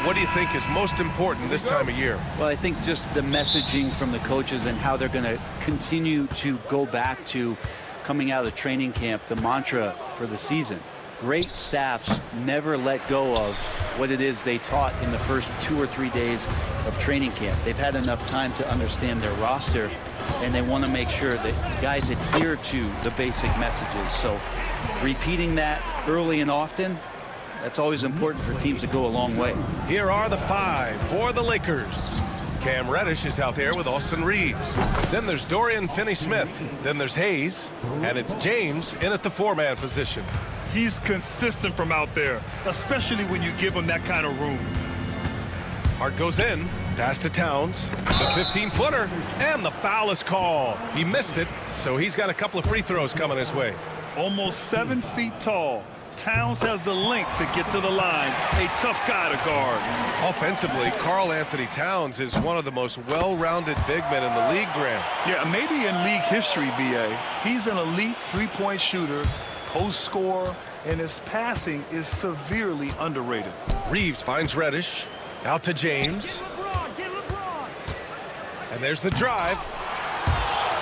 What do you think is most important this time of year? Well, I think just the messaging from the coaches and how they're going to continue to go back to coming out of training camp, the mantra for the season. Great staffs never let go of what it is they taught in the first 2 or 3 days of training camp. They've had enough time to understand their roster, and they want to make sure that guys adhere to the basic messages. So repeating that early and often, that's always important for teams to go a long way. Here are the 5 for the Lakers. Cam Reddish is out there with Austin Reeves. Then there's Dorian Finney-Smith. Then there's Hayes. And it's James in at the 4-man position. He's consistent from out there, especially when you give him that kind of room. Hart goes in, pass to Towns, the 15-footer, and the foul is called. He missed it, so he's got a couple of free throws coming his way. Almost 7 feet tall. Towns has the length to get to the line. A tough guy to guard. Offensively, Karl Anthony Towns is one of the most well-rounded big men in the league, Grant. Yeah, maybe in league history, B.A. He's an elite three-point shooter, post scorer, and his passing is severely underrated. Reeves finds Reddish. Out to James. And there's the drive.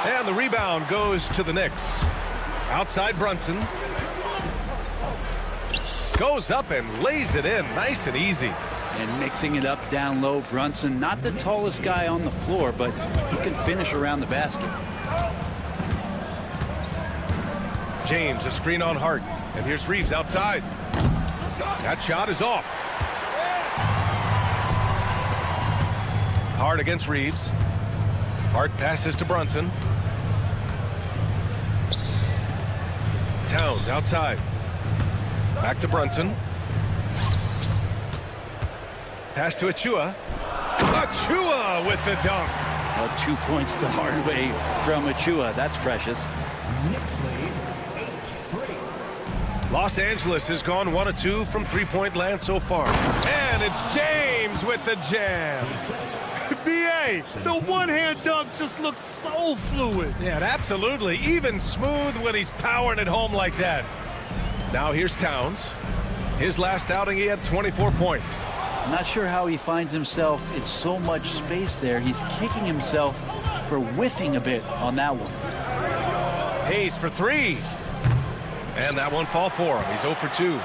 And the rebound goes to the Knicks. Outside Brunson. Goes up and lays it in nice and easy. And mixing it up down low, Brunson, not the tallest guy on the floor, but he can finish around the basket. James, a screen on Hart. And here's Reeves outside. That shot is off. Hart against Reeves. Hart passes to Brunson. Towns outside. Back to Brunson. Pass to Achua. Achua with the dunk. Well, 2 points the hard way from Achua. That's precious. Los Angeles has gone 1 of 2 from three-point land so far. And it's James with the jam. B.A., the one-hand dunk just looks so fluid. Yeah, absolutely. Even smooth when he's powering it home like that. Now here's Towns. His last outing, he had 24 points. I'm not sure how he finds himself in so much space there. He's kicking himself for whiffing a bit on that one. Hayes for 3. And that won't fall for him. He's 0 for 2.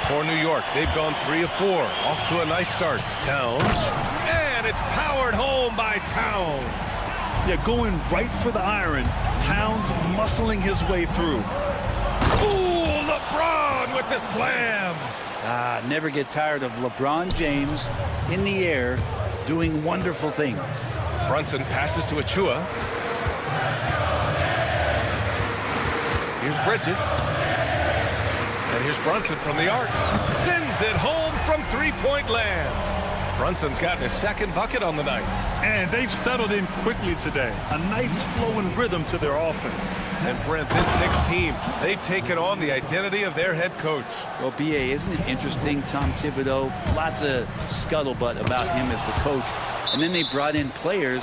For New York, they've gone 3 of 4. Off to a nice start. Towns. And it's powered home by Towns. Yeah, going right for the iron. Towns muscling his way through. Ooh, LeBron with the slam. Never get tired of LeBron James in the air doing wonderful things. Brunson passes to Achua. Here's Bridges. And here's Brunson from the arc. Sends it home from three-point land. Brunson's gotten his second bucket on the night. And they've settled in quickly today. A nice flowing rhythm to their offense. And Brent, this Knicks team, they've taken on the identity of their head coach. Well, B.A., isn't it interesting? Tom Thibodeau, lots of scuttlebutt about him as the coach. And then they brought in players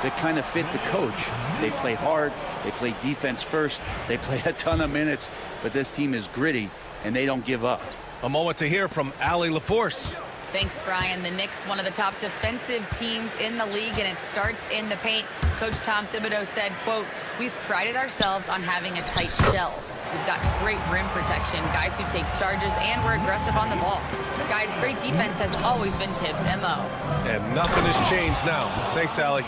that kind of fit the coach. They play hard. They play defense first. They play a ton of minutes. But this team is gritty, and they don't give up. A moment to hear from Allie LaForce. Thanks, Brian. The Knicks, one of the top defensive teams in the league, and it starts in the paint. Coach Tom Thibodeau said, quote, "We've prided ourselves on having a tight shell. We've got great rim protection, guys who take charges, and we're aggressive on the ball. Guys, great defense has always been Tibbs' MO." And nothing has changed now. Thanks, Allie.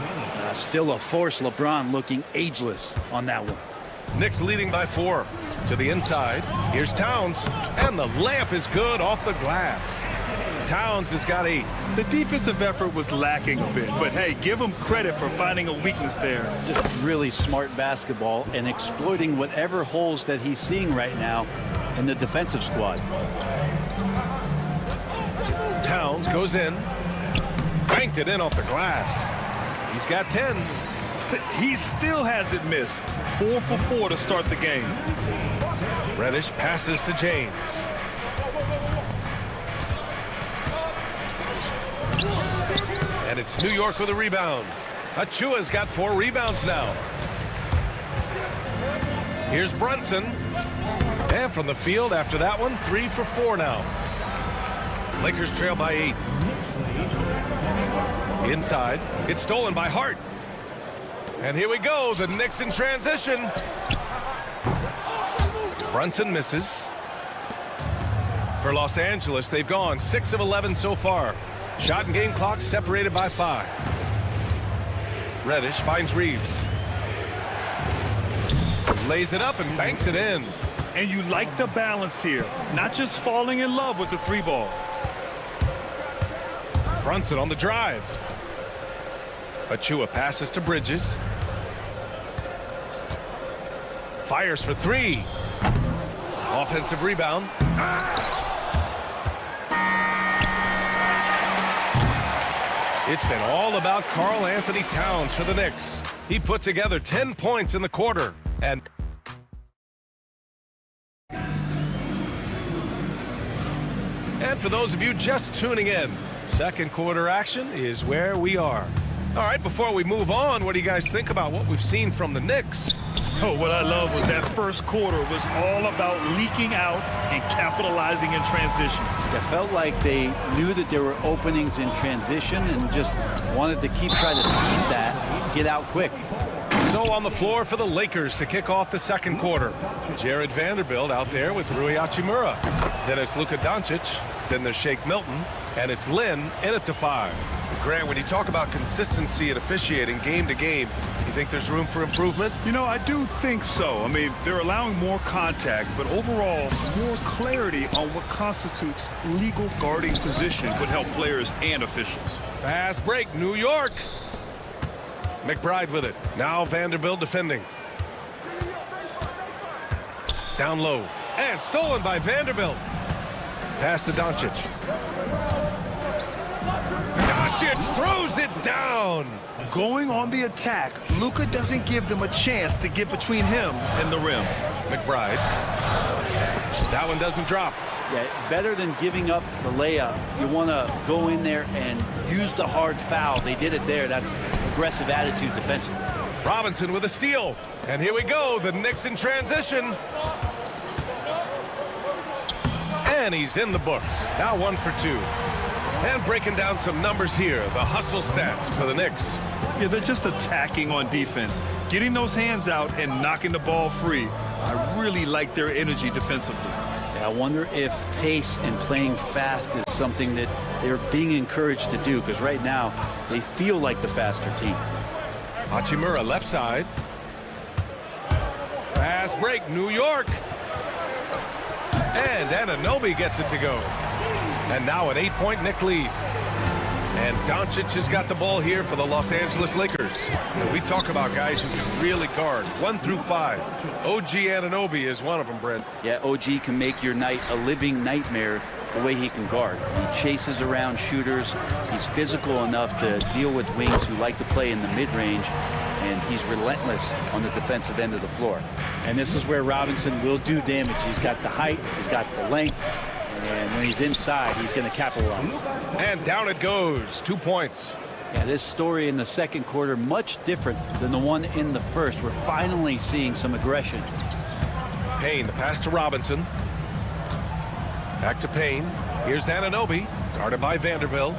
Still a force. LeBron looking ageless on that one. Knicks leading by 4. To the inside. Here's Towns. And the layup is good off the glass. Towns has got 8. The defensive effort was lacking a bit, but hey, give him credit for finding a weakness there. Just really smart basketball and exploiting whatever holes that he's seeing right now in the defensive squad. Towns goes in. Banked it in off the glass. He's got 10. He still hasn't missed. 4 for 4 to start the game. Reddish passes to James. And it's New York with a rebound. Achua's got 4 rebounds now. Here's Brunson. And from the field after that one, 3 for 4 now. Lakers trail by 8. Inside. It's stolen by Hart. And here we go. The Knicks in transition. Brunson misses. For Los Angeles, they've gone 6 of 11 so far. Shot and game clock separated by 5. Reddish finds Reeves. Lays it up and banks it in. And you like the balance here, not just falling in love with the 3-ball. Brunson on the drive. Achua passes to Bridges. Fires for 3. Offensive rebound. It's been all about Karl Anthony Towns for the Knicks. He put together 10 points in the quarter. And for those of you just tuning in, second quarter action is where we are. All right, before we move on, what do you guys think about what we've seen from the Knicks? Oh, what I love was that first quarter was all about leaking out and capitalizing in transition. It felt like they knew that there were openings in transition and just wanted to keep trying to feed that, get out quick. So on the floor for the Lakers to kick off the second quarter. Jared Vanderbilt out there with Rui Hachimura. Then it's Luka Doncic. Then there's Shake Milton. And it's Lynn in at the 5. Grant, when you talk about consistency and officiating game to game, you think there's room for improvement? You know, I do think so. I mean, they're allowing more contact, but overall, more clarity on what constitutes legal guarding position would help players and officials. Fast break, New York. McBride with it. Now Vanderbilt defending. Down low. And stolen by Vanderbilt. Pass to Doncic. Doncic throws it down. Going on the attack, Luka doesn't give them a chance to get between him and the rim. McBride. That one doesn't drop. Yeah, better than giving up the layup. You want to go in there and use the hard foul. They did it there. That's aggressive attitude defensively. Robinson with a steal. And here we go. The Knicks in transition. And he's in the books. Now 1 for 2. And breaking down some numbers here. The hustle stats for the Knicks. Yeah, they're just attacking on defense. Getting those hands out and knocking the ball free. I really like their energy defensively. I wonder if pace and playing fast is something that they're being encouraged to do, because right now they feel like the faster team. Hachimura left side. Fast break, New York. And Anunoby gets it to go. And now an 8-point Knick lead. And Doncic has got the ball here for the Los Angeles Lakers. And we talk about guys who can really guard 1 through 5. OG Anunoby is one of them, Brent. Yeah, OG can make your night a living nightmare the way he can guard. He chases around shooters. He's physical enough to deal with wings who like to play in the mid-range. And he's relentless on the defensive end of the floor. And this is where Robinson will do damage. He's got the height, he's got the length. And when he's inside, he's going to capitalize. And down it goes. 2 points. Yeah, this story in the second quarter, much different than the one in the first. We're finally seeing some aggression. Payne, the pass to Robinson. Back to Payne. Here's Anunoby, guarded by Vanderbilt.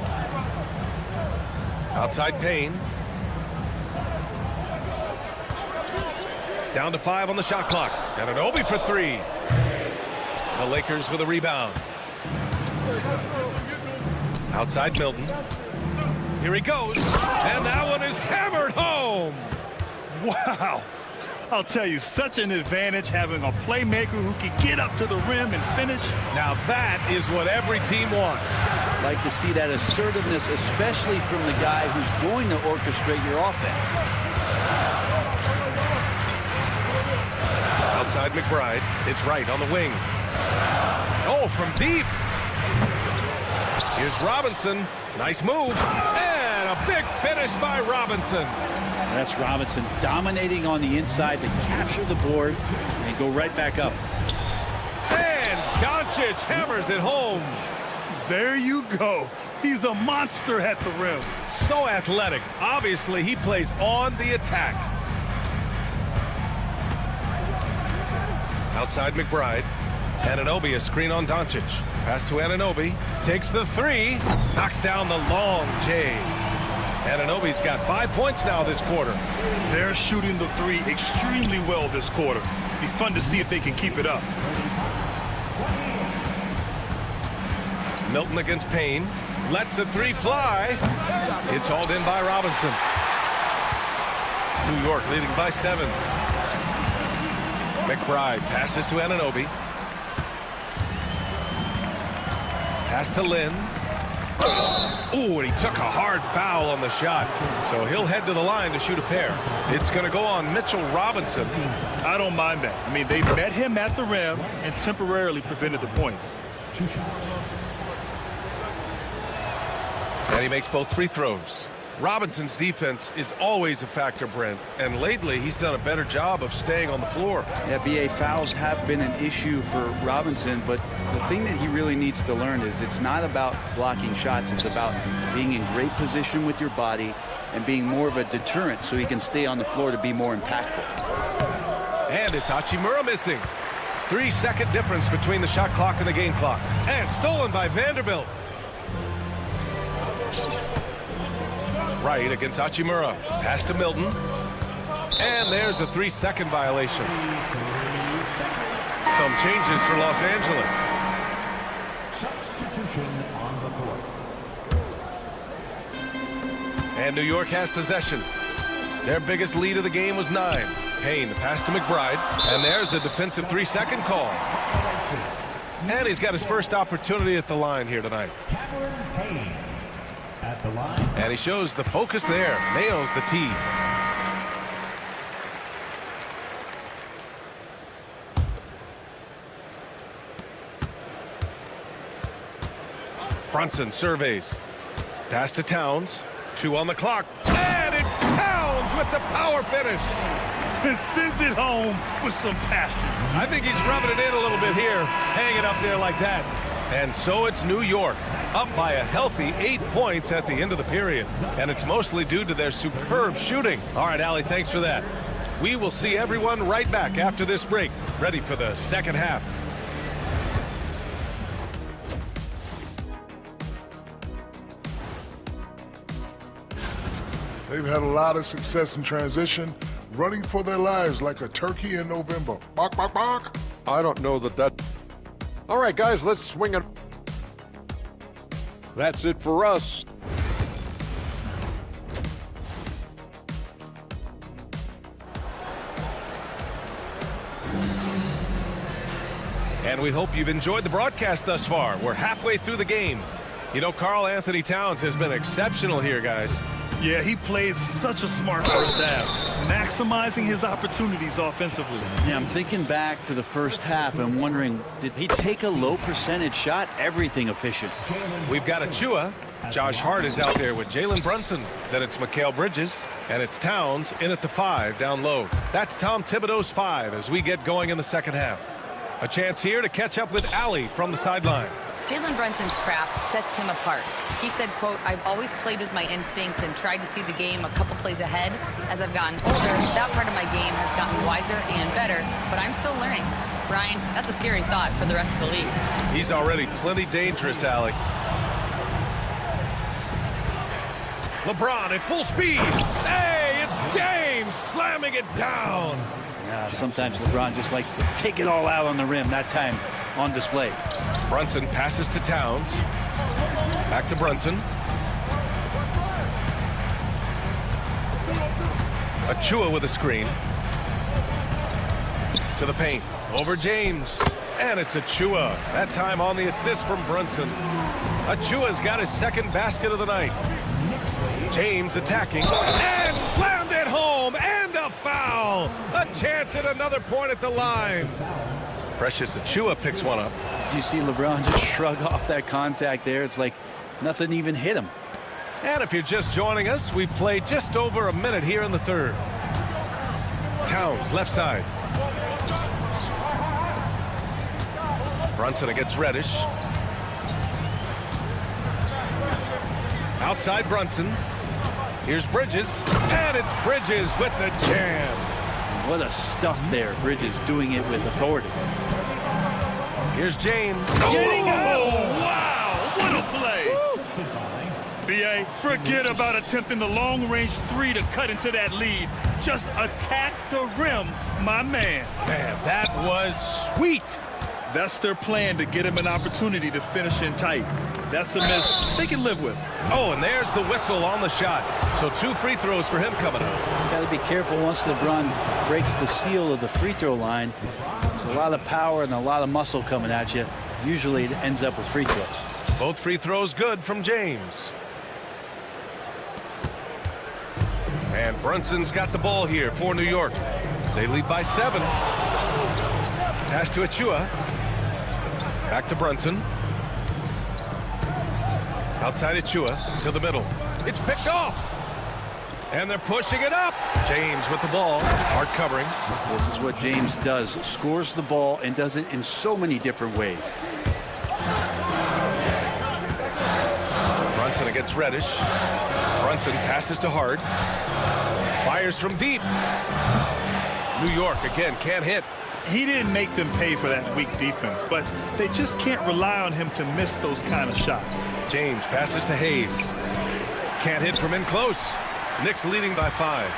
Outside Payne. Down to 5 on the shot clock. Anunoby for 3. The Lakers with a rebound. Outside Milton. Here he goes. And that one is hammered home. Wow. I'll tell you, such an advantage having a playmaker who can get up to the rim and finish. Now that is what every team wants. Like to see that assertiveness, especially from the guy who's going to orchestrate your offense. Outside McBride. It's right on the wing. Oh, from deep. Here's Robinson. Nice move. And a big finish by Robinson. That's Robinson dominating on the inside to capture the board and go right back up. And Doncic hammers it home. There you go. He's a monster at the rim. So athletic. Obviously, he plays on the attack. Outside McBride. Anunoby a screen on Doncic. Pass to Anunoby. Takes the three. Knocks down the long J. Anunoby's got 5 points now this quarter. They're shooting the three extremely well this quarter. Be fun to see if they can keep it up. Milton against Payne. Lets the three fly. It's hauled in by Robinson. New York leading by 7. McBride passes to Anunoby. Pass to Lynn. Ooh, and he took a hard foul on the shot. So he'll head to the line to shoot a pair. It's going to go on Mitchell Robinson. I don't mind that. I mean, they met him at the rim and temporarily prevented the points. And he makes both free throws. Robinson's defense is always a factor, Brent, and lately he's done a better job of staying on the floor. Yeah, BA, fouls have been an issue for Robinson, but the thing that he really needs to learn is it's not about blocking shots, it's about being in great position with your body and being more of a deterrent so he can stay on the floor to be more impactful. And it's Hachimura missing. 3-second difference between the shot clock and the game clock. And stolen by Vanderbilt. Right against Hachimura. Pass to Milton. And there's a 3-second violation. Some changes for Los Angeles. Substitution on the court. And New York has possession. Their biggest lead of the game was 9. Payne, the pass to McBride. And there's a defensive 3-second call. And he's got his first opportunity at the line here tonight. At the line. And he shows the focus there. Nails the tee. Brunson surveys. Pass to Towns. 2 on the clock. And it's Towns with the power finish. And sends it home with some passion. I think he's rubbing it in a little bit here. Hang it up there like that. And so it's New York, up by a healthy 8 points at the end of the period. And it's mostly due to their superb shooting. All right, Allie, thanks for that. We will see everyone right back after this break, ready for the second half. They've had a lot of success in transition, running for their lives like a turkey in November. Bark, bark, bark. I don't know that. All right, guys, let's swing it. That's it for us. And we hope you've enjoyed the broadcast thus far. We're halfway through the game. You know, Karl Anthony Towns has been exceptional here, guys. Yeah, he played such a smart first half, maximizing his opportunities offensively. Yeah, I'm thinking back to the first half and wondering, did he take a low percentage shot? Everything efficient. We've got Achua. Josh Hart is out there with Jalen Brunson. Then it's Mikal Bridges. And it's Towns in at the 5 down low. That's Tom Thibodeau's 5 as we get going in the second half. A chance here to catch up with Allie from the sideline. Jalen Brunson's craft sets him apart. He said, quote, "I've always played with my instincts and tried to see the game a couple plays ahead. As I've gotten older, that part of my game has gotten wiser and better, but I'm still learning." Brian, that's a scary thought for the rest of the league. He's already plenty dangerous, Allie. LeBron at full speed. Hey, it's James slamming it down. Sometimes LeBron just likes to take it all out on the rim, that time on display. Brunson passes to Towns. Back to Brunson. Achua with a screen. To the paint. Over James. And it's Achua. That time on the assist from Brunson. Achua's got his second basket of the night. James attacking. And slammed it home. And a foul. A chance at another point at the line. Precious Achua picks one up. Did you see LeBron just shrug off that contact there? It's like nothing even hit him. And if you're just joining us, we've played just over a minute here in the third. Towns, left side. Brunson against Reddish. Outside Brunson. Here's Bridges. And it's Bridges with the jam. What a stuff there. Bridges doing it with authority. Here's James. Oh, wow, what a play. B.A., forget about attempting the long-range three to cut into that lead. Just attack the rim, my man. Man, that was sweet. That's their plan, to get him an opportunity to finish in tight. That's a miss they can live with. Oh, and there's the whistle on the shot. So 2 free throws for him coming up. Got to be careful once LeBron breaks the seal of the free throw line. There's a lot of power and a lot of muscle coming at you. Usually it ends up with free throws. Both free throws good from James. And Brunson's got the ball here for New York. They lead by 7. Pass to Achua. Back to Brunson. Outside Achua to the middle. It's picked off. And they're pushing it up. James with the ball. Hard covering. This is what James does. Scores the ball and does it in so many different ways. Brunson against Reddish. Brunson passes to Hard. Fires from deep. New York again can't hit. He didn't make them pay for that weak defense, but they just can't rely on him to miss those kind of shots. James passes to Hayes. Can't hit from in close. Knicks leading by 5.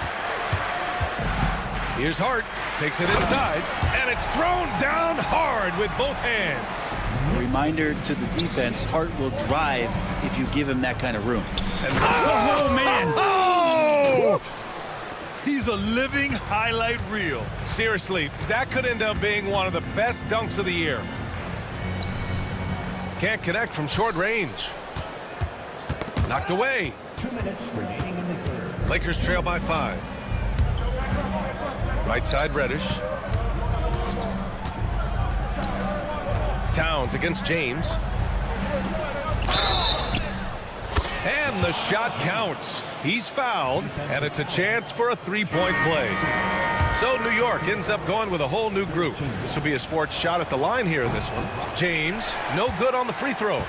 Here's Hart. Takes it inside, and it's thrown down hard with both hands. Reminder to the defense, Hart will drive if you give him that kind of room. And Oh, man. Oh! He's a living highlight reel. Seriously, that could end up being one of the best dunks of the year. Can't connect from short range. Knocked away. 2 minutes remaining in the third. Lakers trail by 5. Right side Reddish. Towns against James. And the shot counts. He's fouled, and it's a chance for a 3-point play. So New York ends up going with a whole new group. This will be a sports shot at the line here in this one. James, no good on the free throw.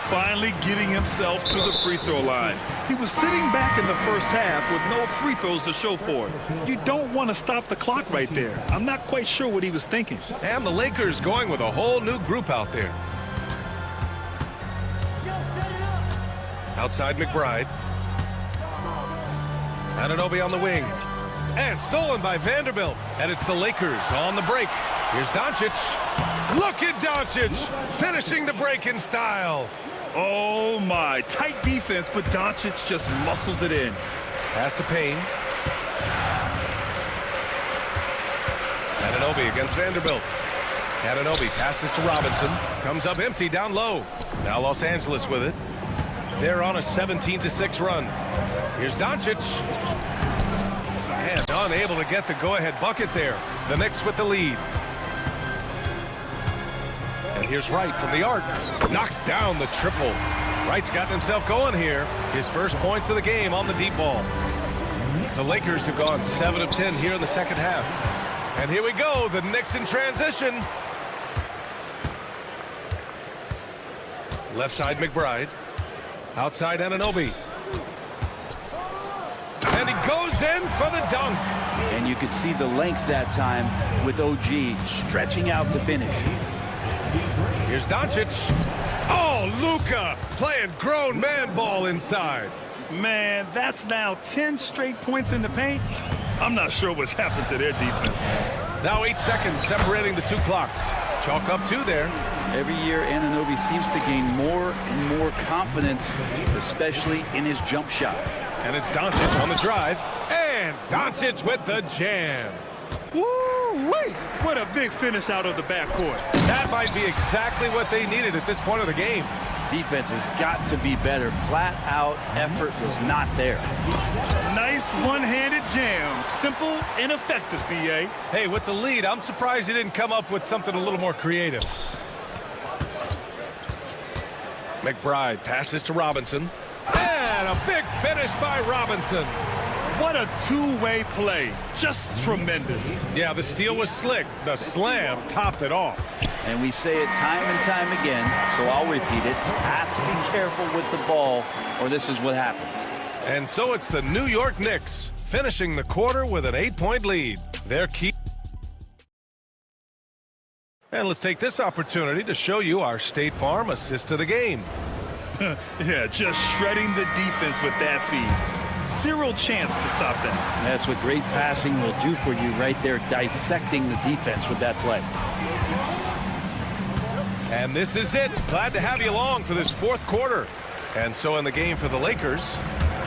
Finally getting himself to the free throw line. He was sitting back in the first half with no free throws to show for it. You don't want to stop the clock right there. I'm not quite sure what he was thinking. And the Lakers going with a whole new group out there. Outside McBride. Anunoby on the wing. And stolen by Vanderbilt. And it's the Lakers on the break. Here's Doncic. Look at Doncic finishing the break in style. Oh, my. Tight defense, but Doncic just muscles it in. Pass to Payne. Anunoby against Vanderbilt. Anunoby passes to Robinson. Comes up empty down low. Now Los Angeles with it. They're on a 17-6 run. Here's Doncic. And unable to get the go-ahead bucket there. The Knicks with the lead. And here's Wright from the arc. Knocks down the triple. Wright's gotten himself going here. His first points of the game on the deep ball. The Lakers have gone 7 of 10 here in the second half. And here we go, the Knicks in transition. Left side McBride. Outside Anunoby. And he goes in for the dunk. And you could see the length that time with OG stretching out to finish. Here's Doncic. Oh, Luka playing grown man ball inside. Man, that's now 10 straight points in the paint. I'm not sure what's happened to their defense. Now 8 seconds separating the 2 clocks. Chalk up 2 there. Every year, Anunoby seems to gain more and more confidence, especially in his jump shot. And it's Doncic on the drive. And Doncic with the jam. Woo-wee! What a big finish out of the backcourt. That might be exactly what they needed at this point of the game. Defense has got to be better. Flat out effort was not there. Nice one-handed jam. Simple and effective, B.A. Hey, with the lead, I'm surprised he didn't come up with something a little more creative. McBride passes to Robinson. And a big finish by Robinson. What a two-way play. Just tremendous. Yeah, the steal was slick. The slam topped it off. And we say it time and time again, so I'll repeat it. Have to be careful with the ball, or this is what happens. And so it's the New York Knicks finishing the quarter with an 8-point lead. Their key. And let's take this opportunity to show you our State Farm assist of the game. Yeah, just shredding the defense with that feed. Zero chance to stop that. That's what great passing will do for you right there, dissecting the defense with that play. And this is it. Glad to have you along for this fourth quarter. And so in the game for the Lakers,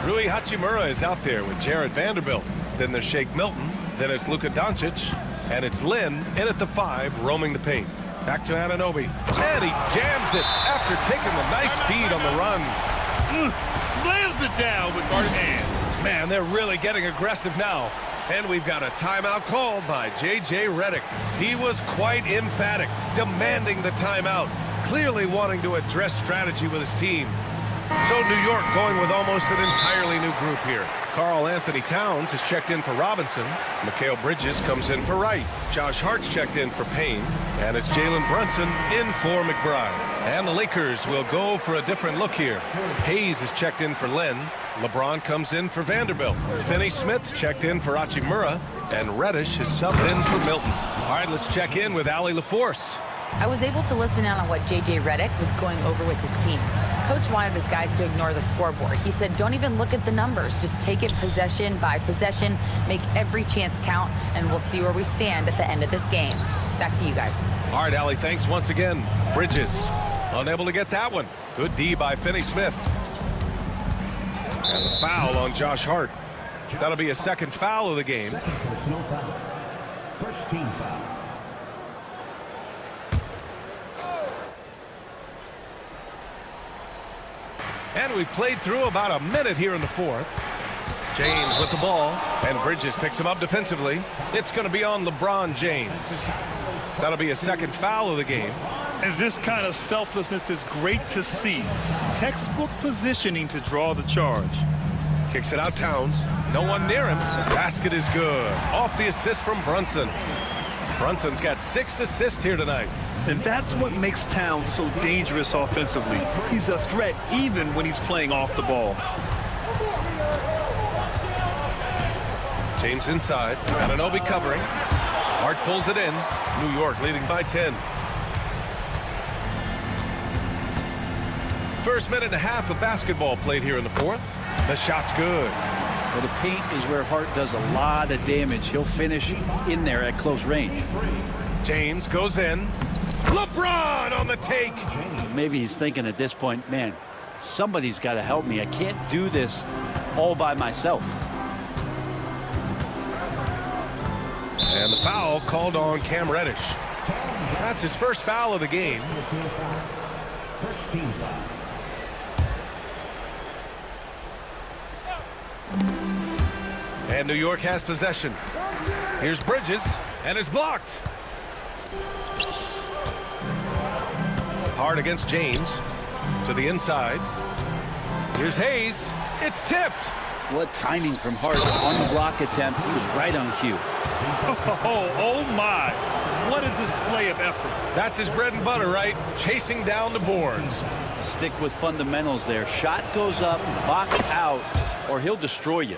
Rui Hachimura is out there with Jared Vanderbilt. Then there's Shake Milton. Then it's Luka Doncic. And it's Lynn in at the 5, roaming the paint. Back to Anunoby. And he jams it after taking the nice feed on the run. Slams it down with both hands. Man, they're really getting aggressive now. And we've got a timeout called by J.J. Redick. He was quite emphatic, demanding the timeout, clearly wanting to address strategy with his team. So New York going with almost an entirely new group here. Karl Anthony Towns has checked in for Robinson. Mikal Bridges comes in for Wright. Josh Hart's checked in for Payne. And it's Jalen Brunson in for McBride. And the Lakers will go for a different look here. Hayes is checked in for Lynn. LeBron comes in for Vanderbilt. Finney-Smith's checked in for Hachimura. And Reddish is subbed in for Milton. All right, let's check in with Allie LaForce. I was able to listen in on what J.J. Redick was going over with his team. Coach wanted his guys to ignore the scoreboard. He said, don't even look at the numbers. Just take it possession by possession, make every chance count, and we'll see where we stand at the end of this game. Back to you guys. All right, Allie, thanks once again. Bridges, unable to get that one. Good D by Finney-Smith. And the foul on Josh Hart. That'll be a second foul of the game. Second personal foul. First team foul. And we played through about a minute here in the fourth. James with the ball, and Bridges picks him up defensively. It's going to be on LeBron James. That'll be a second foul of the game. And this kind of selflessness is great to see. Textbook positioning to draw the charge. Kicks it out Towns. No one near him. The basket is good. Off the assist from Brunson. Brunson's got 6 assists here tonight. And that's what makes Towns so dangerous offensively. He's a threat even when he's playing off the ball. James inside. Anunoby covering. Hart pulls it in. New York leading by 10. First minute and a half of basketball played here in the fourth. The shot's good. Well, the paint is where Hart does a lot of damage. He'll finish in there at close range. James goes in. LeBron on the take. Maybe he's thinking at this point, man, somebody's got to help me. I can't do this all by myself. And the foul called on Cam Reddish. That's his first foul of the game. First team foul. And New York has possession. Here's Bridges, and is blocked. Hard against James. To the inside. Here's Hayes. It's tipped. What timing from Hart on the block attempt. He was right on cue. Oh my. What a display of effort. That's his bread and butter, right? Chasing down the boards. Stick with fundamentals there. Shot goes up, box out, or he'll destroy you.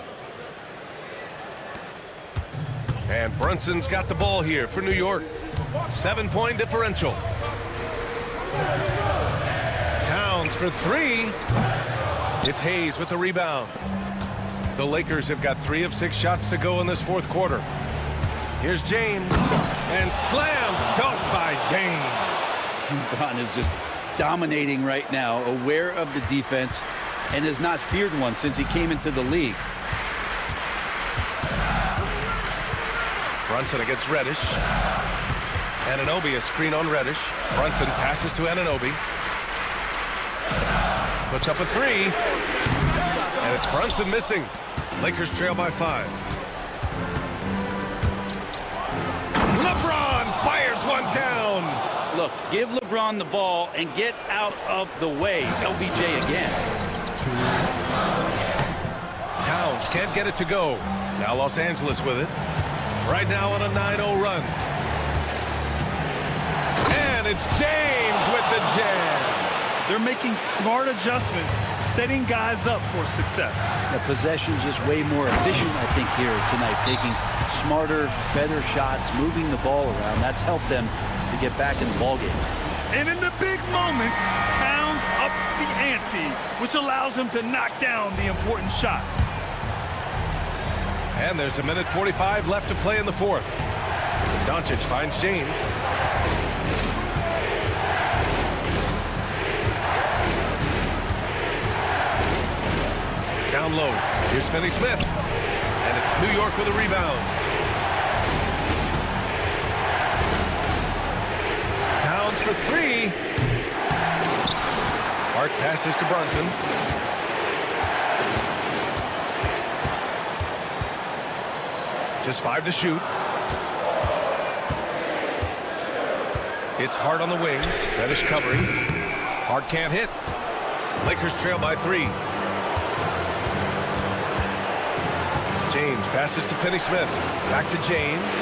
And Brunson's got the ball here for New York. 7-point differential. Towns for 3. It's Hayes with the rebound. The Lakers have got 3 of 6 shots to go in this fourth quarter. Here's James. And slam dunk by James. LeBron is just dominating right now, aware of the defense, and has not feared one since he came into the league. Brunson against Reddish. Anunoby, a screen on Reddish. Brunson passes to Anunoby. Puts up a 3. And it's Brunson missing. Lakers trail by 5. LeBron fires one down. Look, give LeBron the ball and get out of the way. LBJ again. Towns can't get it to go. Now Los Angeles with it. Right now on a 9-0 run. And it's James with the jam. They're making smart adjustments, setting guys up for success. The possession's just way more efficient, I think, here tonight. Taking smarter, better shots, moving the ball around. That's helped them to get back in the ballgame. And in the big moments, Towns ups the ante, which allows him to knock down the important shots. And there's 1:45 left to play in the fourth. Doncic finds James. Down low. Here's Finney-Smith. And it's New York with a rebound. Towns for three. Hart passes to Brunson. Just 5 to shoot. It's Hart on the wing. Reddish covering. Hart can't hit. Lakers trail by 3. James passes to Finney-Smith. Back to James.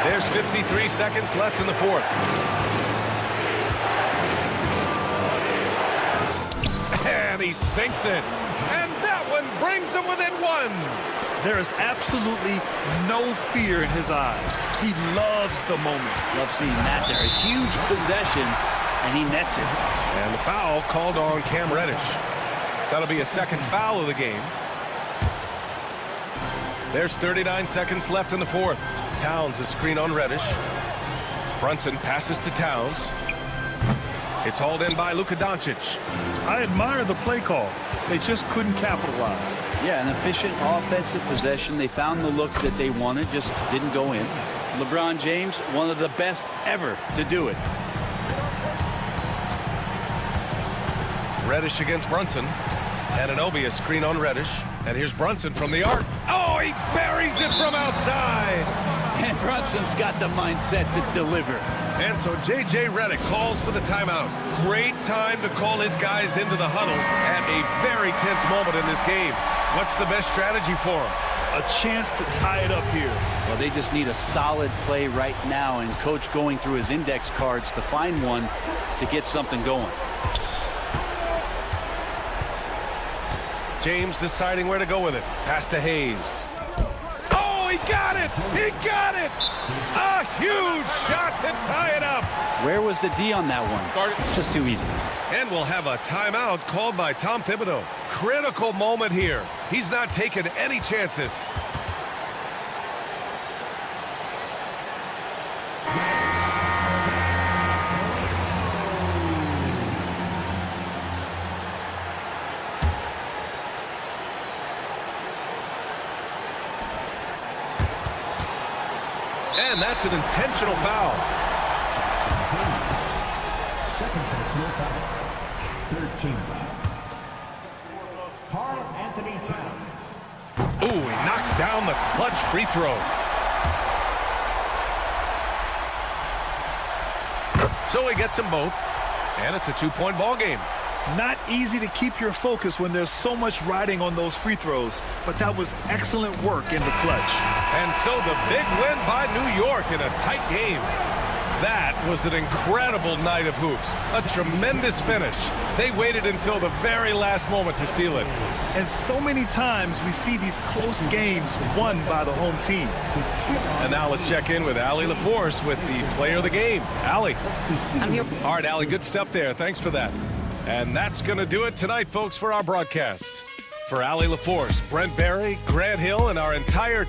There's 53 seconds left in the fourth. And he sinks it. And that one brings them within 1. There is absolutely no fear in his eyes. He loves the moment. Love seeing that there. A huge possession, and he nets it. And the foul called on Cam Reddish. That'll be a second foul of the game. There's 39 seconds left in the fourth. Towns a screen on Reddish. Brunson passes to Towns. It's hauled in by Luka Doncic. I admire the play call. They just couldn't capitalize. Yeah, an efficient offensive possession. They found the look that they wanted, just didn't go in. LeBron James, one of the best ever to do it. Reddish against Brunson. Anunoby a screen on Reddish. And here's Brunson from the arc. Oh, he buries it from outside. And Brunson's got the mindset to deliver. And so J.J. Redick calls for the timeout. Great time to call his guys into the huddle at a very tense moment in this game. What's the best strategy for him? A chance to tie it up here. Well, they just need a solid play right now, and Coach going through his index cards to find one to get something going. James deciding where to go with it. Pass to Hayes. Oh, he got it! He got it! A huge shot to tie it up. Where was the D on that one? Just too easy. And we'll have a timeout called by Tom Thibodeau. Critical moment here. He's not taking any chances. And that's an intentional foul. Second personal foul. 13 foul. Karl Anthony Towns. Ooh, he knocks down the clutch free throw. So he gets them both, and it's a two-point ball game. Not easy to keep your focus when there's so much riding on those free throws, but that was excellent work in the clutch. And so the big win by New York in a tight game. That was an incredible night of hoops. A tremendous finish. They waited until the very last moment to seal it. And so many times we see these close games won by the home team. And now let's check in with Allie LaForce with the player of the game. Allie. I'm here. All right, Allie, good stuff there. Thanks for that. And that's going to do it tonight, folks, for our broadcast. For Allie LaForce, Brent Barry, Grant Hill, and our entire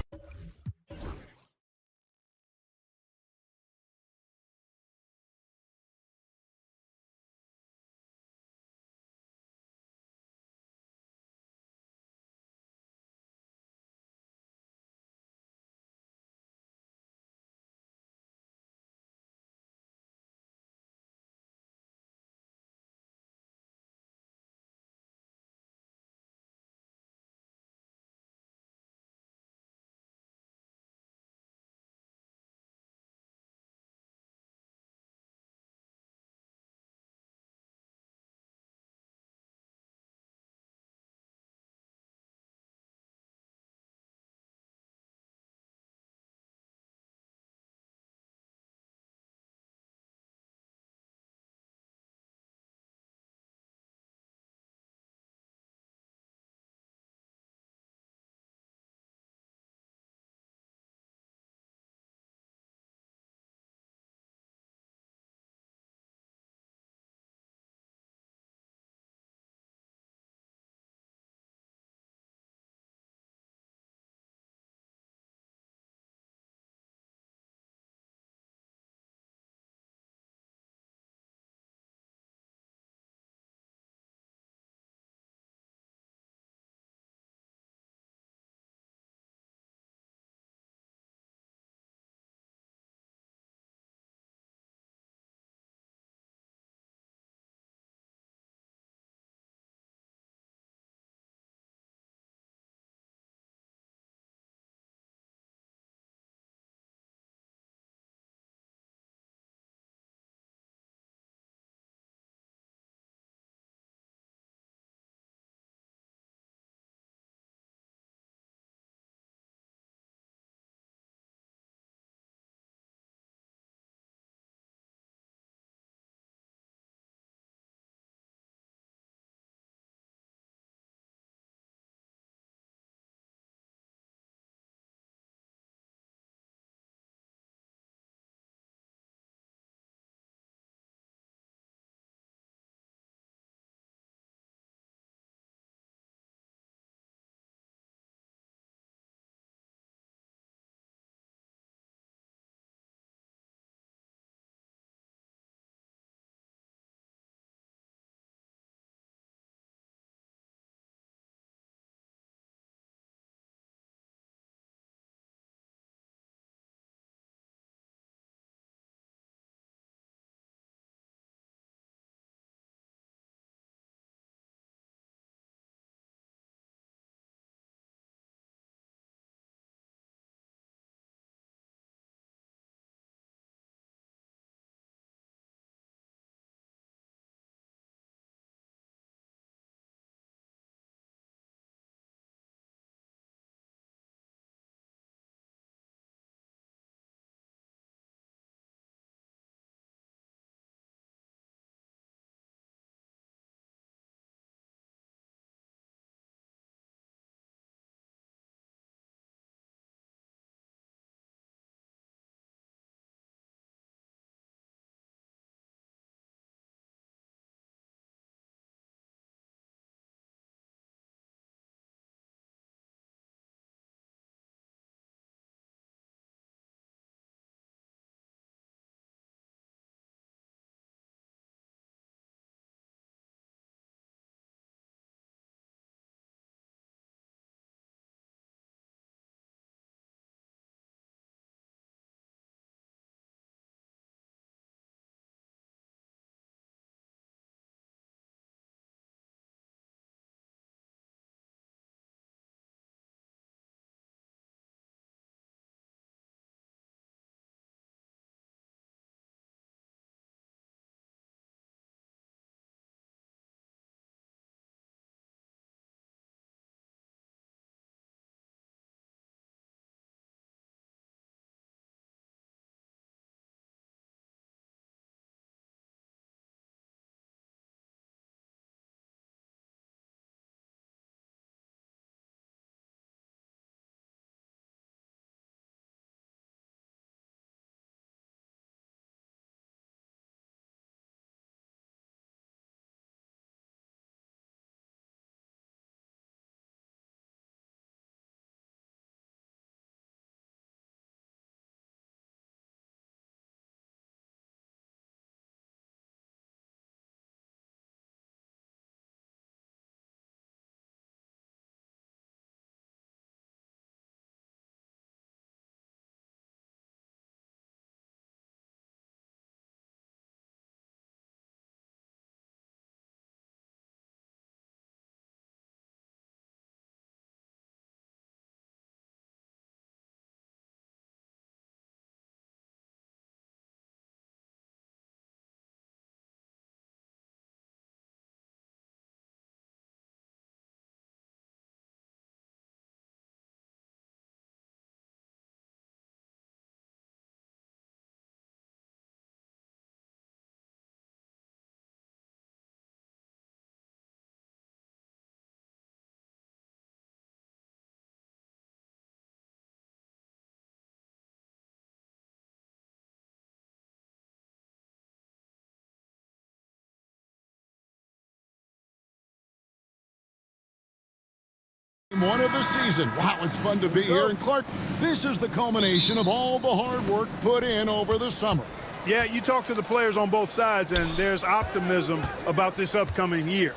One of the season. Wow, it's fun to be here. And Clark, this is the culmination of all the hard work put in over the summer. Yeah, you talk to the players on both sides, and there's optimism about this upcoming year.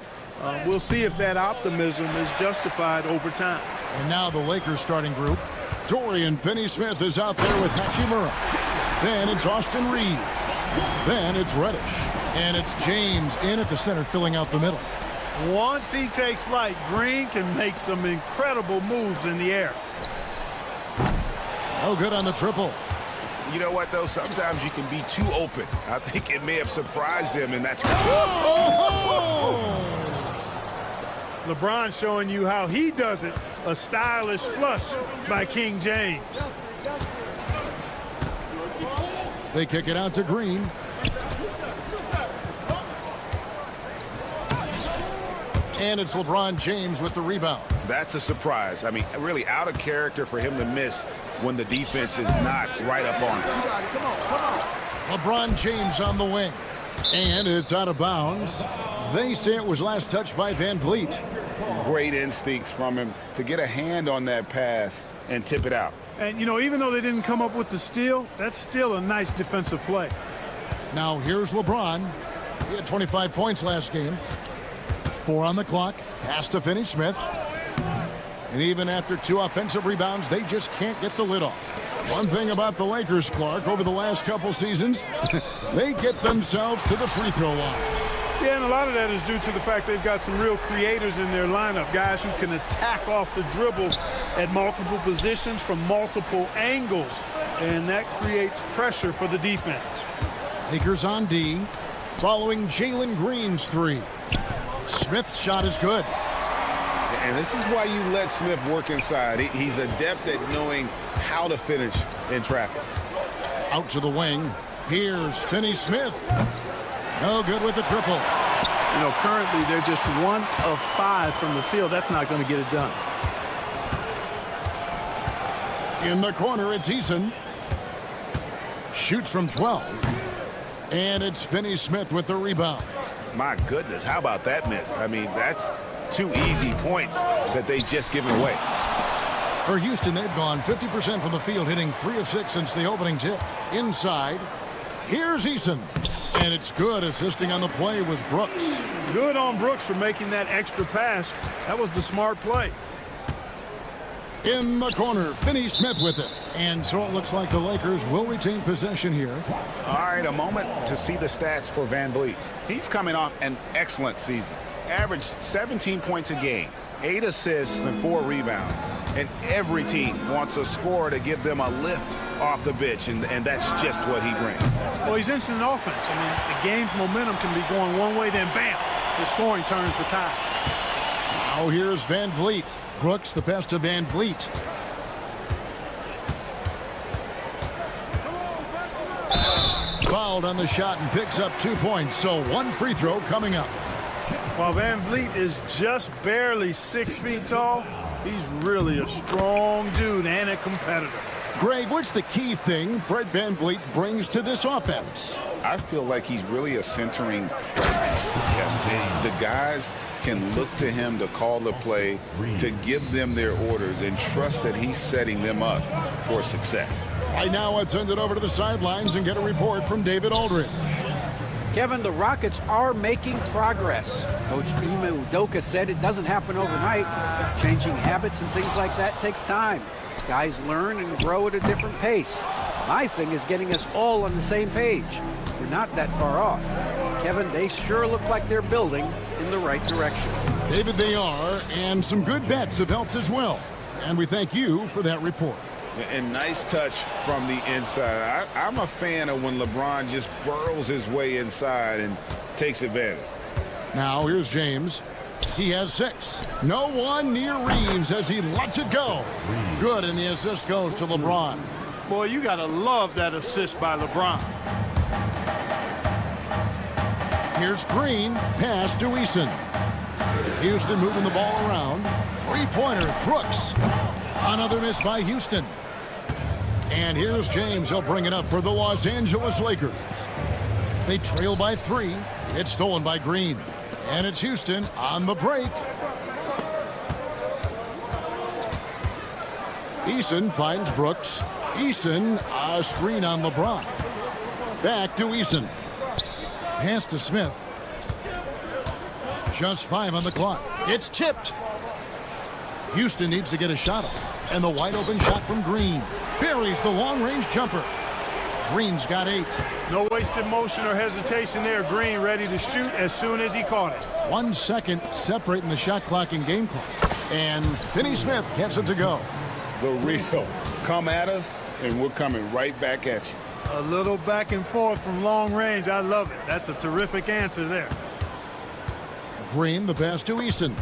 We'll see if that optimism is justified over time. And now the Lakers starting group. Dorian Finney-Smith is out there with Hachimura. Then it's Austin Reeves. Then it's Reddish. And it's James in at the center filling out the middle. Once he takes flight, Green can make some incredible moves in the air. No good on the triple. You know what, though? Sometimes you can be too open. I think it may have surprised him, and that's... LeBron showing you how he does it. A stylish flush by King James. They kick it out to Green. And it's LeBron James with the rebound. That's a surprise. I mean, really out of character for him to miss when the defense is not right up on him. LeBron James on the wing. And it's out of bounds. They say it was last touched by Van Vliet. Great instincts from him to get a hand on that pass and tip it out. And, you know, even though they didn't come up with the steal, that's still a nice defensive play. Now here's LeBron. He had 25 points last game. 4 on the clock. Pass to Finney-Smith. And even after 2 offensive rebounds, they just can't get the lid off. One thing about the Lakers, Clark, over the last couple seasons, they get themselves to the free throw line. Yeah, and a lot of that is due to the fact they've got some real creators in their lineup, guys who can attack off the dribble at multiple positions from multiple angles, and that creates pressure for the defense. Lakers on D, following Jalen Green's 3. Smith's shot is good. And this is why you let Smith work inside. He's adept at knowing how to finish in traffic. Out to the wing. Here's Finney-Smith. No good with the triple. You know, currently they're just 1 of 5 from the field. That's not going to get it done. In the corner, it's Eason. Shoots from 12. And it's Finney-Smith with the rebound. My goodness, how about that miss? I mean, that's 2 easy points that they just given away. For Houston, they've gone 50% from the field, hitting 3 of 6 since the opening tip. Inside, here's Eason. And it's good. Assisting on the play was Brooks. Good on Brooks for making that extra pass. That was the smart play. In the corner, Finney-Smith with it. And so it looks like the Lakers will retain possession here. All right, a moment to see the stats for Van Vliet. He's coming off an excellent season. Averaged 17 points a game, 8 assists and 4 rebounds. And every team wants a scorer to give them a lift off the bench, and that's just what he brings. Well, he's instant offense. I mean, the game's momentum can be going one way, then bam, the scoring turns the tide. Now here's Van Vliet. Brooks, the best of Van Vliet. Fouled on the shot and picks up 2 points, so 1 free throw coming up. While Van Vliet is just barely 6 feet tall, he's really a strong dude and a competitor. Greg, what's the key thing Fred Van Vliet brings to this offense? I feel like he's really a centering. The guys can look to him to call the play, to give them their orders, and trust that he's setting them up for success. Right now, let's send it over to the sidelines and get a report from David Aldridge. Kevin, the Rockets are making progress. Coach Ime Udoka said it doesn't happen overnight. Changing habits and things like that takes time. Guys learn and grow at a different pace. My thing is getting us all on the same page. We're not that far off. Kevin, they sure look like they're building in the right direction. David, they are, and some good vets have helped as well. And we thank you for that report. And nice touch from the inside. I'm a fan of when LeBron just burrows his way inside and takes advantage. Now here's James. He has 6. No one near Reeves as he lets it go. Good, and the assist goes to LeBron. Boy, you got to love that assist by LeBron. Here's Green, pass to Eason. Houston moving the ball around. 3-pointer, Brooks. Another miss by Houston. And here's James. He'll bring it up for the Los Angeles Lakers. They trail by 3. It's stolen by Green. And it's Houston on the break. Eason finds Brooks. Eason, a screen on LeBron. Back to Eason. Pass to Smith. Just 5 on the clock. It's tipped. Houston needs to get a shot off. And the wide open shot from Green. Buries the long-range jumper. Green's got 8. No wasted motion or hesitation there. Green ready to shoot as soon as he caught it. 1 second separating the shot clock and game clock. And Finney Smith gets it to go. The real. Come at us, and we're coming right back at you. A little back and forth from long range. I love it. That's a terrific answer there. Green, the pass to Easton.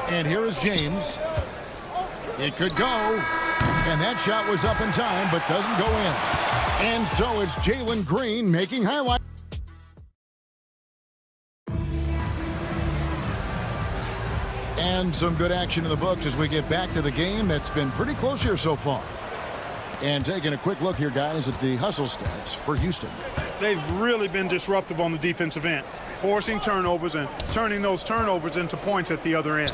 And here is James. It could go. And that shot was up in time, but doesn't go in. And so it's Jalen Green making highlights. And some good action in the books as we get back to the game that's been pretty close here so far. And taking a quick look here, guys, at the hustle stats for Houston. They've really been disruptive on the defensive end, forcing turnovers and turning those turnovers into points at the other end.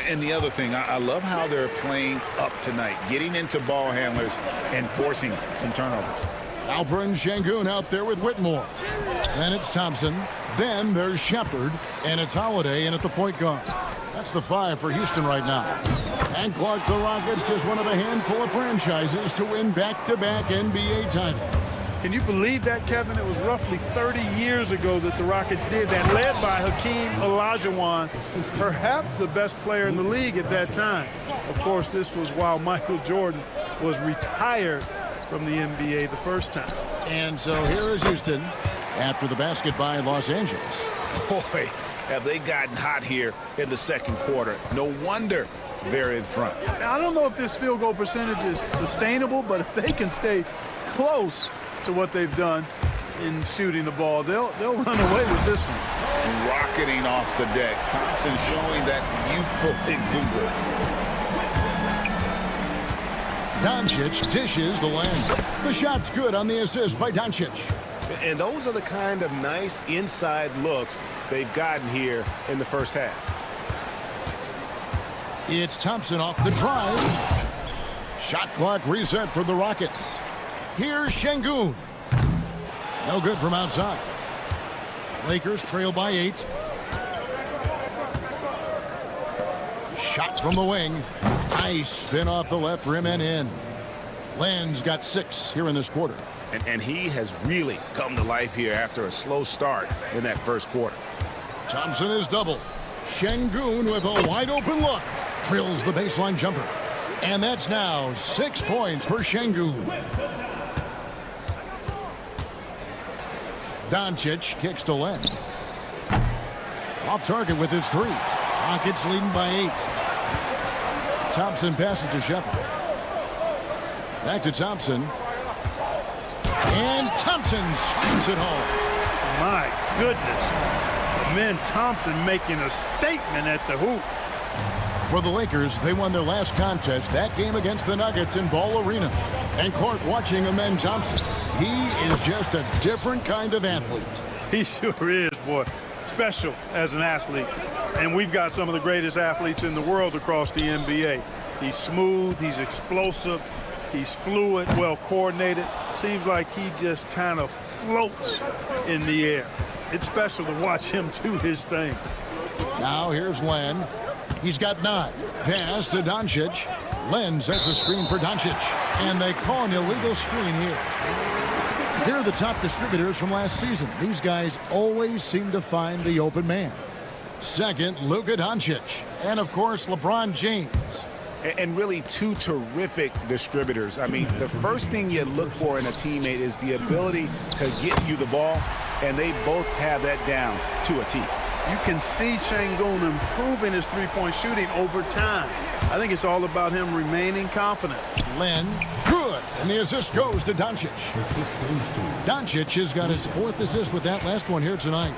And the other thing, I love how they're playing up tonight, getting into ball handlers and forcing some turnovers. Alperin Şengün out there with Whitmore. Then it's Thompson. Then there's Shepard. And it's Holiday in at the point guard. That's the 5 for Houston right now. And Clark, the Rockets, just one of a handful of franchises to win back-to-back NBA titles. Can you believe that, Kevin? It was roughly 30 years ago that the Rockets did that, led by Hakeem Olajuwon, perhaps the best player in the league at that time. Of course, this was while Michael Jordan was retired from the NBA the first time. And so here is Houston after the basket by Los Angeles. Boy, have they gotten hot here in the second quarter. No wonder they're in front. Now, I don't know if this field goal percentage is sustainable, but if they can stay close to what they've done in shooting the ball, they'll run away with this one. Rocketing off the deck. Thompson showing that youthful exuberance. Doncic dishes the lane. The shot's good on the assist by Doncic. And those are the kind of nice inside looks they've gotten here in the first half. It's Thompson off the drive. Shot clock reset for the Rockets. Here's Şengün. No good from outside. Lakers trail by 8. Shot from the wing. Nice spin off the left rim and in. Len's got 6 here in this quarter. And he has really come to life here after a slow start in that first quarter. Thompson is double. Şengün with a wide open look. Drills the baseline jumper. And that's now 6 points for Şengün. Doncic kicks to Len. Off target with his 3. Rockets leading by 8. Thompson passes to Shepard. Back to Thompson. And Thompson slams it home. My goodness. Man, Thompson making a statement at the hoop. For the Lakers, they won their last contest, that game against the Nuggets in Ball Arena. And Clark watching Amen Thompson. He is just a different kind of athlete. He sure is, boy. Special as an athlete. And we've got some of the greatest athletes in the world across the NBA. He's smooth, he's explosive, he's fluid, well coordinated. Seems like he just kind of floats in the air. It's special to watch him do his thing. Now here's Len. He's got 9. Pass to Doncic. Len sets a screen for Doncic. And they call an illegal screen here. Here are the top distributors from last season. These guys always seem to find the open man. Second, Luka Doncic. And, of course, LeBron James. And really 2 terrific distributors. I mean, the first thing you look for in a teammate is the ability to get you the ball, and they both have that down to a T. You can see Şengün improving his three-point shooting over time. I think it's all about him remaining confident. Len, good. And the assist goes to Doncic. Doncic has got his 4th assist with that last one here tonight.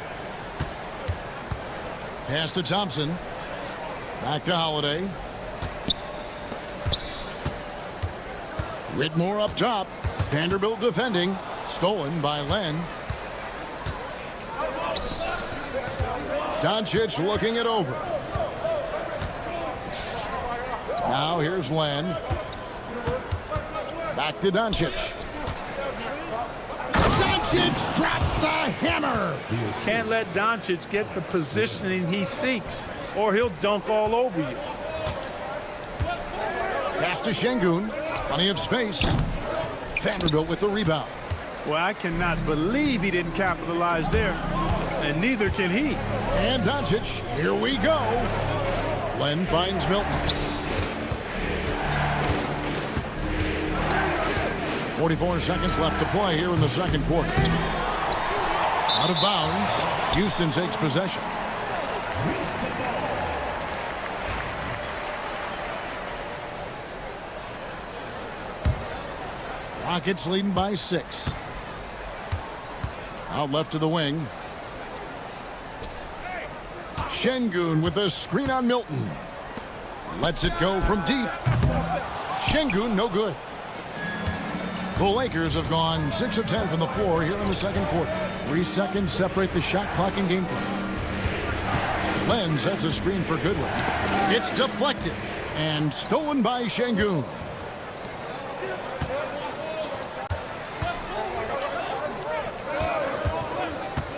Pass to Thompson. Back to Holiday. Whitmore up top. Vanderbilt defending. Stolen by Len. Doncic looking it over. Now here's Len. Back to Doncic. Doncic drops the hammer. Can't let Doncic get the positioning he seeks, or he'll dunk all over you. Pass to Şengün. Plenty of space. Vanderbilt with the rebound. Well, I cannot believe he didn't capitalize there, and neither can he. And Doncic, here we go. Len finds Milton. 44 seconds left to play here in the second quarter. Out of bounds. Houston takes possession. Rockets leading by 6. Out left to the wing. Şengün with a screen on Milton. Lets it go from deep. Şengün, no good. The Lakers have gone 6 of 10 from the floor here in the second quarter. 3 seconds separate the shot clock and game clock. Len sets a screen for Goodwin. It's deflected and stolen by Şengün.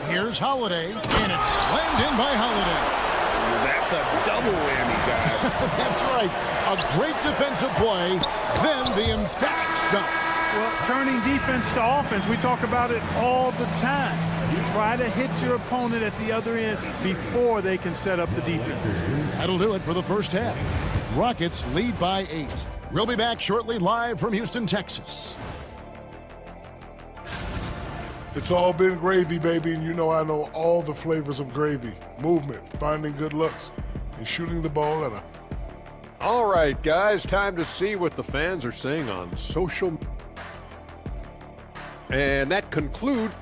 Here's Holiday, and it's slammed in by Holiday. That's a double whammy, guys. That's right. A great defensive play, then the emphatic stuff. Well, turning defense to offense, we talk about it all the time. You try to hit your opponent at the other end before they can set up the defense. That'll do it for the first half. Rockets lead by 8. We'll be back shortly live from Houston, Texas. It's all been gravy, baby, and you know I know all the flavors of gravy. Movement, finding good looks, and shooting the ball at a... All right, guys, time to see what the fans are saying on social. And that concludes.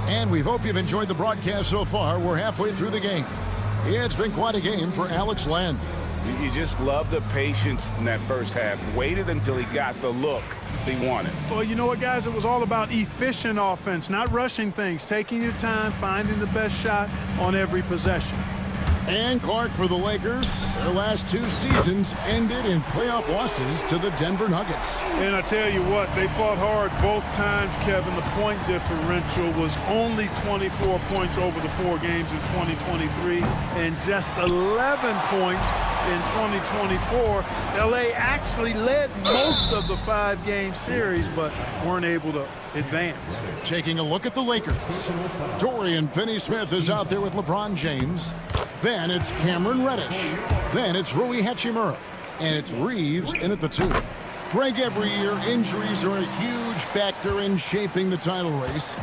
And we hope you've enjoyed the broadcast so far. We're halfway through the game. Yeah, it's been quite a game for Alex Len. You just love the patience in that first half. Waited until he got the look he wanted. Well, you know what, guys? It was all about efficient offense, not rushing things, taking your time, finding the best shot on every possession. And Clark for the Lakers. Their last 2 seasons ended in playoff losses to the Denver Nuggets. And I tell you what, they fought hard both times, Kevin. The point differential was only 24 points over the 4 games in 2023 and just 11 points in 2024. LA actually led most of the 5-game series, but weren't able to advance. Taking a look at the Lakers. Dorian Finney-Smith is out there with LeBron James. Then it's Cameron Reddish. Then it's Rui Hachimura. And it's Reeves in at the 2. Greg, every year, injuries are a huge factor in shaping the title race.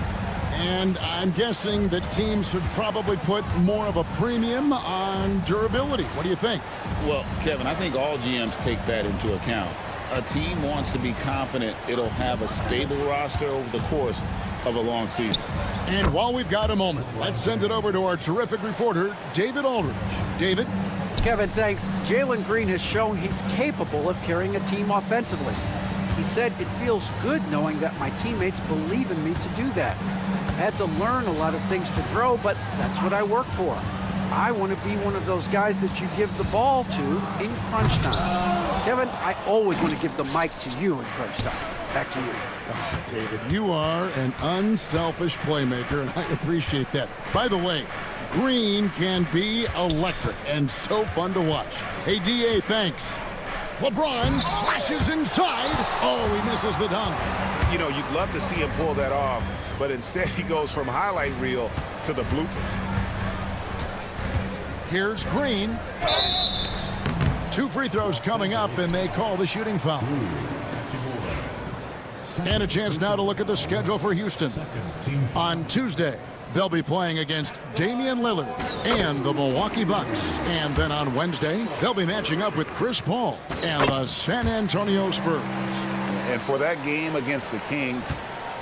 And I'm guessing that teams should probably put more of a premium on durability. What do you think? Well, Kevin, I think all GMs take that into account. A team wants to be confident it'll have a stable roster over the course of a long season. And while we've got a moment, let's send it over to our terrific reporter, David Aldridge. David? Kevin, thanks. Jalen Green has shown he's capable of carrying a team offensively. He said, "It feels good knowing that my teammates believe in me to do that. I've had to learn a lot of things to grow, but that's what I work for. I want to be one of those guys that you give the ball to in crunch time." Kevin, I always want to give the mic to you in crunch time. Back to you. Oh, David, you are an unselfish playmaker, and I appreciate that. By the way, Green can be electric and so fun to watch. Hey, DA, thanks. LeBron slashes inside. Oh, he misses the dunk. You know, you'd love to see him pull that off, but instead he goes from highlight reel to the bloopers. Here's Green. 2 free throws coming up, and they call the shooting foul. And a chance now to look at the schedule for Houston. On Tuesday, they'll be playing against Damian Lillard and the Milwaukee Bucks. And then on Wednesday, they'll be matching up with Chris Paul and the San Antonio Spurs. And for that game against the Kings,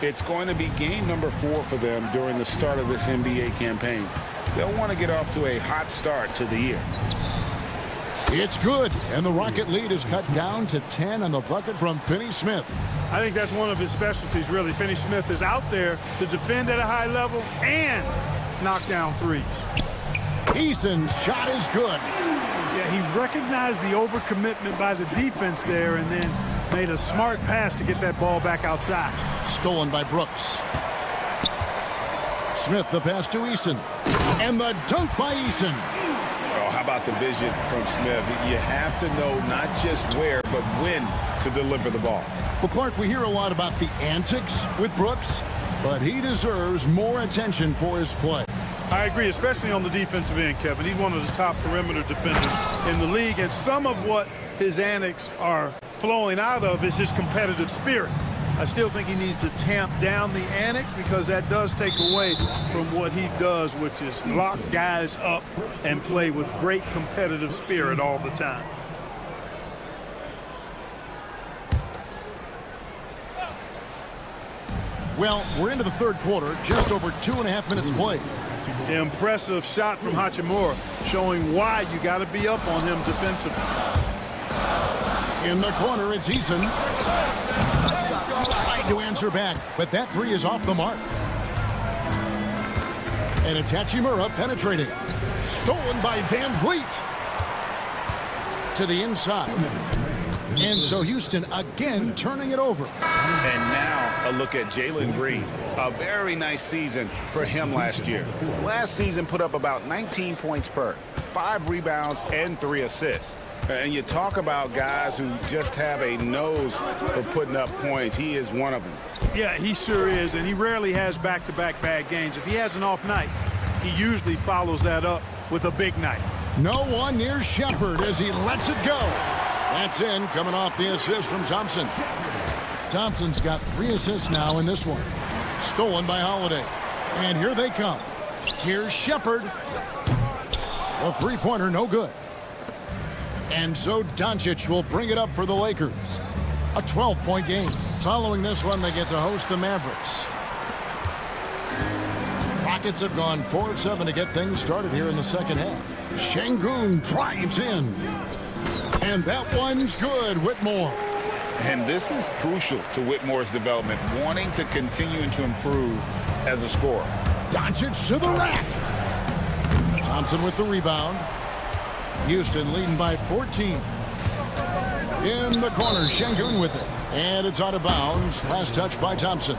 it's going to be game number 4 for them during the start of this NBA campaign. They'll want to get off to a hot start to the year. It's good, and the Rocket lead is cut down to 10 on the bucket from Finney-Smith. I think that's one of his specialties, really. Finney-Smith is out there to defend at a high level and knock down threes. Eason's shot is good. Yeah, he recognized the overcommitment by the defense there and then made a smart pass to get that ball back outside. Stolen by Brooks. Smith the pass to Eason. And the dunk by Eason. Oh, how about the vision from Smith? You have to know not just where, but when to deliver the ball. Well, Clark, we hear a lot about the antics with Brooks, but he deserves more attention for his play. I agree, especially on the defensive end, Kevin. He's one of the top perimeter defenders in the league, and some of what his antics are flowing out of is his competitive spirit. I still think he needs to tamp down the antics because that does take away from what he does, which is lock guys up and play with great competitive spirit all the time. Well, we're into the third quarter, just over 2.5 minutes played. Impressive shot from Hachimura, showing why you got to be up on him defensively. In the corner, it's Eason. Trying to answer back, but that three is off the mark. And it's Hachimura penetrating. Stolen by Van Vliet. To the inside. And so Houston again turning it over. And now a look at Jalen Green. A very nice season for him last year. Last season put up about 19 points per, 5 rebounds, and 3 assists. And you talk about guys who just have a nose for putting up points. He is one of them. Yeah, he sure is, and he rarely has back-to-back bad games. If he has an off night, he usually follows that up with a big night. No one near Shepard as he lets it go. That's in, coming off the assist from Thompson. Thompson's got 3 assists now in this one. Stolen by Holiday. And here they come. Here's Shepard. A three-pointer, no good. And so Doncic will bring it up for the Lakers. A 12-point game. Following this one, they get to host the Mavericks. Rockets have gone 4 of 7 to get things started here in the second half. Şengün drives in. And that one's good, Whitmore. And this is crucial to Whitmore's development, wanting to continue to improve as a scorer. Doncic to the rack. Thompson with the rebound. Houston leading by 14. In the corner, Şengün with it. And it's out of bounds. Last touch by Thompson.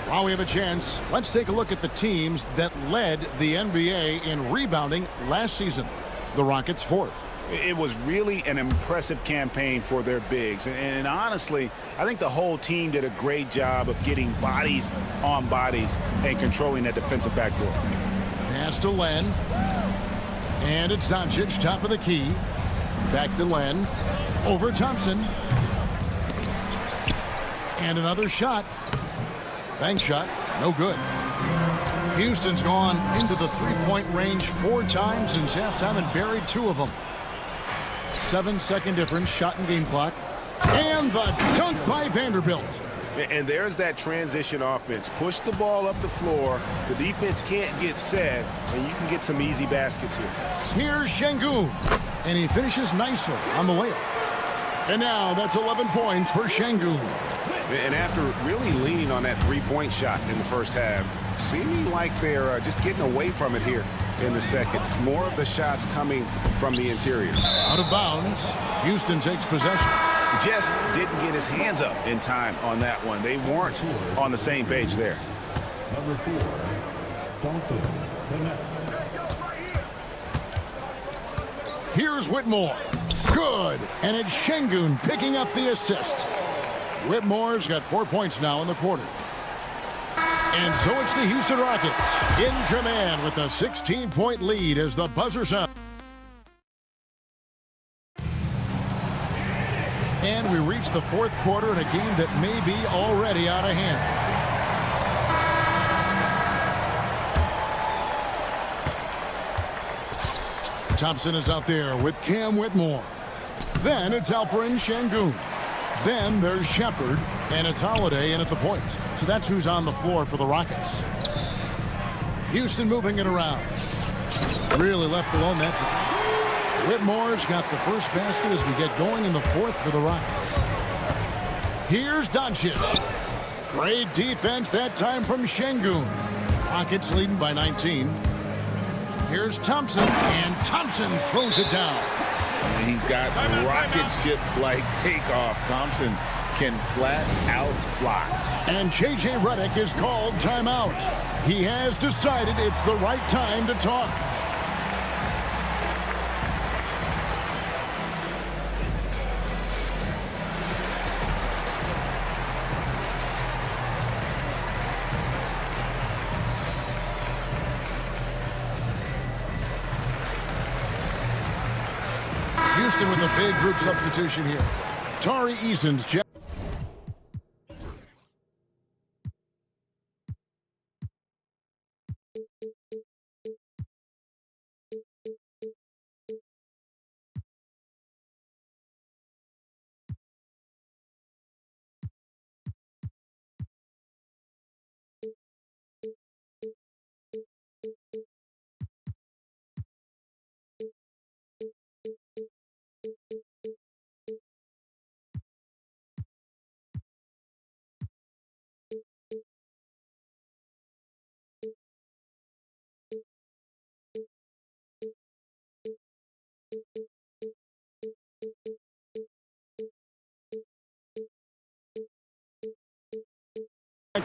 While we have a chance, let's take a look at the teams that led the NBA in rebounding last season. The Rockets 4th. It was really an impressive campaign for their bigs. And honestly, I think the whole team did a great job of getting bodies on bodies and controlling that defensive backboard. Pass to Len. And it's Doncic, top of the key. Back to Len. Over Thompson. And another shot. Bank shot. No good. Houston's gone into the three-point range 4 times since halftime and buried 2 of them. 7-second difference, shot and game clock. And the dunk by Vanderbilt. And there's that transition offense. Push the ball up the floor. The defense can't get set, and you can get some easy baskets here. Here's Şengün. And he finishes nicely on the layup. And now that's 11 points for Şengün. And after really leaning on that three-point shot in the first half, seeming like they're just getting away from it here in the second. More of the shots coming from the interior. Out of bounds. Houston takes possession. Just didn't get his hands up in time on that one. They weren't on the same page there. Number 4, Dalton Bennett. Here's Whitmore. Good. And it's Şengün picking up the assist. Whitmore's got 4 points now in the quarter. And so it's the Houston Rockets in command with a 16-point lead as the buzzer sounds. And we reach the 4th quarter in a game that may be already out of hand. Thompson is out there with Cam Whitmore. Then it's Alperen Şengün. Then there's Shepard, and it's Holiday in at the point. So that's who's on the floor for the Rockets. Houston moving it around. Really left alone that time. Whitmore's got the first basket as we get going in the fourth for the Rockets. Here's Doncic. Great defense that time from Şengün. Rockets leading by 19. Here's Thompson, and Thompson throws it down. And he's got rocket ship-like takeoff. Thompson can flat out fly. And J.J. Redick is called timeout. He has decided it's the right time to talk. Houston with a big group substitution here. Tari Eason's check.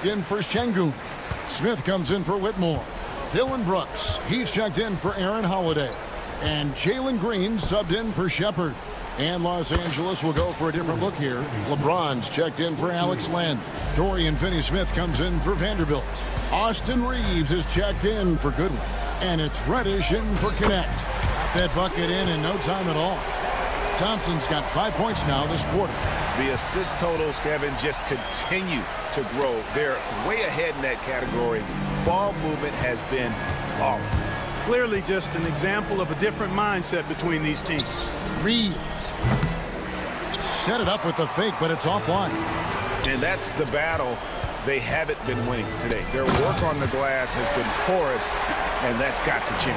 In for Şengün. Smith comes in for Whitmore. Dylan Brooks, he's checked in for Aaron Holiday. And Jalen Green subbed in for Shepard. And Los Angeles will go for a different look here. LeBron's checked in for Alex Len. Dorian Finney-Smith comes in for Vanderbilt. Austin Reeves is checked in for Goodwin. And it's Reddish in for Connect. Got that bucket in no time at all. Thompson's got 5 points now this quarter. The assist totals, Kevin, just continue to grow. They're way ahead in that category. Ball movement has been flawless. Clearly just an example of a different mindset between these teams. Reeves set it up with the fake, but it's offline. And that's the battle they haven't been winning today. Their work on the glass has been porous, and that's got to change.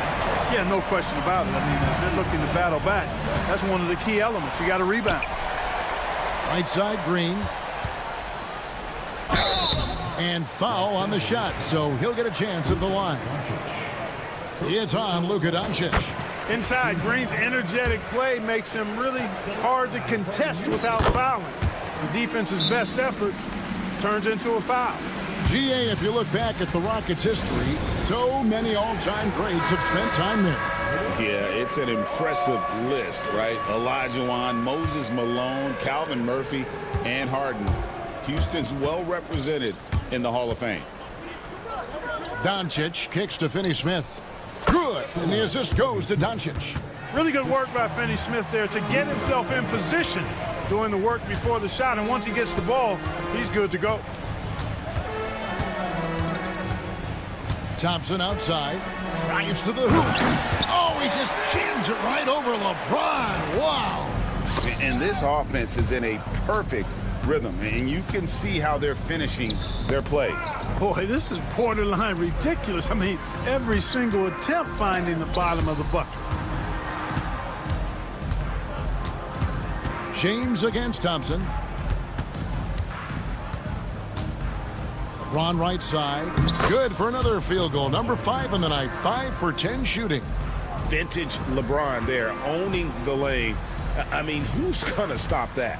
Yeah, no question about it. I mean, if they're looking to battle back, that's one of the key elements. You got to rebound. Right side, Green. And foul on the shot, so he'll get a chance at the line. It's on Luka Doncic. Inside, Green's energetic play makes him really hard to contest without fouling. The defense's best effort turns into a foul. GA, if you look back at the Rockets' history, so many all-time greats have spent time there. Yeah, it's an impressive list, right? Olajuwon, Moses Malone, Calvin Murphy, and Harden. Houston's well represented in the Hall of Fame. Doncic kicks to Finney-Smith. Good, and the assist goes to Doncic. Really good work by Finney-Smith there to get himself in position, doing the work before the shot, and once he gets the ball, he's good to go. Thompson outside, drives to the hoop. Oh, he just jams it right over LeBron. Wow. And this offense is in a perfect rhythm, and you can see how they're finishing their plays. Boy, this is borderline ridiculous. I mean, every single attempt finding the bottom of the bucket. James against Thompson. LeBron right side. Good for another field goal. Number 5 in the night. 5 for 10 shooting. Vintage LeBron there, owning the lane. I mean, who's going to stop that?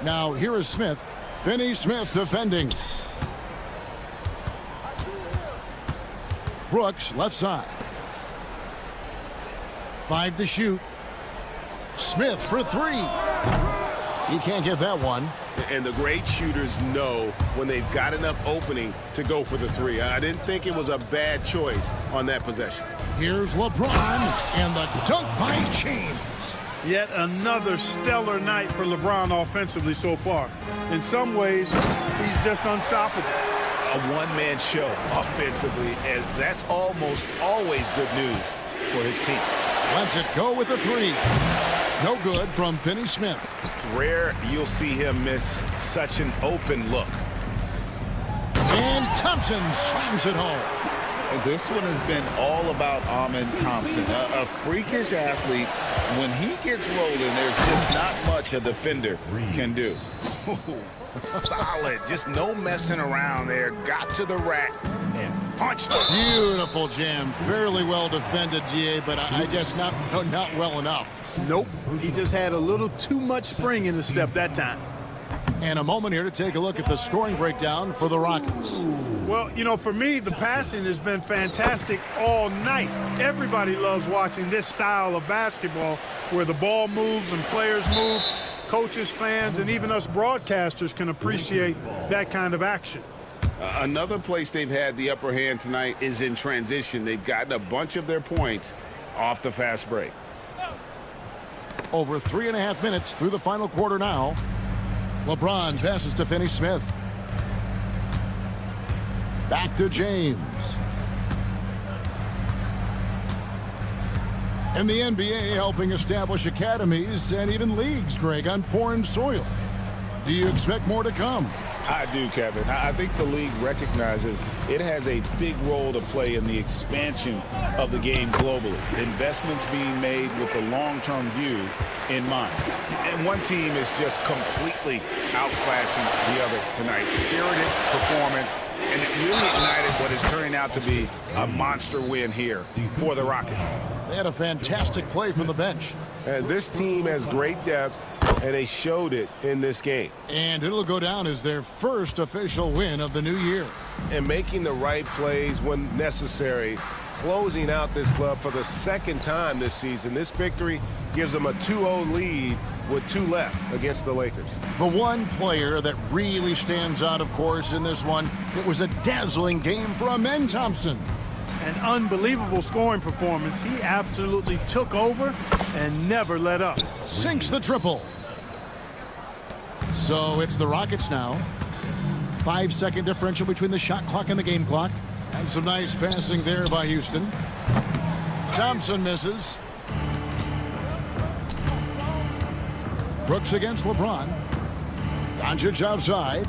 Now, here is Smith. Finney-Smith defending. Brooks, left side. 5 to shoot. Smith for 3. He can't get that one. And the great shooters know when they've got enough opening to go for the 3. I didn't think it was a bad choice on that possession. Here's LeBron, and the dunk by James. Yet another stellar night for LeBron offensively so far. In some ways, he's just unstoppable. A one-man show offensively, and that's almost always good news for his team. Lets it go with the 3. No good from Finney-Smith. Rare you'll see him miss such an open look. And Thompson slams it home. This one has been all about Amin Thompson, a freakish athlete. When he gets rolling, there's just not much a defender can do. Solid, just no messing around there. Got to the rack and punched it. Beautiful jam. Fairly well defended, GA, but I guess not well enough. Nope. He just had a little too much spring in his step that time. And a moment here to take a look at the scoring breakdown for the Rockets. Well, you know, for me, the passing has been fantastic all night. Everybody loves watching this style of basketball where the ball moves and players move. Coaches, fans, and even us broadcasters can appreciate that kind of action. Another place they've had the upper hand tonight is in transition. They've gotten a bunch of their points off the fast break. Over 3.5 minutes through the final quarter now. LeBron passes to Finney-Smith. Back to James. And the NBA helping establish academies and even leagues, Greg, on foreign soil. Do you expect more to come? I do, Kevin. I think the league recognizes it has a big role to play in the expansion of the game globally. Investments being made with the long-term view in mind. And one team is just completely outclassing the other tonight. Spirited performance, and it really ignited what is turning out to be a monster win here for the Rockets. They had a fantastic play from the bench. And this team has great depth, and they showed it in this game. And it'll go down as their first official win of the new year. And making the right plays when necessary, closing out this club for the second time this season. This victory gives them a 2-0 lead with 2 left against the Lakers. The one player that really stands out, of course, in this one, it was a dazzling game for Amin Thompson. An unbelievable scoring performance. He absolutely took over and never let up. Sinks the triple. So it's the Rockets now. 5-second differential between the shot clock and the game clock. And some nice passing there by Houston. Thompson misses. Brooks against LeBron. Doncic outside.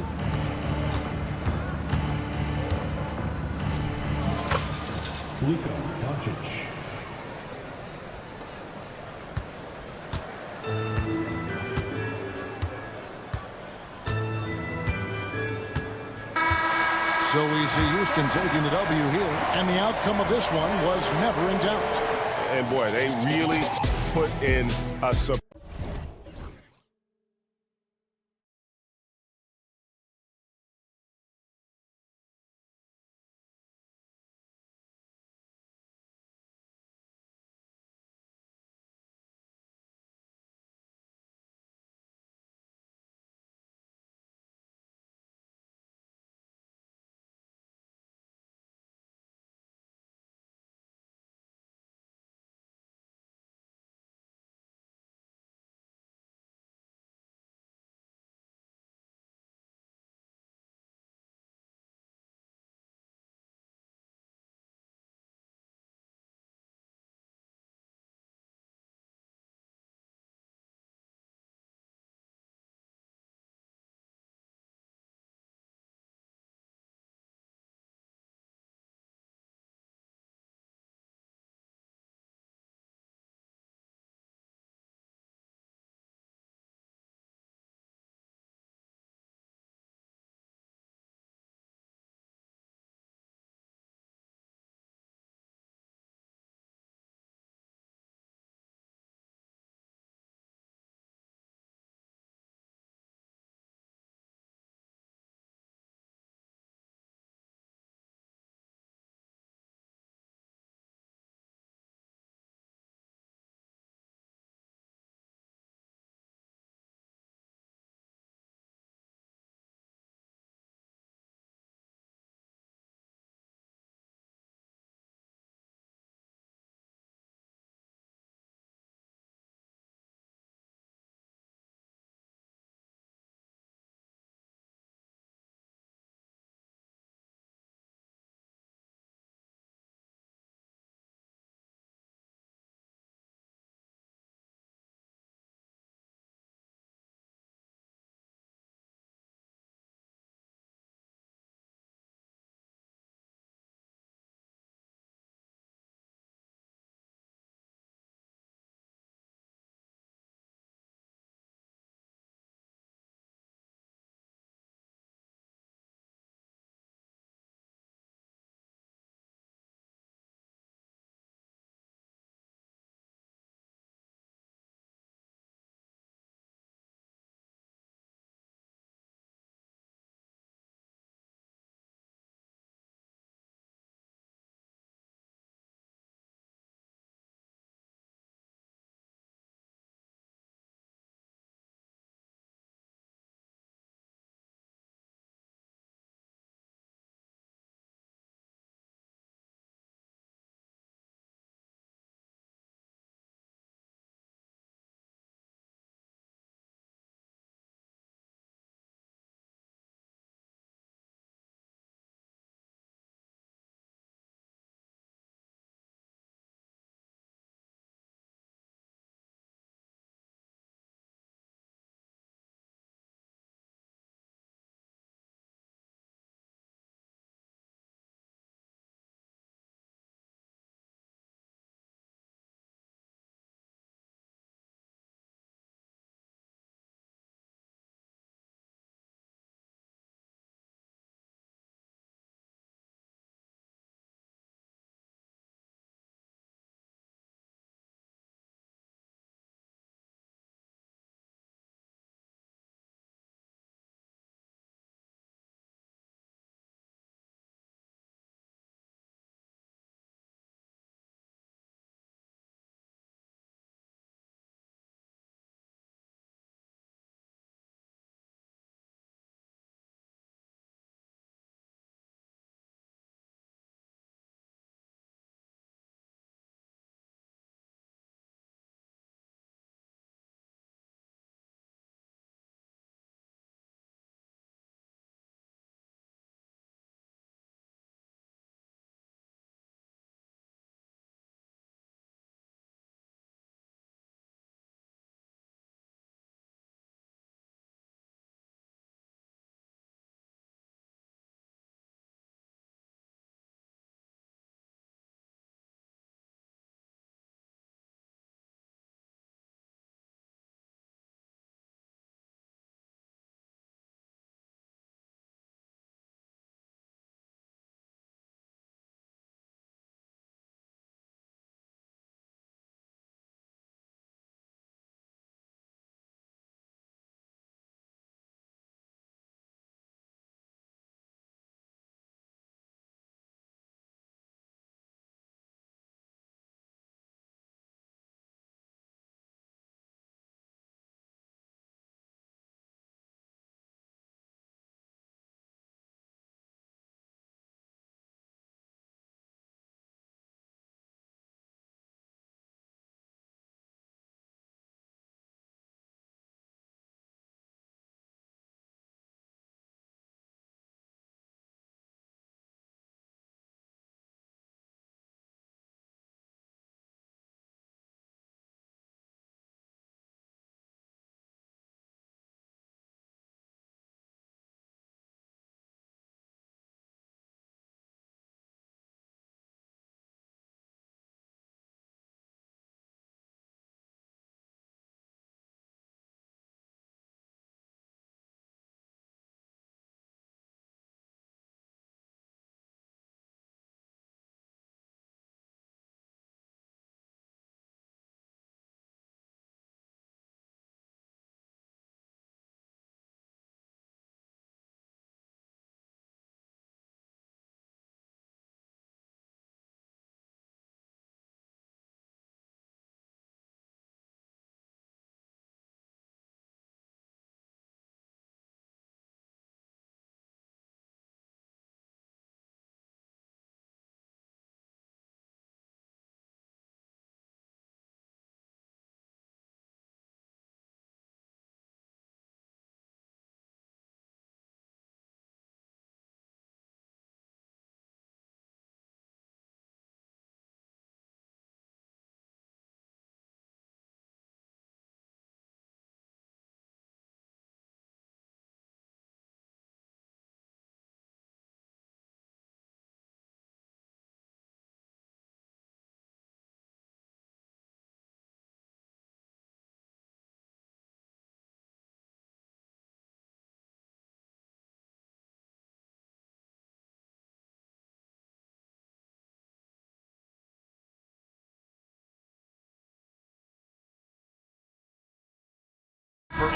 Luka Doncic. So we see Houston taking the W here, and the outcome of this one was never in doubt. And boy, they really put in a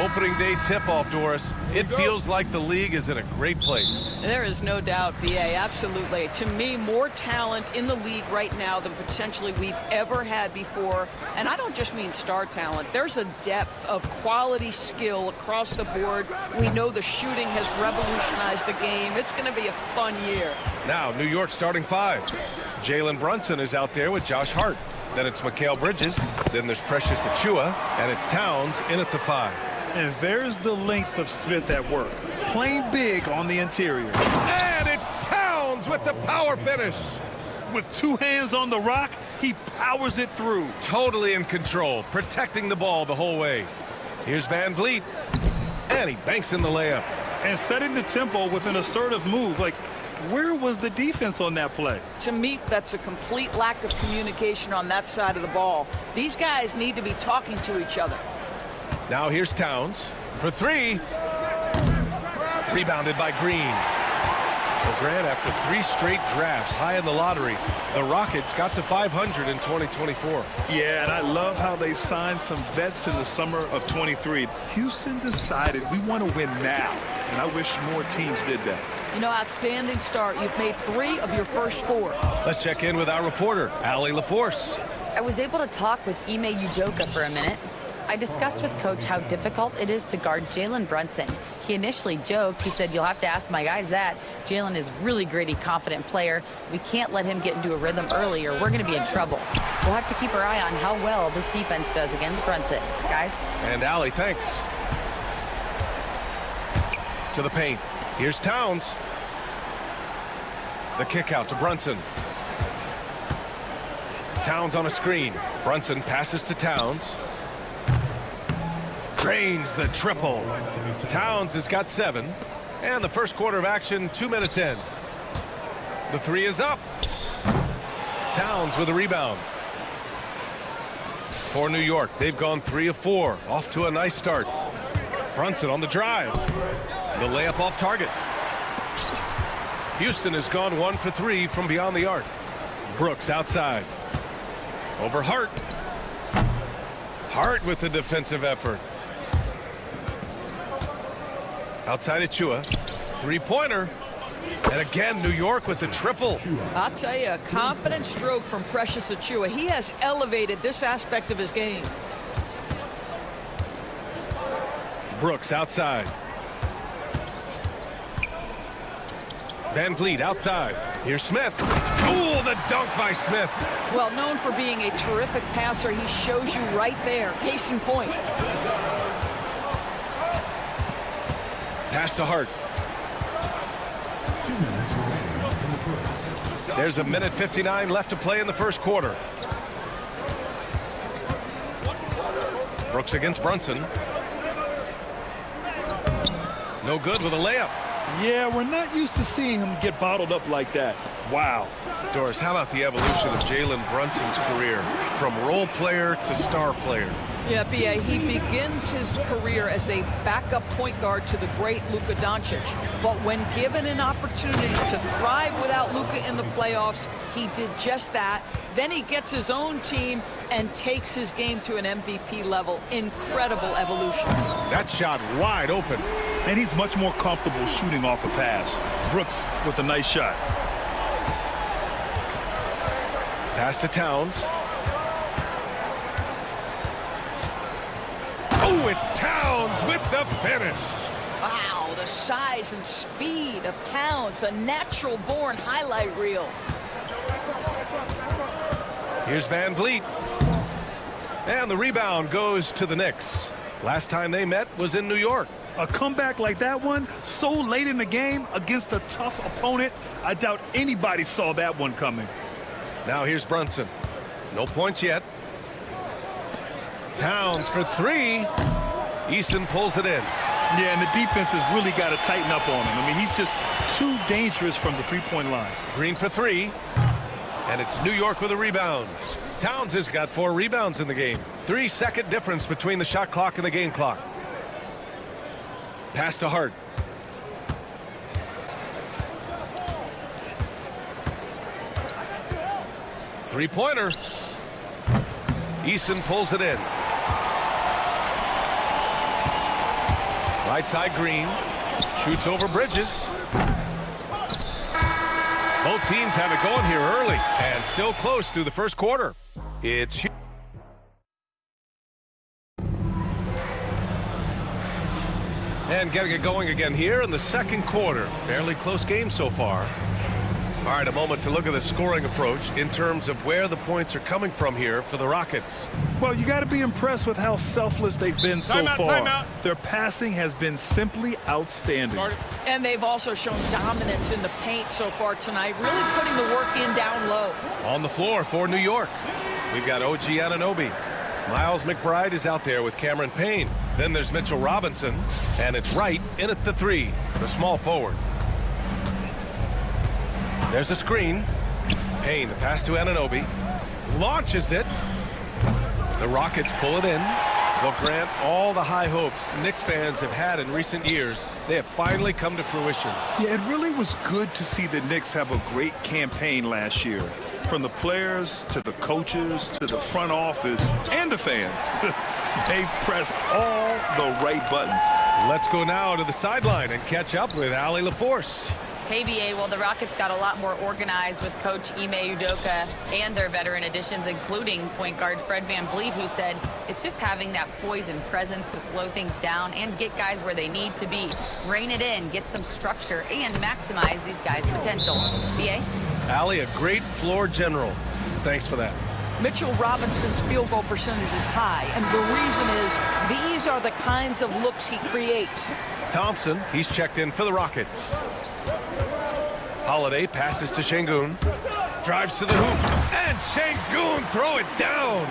Opening day tip-off, Doris. It feels like the league is in a great place. There is no doubt, BA, absolutely. To me, more talent in the league right now than potentially we've ever had before. And I don't just mean star talent. There's a depth of quality skill across the board. We know the shooting has revolutionized the game. It's going to be a fun year. Now, New York starting five. Jalen Brunson is out there with Josh Hart. Then it's Mikal Bridges. Then there's Precious Achiuwa. And it's Towns in at the five. And there's the length of Smith at work. Playing big on the interior. And it's Towns with the power finish. With two hands on the rock, he powers it through. Totally in control, protecting the ball the whole way. Here's Van Vliet. And he banks in the layup. And setting the tempo with an assertive move. Like, where was the defense on that play? To me, that's a complete lack of communication on that side of the ball. These guys need to be talking to each other. Now here's Towns for three. Rebounded by Green. Well, Grant, after 3 straight drafts high in the lottery, the Rockets got to 500 in 2024. Yeah, and I love how they signed some vets in the summer of 23. Houston decided we want to win now, and I wish more teams did that. You know, outstanding start. You've made 3 of your first 4. Let's check in with our reporter, Allie LaForce. I was able to talk with Ime Udoka for a minute. I discussed with Coach how difficult it is to guard Jalen Brunson. He initially joked. He said, "You'll have to ask my guys that. Jalen is really gritty, confident player. We can't let him get into a rhythm early or we're going to be in trouble. We'll have to keep our eye on how well this defense does against Brunson." Guys? And Allie, thanks. To the paint. Here's Towns. The kick out to Brunson. Towns on a screen. Brunson passes to Towns. Drains the triple. Towns has got 7. And the first quarter of action, 2 minutes in. The 3 is up. Towns with a rebound. For New York, they've gone 3 of 4. Off to a nice start. Brunson on the drive. The layup off target. Houston has gone 1 for 3 from beyond the arc. Brooks outside. Over Hart. Hart with the defensive effort. Outside Achiuwa. 3-pointer. And again, New York with the triple. I'll tell you, a confident stroke from Precious Achiuwa. He has elevated this aspect of his game. Brooks outside. Van Vliet outside. Here's Smith. Oh, the dunk by Smith. Well, known for being a terrific passer, he shows you right there. Case in point. Pass to Hart. 2 minutes remaining in the first. There's a minute 59 left to play in the first quarter. Brooks against Brunson. No good with a layup. Yeah, we're not used to seeing him get bottled up like that. Wow. Doris, how about the evolution of Jalen Brunson's career from role player to star player? Yeah, B.A., he begins his career as a backup point guard to the great Luka Doncic. But when given an opportunity to thrive without Luka in the playoffs, he did just that. Then he gets his own team and takes his game to an MVP level. Incredible evolution. That shot wide open. And he's much more comfortable shooting off a pass. Brooks with a nice shot. Pass to Towns. Oh, it's Towns with the finish. Wow, the size and speed of Towns, a natural-born highlight reel. Here's Van Vliet. And the rebound goes to the Knicks. Last time they met was in New York. A comeback like that one, so late in the game against a tough opponent, I doubt anybody saw that one coming. Now here's Brunson. No points yet. Towns for 3. Eason pulls it in. Yeah, and the defense has really got to tighten up on him. I mean, he's just too dangerous from the three-point line. Green for 3. And it's New York with a rebound. Towns has got 4 rebounds in the game. 3-second difference between the shot clock and the game clock. Pass to Hart. Three-pointer. Eason pulls it in. Right side Green. Shoots over Bridges. Both teams have it going here early and still close through the first quarter. It's and getting it going again here in the second quarter. Fairly close game so far. All right, a moment to look at the scoring approach in terms of where the points are coming from here for the Rockets. Well, you got to be impressed with how selfless they've been so far. Timeout. Their passing has been simply outstanding. And they've also shown dominance in the paint so far tonight, really putting the work in down low. On the floor for New York, we've got OG Anunoby. Miles McBride is out there with Cameron Payne. Then there's Mitchell Robinson, and it's Wright in at the three, the small forward. There's a screen. Payne, the pass to Anunoby. Launches it. The Rockets pull it in. They'll grant all the high hopes Knicks fans have had in recent years. They have finally come to fruition. Yeah, it really was good to see the Knicks have a great campaign last year. From the players to the coaches to the front office and the fans. They've pressed all the right buttons. Let's go now to the sideline and catch up with Allie LaForce. Hey, BA, well, the Rockets got a lot more organized with Coach Ime Udoka and their veteran additions, including point guard Fred VanVleet, who said it's just having that poise and presence to slow things down and get guys where they need to be. Rein it in, get some structure, and maximize these guys' potential. BA? Allie, a great floor general. Thanks for that. Mitchell Robinson's field goal percentage is high, and the reason is these are the kinds of looks he creates. Thompson, he's checked in for the Rockets. Holiday passes to Şengün. Drives to the hoop. And Şengün throw it down.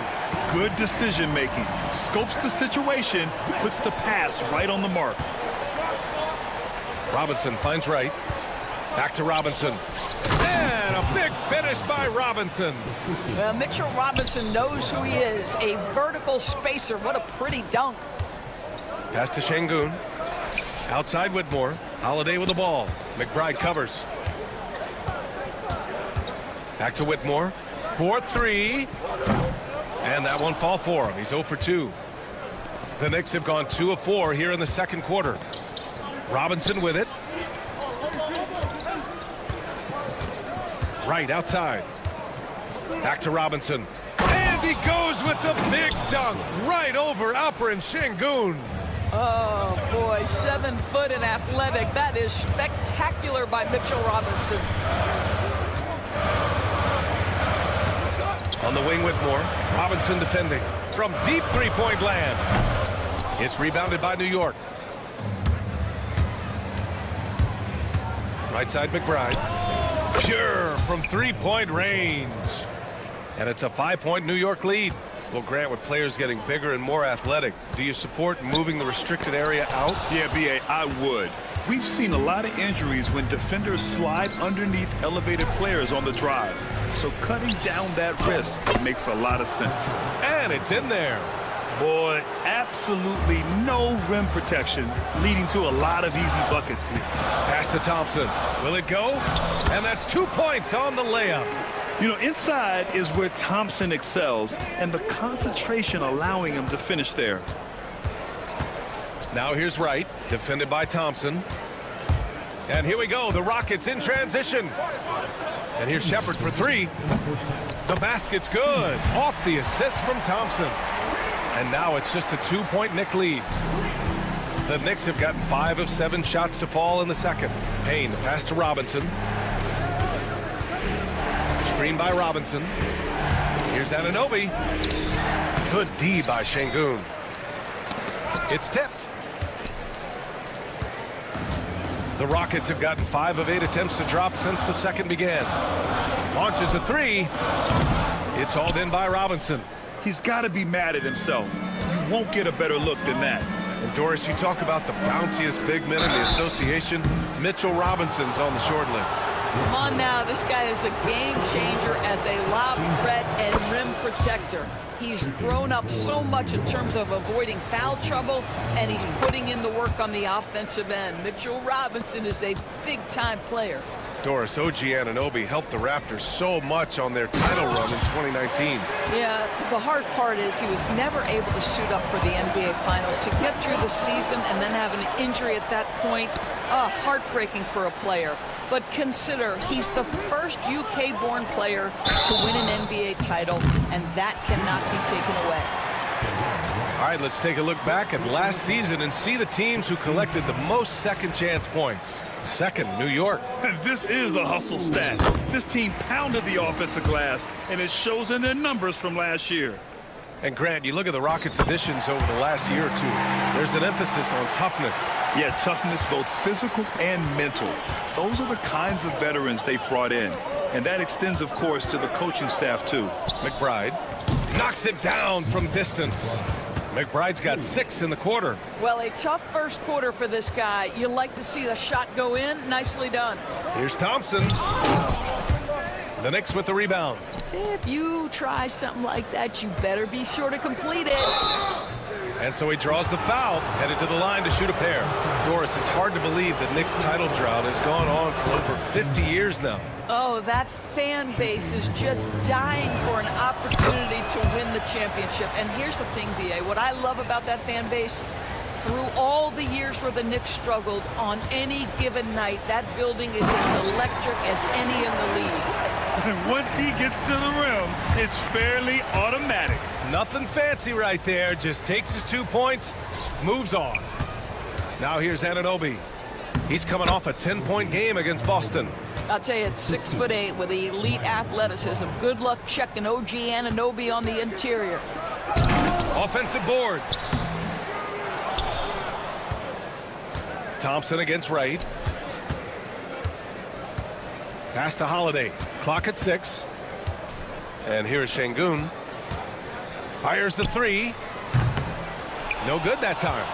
Good decision making. Scopes the situation, puts the pass right on the mark. Robinson finds Wright. Back to Robinson. And a big finish by Robinson. Well, Mitchell Robinson knows who he is. A vertical spacer. What a pretty dunk. Pass to Şengün. Outside Whitmore. Holiday with the ball. McBride covers. Back to Whitmore. 4-3. And that won't fall for him. He's 0 for 2. The Knicks have gone 2 of 4 here in the second quarter. Robinson with it. Right outside. Back to Robinson. And he goes with the big dunk right over Alperen Şengün. Oh, boy, 7 foot and athletic. That is spectacular by Mitchell Robinson. On the wing, Whitmore. Robinson defending from deep three-point land. It's rebounded by New York. Right side, McBride. Pure from three-point range. And it's a 5-point New York lead. Well, Grant, with players getting bigger and more athletic, do you support moving the restricted area out? Yeah, B.A., I would. We've seen a lot of injuries when defenders slide underneath elevated players on the drive. So cutting down that risk makes a lot of sense. And it's in there. Boy, absolutely no rim protection, leading to a lot of easy buckets here. Pass to Thompson. Will it go? And that's 2 points on the layup. You know, inside is where Thompson excels, and the concentration allowing him to finish there. Now here's Wright, defended by Thompson. And here we go, the Rockets in transition. And here's Shepard for 3. The basket's good. Off the assist from Thompson. And now it's just a 2-point Knick lead. The Knicks have gotten 5 of 7 shots to fall in the second. Payne, the pass to Robinson. Screen by Robinson. Here's Anunoby. Good D by Şengün. It's tipped. The Rockets have gotten 5 of 8 attempts to drop since the second began. Launches a 3. It's hauled in by Robinson. He's got to be mad at himself. You won't get a better look than that. And Doris, you talk about the bounciest big men in the association. Mitchell Robinson's on the short list. Come on now, this guy is a game changer as a lob threat and rim protector. He's grown up so much in terms of avoiding foul trouble, and he's putting in the work on the offensive end. Mitchell Robinson is a big-time player. Doris, OG Anunoby helped the Raptors so much on their title run in 2019. Yeah, the hard part is he was never able to suit up for the NBA Finals. To get through the season and then have an injury at that point, heartbreaking for a player. But consider, he's the first UK-born player to win an NBA title, and that cannot be taken away. All right, let's take a look back at last season and see the teams who collected the most second chance points. Second, New York. This is a hustle stat. This team pounded the offensive glass, and it shows in their numbers from last year. And Grant, you look at the Rockets' additions over the last year or two. There's an emphasis on toughness. Yeah, toughness, both physical and mental. Those are the kinds of veterans they've brought in. And that extends, of course, to the coaching staff, too. McBride knocks it down from distance. McBride's got 6 in the quarter. Well, a tough first quarter for this guy. You like to see the shot go in. Nicely done. Here's Thompson. The Knicks with the rebound. If you try something like that, you better be sure to complete it. And so he draws the foul, headed to the line to shoot a pair. Doris, it's hard to believe that Knicks' title drought has gone on for over 50 years now. Oh, that fan base is just dying for an opportunity to win the championship. And here's the thing, B.A., what I love about that fan base, through all the years where the Knicks struggled, on any given night, that building is as electric as any in the league. And once he gets to the rim, it's fairly automatic. Nothing fancy right there, just takes his 2 points, moves on. Now here's Anunoby. He's coming off a 10-point game against Boston. I'll tell you, it's 6'8" with elite athleticism. Good luck checking OG Anunoby on the interior. Offensive board. Thompson against Wright. Pass to Holiday. Clock at 6. And here's Şengün. Fires the 3. No good that time.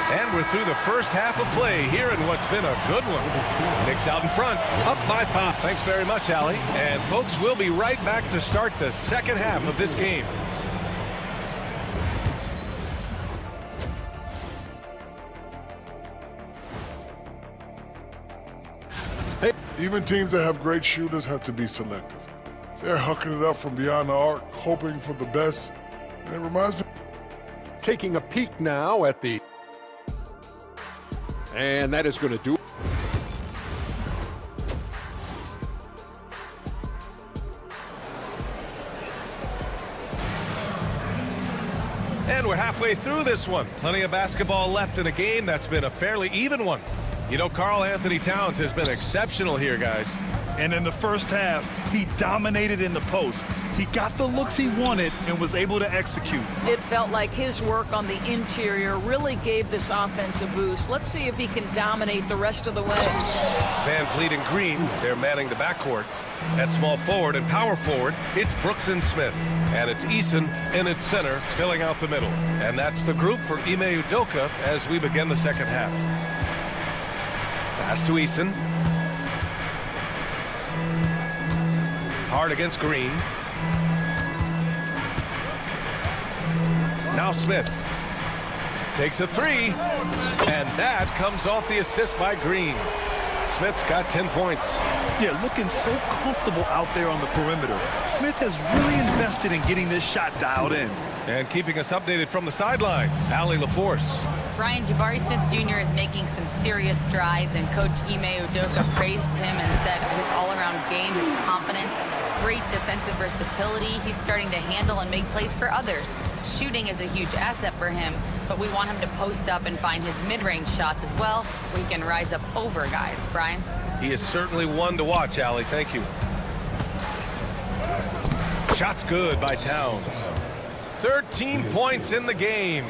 And we're through the first half of play here in what's been a good one. Knicks out in front, up by 5. Thanks very much, Allie. And folks, we'll be right back to start the second half of this game. Even teams that have great shooters have to be selective. They're hucking it up from beyond the arc, hoping for the best. And it reminds me. Taking a peek now at the... And that is going to do it. And we're halfway through this one. Plenty of basketball left in a game that's been a fairly even one. You know, Karl Anthony Towns has been exceptional here, guys. And in the first half, he dominated in the post. He got the looks he wanted and was able to execute. It felt like his work on the interior really gave this offense a boost. Let's see if he can dominate the rest of the way. Van Vliet and Green, they're manning the backcourt. At small forward and power forward, it's Brooks and Smith. And it's Eason in its center, filling out the middle. And that's the group for Ime Udoka as we begin the second half. Pass to Eason. Hard against Green. Now Smith takes a 3, and that comes off the assist by Green. Smith's got 10 points. Yeah, looking so comfortable out there on the perimeter. Smith has really invested in getting this shot dialed in. And keeping us updated from the sideline, Allie LaForce. Brian, Jabari Smith Jr. is making some serious strides, and Coach Ime Udoka praised him and said his all-around game, his confidence, great defensive versatility. He's starting to handle and make plays for others. Shooting is a huge asset for him, but we want him to post up and find his mid-range shots as well, where he can rise up over guys. Brian? He is certainly one to watch, Allie. Thank you. Shot's good by Towns. 13 points in the game.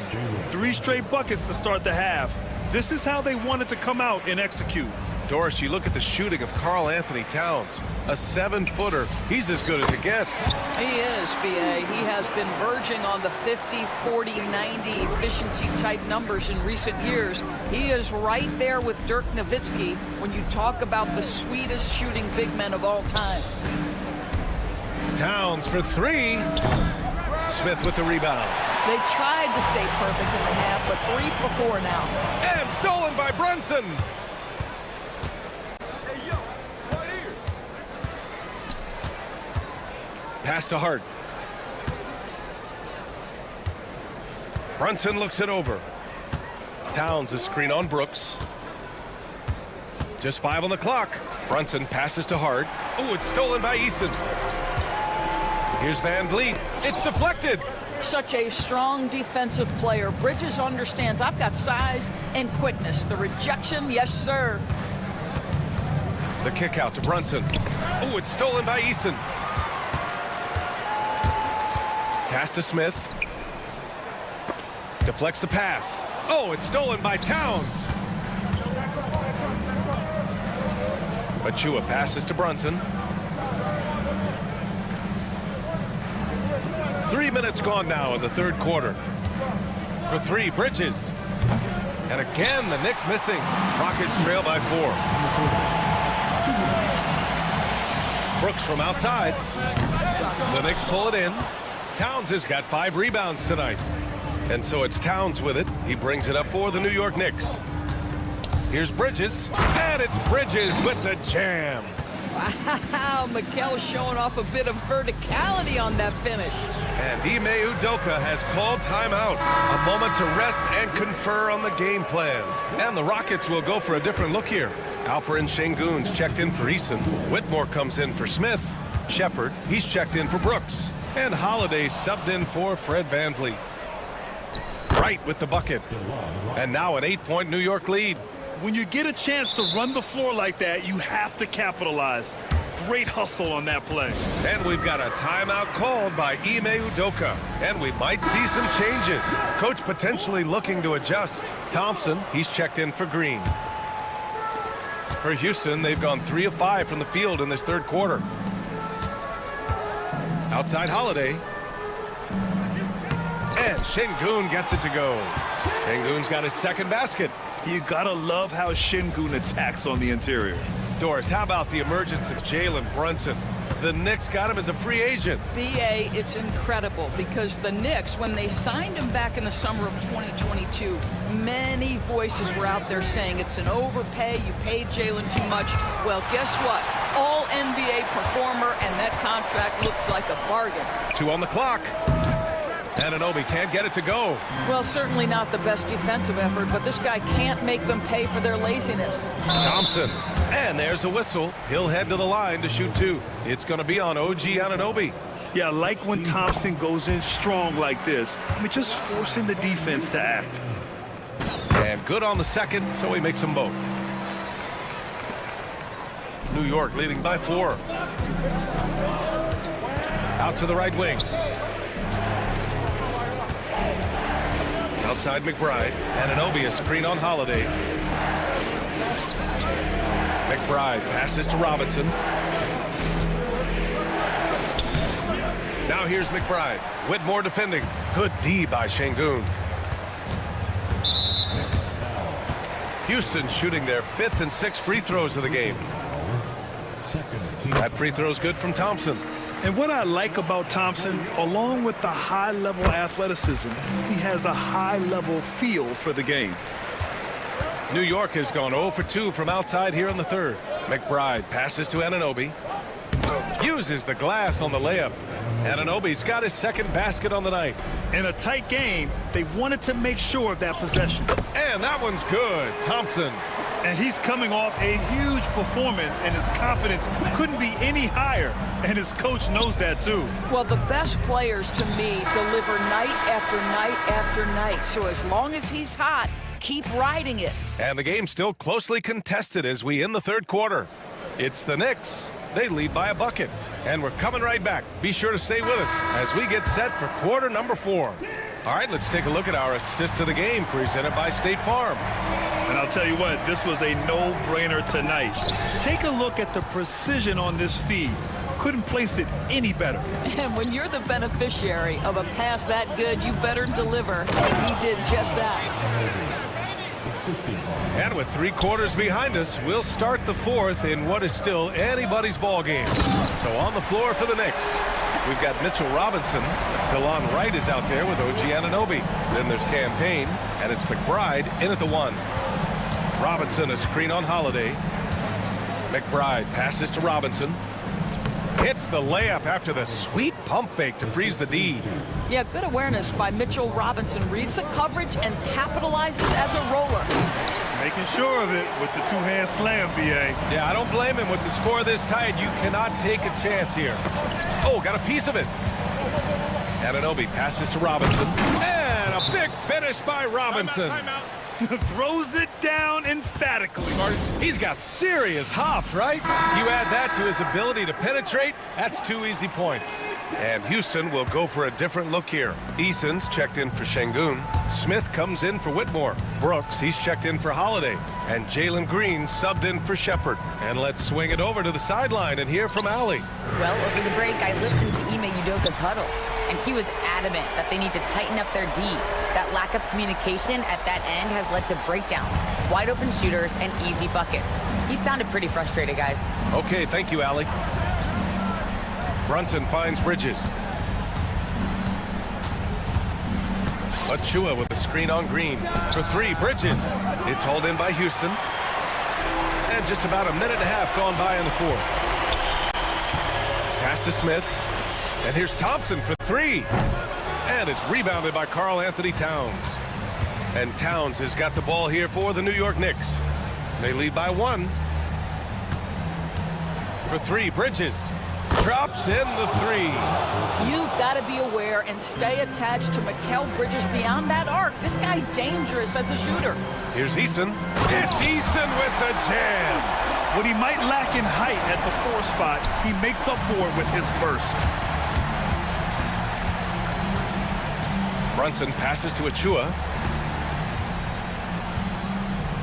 3 straight buckets to start the half. This is how they wanted to come out and execute. Doris, you look at the shooting of Karl Anthony Towns. A 7-footer. He's as good as it gets. He is, B.A. He has been verging on the 50, 40, 90 efficiency type numbers in recent years. He is right there with Dirk Nowitzki when you talk about the sweetest shooting big men of all time. Towns for 3. Smith with the rebound. They tried to stay perfect in the half, but 3 for 4 now. And stolen by Brunson. pass to Hart. Brunson looks it over. Towns a screen on Brooks. Just 5 on the clock. Brunson passes to Hart. Oh, it's stolen by Easton. Here's Van Vliet. It's deflected. Such a strong defensive player. Bridges understands I've got size and quickness. The rejection, yes, sir. The kick out to Brunson. Oh, it's stolen by Easton. Pass to Smith. Deflects the pass. Oh, it's stolen by Towns. Achua passes to Brunson. 3 minutes gone now in the third quarter. For 3, Bridges. And again, the Knicks missing. Rockets trail by 4. Brooks from outside. The Knicks pull it in. Towns has got 5 rebounds tonight. And so it's Towns with it. He brings it up for the New York Knicks. Here's Bridges. And it's Bridges with the jam. Wow, Mikel showing off a bit of verticality on that finish. And Ime Udoka has called timeout. A moment to rest and confer on the game plan. And the Rockets will go for a different look here. Alperin Şengün's checked in for Eason. Whitmore comes in for Smith. Shepard, he's checked in for Brooks. And Holiday subbed in for Fred VanVleet. Right with the bucket. And now an 8-point New York lead. When you get a chance to run the floor like that, you have to capitalize. Great hustle on that play. And we've got a timeout called by Ime Udoka. And we might see some changes. Coach potentially looking to adjust. Thompson, he's checked in for Green. For Houston, they've gone 3 of 5 from the field in this third quarter. Outside Holiday. And Şengün gets it to go. Şengün's got his second basket. You gotta love how Şengün attacks on the interior. Doris, how about the emergence of Jalen Brunson? The Knicks got him as a free agent. BA, it's incredible because the Knicks, when they signed him back in the summer of 2022, many voices were out there saying it's an overpay, you paid Jalen too much. Well, guess what? All NBA performer, and that contract looks like a bargain. 2 on the clock. Anunoby can't get it to go. Well, certainly not the best defensive effort, but this guy can't make them pay for their laziness. Thompson. And there's a whistle. He'll head to the line to shoot 2. It's going to be on OG Anunoby. Yeah, I like when Thompson goes in strong like this. I mean, just forcing the defense to act. And good on the second, so he makes them both. New York leading by 4. Out to the right wing. Outside McBride. Anunoby a screen on Holiday. McBride passes to Robinson. Now here's McBride. Whitmore defending. Good D by Şengün. Houston shooting their 5th and 6th free throws of the game. That free throw's good from Thompson. And what I like about Thompson, along with the high-level athleticism, he has a high-level feel for the game. New York has gone 0 for 2 from outside here in the third. McBride passes to Anunoby. Uses the glass on the layup. Anunoby's got his second basket on the night. In a tight game, they wanted to make sure of that possession. And that one's good. Thompson. And he's coming off a huge performance, and his confidence couldn't be any higher. And his coach knows that, too. Well, the best players, to me, deliver night after night after night. So as long as he's hot, keep riding it. And the game's still closely contested as we end the third quarter. It's the Knicks. They lead by a bucket. And we're coming right back. Be sure to stay with us as we get set for quarter number 4. All right, let's take a look at our assist of the game presented by State Farm. And I'll tell you what, this was a no-brainer tonight. Take a look at the precision on this feed. Couldn't place it any better. And when you're the beneficiary of a pass that good, you better deliver. And he did just that. And with 3 quarters behind us, we'll start the 4th in what is still anybody's ball game. So on the floor for the Knicks, we've got Mitchell Robinson. DeLon Wright is out there with OG Anunoby. Then there's Cam Payne, and it's McBride in at the 1. Robinson a screen on Holiday. McBride passes to Robinson. Hits the layup after the sweet pump fake to freeze the D. Yeah, good awareness by Mitchell Robinson. Reads the coverage and capitalizes as a roller. Making sure of it with the two-hand slam, BA. Yeah, I don't blame him. With the score this tight, you cannot take a chance here. Oh, got a piece of it. Anunoby passes to Robinson. And a big finish by Robinson. Timeout. Throws it down emphatically. He's got serious hops, right? You add that to his ability to penetrate, that's 2 easy points. And Houston will go for a different look here. Eason's checked in for Şengün. Smith comes in for Whitmore. Brooks, he's checked in for Holiday. And Jalen Green subbed in for Shepard. And let's swing it over to the sideline and hear from Allie. Well, over the break, I listened to Ime Udoka's huddle, and he was adamant that they need to tighten up their D. That lack of communication at that end has led to breakdowns, wide open shooters, and easy buckets. He sounded pretty frustrated, guys. Okay, thank you, Allie. Brunson finds Bridges. Achua with a screen on Green. For 3, Bridges. It's hauled in by Houston. And just about a minute and a half gone by in the fourth. Pass to Smith. And here's Thompson for 3. And it's rebounded by Karl Anthony Towns. And Towns has got the ball here for the New York Knicks. They lead by 1. For 3, Bridges. Drops in the 3. You've got to be aware and stay attached to Mikal Bridges beyond that arc. This guy dangerous as a shooter. Here's Eason. It's Eason with the jam. What he might lack in height at the 4 spot, he makes up for it with his burst. Brunson passes to Achua.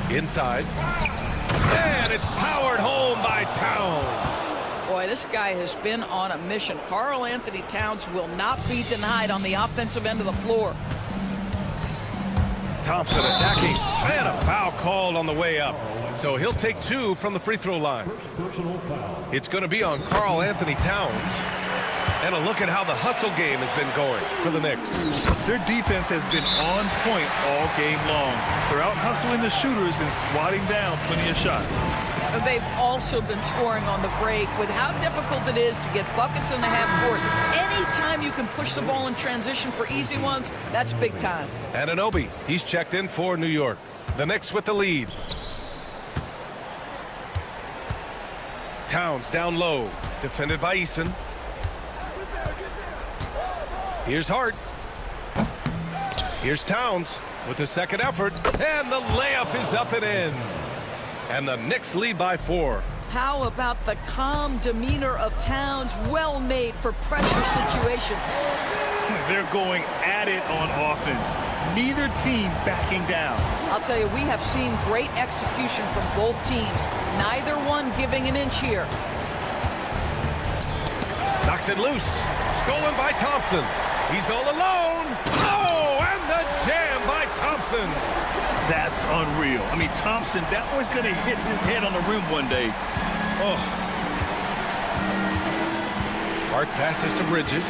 Inside. And it's powered home by Towns. Boy, this guy has been on a mission. Karl Anthony Towns will not be denied on the offensive end of the floor. Thompson attacking. And a foul called on the way up. So he'll take 2 from the free throw line. It's going to be on Karl Anthony Towns. And a look at how the hustle game has been going for the Knicks. Their defense has been on point all game long. They're out hustling the shooters and swatting down plenty of shots. They've also been scoring on the break with how difficult it is to get buckets in the half court. Anytime you can push the ball in transition for easy ones, that's big time. Anunoby, he's checked in for New York. The Knicks with the lead. Towns down low, defended by Eason. Here's Hart. Here's Towns with the second effort. And the layup is up and in. And the Knicks lead by 4. How about the calm demeanor of Towns? Well made for pressure situations. They're going at it on offense. Neither team backing down. I'll tell you, we have seen great execution from both teams. Neither one giving an inch here. Knocks it loose. Stolen by Thompson. He's all alone. Oh, and the jam by Thompson. That's unreal. I mean, Thompson, that boy's going to hit his head on the rim one day. Oh. Hart passes to Bridges.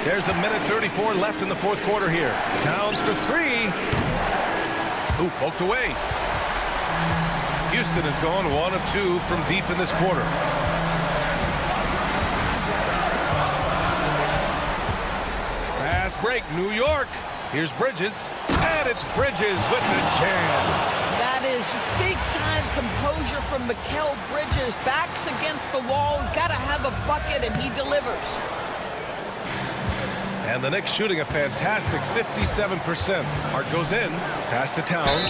There's a minute 34 left in the fourth quarter here. Towns for 3. Ooh, poked away. Houston has gone 1 of 2 from deep in this quarter. Fast break, New York. Here's Bridges. And it's Bridges with the jam. That is big-time composure from Mikal Bridges. Backs against the wall. Got to have a bucket, and he delivers. And the Knicks shooting a fantastic 57%. Hart goes in. Pass to Towns.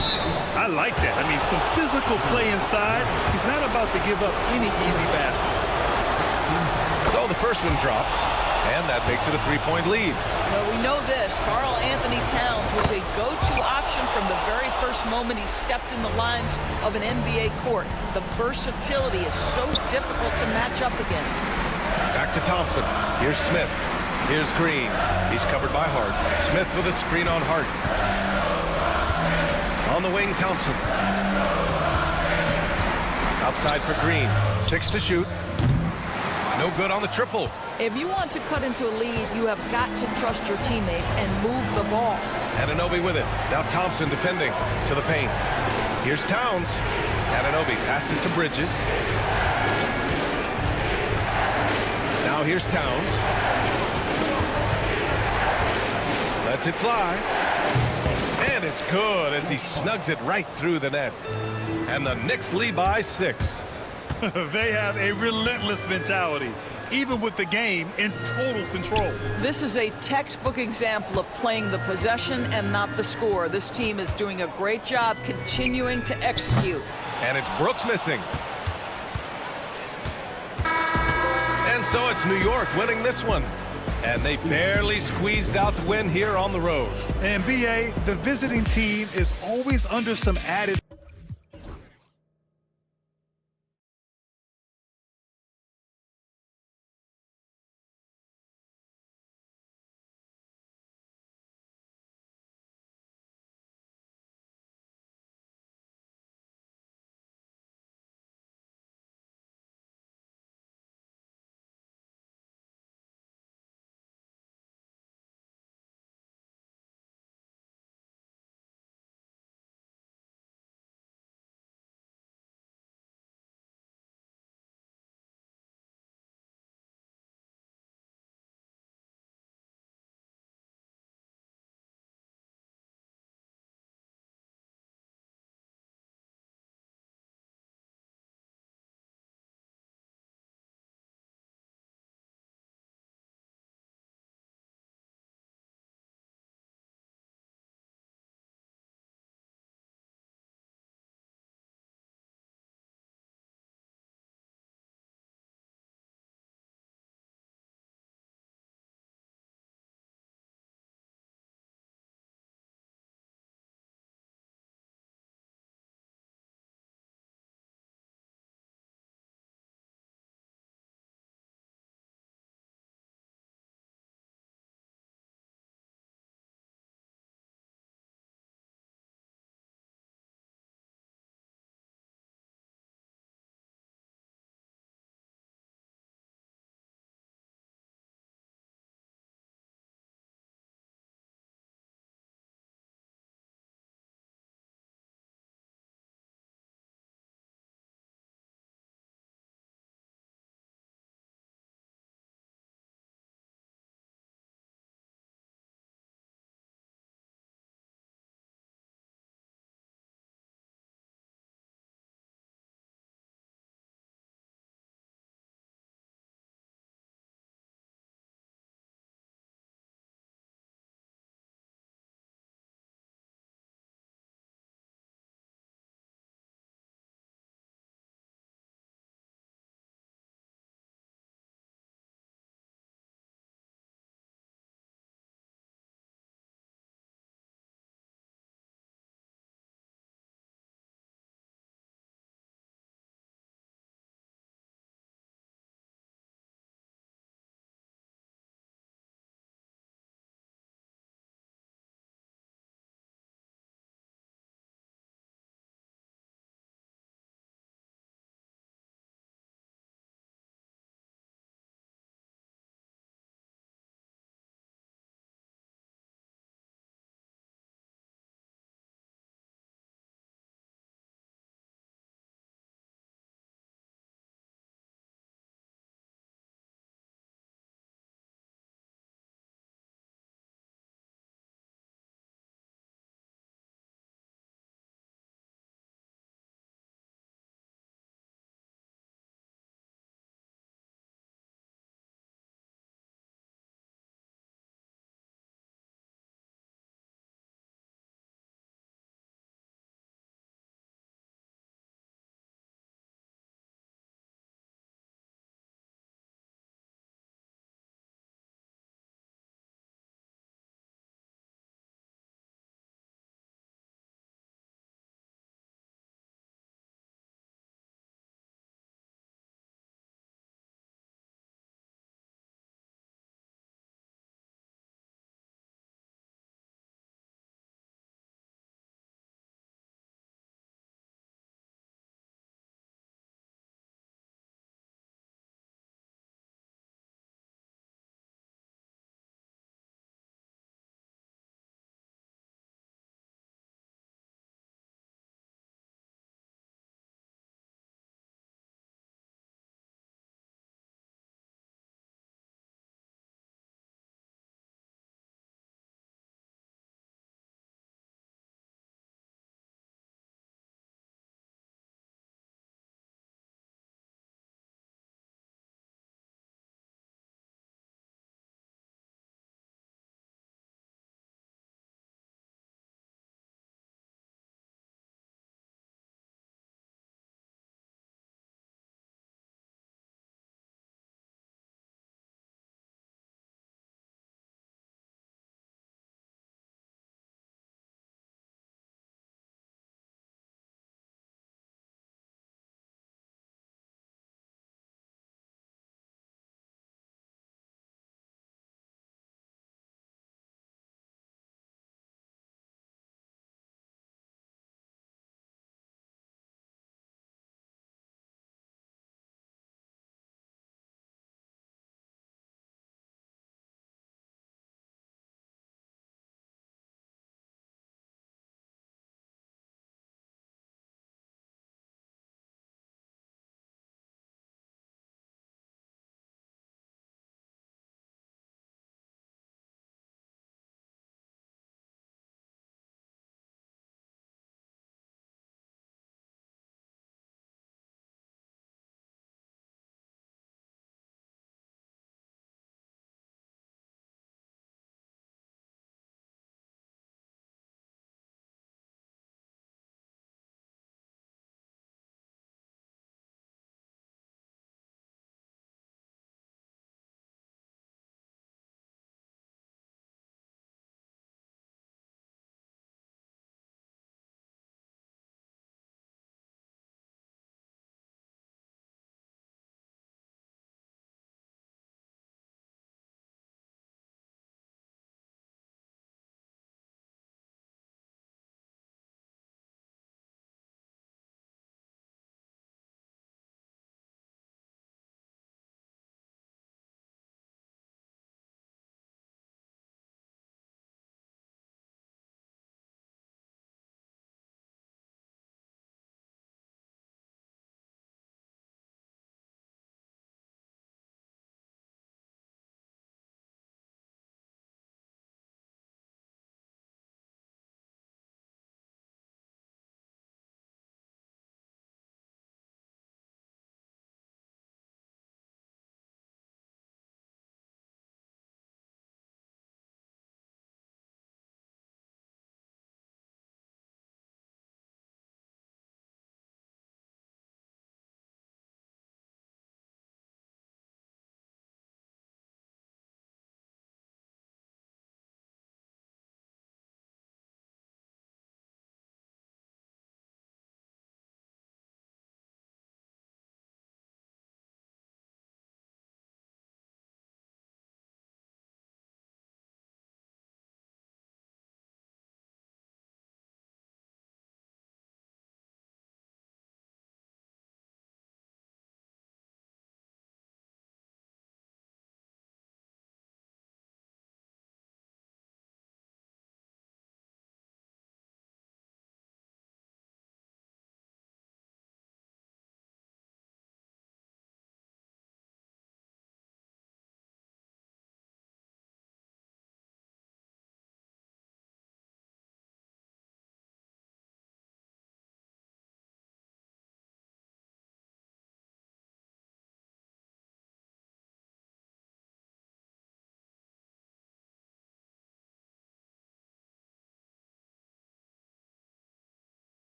I like that. I mean, some physical play inside. He's not about to give up any easy baskets. So the first one drops. And that makes it a 3-point lead. Well, we know this. Karl Anthony Towns was a go-to option from the very first moment he stepped in the lines of an NBA court. The versatility is so difficult to match up against. Back to Thompson. Here's Smith. Here's Green. He's covered by Hart. Smith with a screen on Hart. On the wing, Thompson. Outside for Green. 6 to shoot. No good on the triple. If you want to cut into a lead, you have got to trust your teammates and move the ball. Anunoby with it. Now Thompson defending to the paint. Here's Towns. Ananobi passes to Bridges. Now here's Towns. Lets it fly. And it's good as he snugs it right through the net. And the Knicks lead by 6. They have a relentless mentality, even with the game in total control. This is a textbook example of playing the possession and not the score. This team is doing a great job continuing to execute. And it's Brooks missing. And so it's New York winning this one. And they barely squeezed out the win here on the road. And BA, the visiting team is always under some added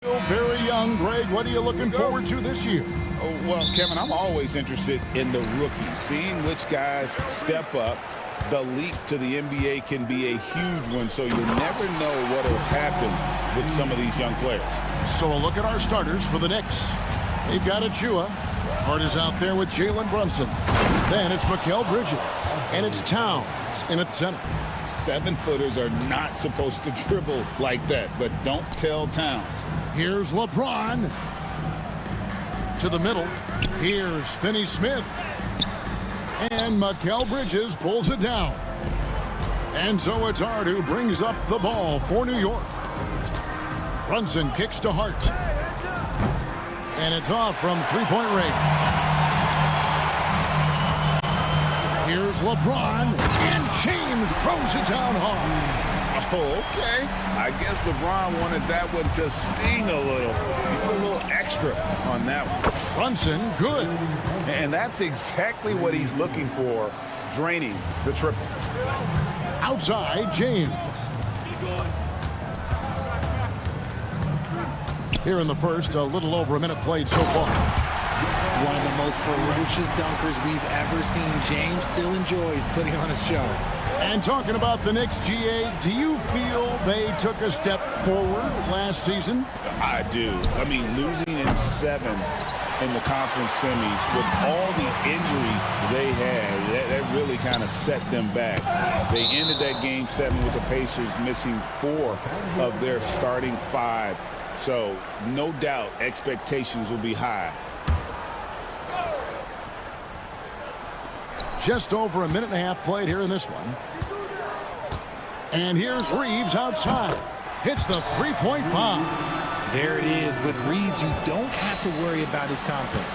Still very young, Greg. What are you looking forward to this year? Oh, well, Kevin, I'm always interested in the rookies, seeing which guys step up. The leap to the NBA can be a huge one, so you never know what will happen with some of these young players. So a look at our starters for the Knicks. They've got Achua. Hart is out there with Jalen Brunson. Then it's Mikal Bridges. And it's Towns in at center. 7-footers are not supposed to dribble like that, but don't tell Towns. Here's LeBron. To the middle. Here's Finney-Smith. And Mikal Bridges pulls it down. And so it's Hart who brings up the ball for New York. Brunson kicks to Hart. And it's off from three-point range. Here's LeBron. And James throws it down hard. Oh, okay. I guess LeBron wanted that one to sting a little. A little extra on that one. Brunson, good. And that's exactly what he's looking for, draining the triple. Outside, James. Here in the first, a little over a minute played so far. One of the most ferocious dunkers we've ever seen. James still enjoys putting on a show. And talking about the Knicks, GA, do you feel they took a step forward last season? I do. I mean, losing in 7 in the conference semis with all the injuries they had, that really kind of set them back. They ended that game 7 with the Pacers missing 4 of their starting 5. So no doubt expectations will be high. Just over a minute and a half played here in this one. And here's Reeves outside. Hits the three-point bomb. There it is. With Reeves, you don't have to worry about his confidence.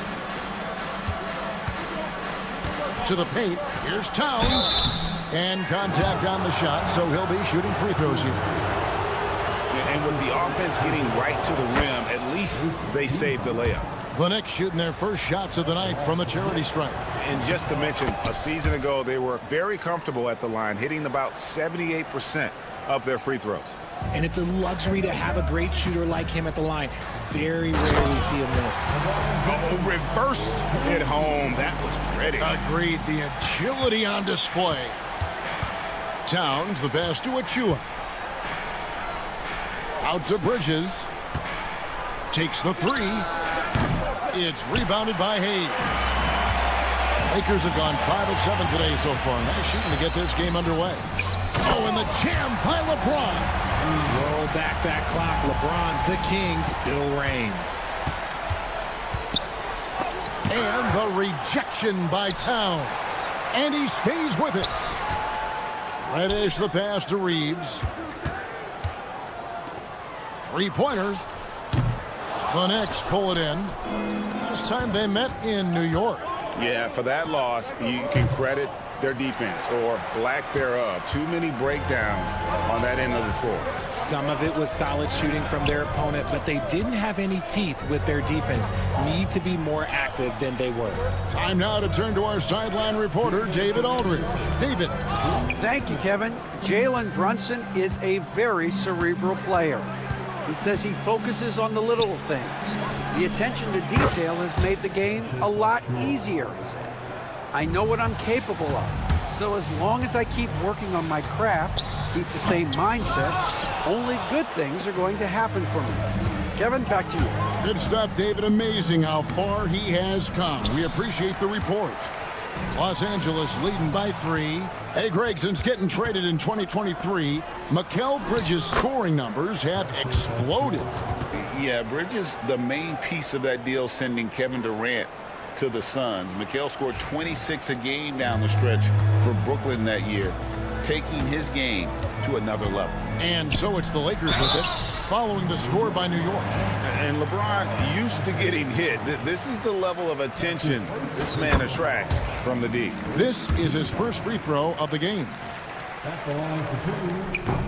To the paint. Here's Towns. And contact on the shot, so he'll be shooting free throws here. And with the offense getting right to the rim, at least they saved the layup. The Knicks shooting their first shots of the night from the charity stripe. And just to mention, a season ago, they were very comfortable at the line, hitting about 78% of their free throws. And it's a luxury to have a great shooter like him at the line. Very rarely see him miss. Oh, reversed at home. That was pretty. Agreed. The agility on display. Towns, the pass to Achua. Out to Bridges. Takes the three. It's rebounded by Hayes. Lakers have gone 5 of 7 today so far. Nice shooting to get this game underway. Oh, and the jam by LeBron. Roll back that clock. LeBron, the king, still reigns. And the rejection by Towns. And he stays with it. Reddish the pass to Reeves. Three-pointer. The Knicks pull it in. Last time they met in New York. Yeah, for that loss, you can credit their defense or lack thereof. Too many breakdowns on that end of the floor. Some of it was solid shooting from their opponent, but they didn't have any teeth with their defense. Need to be more active than they were. Time now to turn to our sideline reporter, David Aldridge. David. Thank you, Kevin. Jalen Brunson is a very cerebral player. He says he focuses on the little things. The attention to detail has made the game a lot easier, he said. I know what I'm capable of. So as long as I keep working on my craft, keep the same mindset, only good things are going to happen for me. Kevin, back to you. Good stuff, David. Amazing how far he has come. We appreciate the report. Los Angeles leading by 3. Hey, Greg, since getting traded in 2023, Mikal Bridges' scoring numbers have exploded. Yeah, Bridges, the main piece of that deal, sending Kevin Durant to the Suns. Mikal scored 26 a game down the stretch for Brooklyn that year, taking his game to another level. And so it's the Lakers with it, following the score by New York. And LeBron used to getting hit. This is the level of attention this man attracts from the D. This is his first free throw of the game.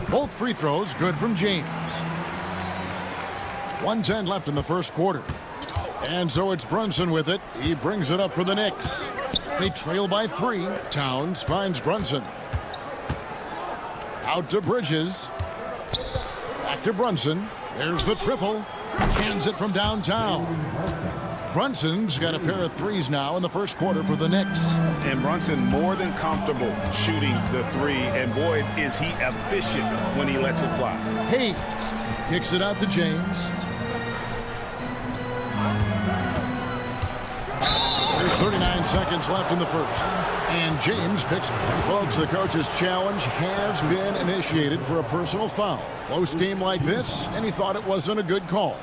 Both free throws good from James. 1:10 left in the first quarter. And so it's Brunson with it. He brings it up for the Knicks. They trail by 3. Towns finds Brunson. Out to Bridges. Back to Brunson. There's the triple. Hands it from downtown. Brunson's got a pair of threes now in the first quarter for the Knicks. And Brunson more than comfortable shooting the three, and boy, is he efficient when he lets it fly. Hayes kicks it out to James. There's 39 seconds left in the first. And James picks. And folks, the coach's challenge has been initiated for a personal foul. Close game like this, and he thought it wasn't a good call.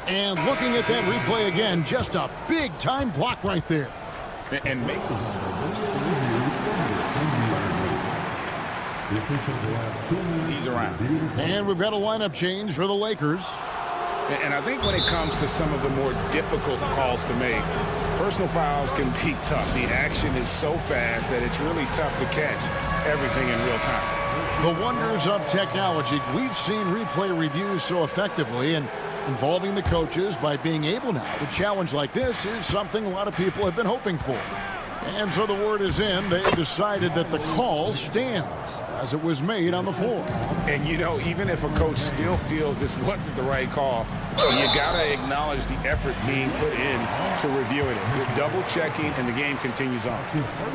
And looking at that replay again, just a big-time block right there. And make he's around. And we've got a lineup change for the Lakers. And I think when it comes to some of the more difficult calls to make, personal fouls can be tough. The action is so fast that it's really tough to catch everything in real time. The wonders of technology. We've seen replay reviews so effectively, and involving the coaches by being able now to challenge like this is something a lot of people have been hoping for. And so the word is in. They decided that the call stands as it was made on the floor. And, you know, even if a coach still feels this wasn't the right call, you got to acknowledge the effort being put in to reviewing it. You're double-checking, and the game continues on.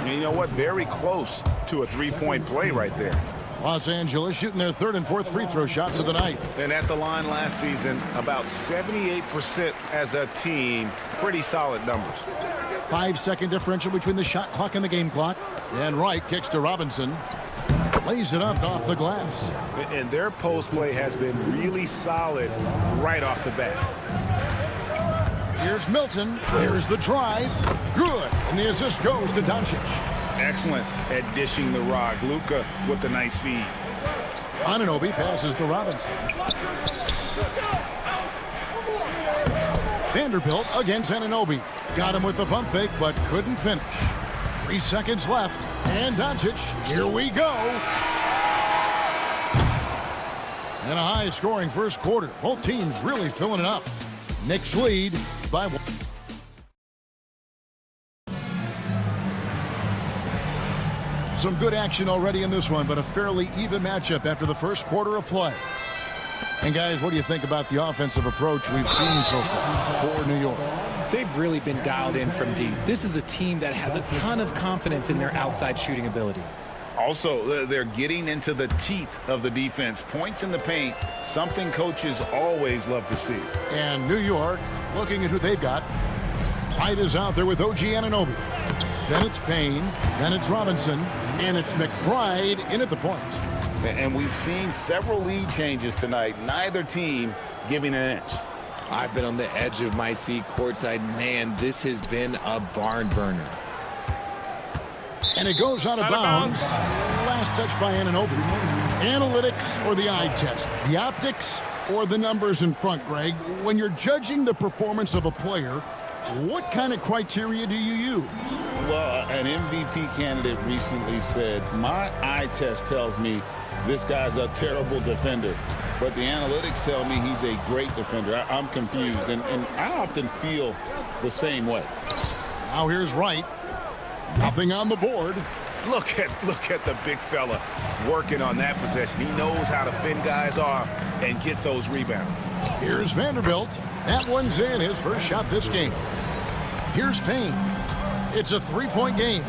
And you know what? Very close to a three-point play right there. Los Angeles shooting their third and fourth free throw shots of the night. And at the line last season, about 78% as a team. Pretty solid numbers. 5-second differential between the shot clock and the game clock. And Wright kicks to Robinson. Lays it up off the glass. And their post play has been really solid right off the bat. Here's Milton. Here's the drive. Good. And the assist goes to Doncic. Excellent at dishing the rock. Luka with the nice feed. Anunoby passes to Robinson. Vanderbilt against Anunoby. Got him with the pump fake, but couldn't finish. 3 seconds left. And Doncic, here we go. And a high-scoring first quarter. Both teams really filling it up. Knicks lead by 1. Some good action already in this one, but a fairly even matchup after the first quarter of play. And guys, what do you think about the offensive approach we've seen so far for New York? They've really been dialed in from deep. This is a team that has a ton of confidence in their outside shooting ability. Also, they're getting into the teeth of the defense. Points in the paint, something coaches always love to see. And New York, looking at who they've got. White is out there with OG Anunoby. Then it's Payne, then it's Robinson, and it's McBride in at the point. And we've seen several lead changes tonight. Neither team giving an inch. I've been on the edge of my seat courtside. Man, this has been a barn burner. And it goes out of bounds. Last touch by Anunoby. Analytics or the eye test? The optics or the numbers in front, Greg? When you're judging the performance of a player, what kind of criteria do you use? Well, an MVP candidate recently said, my eye test tells me this guy's a terrible defender, but the analytics tell me he's a great defender. I'm confused, and I often feel the same way. Now here's Wright. Nothing on the board. Look at the big fella working on that possession. He knows how to fend guys off and get those rebounds. Here's Vanderbilt. That one's in, his first shot this game. Here's Payne. It's a three-point game.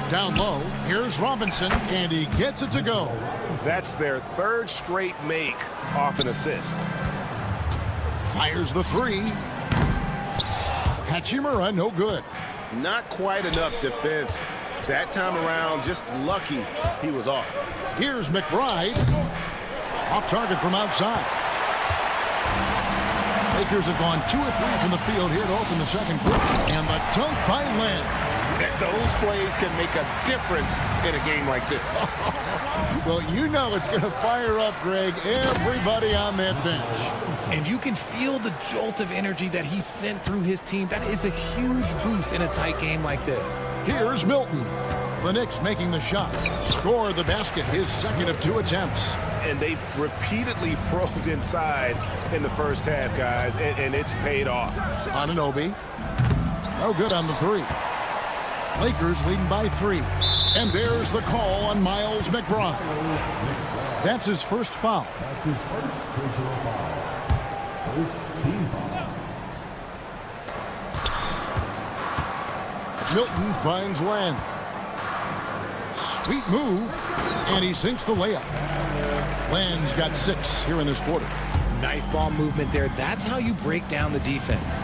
Down low, here's Robinson, and he gets it to go. That's their third straight make off an assist. Fires the three. Hachimura, no good. Not quite enough defense. That time around, just lucky he was off. Here's McBride. Off target from outside. Lakers have gone 2 of 3 from the field here to open the second quarter. And the dunk by Len. Those plays can make a difference in a game like this. Well, you know it's going to fire up, Greg, everybody on that bench. And you can feel the jolt of energy that he sent through his team. That is a huge boost in a tight game like this. Here's Milton. The Knicks making the shot. Score the basket, his second of 2 attempts. And they've repeatedly probed inside in the first half, guys, and it's paid off. Anunoby. No good on the three. Lakers leading by 3. And there's the call on Miles McBride. That's his first foul. First team foul. Milton finds Len. Sweet move, and he sinks the layup. Len's got 6 here in this quarter. Nice ball movement there. That's how you break down the defense.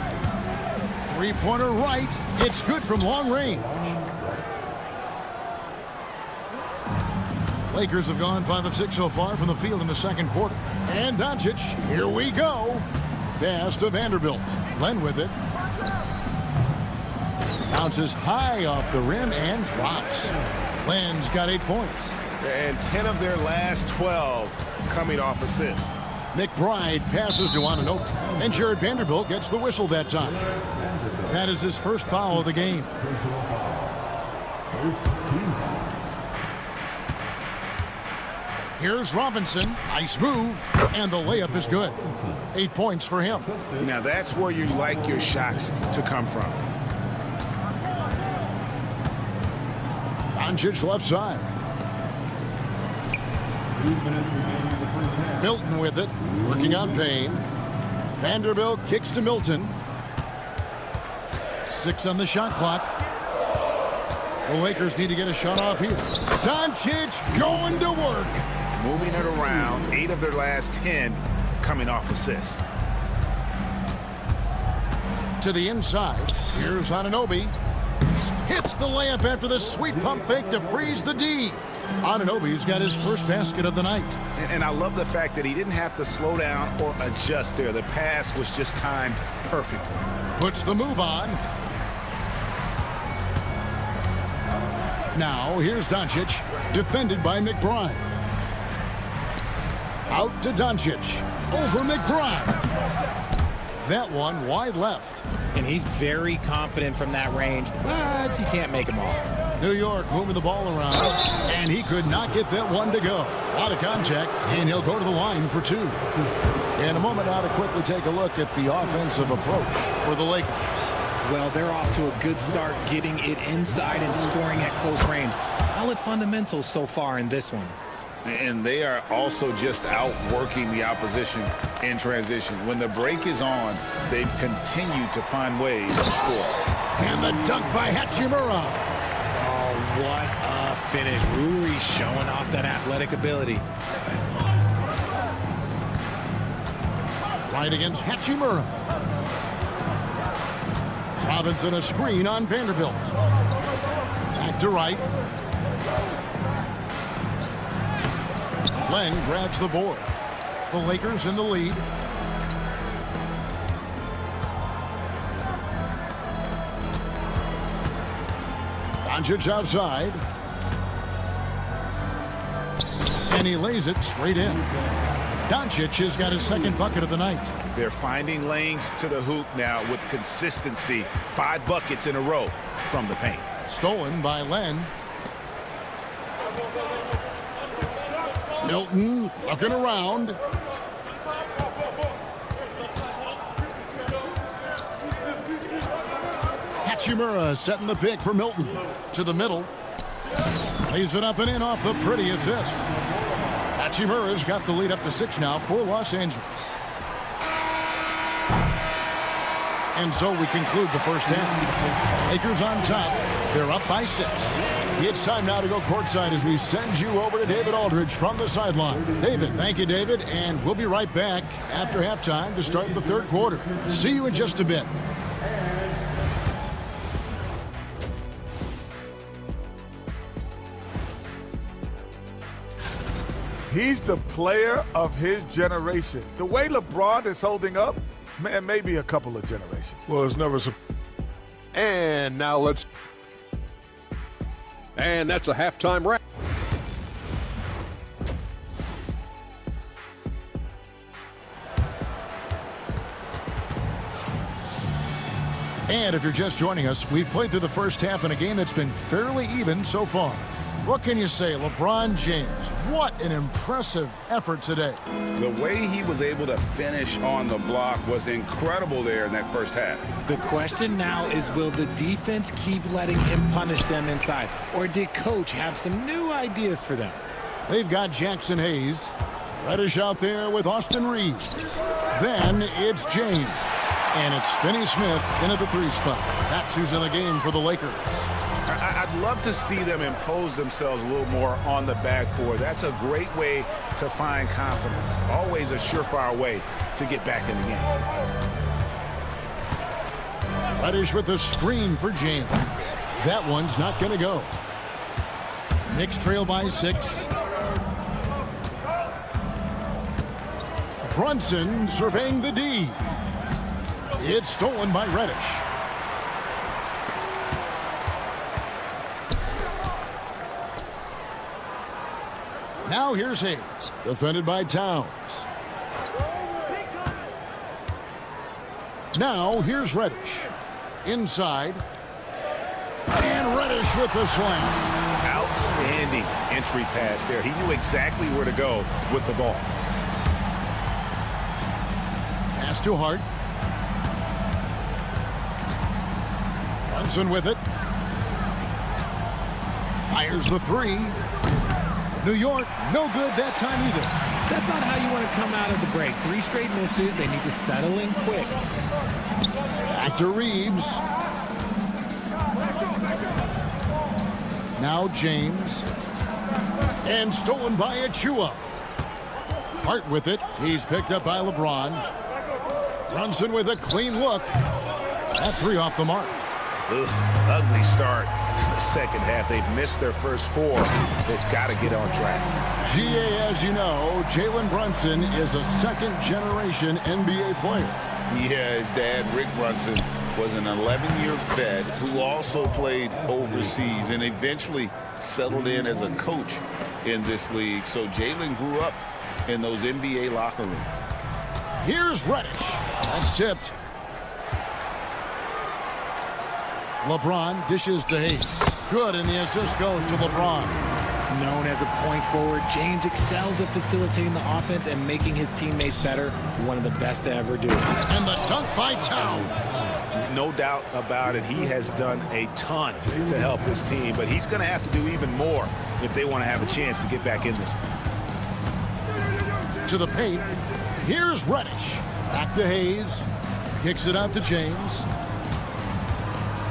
Three-pointer right. It's good from long range. Lakers have gone 5 of 6 so far from the field in the second quarter. And Doncic, here we go. Pass to Vanderbilt. Len with it. Bounces high off the rim and drops. Len's got 8 points. And 10 of their last 12 coming off assists. McBride passes to Anunoby. And Jared Vanderbilt gets the whistle that time. That is his first foul of the game. Personal foul. First team foul. Here's Robinson. Nice move. And the layup is good. 8 points for him. Now that's where you like your shots to come from. Doncic left side. 3 minutes remaining in the first half. Milton with it. Working on Payne. Vanderbilt kicks to Milton. 6 on the shot clock. The Lakers need to get a shot off here. Doncic going to work. Moving it around, 8 of their last 10 coming off assists. To the inside. Here's Anunoby. Hits the layup after the sweet pump fake to freeze the D. Anunoby's got his first basket of the night. And I love the fact that he didn't have to slow down or adjust there. The pass was just timed perfectly. Puts the move on. Now here's Doncic, defended by McBride. Out to Doncic. Over McBride. That one wide left. And he's very confident from that range, but you can't make him all. New York moving the ball around, and he could not get that one to go. A lot of contact, and he'll go to the line for 2. In a moment now to quickly take a look at the offensive approach for the Lakers. Well, they're off to a good start getting it inside and scoring at close range. Solid fundamentals so far in this one. And they are also just outworking the opposition in transition. When the break is on, they've continued to find ways to score. And the dunk by Hachimura. Oh, what a finish. Rui showing off that athletic ability. Right against Hachimura. Robinson a screen on Vanderbilt. Back to right. Len grabs the board. The Lakers in the lead. Doncic outside. And he lays it straight in. Doncic has got his second bucket of the night. They're finding lanes to the hoop now with consistency. 5 buckets in a row from the paint. Stolen by Len. Milton looking around. Hachimura setting the pick for Milton. To the middle. Lays it up and in off the pretty assist. Hachimura's got the lead up to 6 now for Los Angeles. And so we conclude the first half. Lakers on top. They're up by 6. It's time now to go courtside as we send you over to David Aldridge from the sideline. David, thank you, David. And we'll be right back after halftime to start the third quarter. See you in just a bit. He's the player of his generation. The way LeBron is holding up, man, maybe a couple of generations. Well, it's never... And now let's... And that's a halftime wrap. And if you're just joining us, we've played through the first half in a game that's been fairly even so far. What can you say, LeBron James? What an impressive effort today. The way he was able to finish on the block was incredible there in that first half. The question now is, will the defense keep letting him punish them inside? Or did Coach have some new ideas for them? They've got Jackson Hayes Reddish out there with Austin Reeves. Then it's James. And it's Finney-Smith in at the 3 spot. That's who's in the game for the Lakers. I'd love to see them impose themselves a little more on the backboard. That's a great way to find confidence. Always a surefire way to get back in the game. Reddish with the screen for James. That one's not going to go. Knicks trail by 6. Brunson surveying the D. It's stolen by Reddish. Now here's Hayes, defended by Towns. Now here's Reddish. Inside. And Reddish with the slam. Outstanding entry pass there. He knew exactly where to go with the ball. Pass to Hart. Brunson with it. Fires the 3. New York, no good that time either. That's not how you want to come out of the break. 3 straight misses. They need to settle in quick. Back to Reeves. Now James. And stolen by Achua. Hart with it. He's picked up by LeBron. Brunson with a clean look. That 3 off the mark. Ugly start to the second half. They've missed their first 4. They've got to get on track. GA, as you know, Jalen Brunson is a second-generation NBA player. Yeah, his dad, Rick Brunson, was an 11-year vet who also played overseas and eventually settled in as a coach in this league. So Jalen grew up in those NBA locker rooms. Here's Reddish. That's tipped. LeBron dishes to Hayes. Good, and the assist goes to LeBron. Known as a point forward, James excels at facilitating the offense and making his teammates better. One of the best to ever do it. And the dunk by Towns. No doubt about it. He has done a ton to help his team, but he's going to have to do even more if they want to have a chance to get back in this. To the paint. Here's Reddish. Back to Hayes. Kicks it out to James.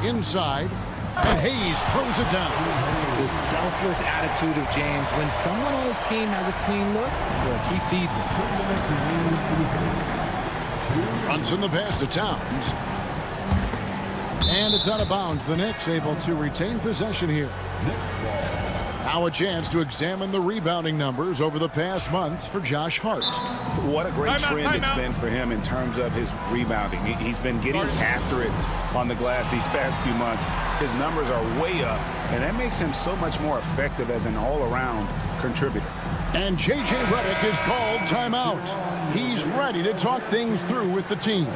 Inside. And Hayes throws it down. The selfless attitude of James. When someone on his team has a clean look, he feeds it. Brunson the pass to Towns. And it's out of bounds. The Knicks able to retain possession here. Now a chance to examine the rebounding numbers over the past months for Josh Hart. What a great trend it's been for him in terms of his rebounding. He's been getting after it on the glass these past few months. His numbers are way up, and that makes him so much more effective as an all-around contributor. And J.J. Redick is called timeout. He's ready to talk things through with the team.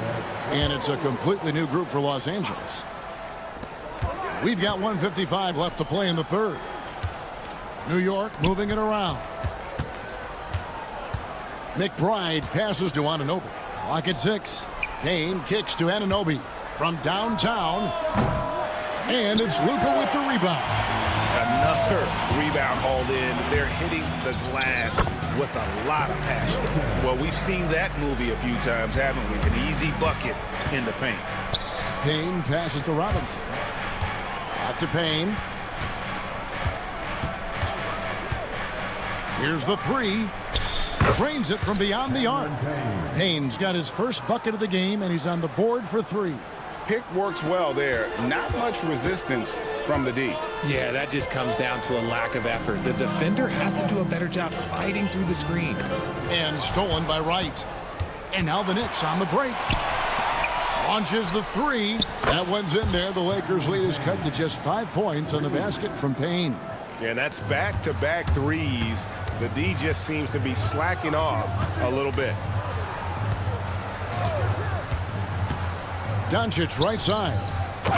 And it's a completely new group for Los Angeles. We've got 1:55 left to play in the third. New York moving it around. McBride passes to Anunoby. Clock at 6. Payne kicks to Anunoby from downtown. And it's Luka with the rebound. Another rebound hauled in. They're hitting the glass with a lot of passion. Well, we've seen that movie a few times, haven't we? An easy bucket in the paint. Payne passes to Robinson. Back to Payne. Here's the 3. Drains it from beyond the arc. Payne's got his first bucket of the game, and he's on the board for 3. Pick works well there. Not much resistance from the D. Yeah, that just comes down to a lack of effort. The defender has to do a better job fighting through the screen. And stolen by Wright. And now the Knicks on the break. Launches the 3. That one's in there. The Lakers' lead is cut to just 5 points on the basket from Payne. Yeah, that's back-to-back threes. The D just seems to be slacking off a little bit. Doncic right side.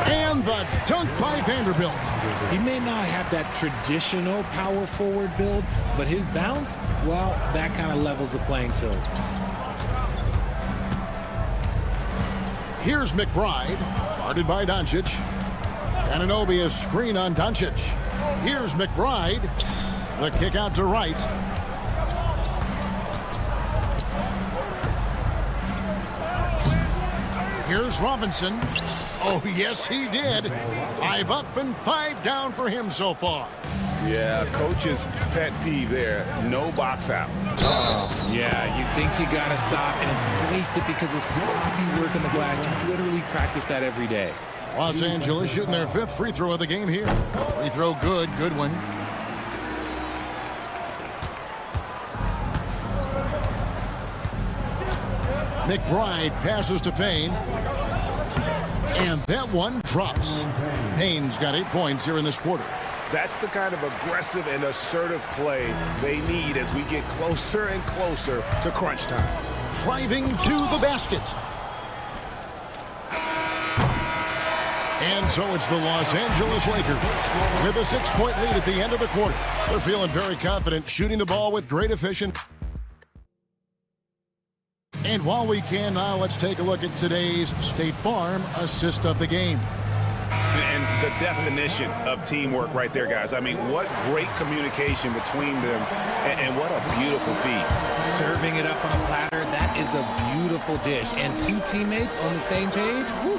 And the dunk by Vanderbilt. He may not have that traditional power forward build, but his bounce, well, that kind of levels the playing field. Here's McBride, guarded by Doncic. Anunoby a screen on Doncic. Here's McBride. The kick out to Wright. Here's Robinson. Oh, yes, he did. 5 up and 5 down for him so far. Yeah, coach's pet peeve there. No box out. Yeah, you think you got to stop, and it's wasted because of sloppy work on the glass. You literally practice that every day. Los Angeles shooting their 5th free throw of the game here. Free throw good. Good one. McBride passes to Payne. And that one drops. Payne's got 8 points here in this quarter. That's the kind of aggressive and assertive play they need as we get closer and closer to crunch time. Driving to the basket. And so it's the Los Angeles Lakers with a 6-point lead at the end of the quarter. They're feeling very confident, shooting the ball with great efficiency. And while we can now, let's take a look at today's State Farm assist of the game. And the definition of teamwork right there, guys. I mean, what great communication between them, and what a beautiful feed. Serving it up on a platter, that is a beautiful dish. And 2 teammates on the same page. Woo.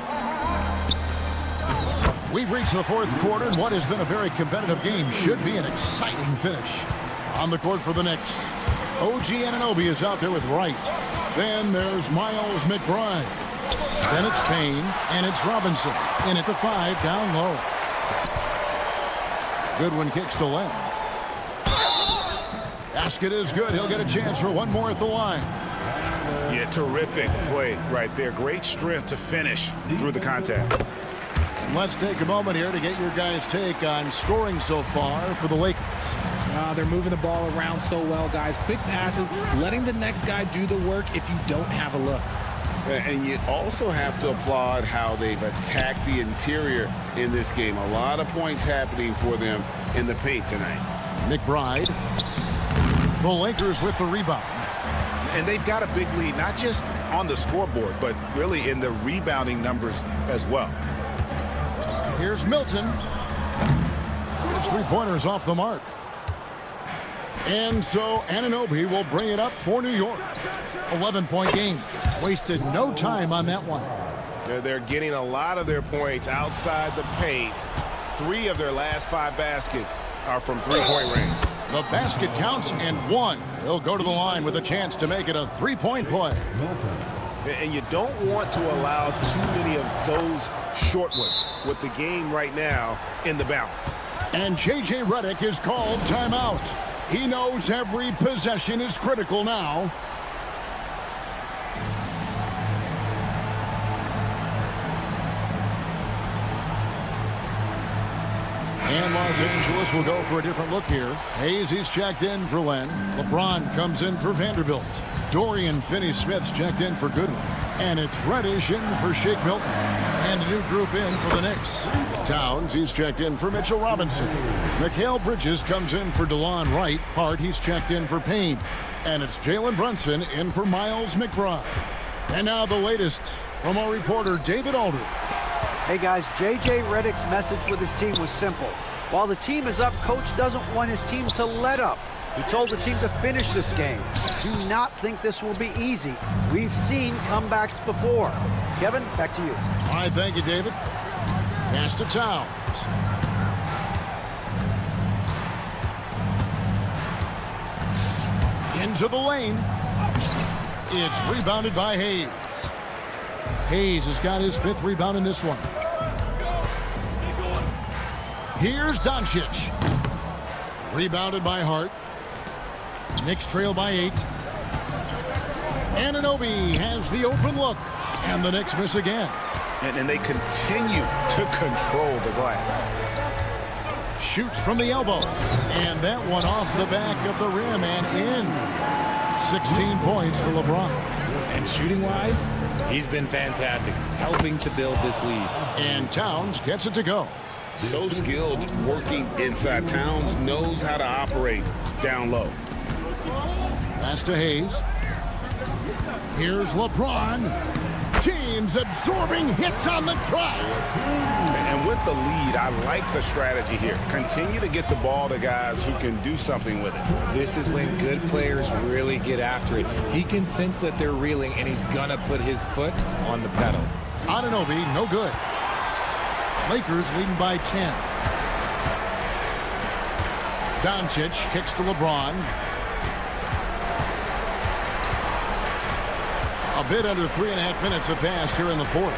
We've reached the 4th quarter, and what has been a very competitive game should be an exciting finish. On the court for the Knicks, OG Anunoby is out there with Wright. Then there's Miles McBride. Then it's Payne, and it's Robinson. In at the 5, down low. Goodwin kicks to Len. Basket is good. He'll get a chance for one more at the line. Yeah, terrific play right there. Great strength to finish through the contact. And let's take a moment here to get your guys' take on scoring so far for the Lakers. They're moving the ball around so well, guys. Quick passes, letting the next guy do the work if you don't have a look. And you also have to applaud how they've attacked the interior in this game. A lot of points happening for them in the paint tonight. McBride. The Lakers with the rebound. And they've got a big lead, not just on the scoreboard, but really in the rebounding numbers as well. Here's Milton. His 3-pointers off the mark. And so Anunoby will bring it up for New York. 11-point game. Wasted no time on that one. They're getting a lot of their points outside the paint. 3 of their last 5 baskets are from 3-point range. The basket counts and 1. He'll go to the line with a chance to make it a 3-point play. And you don't want to allow too many of those short ones with the game right now in the balance. And J.J. Redick is called timeout. He knows every possession is critical now. And Los Angeles will go for a different look here. Hayes, he's checked in for Len. LeBron comes in for Vanderbilt. Dorian Finney-Smith's checked in for Goodwin. And it's Reddish in for Shake Milton. And a new group in for the Knicks. Towns, he's checked in for Mitchell Robinson. Mikal Bridges comes in for DeLon Wright. Hart, he's checked in for Payne. And it's Jalen Brunson in for Miles McBride. And now the latest from our reporter, David Aldridge. Hey guys, J.J. Redick's message with his team was simple. While the team is up, coach doesn't want his team to let up. He told the team to finish this game. Do not think this will be easy. We've seen comebacks before. Kevin, back to you. All right, thank you, David. Pass to Towns. Into the lane. It's rebounded by Hayes. Hayes has got his 5th rebound in this one. Here's Doncic. Rebounded by Hart. Knicks trail by 8. Anunoby has the open look. And the Knicks miss again. And they continue to control the glass. Shoots from the elbow. And that one off the back of the rim and in. 16 points for LeBron. And shooting-wise, he's been fantastic, helping to build this lead. And Towns gets it to go. So skilled working inside. Towns knows how to operate down low. Pass to Hayes. Here's LeBron. James absorbing hits on the drive. And with the lead, I like the strategy here. Continue to get the ball to guys who can do something with it. This is when good players really get after it. He can sense that they're reeling, and he's going to put his foot on the pedal. Anunoby, no good. Lakers leading by 10. Doncic kicks to LeBron. A bit under 3.5 minutes have passed here in the fourth.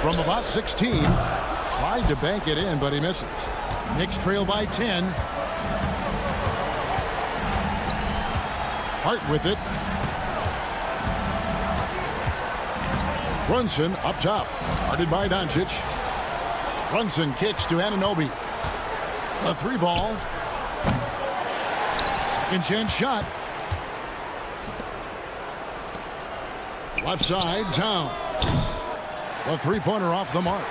From about 16, tried to bank it in, but he misses. Knicks trail by 10. Hart with it. Brunson up top. Guarded by Doncic. Brunson kicks to Anunoby. A three ball. Second chance shot. Left side, Towns. A three-pointer off the mark.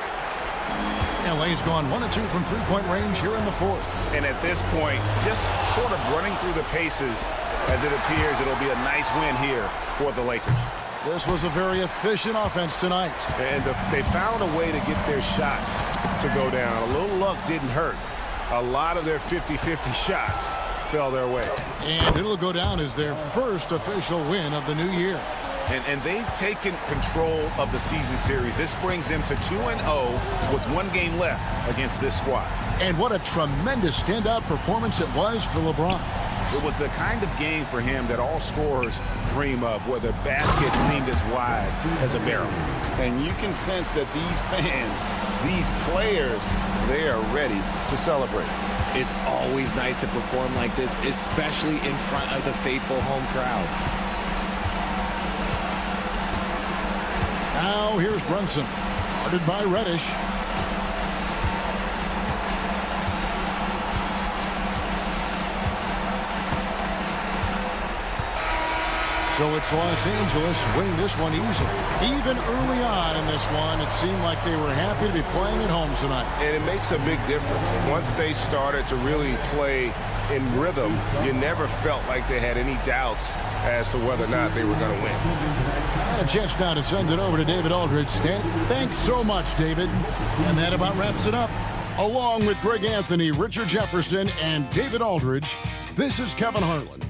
LA's gone 1 of 2 from three-point range here in the fourth. And at this point, just sort of running through the paces as it appears it'll be a nice win here for the Lakers. This was a very efficient offense tonight. And they found a way to get their shots to go down. A little luck didn't hurt. A lot of their 50-50 shots fell their way. And it'll go down as their first official win of the new year. And they've taken control of the season series. This brings them to 2-0 with 1 game left against this squad. And what a tremendous standout performance it was for LeBron. It was the kind of game for him that all scorers dream of, where the basket seemed as wide as a barrel. And you can sense that these fans, these players, they are ready to celebrate. It's always nice to perform like this, especially in front of the faithful home crowd. Now here's Brunson, guarded by Reddish. So it's Los Angeles winning this one easily. Even early on in this one, it seemed like they were happy to be playing at home tonight. And it makes a big difference. Once they started to really play in rhythm, you never felt like they had any doubts as to whether or not they were going to win. And a chance now to send it over to David Aldridge. Stan, thanks so much, David. And that about wraps it up. Along with Greg Anthony, Richard Jefferson, and David Aldridge, this is Kevin Harlan.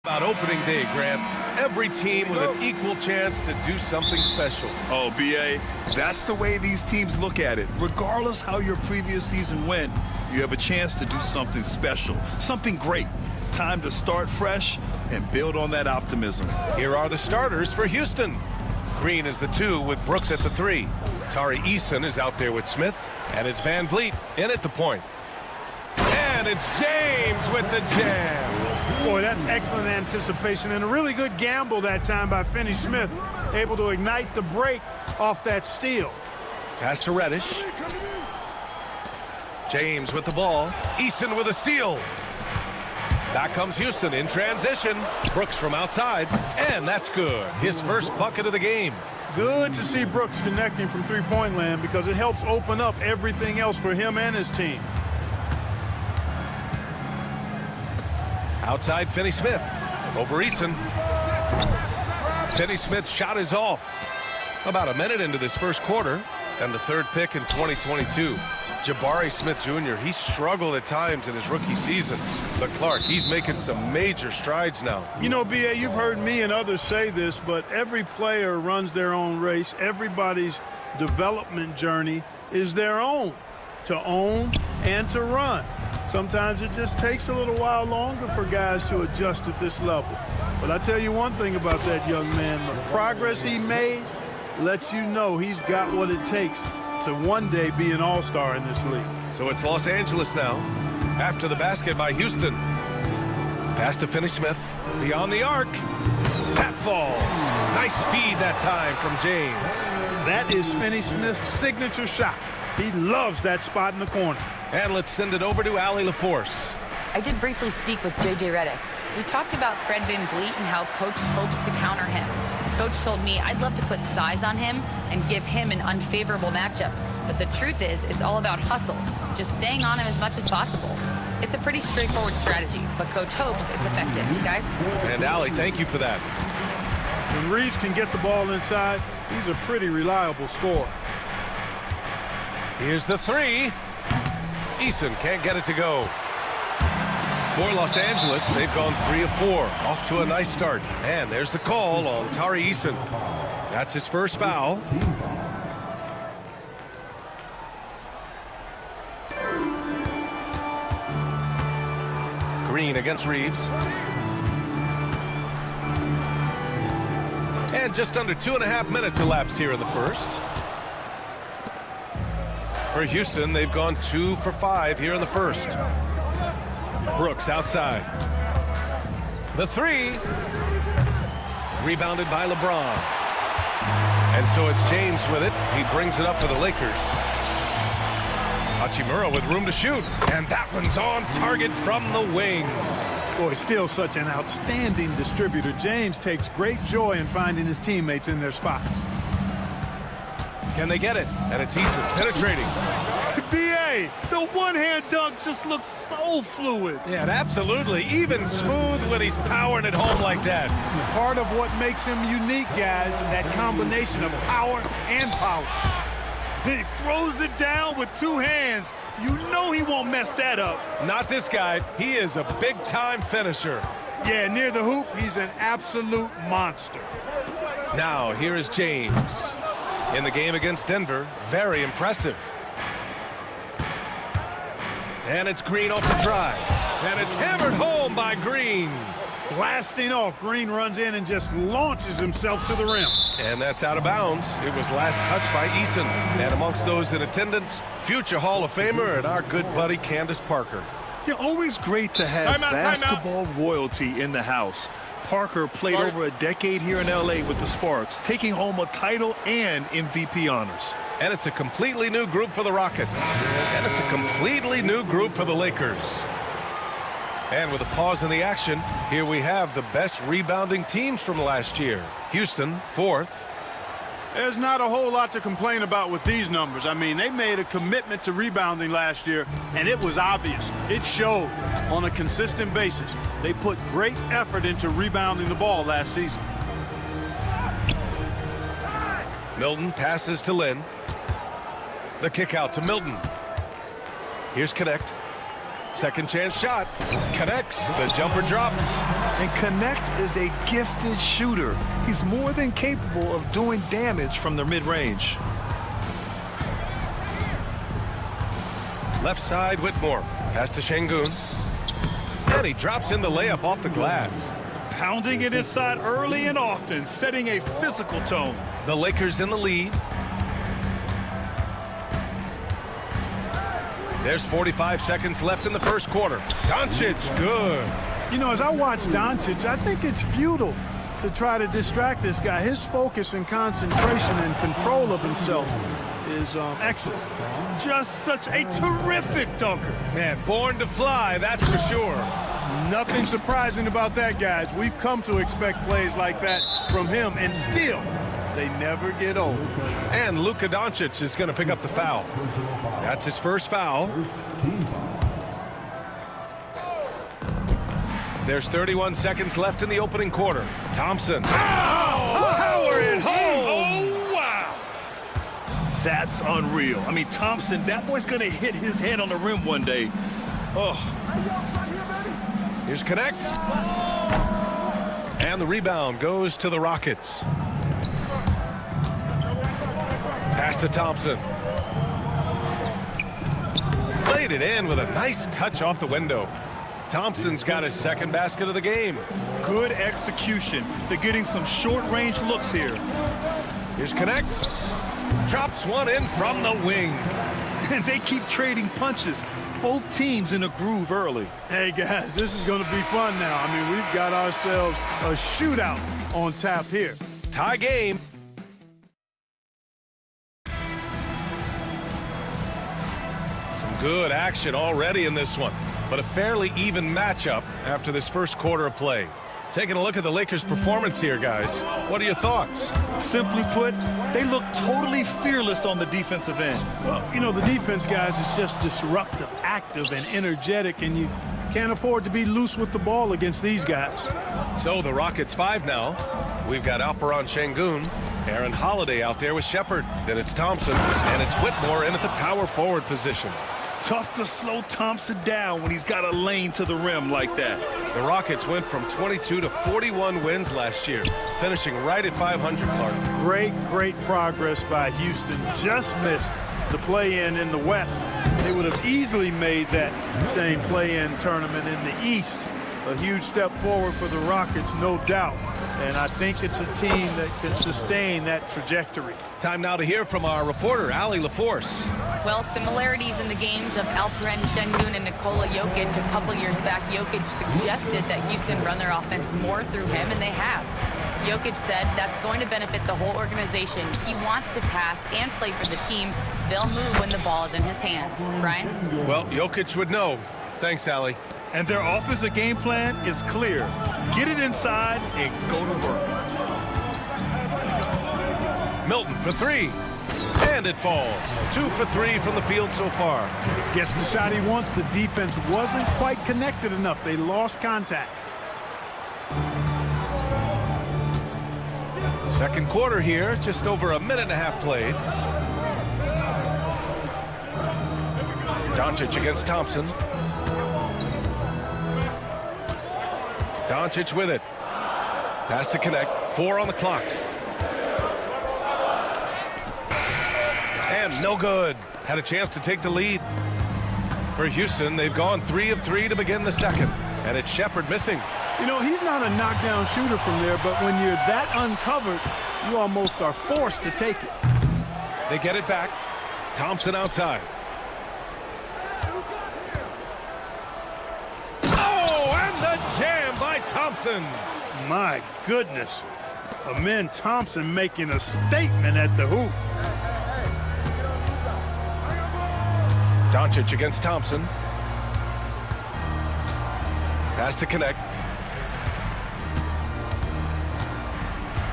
About opening day, Grant. Every team with an equal chance to do something special. Oh, B.A., that's the way these teams look at it. Regardless how your previous season went, you have a chance to do something special, something great. Time to start fresh and build on that optimism. Here are the starters for Houston. Green is the 2 with Brooks at the 3. Tari Eason is out there with Smith, and it's Van Vliet in at the point. And it's James with the jam. Boy, that's excellent anticipation and a really good gamble that time by Finney-Smith, able to ignite the break off that steal. Pass to Reddish. James with the ball. Eason with a steal. Back comes Houston in transition. Brooks from outside, and that's good. His first bucket of the game. Good to see Brooks connecting from three-point land because it helps open up everything else for him and his team. Outside Finney-Smith. Over Eason. Finney-Smith's shot is off. About a minute into this first quarter, and the 3rd pick in 2022. Jabari Smith Jr., he struggled at times in his rookie season. But Clark, he's making some major strides now. You know, B.A., you've heard me and others say this, but every player runs their own race. Everybody's development journey is their own, to own and to run. Sometimes it just takes a little while longer for guys to adjust at this level. But I tell you one thing about that young man, the progress he made lets you know he's got what it takes to one day be an all-star in this league. So it's Los Angeles now. After the basket by Houston. Pass to Finney-Smith. Beyond the arc. That falls. Nice feed that time from James. That is Finney-Smith's signature shot. He loves that spot in the corner. And let's send it over to Allie LaForce. I did briefly speak with J.J. Redick. We talked about Fred VanVleet and how Coach hopes to counter him. Coach told me I'd love to put size on him and give him an unfavorable matchup. But the truth is, it's all about hustle, just staying on him as much as possible. It's a pretty straightforward strategy, but Coach hopes it's effective. Guys? And Allie, thank you for that. When Reeves can get the ball inside, he's a pretty reliable scorer. Here's the 3. Eason can't get it to go. For Los Angeles, they've gone 3 of 4. Off to a nice start. And there's the call on Tari Eason. That's his first foul. Green against Reeves. And just under 2.5 minutes elapsed here in the first. For Houston, they've gone 2 for 5 here in the first. Brooks outside. The 3. Rebounded by LeBron. And so it's James with it. He brings it up for the Lakers. Hachimura with room to shoot. And that one's on target from the wing. Boy, still such an outstanding distributor. James takes great joy in finding his teammates in their spots. Can they get it? And it's Eason penetrating. B.A., the one-hand dunk just looks so fluid. Yeah, absolutely. Even smooth when he's powering it home like that. Part of what makes him unique, guys, that combination of power and power. Then he throws it down with 2 hands. You know he won't mess that up. Not this guy. He is a big-time finisher. Yeah, near the hoop, he's an absolute monster. Now, here is James. In the game against Denver, very impressive. And it's Green off the drive. And it's hammered home by Green. Blasting off, Green runs in and just launches himself to the rim. And that's out of bounds. It was last touched by Eason. And amongst those in attendance, future Hall of Famer and our good buddy Candace Parker. They're always great to have basketball royalty in the house. Parker played over a decade here in L.A. with the Sparks, taking home a title and MVP honors. And it's a completely new group for the Rockets. And it's a completely new group for the Lakers. And with a pause in the action, here we have the best rebounding teams from last year. Houston, 4th. There's not a whole lot to complain about with these numbers. I mean, they made a commitment to rebounding last year, and it was obvious. It showed on a consistent basis. They put great effort into rebounding the ball last season. Milton passes to Lynn. The kick out to Milton. Here's Connect. Second chance shot. Connects. The jumper drops. And Connect is a gifted shooter. He's more than capable of doing damage from the mid-range. Left side, Whitmore. Pass to Şengün. And he drops in the layup off the glass. Pounding it inside early and often, setting a physical tone. The Lakers in the lead. There's 45 seconds left in the first quarter. Doncic, good. You know, as I watch Doncic, I think it's futile to try to distract this guy. His focus and concentration and control of himself is excellent. Just such a terrific dunker. Man, born to fly, that's for sure. Nothing surprising about that, guys. We've come to expect plays like that from him, and still, they never get old. And Luka Doncic is going to pick up the foul. That's his first foul. There's 31 seconds left in the opening quarter. Thompson. Oh, power it home! Oh, wow! That's unreal. I mean, Thompson, that boy's going to hit his head on the rim one day. Oh. Here's Connect. And the rebound goes to the Rockets. Pass to Thompson. Played it in with a nice touch off the window. Thompson's got his second basket of the game. Good execution. They're getting some short-range looks here. Here's Connect. Drops one in from the wing. And they keep trading punches. Both teams in a groove early. Hey, guys, this is going to be fun now. I mean, we've got ourselves a shootout on tap here. Tie game. Some good action already in this one, but a fairly even matchup after this first quarter of play. Taking a look at the Lakers' performance here, guys. What are your thoughts? Simply put, they look totally fearless on the defensive end. Well, you know, the defense, guys, is just disruptive, active, and energetic, and you can't afford to be loose with the ball against these guys. So the Rockets 5 now. We've got Alperon Şengün, Aaron Holiday out there with Shepard. Then it's Thompson, and it's Whitmore in at the power forward position. Tough to slow Thompson down when he's got a lane to the rim like that. The Rockets went from 22 to 41 wins last year, finishing right at 500, Clark. Great progress by Houston. Just missed the play-in in the West. They would have easily made that same play-in tournament in the East. A huge step forward for the Rockets, no doubt. And I think it's a team that can sustain that trajectory. Time now to hear from our reporter, Allie LaForce. Well, similarities in the games of Alperen Şengün and Nikola Jokic. A couple years back, Jokic suggested that Houston run their offense more through him, and they have. Jokic said that's going to benefit the whole organization. He wants to pass and play for the team. They'll move when the ball is in his hands. Brian? Well, Jokic would know. Thanks, Allie. And their offensive game plan is clear. Get it inside and go to work. Milton for three. And it falls. 2 for 3 from the field so far. Gets the shot he wants. The defense wasn't quite connected enough. They lost contact. Second quarter here, just over a minute and a half played. Doncic against Thompson. Doncic with it. Pass to Connect. 4 on the clock. And no good. Had a chance to take the lead. For Houston, they've gone 3 of 3 to begin the second. And it's Shepard missing. You know, he's not a knockdown shooter from there, but when you're that uncovered, you almost are forced to take it. They get it back. Thompson outside. Oh, and the jam by Thompson. My goodness. Amen Thompson making a statement at the hoop. Doncic against Thompson. Pass to Connect.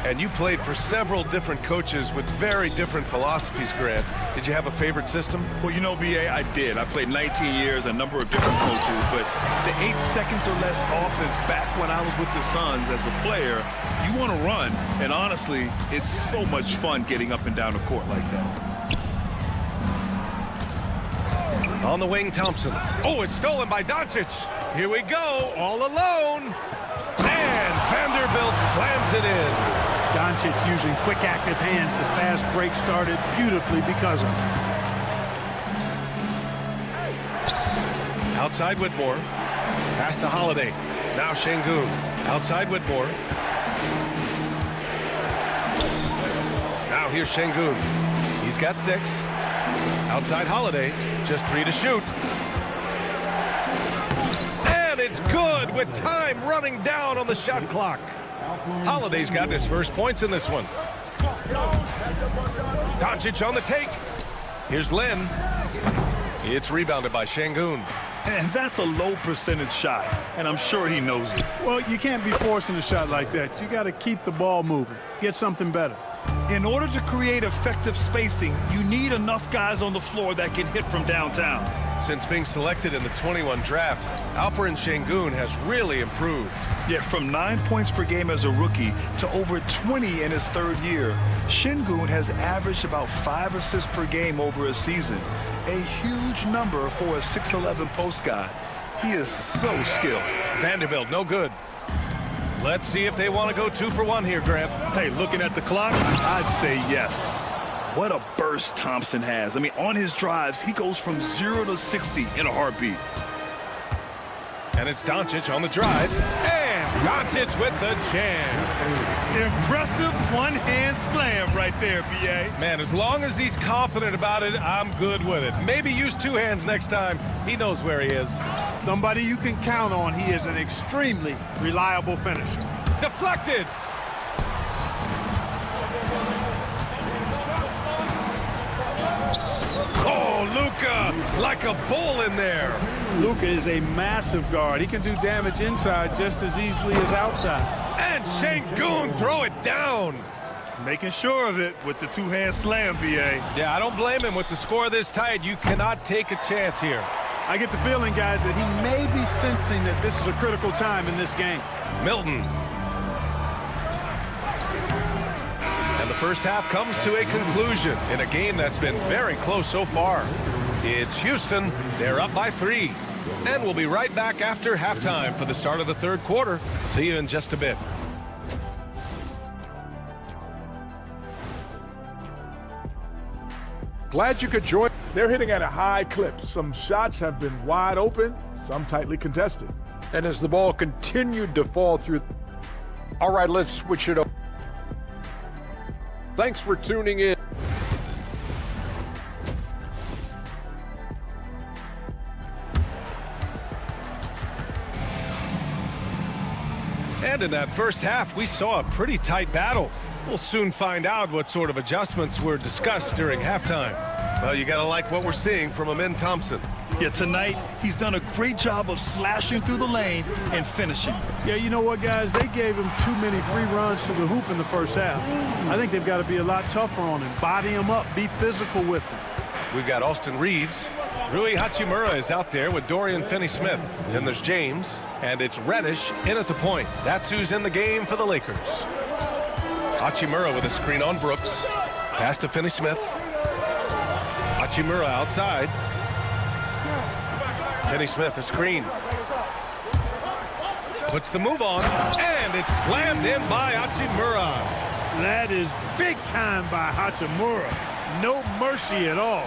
And you played for several different coaches with very different philosophies, Grant. Did you have a favorite system? Well, you know, B.A., I did. I played 19 years, a number of different coaches, but the 8 seconds or less offense back when I was with the Suns as a player, you want to run, and honestly, it's so much fun getting up and down the court like that. On the wing, Thompson. Oh, it's stolen by Doncic. Here we go, all alone. And Vanderbilt slams it in. Doncic using quick, active hands. The fast break started beautifully because of it. Outside Whitmore. Pass to Holiday. Now Şengün. Outside Whitmore. Now here's Şengün. He's got 6. Outside Holiday. Just 3 to shoot. And it's good with time running down on the shot clock. Holiday's got his first points in this one. Doncic on the take. Here's Lin. It's rebounded by Şengün. And that's a low percentage shot, and I'm sure he knows it. Well, you can't be forcing a shot like that. You got to keep the ball moving. Get something better. In order to create effective spacing, you need enough guys on the floor that can hit from downtown. Since being selected in the 21 draft, Alperen Şengün has really improved. Yeah, from 9 points per game as a rookie to over 20 in his third year, Şengün has averaged about 5 assists per game over a season. A huge number for a 6'11 post guy. He is so skilled. Vanderbilt, no good. Let's see if they want to go 2 for 1 here, Grant. Hey, looking at the clock, I'd say yes. What a burst Thompson has. I mean, on his drives, he goes from 0 to 60 in a heartbeat. And it's Doncic on the drive. And Doncic with the jam. Impressive one-hand slam right there, B.A. Man, as long as he's confident about it, I'm good with it. Maybe use 2 hands next time. He knows where he is. Somebody you can count on. He is an extremely reliable finisher. Deflected. Oh, Luka, like a bull in there. Luka is a massive guard. He can do damage inside just as easily as outside. And Şengün throw it down. Making sure of it with the 2-hand slam, B.A. Yeah, I don't blame him. With the score this tight, you cannot take a chance here. I get the feeling, guys, that he may be sensing that this is a critical time in this game. Milton. And the first half comes to a conclusion in a game that's been very close so far. It's Houston. They're up by 3. And we'll be right back after halftime for the start of the third quarter. See you in just a bit. Glad you could join. They're hitting at a high clip. Some shots have been wide open, some tightly contested. And as the ball continued to fall through. All right, let's switch it up. Thanks for tuning in. And in that first half, we saw a pretty tight battle. We'll soon find out what sort of adjustments were discussed during halftime. Well, you gotta like what we're seeing from Amin Thompson. Yeah, tonight, he's done a great job of slashing through the lane and finishing. Yeah, you know what, guys? They gave him too many free runs to the hoop in the first half. I think they've got to be a lot tougher on him. Body him up. Be physical with him. We've got Austin Reeves. Rui Hachimura is out there with Dorian Finney-Smith. Then there's James. And it's Reddish in at the point. That's who's in the game for the Lakers. Hachimura with a screen on Brooks. Pass to Finney-Smith. Hachimura outside. Finney-Smith a screen. Puts the move on. And it's slammed in by Hachimura. That is big time by Hachimura. No mercy at all.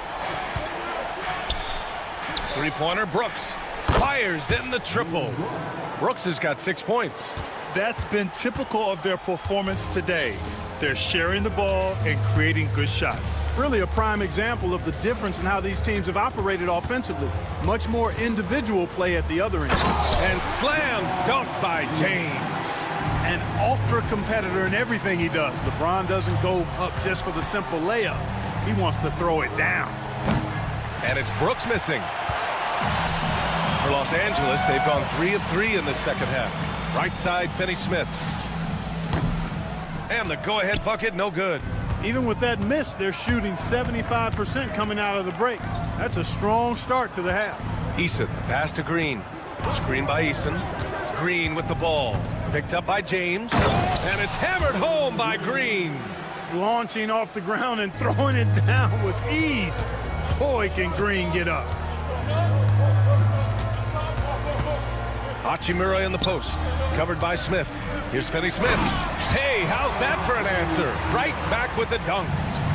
Three-pointer, Brooks. Fires in the triple. Brooks has got 6 points. That's been typical of their performance today. They're sharing the ball and creating good shots. Really a prime example of the difference in how these teams have operated offensively. Much more individual play at the other end. And slam dunk by James. An ultra competitor in everything he does. LeBron doesn't go up just for the simple layup. He wants to throw it down. And it's Brooks missing. For Los Angeles, they've gone 3 of 3 in the second half. Right side, Finney-Smith. And the go-ahead bucket, no good. Even with that miss, they're shooting 75% coming out of the break. That's a strong start to the half. Eason, pass to Green. Screen by Eason. Green with the ball. Picked up by James. And it's hammered home by Green. Launching off the ground and throwing it down with ease. Boy, can Green get up. Hachimura in the post, covered by Smith. Here's Finney Smith. Hey, how's that for an answer? Right back with the dunk.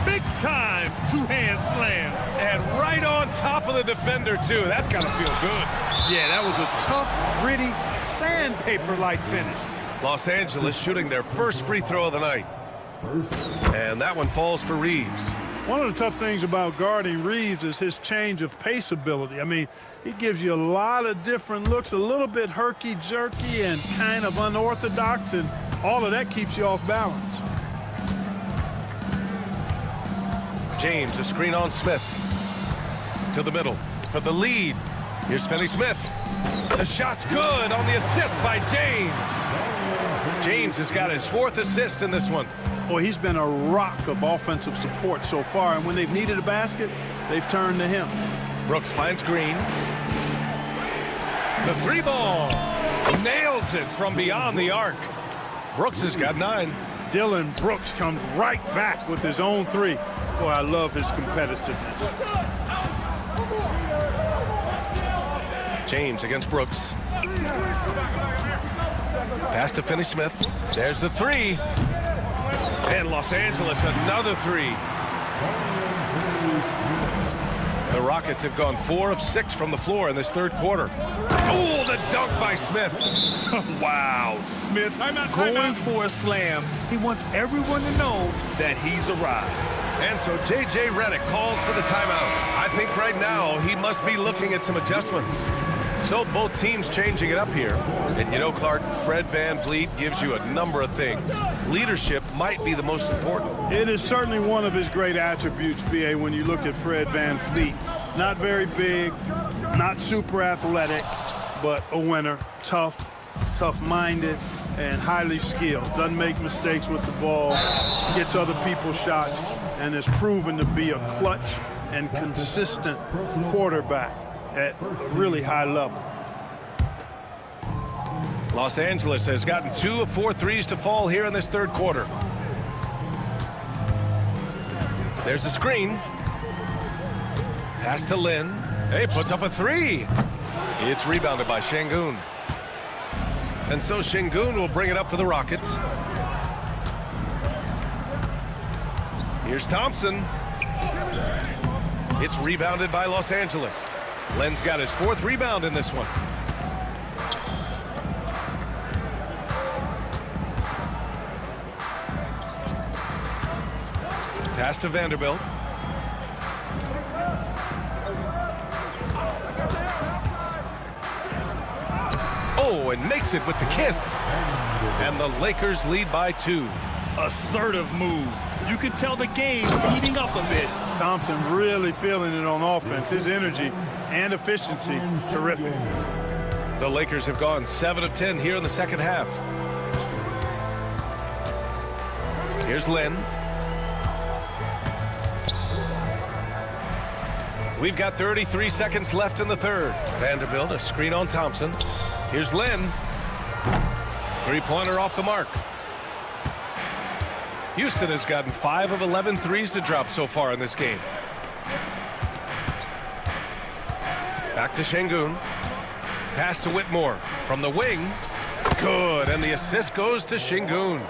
Big time two-hand slam. And right on top of the defender, too. That's got to feel good. Yeah, that was a tough, gritty, sandpaper-like finish. Los Angeles shooting their first free throw of the night. And that one falls for Reeves. One of the tough things about guarding Reeves is his change of pace ability. I mean, he gives you a lot of different looks, a little bit herky-jerky and kind of unorthodox, and all of that keeps you off balance. James, a screen on Smith. To the middle for the lead. Here's Finney Smith. The shot's good on the assist by James. James has got his 4th assist in this one. Boy, he's been a rock of offensive support so far, and when they've needed a basket, they've turned to him. Brooks finds Green. The 3 ball. Nails it from beyond the arc. Brooks has got 9. Dylan Brooks comes right back with his own 3. Boy, I love his competitiveness. James against Brooks. Pass to Finney Smith. There's the 3. And Los Angeles, another 3. The Rockets have gone 4 of 6 from the floor in this 3rd quarter. Oh, the dunk by Smith. Wow, Smith going for a slam. He wants everyone to know that he's arrived. And so J.J. Redick calls for the timeout. I think right now he must be looking at some adjustments. So both teams changing it up here. And you know, Clark, Fred VanVleet gives you a number of things. Leadership might be the most important. It is certainly one of his great attributes, B.A., when you look at Fred VanVleet. Not very big, not super athletic, but a winner. Tough, tough-minded, and highly skilled. Doesn't make mistakes with the ball, gets other people's shots, and is proven to be a clutch and consistent quarterback at a really high level. Los Angeles has gotten 2 of 4 threes to fall here in this 3rd quarter. There's a screen. Pass to Lin. Hey, puts up a 3. It's rebounded by Şengün. And so Şengün will bring it up for the Rockets. Here's Thompson. It's rebounded by Los Angeles. Len's got his 4th rebound in this one. Pass to Vanderbilt. Oh, and makes it with the kiss. And the Lakers lead by 2. Assertive move. You can tell the game's heating up a bit. Thompson really feeling it on offense. His energy and efficiency, terrific. The Lakers have gone 7 of 10 here in the 2nd half. Here's Lin. We've got 33 seconds left in the 3rd. Vanderbilt, a screen on Thompson. Here's Lin. 3-pointer off the mark. Houston has gotten 5 of 11 threes to drop so far in this game. Back to Şengün. Pass to Whitmore from the wing. Good, and the assist goes to Şengün.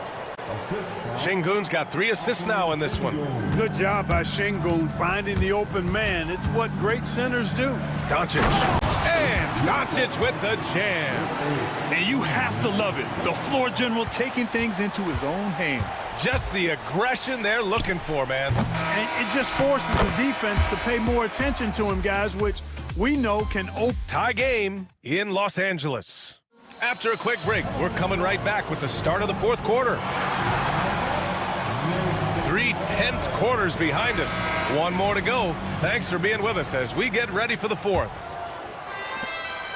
Şengün's got 3 assists now in this one. Good job by Şengün finding the open man. It's what great centers do. Doncic. And Doncic with the jam. And you have to love it. The floor general taking things into his own hands. Just the aggression they're looking for, man. And it just forces the defense to pay more attention to him, guys, which we know can open. Tie game in Los Angeles. After a quick break, we're coming right back with the start of the 4th quarter. 3 tense quarters behind us. 1 more to go. Thanks for being with us as we get ready for the 4th.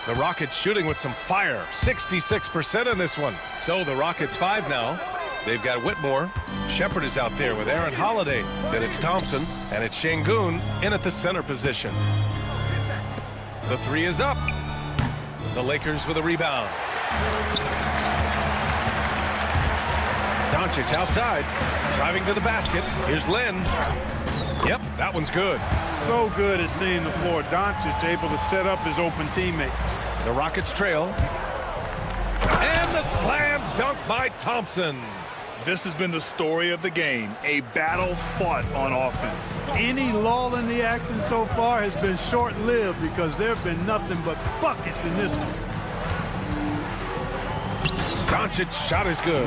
The Rockets shooting with some fire. 66% in this one. So the Rockets 5 now. They've got Whitmore. Shepard is out there with Aaron Holiday. Then it's Thompson, and it's Şengün in at the center position. The 3 is up. The Lakers with a rebound. Doncic outside, driving to the basket. Here's Lin. Yep, that one's good. So good at seeing the floor. Doncic able to set up his open teammates. The Rockets trail. And the slam dunk by Thompson. This has been the story of the game, a battle fought on offense. Any lull in the action so far has been short-lived because there have been nothing but buckets in this one. Doncic's shot is good.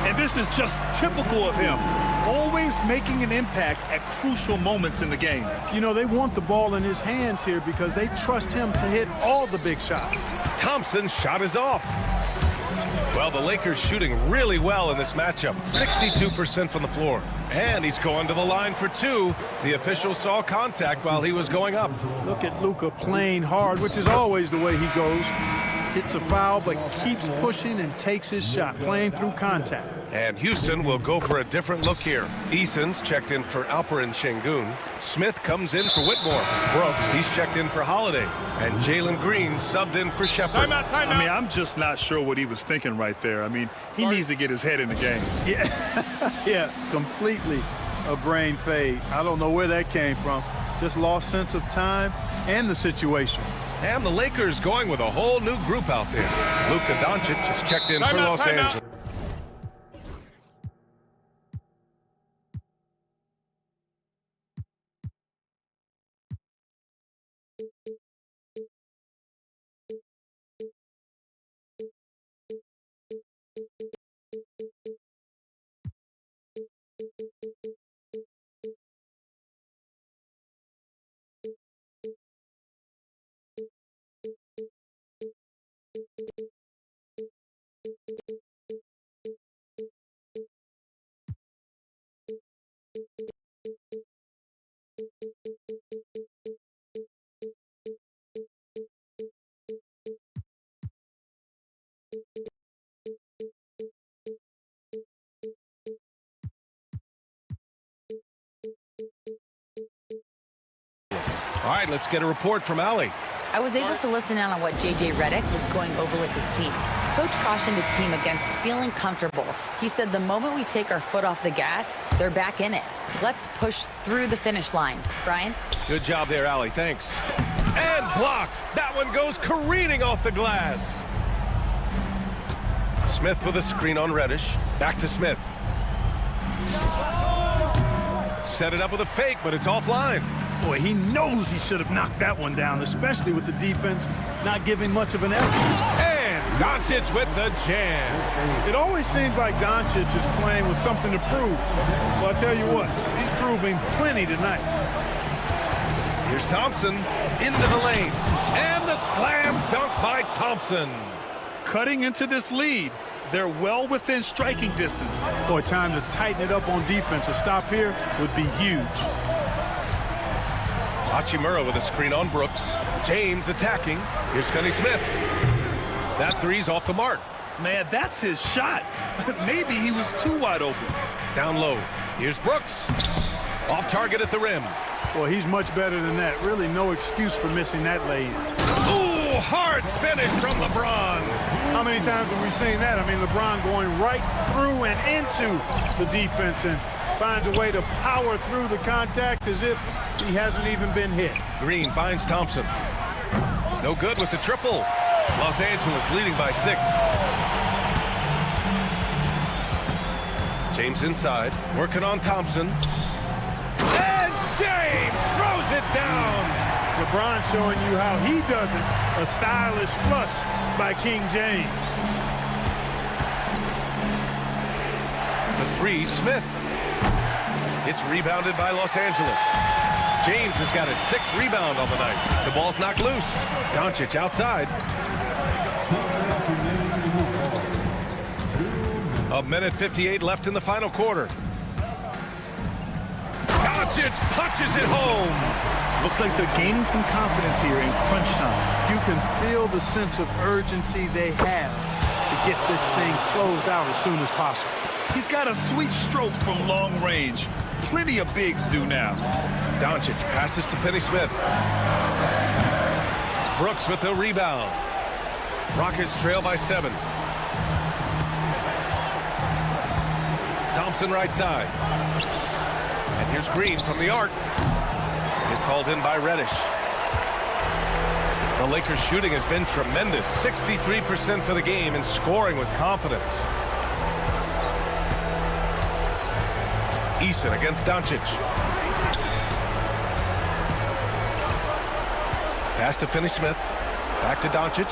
And this is just typical of him, always making an impact at crucial moments in the game. You know, they want the ball in his hands here because they trust him to hit all the big shots. Thompson's shot is off. Well, the Lakers shooting really well in this matchup. 62% from the floor. And he's going to the line for two. The official saw contact while he was going up. Look at Luka playing hard, which is always the way he goes. Hits a foul, but keeps pushing and takes his shot, playing through contact. And Houston will go for a different look here. Eason's checked in for Alperen Şengün. Smith comes in for Whitmore. Brooks, he's checked in for Holiday. And Jalen Green subbed in for Shepard. Timeout. I mean, I'm just not sure what he was thinking right there. I mean, he needs to get his head in the game. Yeah, completely a brain fade. I don't know where that came from. Just lost sense of time and the situation. And the Lakers going with a whole new group out there. Luka Doncic is checked in for Los Angeles. All right, let's get a report from Allie. I was able to listen in on what J.J. Redick was going over with his team. Coach cautioned his team against feeling comfortable. He said the moment we take our foot off the gas, they're back in it. Let's push through the finish line. Brian? Good job there, Allie. Thanks. And blocked. That one goes careening off the glass. Smith with a screen on Reddish. Back to Smith. Set it up with a fake, but it's offline. Boy, he knows he should have knocked that one down, especially with the defense not giving much of an effort. And Doncic with the jam. It always seems like Doncic is playing with something to prove. Well, I'll tell you what, he's proving plenty tonight. Here's Thompson into the lane. And the slam dunk by Thompson. Cutting into this lead. They're well within striking distance. Boy, time to tighten it up on defense. A stop here would be huge. Hachimura with a screen on Brooks. James attacking. Here's Finney Smith. That three's off the mark. Man, that's his shot. Maybe he was too wide open. Down low. Here's Brooks. Off target at the rim. Boy, he's much better than that. Really no excuse for missing that lane. Ooh, hard finish from LeBron. How many times have we seen that? I mean, LeBron going right through and into the defense and finds a way to power through the contact as if he hasn't even been hit. Green finds Thompson. No good with the triple. Los Angeles leading by 6. James inside, working on Thompson. And James throws it down. LeBron showing you how he does it. A stylish flush by King James. The three, Smith. It's rebounded by Los Angeles. James has got his 6th rebound on the night. The ball's knocked loose. Doncic outside. A minute 58 left in the final quarter. Doncic punches it home. Looks like they're gaining some confidence here in crunch time. You can feel the sense of urgency they have to get this thing closed out as soon as possible. He's got a sweet stroke from long range. Plenty of bigs do now. Doncic passes to Finney Smith. Brooks with the rebound. Rockets trail by 7. Thompson right side. And Here's Green from the arc. It's hauled in by Reddish. The Lakers' shooting has been tremendous. 63% for the game and scoring with confidence. Eason against Doncic. Pass to Finney-Smith. Back to Doncic.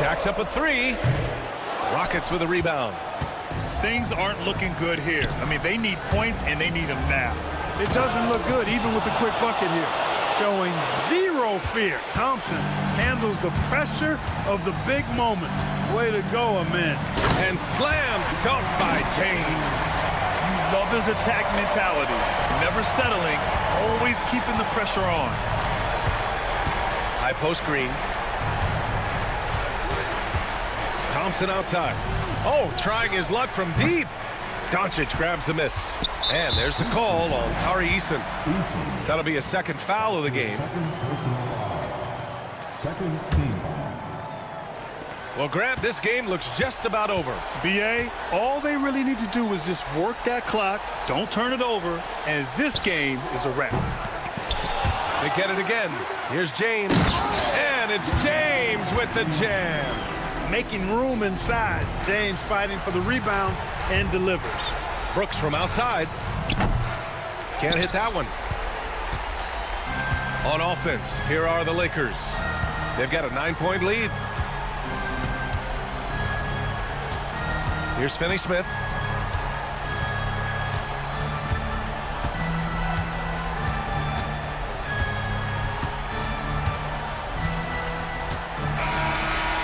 Jacks up a three. Rockets with a rebound. Things aren't looking good here. I mean, they need points, and they need them now. It doesn't look good, even with a quick bucket here. Showing zero fear. Thompson handles the pressure of the big moment. Way to go, Amen. And slam dunk by James. Love his attack mentality. Never settling, always keeping the pressure on. High post Green. Thompson outside. Oh, trying his luck from deep. Doncic grabs the miss. And there's the call on Tari Eason. That'll be a second foul of the game. Second team foul. Well, Grant, this game looks just about over. BA, all they really need to do is just work that clock, don't turn it over, and this game is a wrap. They get it again. Here's James. And it's James with the jam. Making room inside. James fighting for the rebound and delivers. Brooks from outside. Can't hit that one. On offense, here are the Lakers. They've got a 9-point lead. Here's Finney-Smith.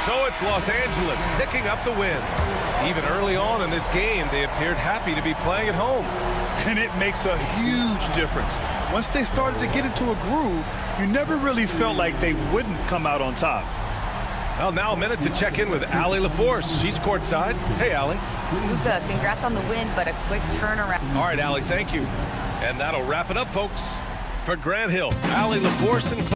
So it's Los Angeles picking up the win. Even early on in this game, they appeared happy to be playing at home. And it makes a huge difference. Once they started to get into a groove, you never really felt like they wouldn't come out on top. Well, now a minute to check in with Allie LaForce. She's courtside. Hey, Allie. Luka, congrats on the win, but a quick turnaround. All right, Allie, thank you. And that'll wrap it up, folks. For Grant Hill, Allie LaForce, and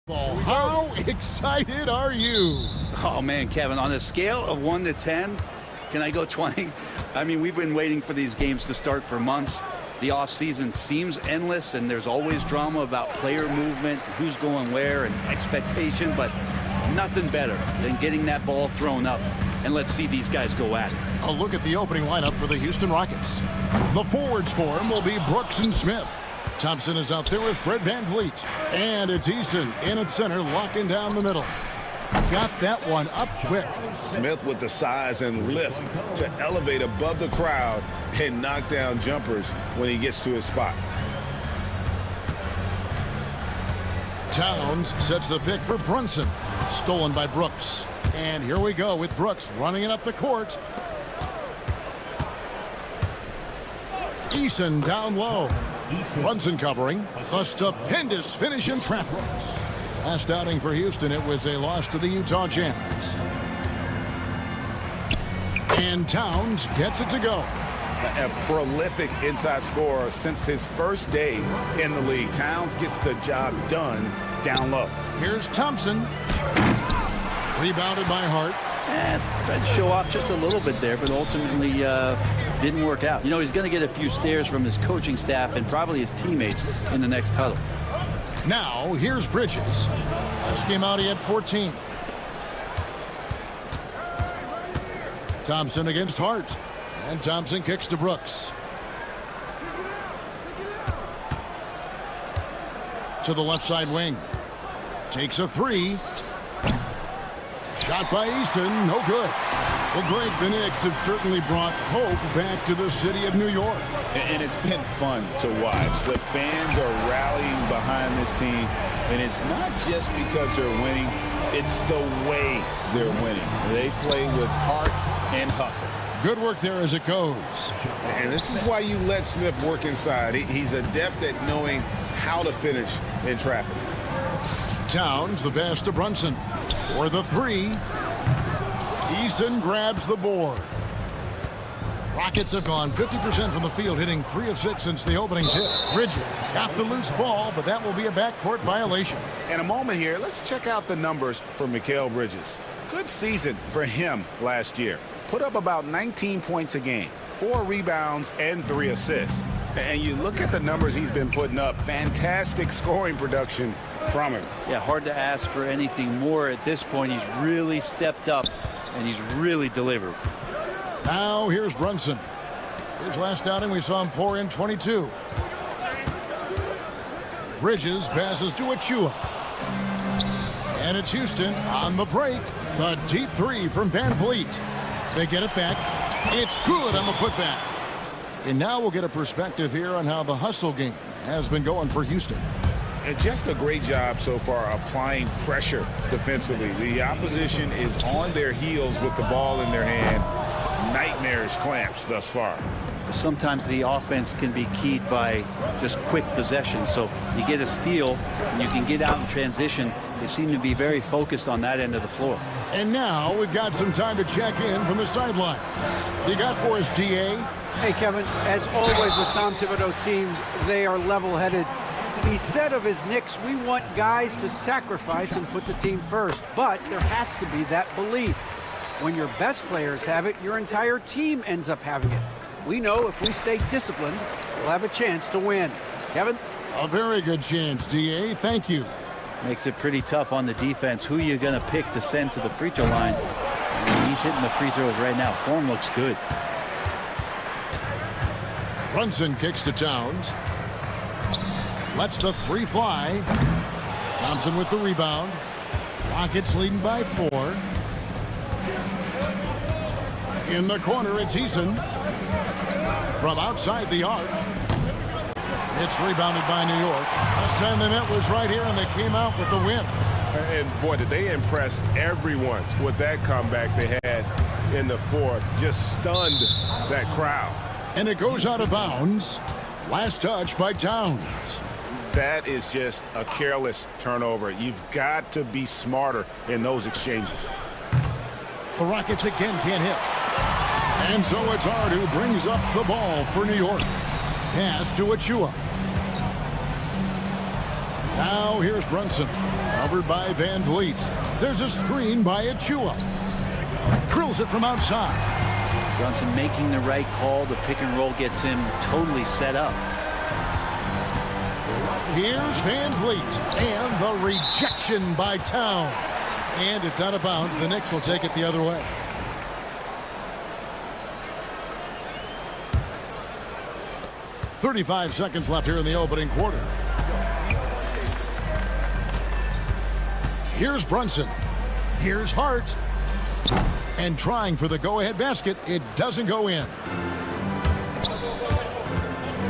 How excited are you? Oh, man, Kevin, on a scale of 1 to 10, can I go 20? I mean, we've been waiting for these games to start for months. The offseason seems endless, and there's always drama about player movement, who's going where, and expectation, but nothing better than getting that ball thrown up. And let's see these guys go at it. A look at the opening lineup for the Houston Rockets. The forwards for him will be Brooks and Smith. Thompson is out there with Fred VanVleet. And it's Eason in at center, locking down the middle. Got that one up quick. Smith with the size and lift to elevate above the crowd and knock down jumpers when he gets to his spot. Towns sets the pick for Brunson. Stolen by Brooks. And here we go with Brooks running it up the court. Eason down low. Brunson covering. A stupendous finish in traffic. Last outing for Houston, it was a loss to the Utah Jazz. And Towns gets it to go. A prolific inside scorer since his first day in the league. Towns gets the job done down low. Here's Thompson. Rebounded by Hart. And tried to show off just a little bit there, but ultimately didn't work out. You know, he's going to get a few stares from his coaching staff and probably his teammates in the next huddle. Now, here's Bridges. Last game out, he had 14. Thompson against Hart. And Thompson kicks to Brooks. To the left side wing. Takes a three. Shot by Eason, no good. Well, Greg, the Knicks have certainly brought hope back to the city of New York. And it's been fun to watch. The fans are rallying behind this team, and it's not just because they're winning, it's the way they're winning. They play with heart and hustle. Good work there as it goes. And this is why you let Smith work inside. He's adept at knowing how to finish in traffic. Towns, the pass to Brunson. For the three. Eason grabs the board. Rockets have gone 50% from the field, hitting 3 of 6 since the opening tip. Bridges got the loose ball, but that will be a backcourt violation. In a moment here, let's check out the numbers for Mikal Bridges. Good season for him last year. Put up about 19 points a game, 4 rebounds, and 3 assists. And you look at the numbers he's been putting up, fantastic scoring production from him. Yeah, hard to ask for anything more at this point. He's really stepped up, and he's really delivered. Now here's Brunson. His last outing, we saw him pour in 22. Bridges passes to Achua. And it's Houston on the break. The deep three from VanVleet. They get it back. It's good on the putback. And now we'll get a perspective here on how the hustle game has been going for Houston. And just a great job so far applying pressure defensively. The opposition is on their heels with the ball in their hand. Nightmares clamps thus far. Sometimes the offense can be keyed by just quick possession. So you get a steal and you can get out in transition. They seem to be very focused on that end of the floor. And now we've got some time to check in from the sideline. You got for us, DA? Hey, Kevin, as always with Tom Thibodeau teams, they are level-headed. He said of his Knicks, we want guys to sacrifice and put the team first, but there has to be that belief. When your best players have it, your entire team ends up having it. We know if we stay disciplined, we'll have a chance to win. Kevin? A very good chance, DA. Thank you. Makes it pretty tough on the defense. Who you going to pick to send to the free throw line? I mean, he's hitting the free throws right now. Form looks good. Brunson kicks to Towns. Lets the three fly. Thompson with the rebound. Rockets leading by 4. In the corner, it's Eason. From outside the arc. It's rebounded by New York. Last time they met was right here, and they came out with the win. And boy, did they impress everyone with that comeback they had in the fourth. Just stunned that crowd. And it goes out of bounds. Last touch by Towns. That is just a careless turnover. You've got to be smarter in those exchanges. The Rockets again can't hit. And so it's Hart who brings up the ball for New York. Pass to Achua. Now here's Brunson. Covered by Van Vliet. There's a screen by Achua. Drills it from outside. Brunson making the right call. The pick and roll gets him totally set up. Here's Van Vliet. And the rejection by Towns. And it's out of bounds. The Knicks will take it the other way. .35 seconds left here in the opening quarter. Here's Brunson. Here's Hart. And trying for the go-ahead basket. It doesn't go in.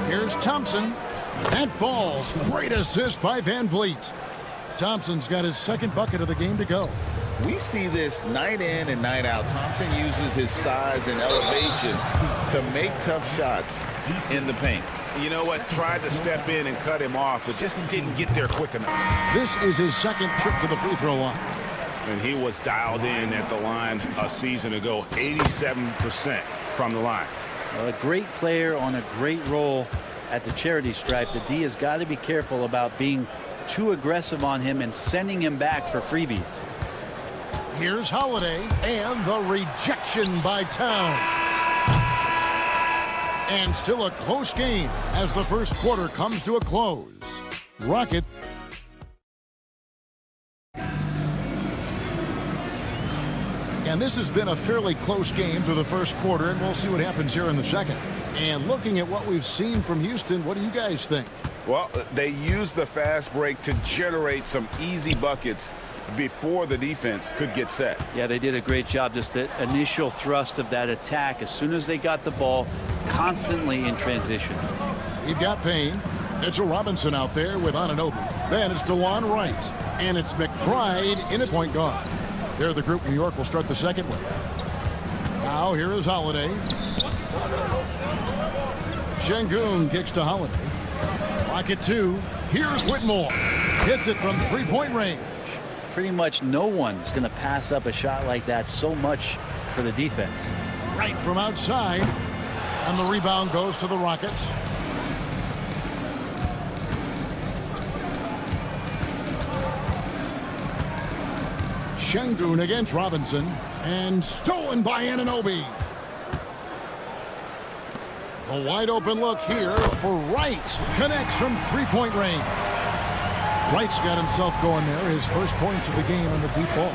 Here's Thompson. That falls. Great assist by Van Vliet. Thompson's got his second bucket of the game to go. We see this night in and night out. Thompson uses his size and elevation to make tough shots in the paint. You know what? Tried to step in and cut him off, but just didn't get there quick enough. This is his second trip to the free throw line. And he was dialed in at the line a season ago, 87% from the line. Well, a great player on a great role at the charity stripe. The D has got to be careful about being too aggressive on him and sending him back for freebies. Here's Holiday, and the rejection by Towns. And still a close game as the first quarter comes to a close. Rocket. And this has been a fairly close game through the first quarter, and we'll see what happens here in the second. And looking at what we've seen from Houston, what do you guys think? Well, they used the fast break to generate some easy buckets before the defense could get set. Yeah, they did a great job. Just the initial thrust of that attack, as soon as they got the ball, constantly in transition. You've got Payne. Mitchell Robinson out there with Anunoby. Then it's DeLon Wright. And it's McBride in at point guard. They're the group New York will start the second with. Now here is Holiday. Şengün kicks to Holiday. Rocket 2. Here's Whitmore. Hits it from three-point range. Pretty much no one's going to pass up a shot like that so much for the defense. Right from outside. And the rebound goes to the Rockets. Şengün against Robinson. And stolen by Anunoby. A wide open look here for Wright. Connects from three-point range. Wright's got himself going there. His first points of the game on the deep ball.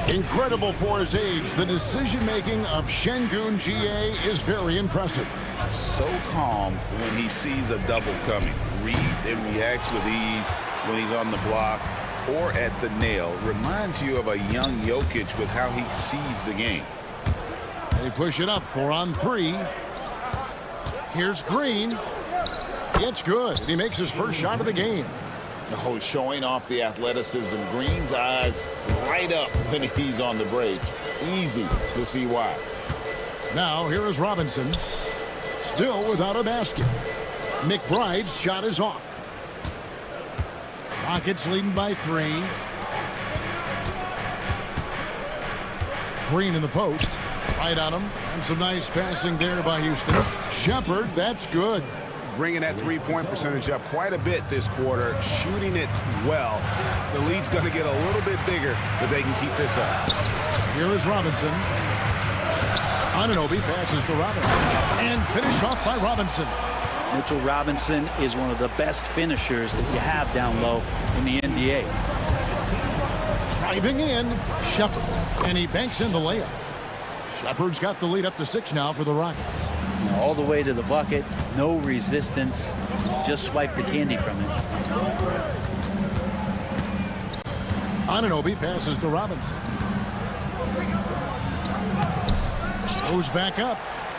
Incredible for his age. The decision-making of Şengün GA is very impressive. So calm when he sees a double coming. Reads and reacts with ease when he's on the block or at the nail. Reminds you of a young Jokic with how he sees the game. They push it up 4-on-3. Here's Green. It's good. And he makes his first shot of the game. Oh, showing off the athleticism. Green's eyes light up when he's on the break. Easy to see why. Now here is Robinson. Still without a basket. McBride's shot is off. Rockets leading by 3. Green in the post. Right on him. And some nice passing there by Houston. Shepherd, that's good. Bringing that three-point percentage up quite a bit this quarter, shooting it well. The lead's going to get a little bit bigger if they can keep this up. Here is Robinson. Anunoby passes to Robinson. And finished off by Robinson. Mitchell Robinson is one of the best finishers that you have down low in the NBA. Driving in, Shepherd. And he banks in the layup. Shepherd's got the lead up to 6 now for the Rockets. All the way to the bucket, no resistance, just swipe the candy from him. Anunoby passes to Robinson. Goes back up.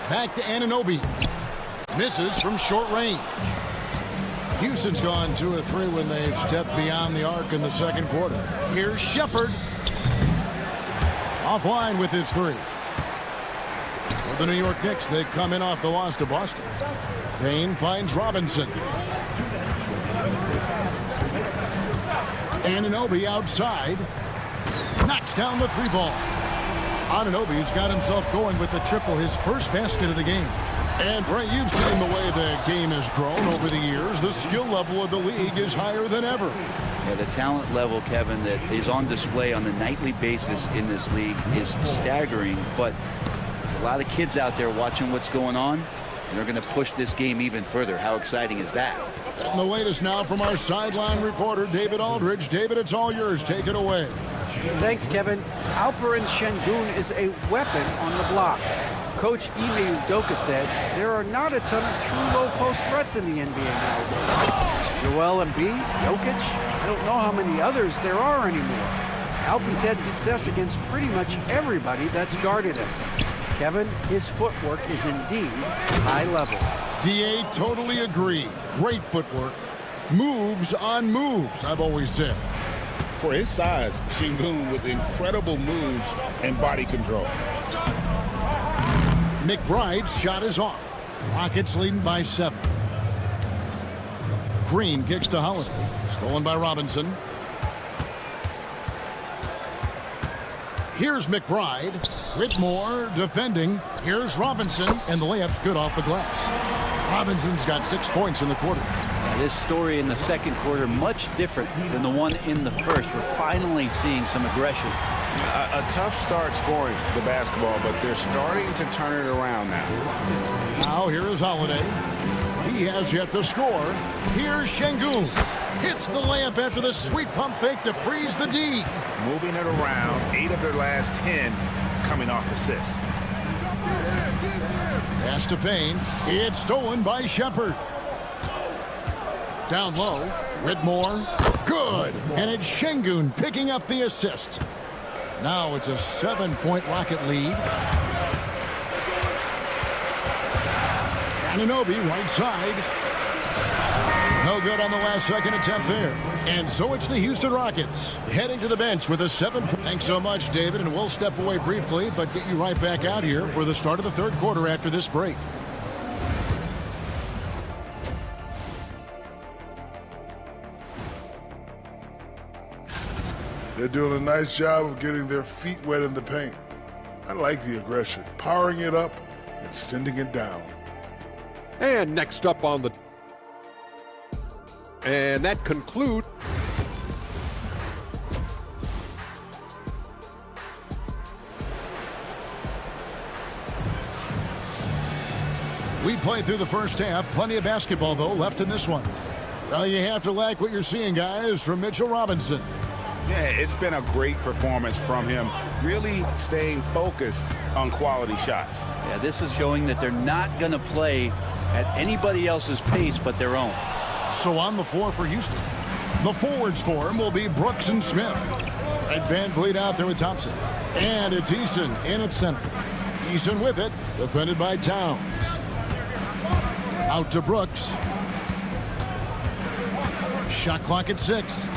Back to Anunoby. Misses from short range. Houston's gone 2 of 3 when they've stepped beyond the arc in the second quarter. Here's Shepherd. Offline with his 3. For the New York Knicks, they come in off the loss to Boston. Payne finds Robinson. Anunoby outside. Knocks down the 3 ball. Anunoby's got himself going with the triple, his first basket of the game. And Brett, you've seen the way the game has grown over the years. The skill level of the league is higher than ever. Yeah, the talent level, Kevin, that is on display on a nightly basis in this league is staggering, but there's a lot of kids out there watching what's going on, and they're going to push this game even further. How exciting is that? And the latest now from our sideline reporter, David Aldridge. David, it's all yours. Take it away. Thanks, Kevin. Alperen Şengün is a weapon on the block. Coach Ime Udoka said there are not a ton of true low-post threats in the NBA nowadays. Joel Embiid, Jokic, I don't know how many others there are anymore. Alpie's had success against pretty much everybody that's guarded him. Kevin, his footwork is indeed high level. DA, totally agree. Great footwork. Moves on moves, I've always said. For his size, Şengün with incredible moves and body control. McBride's shot is off. Rockets leading by 7. Green kicks to Holiday. Stolen by Robinson. Here's McBride. Whitmore defending. Here's Robinson. And the layup's good off the glass. Robinson's got 6 points in the quarter. This story in the second quarter much different than the one in the first. We're finally seeing some aggression. A tough start scoring the basketball, but they're starting to turn it around now. Now here is Holiday. He has yet to score. Here's Şengün. Hits the layup after the sweet pump fake to freeze the D. Moving it around, 8 of their last 10 coming off assists. Pass to Payne. It's stolen by Shepard. Down low, Whitmore. Good. And it's Şengün picking up the assist. Now it's a 7-point Rocket lead. Anunoby, right side. No good on the last second attempt there. And so it's the Houston Rockets heading to the bench with a 7. Thanks so much, David, and we'll step away briefly, but get you right back out here for the start of the third quarter after this break. They're doing a nice job of getting their feet wet in the paint. I like the aggression, powering it up and sending it down. And next up on the... And that concludes... We played through the first half. Plenty of basketball, though, left in this one. Well, you have to like what you're seeing, guys, from Mitchell Robinson. Yeah, it's been a great performance from him, really staying focused on quality shots. Yeah, this is showing that they're not going to play at anybody else's pace but their own. So on the floor for Houston, the forwards for him will be Brooks and Smith. And Van Vliet out there with Thompson. And it's Eason in at center. Eason with it, defended by Towns. Out to Brooks. Shot clock at 6.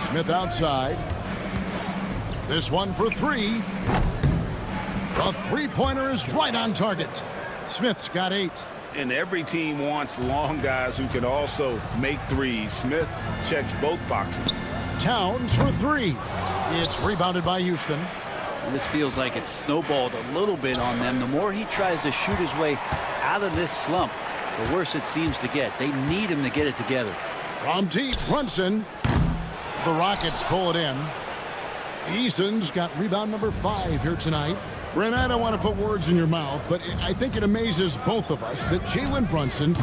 Smith outside. This one for 3. The three-pointer is right on target. Smith's got 8. And every team wants long guys who can also make threes. Smith checks both boxes. Towns for 3. It's rebounded by Houston. And this feels like it's snowballed a little bit on them. The more he tries to shoot his way out of this slump, the worse it seems to get. They need him to get it together. From deep, Brunson. The Rockets pull it in. Eason's got rebound number 5 here tonight. Brent, I don't want to put words in your mouth, but I think it amazes both of us that Jalen Brunson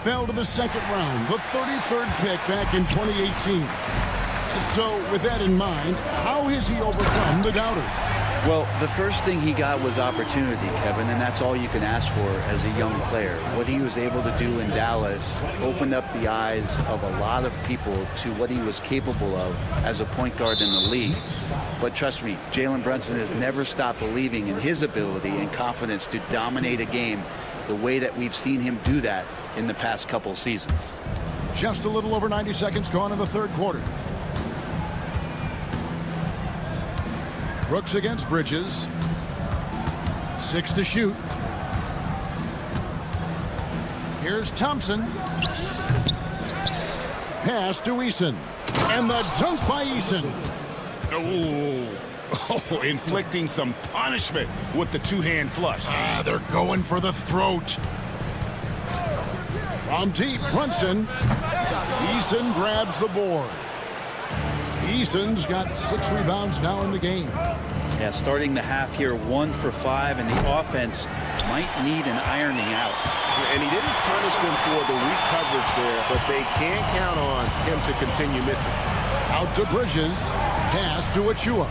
fell to the second round, the 33rd pick back in 2018. So with that in mind, how has he overcome the doubter? Well, the first thing he got was opportunity, Kevin, and that's all you can ask for as a young player. What he was able to do in Dallas opened up the eyes of a lot of people to what he was capable of as a point guard in the league. But trust me, Jalen Brunson has never stopped believing in his ability and confidence to dominate a game the way that we've seen him do that in the past couple seasons. Just a little over 90 seconds gone in the third quarter. Brooks against Bridges. 6 to shoot. Here's Thompson. Pass to Eason. And the dunk by Eason. Oh, inflicting some punishment with the two-hand flush. They're going for the throat. From deep, Brunson. Eason grabs the board. Eason's got 6 rebounds now in the game. Yeah, starting the half here 1 for 5, and the offense might need an ironing out. And he didn't punish them for the weak coverage there, but they can count on him to continue missing. Out to Bridges. Pass to Achua.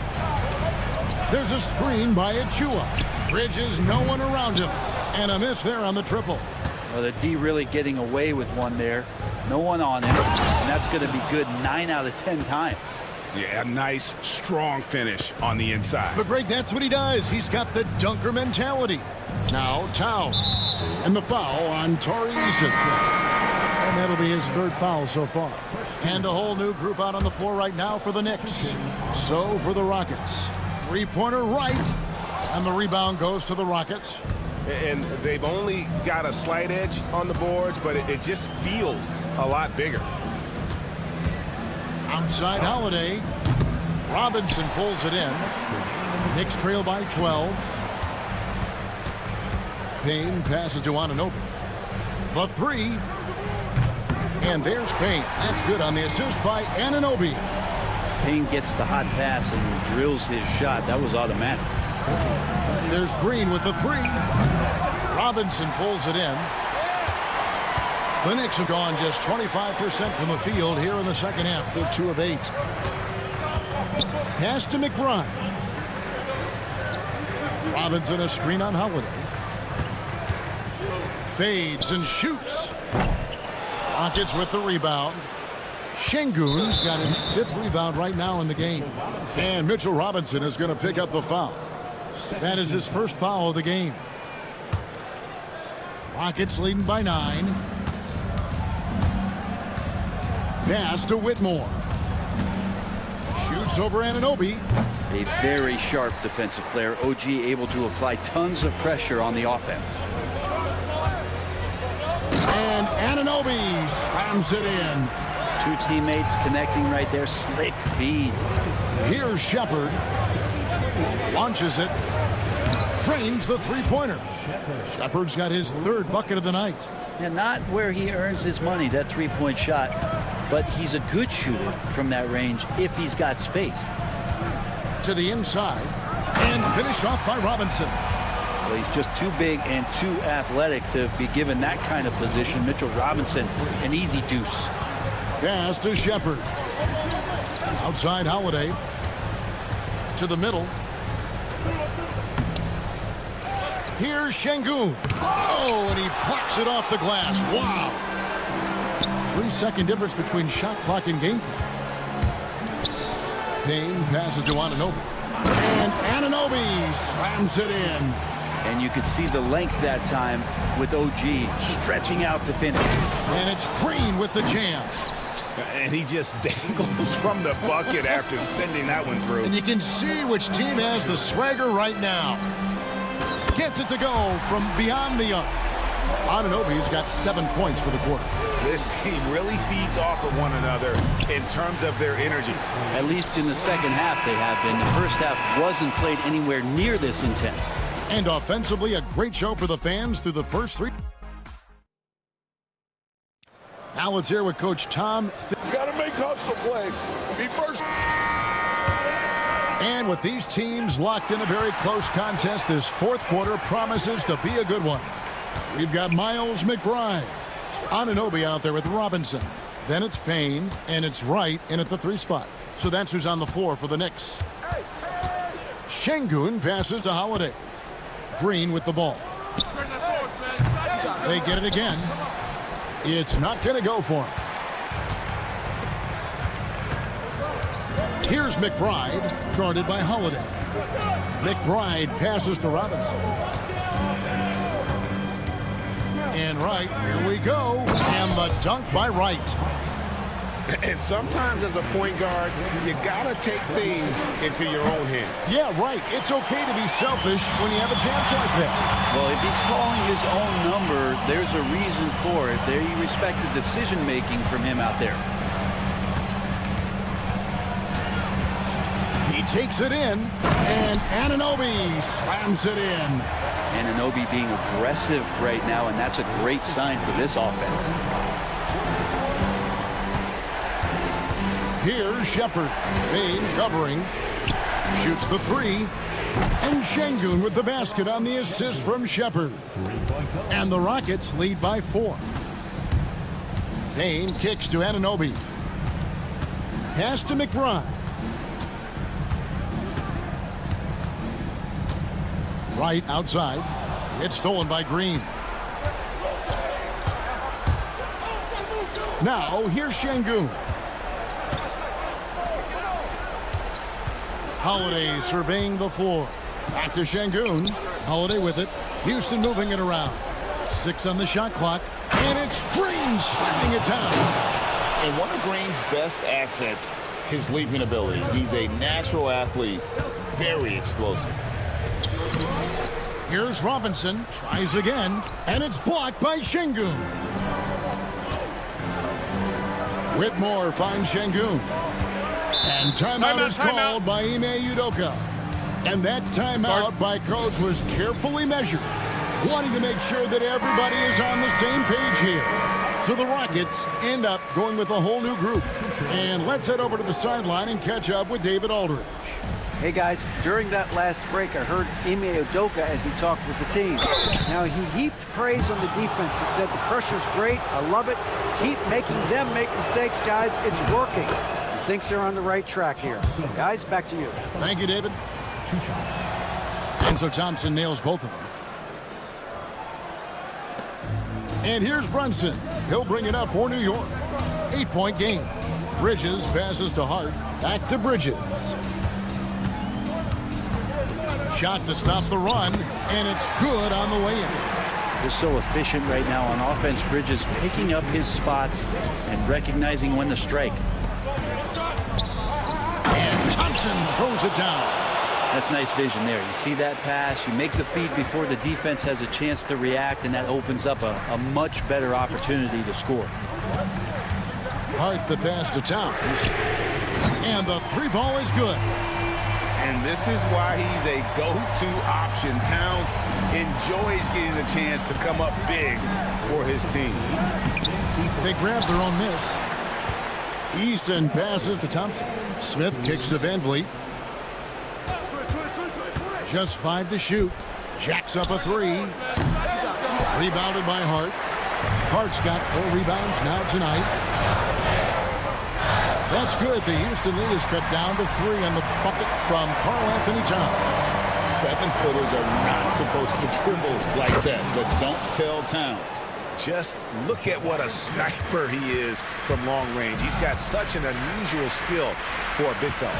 There's a screen by Achua. Bridges, no one around him. And a miss there on the triple. Well, the D really getting away with one there. No one on him. And that's going to be good 9 out of 10 times. Yeah, a nice, strong finish on the inside. But Greg, that's what he does. He's got the dunker mentality. Now Towns. And the foul on Torrey Eason. And that'll be his 3rd foul so far. And a whole new group out on the floor right now for the Knicks. So for the Rockets. 3-pointer right. And the rebound goes to the Rockets. And they've only got a slight edge on the boards, but it just feels a lot bigger. Outside Holiday. Robinson pulls it in. Knicks trail by 12. Payne passes to Anunoby. The 3. And there's Payne. That's good on the assist by Anunoby. Payne gets the hot pass and drills his shot. That was automatic. There's Green with the 3. Robinson pulls it in. The Knicks have gone just 25% from the field here in the second half. They're 2 of 8. Pass to McBride. Robinson a screen on Holiday. Fades and shoots. Rockets with the rebound. Şengün's got his 5th rebound right now in the game. And Mitchell Robinson is going to pick up the foul. That is his 1st foul of the game. Rockets leading by 9. Pass to Whitmore. Shoots over Anunoby. A very sharp defensive player. OG able to apply tons of pressure on the offense. And Anunoby slams it in. 2 teammates connecting right there. Slick feed. Here's Shepard. Launches it. Trains the 3-pointer. Shepard's got his 3rd bucket of the night. And not where he earns his money, that 3-point shot. But he's a good shooter from that range if he's got space. To the inside. And finished off by Robinson. Well, he's just too big and too athletic to be given that kind of position. Mitchell Robinson, an easy deuce. Pass to Shepard. Outside Holiday. To the middle. Here's Şengün. Oh, and he plucks it off the glass. Wow. 3-second difference between shot clock and game clock. Payne passes to Anunoby. And Anunoby slams it in. And you could see the length that time with OG stretching out to finish. And it's Green with the jam. And he just dangles from the bucket after sending that one through. And you can see which team has the swagger right now. Gets it to go from beyond the arc. Anunoby's got 7 points for the quarter. This team really feeds off of one another in terms of their energy. At least in the second half they have been. The first half wasn't played anywhere near this intense. And offensively, a great show for the fans through the first 3. Now let's hear what Coach Tom. Got to make hustle plays. Be first. And with these teams locked in a very close contest, this 4th quarter promises to be a good one. We've got Miles McBride. Anunoby out there with Robinson. Then it's Payne, and it's Wright in at the 3 spot. So that's who's on the floor for the Knicks. Şengün passes to Holiday. Green with the ball. They get it again. It's not going to go for him. Here's McBride, guarded by Holiday. McBride passes to Robinson. And Wright, here we go. And the dunk by Wright. And sometimes as a point guard, you got to take things into your own hands. Yeah, right. It's okay to be selfish when you have a chance like that. Well, if he's calling his own number, there's a reason for it. There, you respect the decision-making from him out there. He takes it in, and Anunoby slams it in. Anunoby being aggressive right now, and that's a great sign for this offense. Here's Shepard. Bain covering. Shoots the three. And Şengün with the basket on the assist from Shepard. And the Rockets lead by 4. Bain kicks to Anunoby. Pass to McBride. Right outside. It's stolen by Green. Now, here's Şengün. Holiday surveying the floor. Back to Şengün. Holiday with it. Houston moving it around. 6 on the shot clock. And it's Green slamming it down. And one of Green's best assets, his leaping ability. He's a natural athlete, very explosive. Here's Robinson. Tries again. And it's blocked by Şengün. Whitmore finds Şengün. And timeout is called by Ime Udoka. And that timeout by coach was carefully measured, wanting to make sure that everybody is on the same page here. So the Rockets end up going with a whole new group. And let's head over to the sideline and catch up with David Aldridge. Hey guys, during that last break, I heard Ime Udoka as he talked with the team. Now, he heaped praise on the defense. He said the pressure's great. I love it. Keep making them make mistakes, guys. It's working. He thinks they're on the right track here. Guys, back to you. Thank you, David. 2 shots. And so Thompson nails both of them. And here's Brunson. He'll bring it up for New York. 8-point game. Bridges passes to Hart. Back to Bridges. Shot to stop the run, and it's good on the way in. They're so efficient right now on offense. Bridges picking up his spots and recognizing when to strike. And Thompson throws it down. That's nice vision there. You see that pass, you make the feed before the defense has a chance to react, and that opens up a much better opportunity to score. Hart the pass to Towns. And the 3-ball is good. And this is why he's a go-to option. Towns enjoys getting the chance to come up big for his team. They grab their own miss. Easton passes to Thompson. Smith kicks to Van Vliet. Just 5 to shoot. Jacks up a 3. Rebounded by Hart. Hart's got 4 rebounds now tonight. That's good. The Houston lead is cut down to 3 on the bucket from Karl Anthony Towns. 7-footers are not supposed to dribble like that, but don't tell Towns. Just look at what a sniper he is from long range. He's got such an unusual skill for a big fella.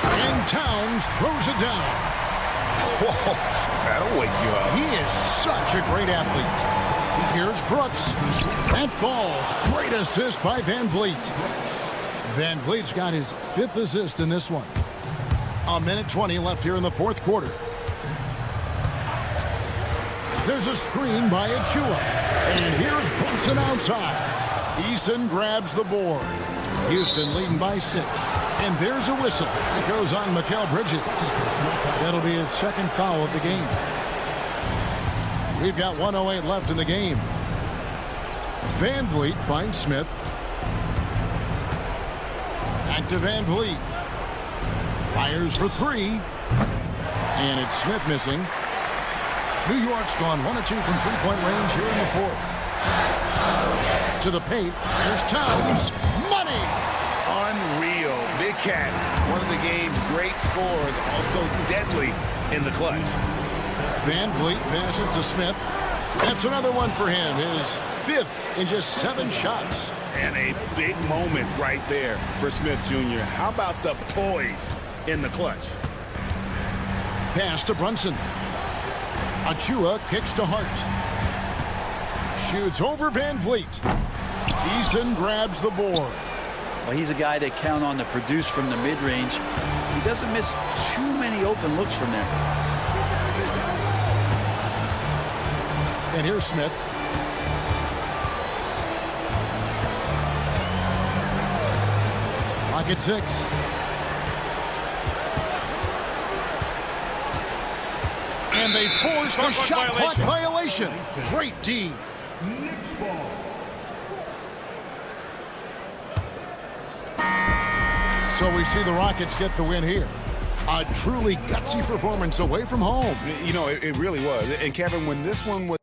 And Towns throws it down. Whoa, that'll wake you up. He is such a great athlete. Here's Brooks. That falls. Great assist by Van Vliet. Van Vliet's got his 5th assist in this one. 1:20 left here in the 4th quarter. There's a screen by Achua. And here's Brunson outside. Eason grabs the board. Houston leading by 6. And there's a whistle. It goes on Mikal Bridges. That'll be his 2nd foul of the game. We've got 1:08 left in the game. Van Vliet finds Smith. Back to Van Vliet. Fires for 3. And it's Smith missing. New York's gone 1 of 2 from 3-point range here in the 4th. To the paint. There's Towns. Money! Unreal. Big Cat, one of the game's great scorers, also deadly in the clutch. Van Vliet passes to Smith. That's another one for him. His 5th in just 7 shots. And a big moment right there for Smith Jr. How about the poise in the clutch? Pass to Brunson. Achua kicks to Hart. Shoots over Van Vliet. Easton grabs the board. Well, he's a guy they count on to produce from the mid-range. He doesn't miss too many open looks from there. And here's Smith. Rocket 6. And they force the shot clock violation. Great D. So we see the Rockets get the win here. A truly gutsy performance away from home. You know, it really was. And Kevin, when this one was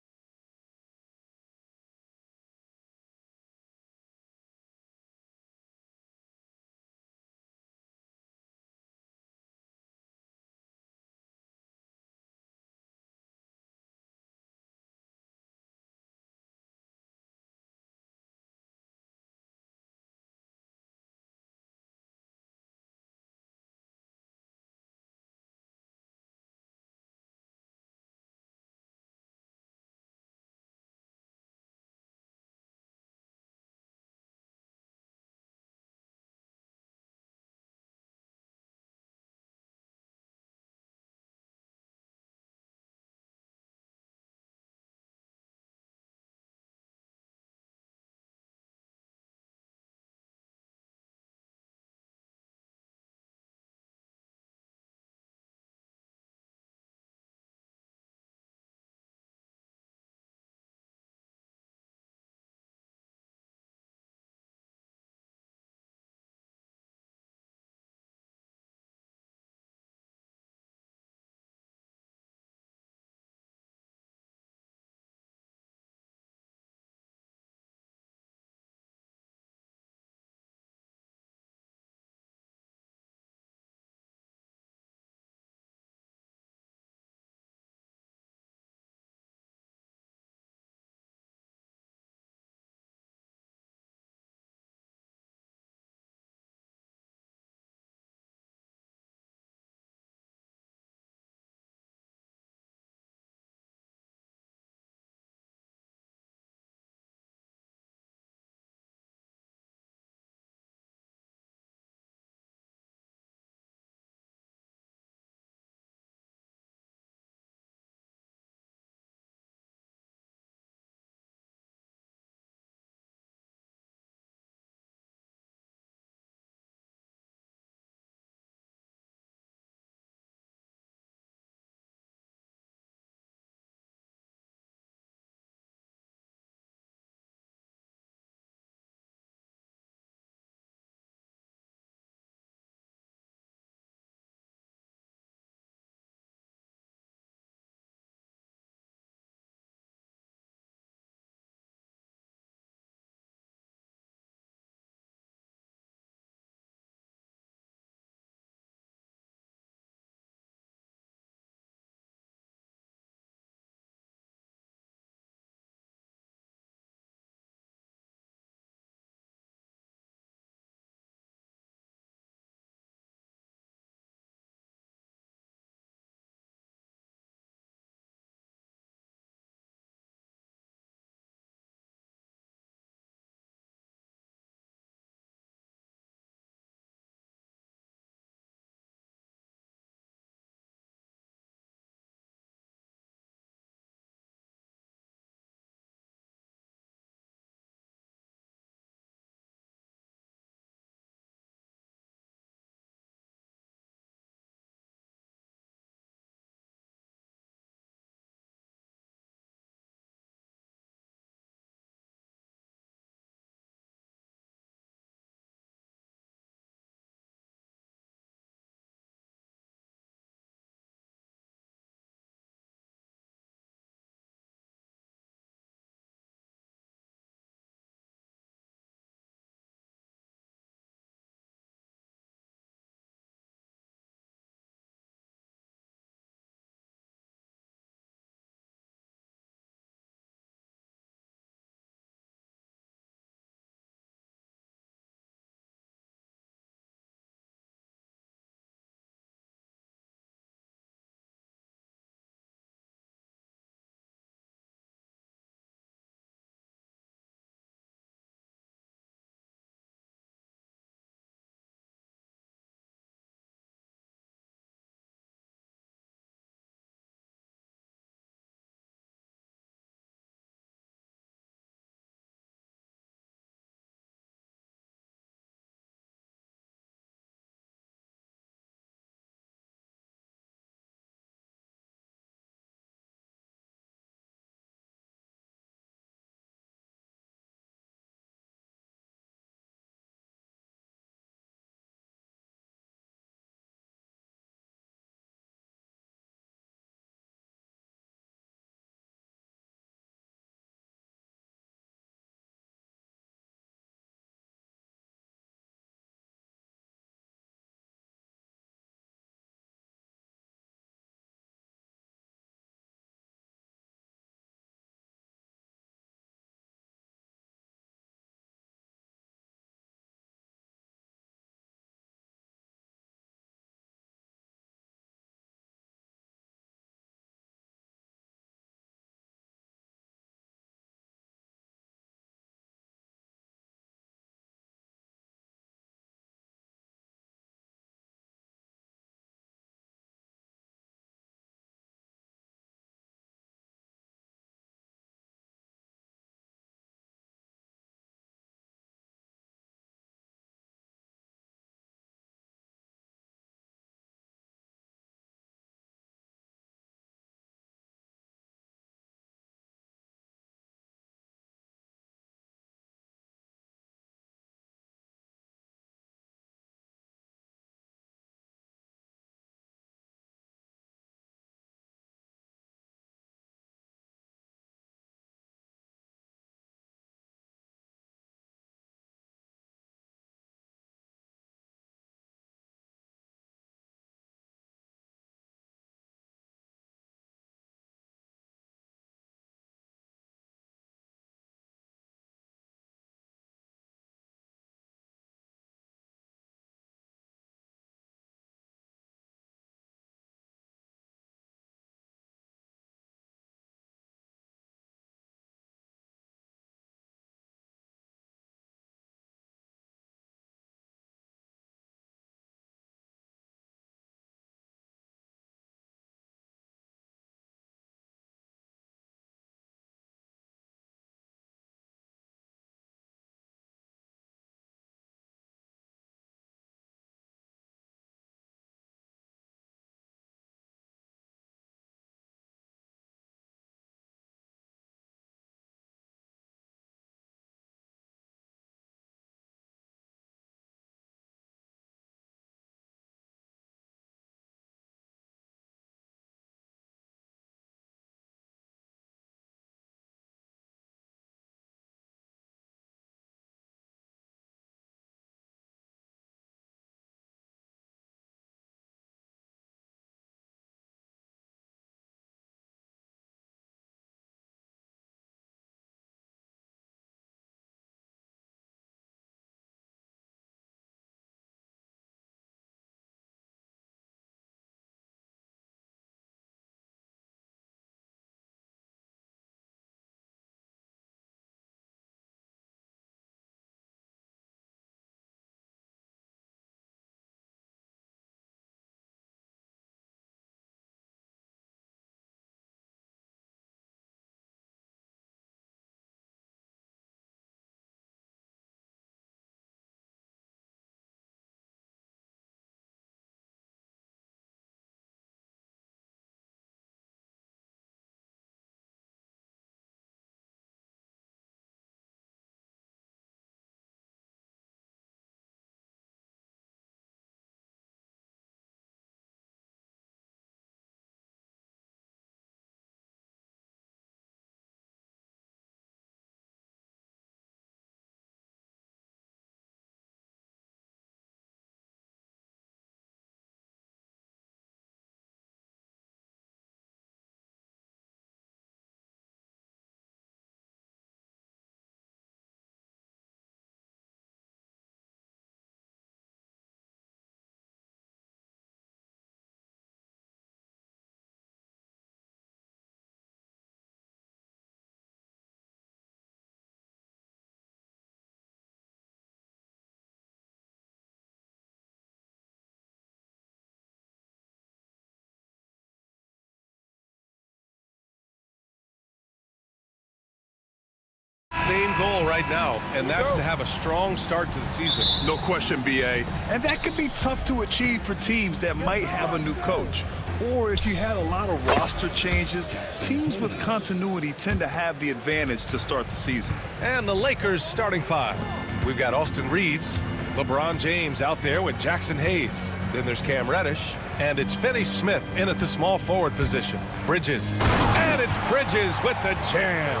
goal right now, and that's to have a strong start to the season. No question, BA. And that could be tough to achieve for teams that might have a new coach. Or if you had a lot of roster changes, teams with continuity tend to have the advantage to start the season. And the Lakers starting five. We've got Austin Reeves, LeBron James out there with Jackson Hayes. Then there's Cam Reddish, and it's Finney Smith in at the small forward position. Bridges, and it's Bridges with the jam.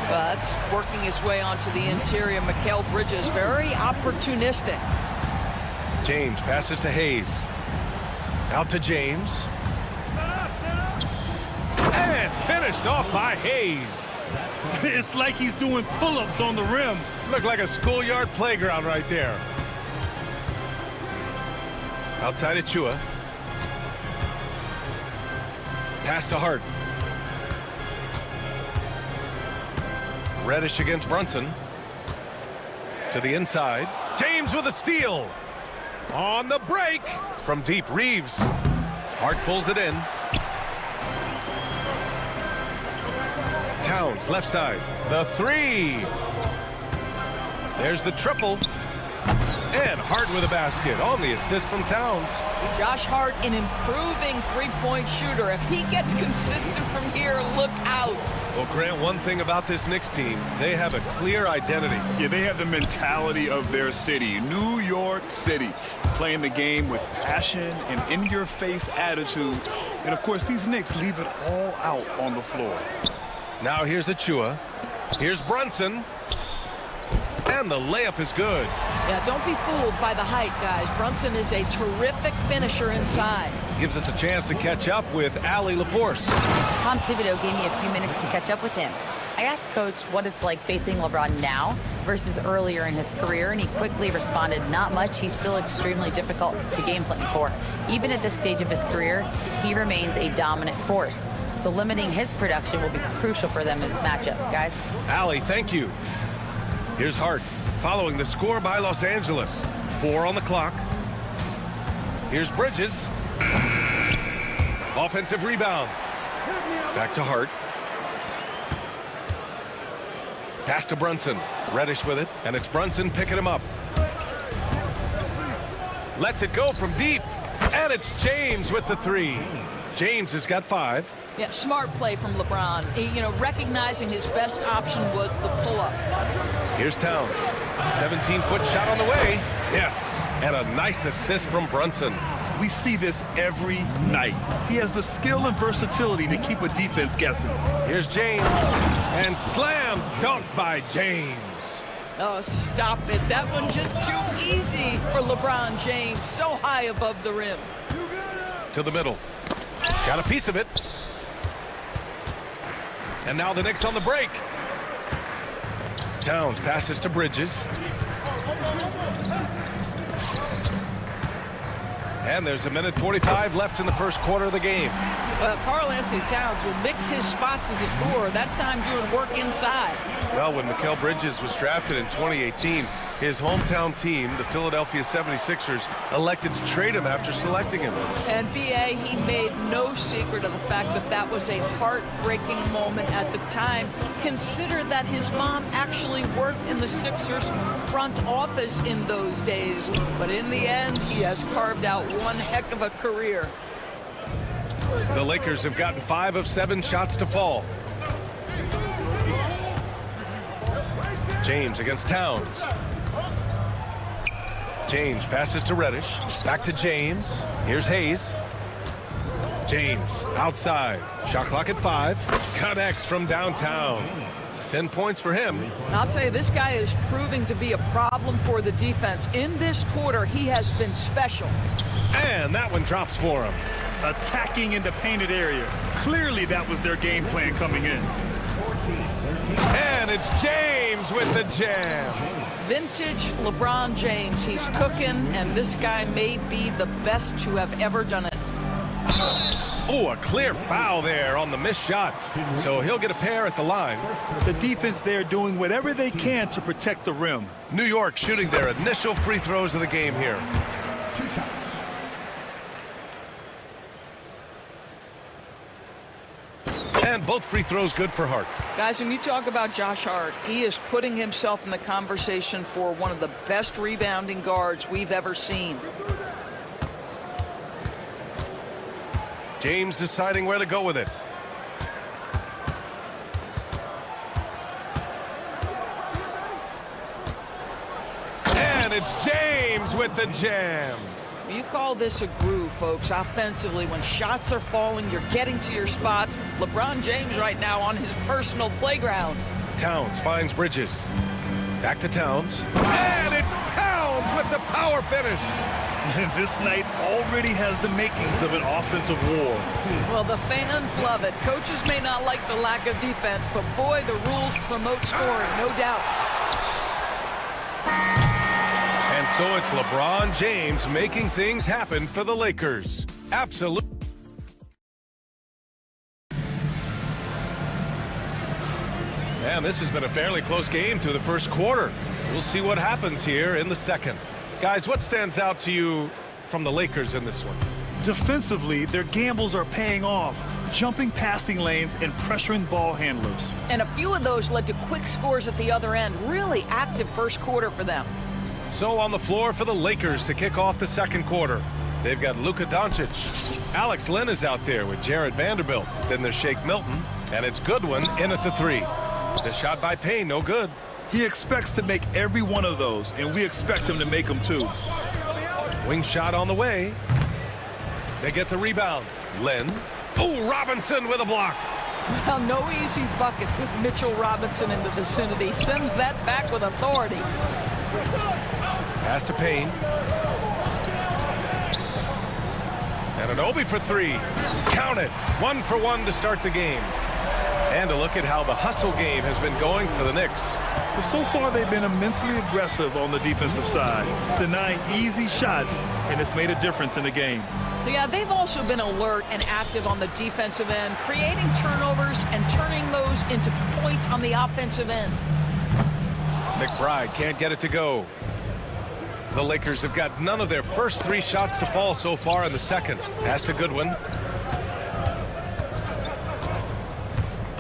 That's working his way onto the interior. Mikal Bridges, very opportunistic. James passes to Hayes. Out to James. And finished off by Hayes. It's like he's doing pull-ups on the rim. Looked like a schoolyard playground right there. Outside Achua. Pass to Hart. Reddish against Brunson. To the inside. James with a steal. On the break. From deep, Reeves. Hart pulls it in. Towns, left side. The three. There's the triple. And Hart with a basket on the assist from Towns. Josh Hart, an improving three-point shooter. If he gets consistent from here, look out. Well, Grant, one thing about this Knicks team, they have a clear identity. Yeah, they have the mentality of their city, New York City, playing the game with passion and in-your-face attitude. And, of course, these Knicks leave it all out on the floor. Now here's Achua. Here's Brunson. And the layup is good. Yeah, don't be fooled by the height, guys. Brunson is a terrific finisher inside. Gives us a chance to catch up with Allie LaForce. Tom Thibodeau gave me a few minutes to catch up with him. I asked Coach what it's like facing LeBron now versus earlier in his career, and he quickly responded, not much. He's still extremely difficult to game plan for. Even at this stage of his career, he remains a dominant force. So limiting his production will be crucial for them in this matchup, guys. Allie, thank you. Here's Hart, following the score by Los Angeles. 4 on the clock. Here's Bridges. Offensive rebound. Back to Hart. Pass to Brunson. Reddish with it, and it's Brunson picking him up. Lets it go from deep, and it's James with the three. James has got 5. Yeah, smart play from LeBron. Recognizing his best option was the pull-up. Here's Towns. 17-foot shot on the way. Yes, and a nice assist from Brunson. We see this every night. He has the skill and versatility to keep a defense guessing. Here's James. And slam dunk by James. Oh, stop it. That one just too easy for LeBron James. So high above the rim. To the middle. Got a piece of it. And now the Knicks on the break. Towns passes to Bridges. And there's 1:45 left in the first quarter of the game. Well, Karl Anthony Towns will mix his spots as a scorer, that time doing work inside. Well, when Mikal Bridges was drafted in 2018, his hometown team, the Philadelphia 76ers, elected to trade him after selecting him. And BA, he made no secret of the fact that that was a heartbreaking moment at the time. Consider that his mom actually worked in the Sixers front office in those days. But in the end, he has carved out one heck of a career. The Lakers have gotten 5 of 7 shots to fall. James against Towns. James passes to Reddish. Back to James. Here's Hayes. James outside. Shot clock at 5. Connects from downtown. 10 points for him. I'll tell you, this guy is proving to be a problem for the defense. In this quarter, he has been special. And that one drops for him. Attacking in the painted area. Clearly that was their game plan coming in. And it's James with the jam. Vintage LeBron James. He's cooking, and this guy may be the best to have ever done it. Oh, a clear foul there on the missed shot. So he'll get a pair at the line. The defense there doing whatever they can to protect the rim. New York shooting their initial free throws of the game here. And both free throws good for Hart. Guys, when you talk about Josh Hart, he is putting himself in the conversation for one of the best rebounding guards we've ever seen. James deciding where to go with it. And it's James with the jam. You call this a groove, folks. Offensively, when shots are falling, you're getting to your spots. LeBron James right now on his personal playground. Towns finds Bridges. Back to Towns. And it's Towns with the power finish. This night already has the makings of an offensive war. Well, the fans love it. Coaches may not like the lack of defense, but boy, the rules promote scoring, no doubt. And so it's LeBron James making things happen for the Lakers. Absolutely. Man, this has been a fairly close game through the first quarter. We'll see what happens here in the second. Guys, what stands out to you from the Lakers in this one? Defensively, their gambles are paying off, jumping passing lanes and pressuring ball handlers. And a few of those led to quick scores at the other end. Really active first quarter for them. So on the floor for the Lakers to kick off the second quarter. They've got Luka Doncic. Alex Len is out there with Jared Vanderbilt. Then there's Shake Milton. And it's Goodwin in at the three. The shot by Payne, no good. He expects to make every one of those, and we expect him to make them too. Wing shot on the way. They get the rebound. Len. Oh, Robinson with a block. Well, no easy buckets with Mitchell Robinson in the vicinity. Sends that back with authority. Pass to Payne. And an Obi for three. Count it. 1 for 1 to start the game. And a look at how the hustle game has been going for the Knicks. But so far, they've been immensely aggressive on the defensive side, denying easy shots, and it's made a difference in the game. Yeah, they've also been alert and active on the defensive end, creating turnovers and turning those into points on the offensive end. McBride can't get it to go. The Lakers have got none of their first 3 shots to fall so far in the second. Pass to Goodwin.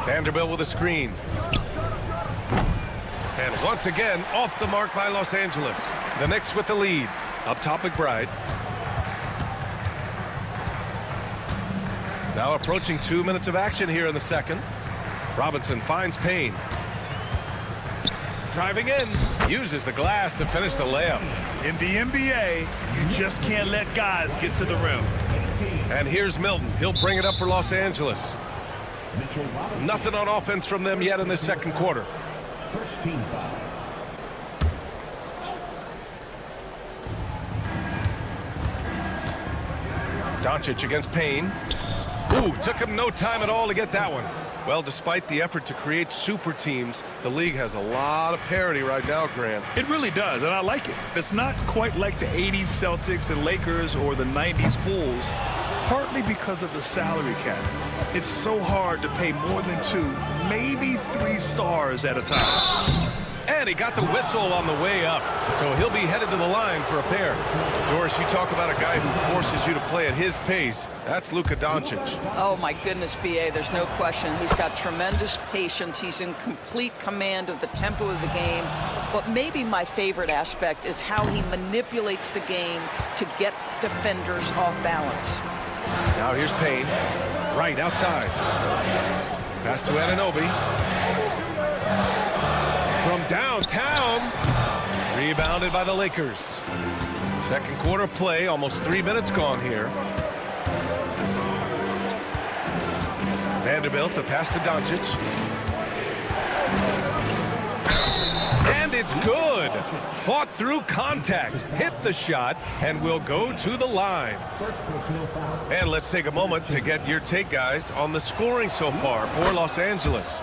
Vanderbilt with a screen. And once again, off the mark by Los Angeles. The Knicks with the lead. Up top, McBride. Now approaching 2 minutes of action here in the second. Robinson finds Payne. Driving in. Uses the glass to finish the layup. In the NBA, you just can't let guys get to the rim. And here's Milton. He'll bring it up for Los Angeles. Nothing on offense from them yet in this second quarter. First team foul. Doncic against Payne. Ooh, took him no time at all to get that one. Well, despite the effort to create super teams, the league has a lot of parity right now, Grant. It really does, and I like it. It's not quite like the 80s Celtics and Lakers or the 90s Bulls, partly because of the salary cap. It's so hard to pay more than 2, maybe 3 stars at a time. And he got the whistle on the way up, so he'll be headed to the line for a pair. Doris, you talk about a guy who forces you to play at his pace. That's Luka Doncic. Oh, my goodness, B.A., there's no question. He's got tremendous patience. He's in complete command of the tempo of the game. But maybe my favorite aspect is how he manipulates the game to get defenders off balance. Now here's Payne. Right outside. Pass to Anunoby. From downtown. Rebounded by the Lakers. Second quarter play, almost 3 minutes gone here. Vanderbilt, the pass to Doncic. And it's good. Fought through contact, hit the shot, and will go to the line. And let's take a moment to get your take, guys, on the scoring so far for Los Angeles.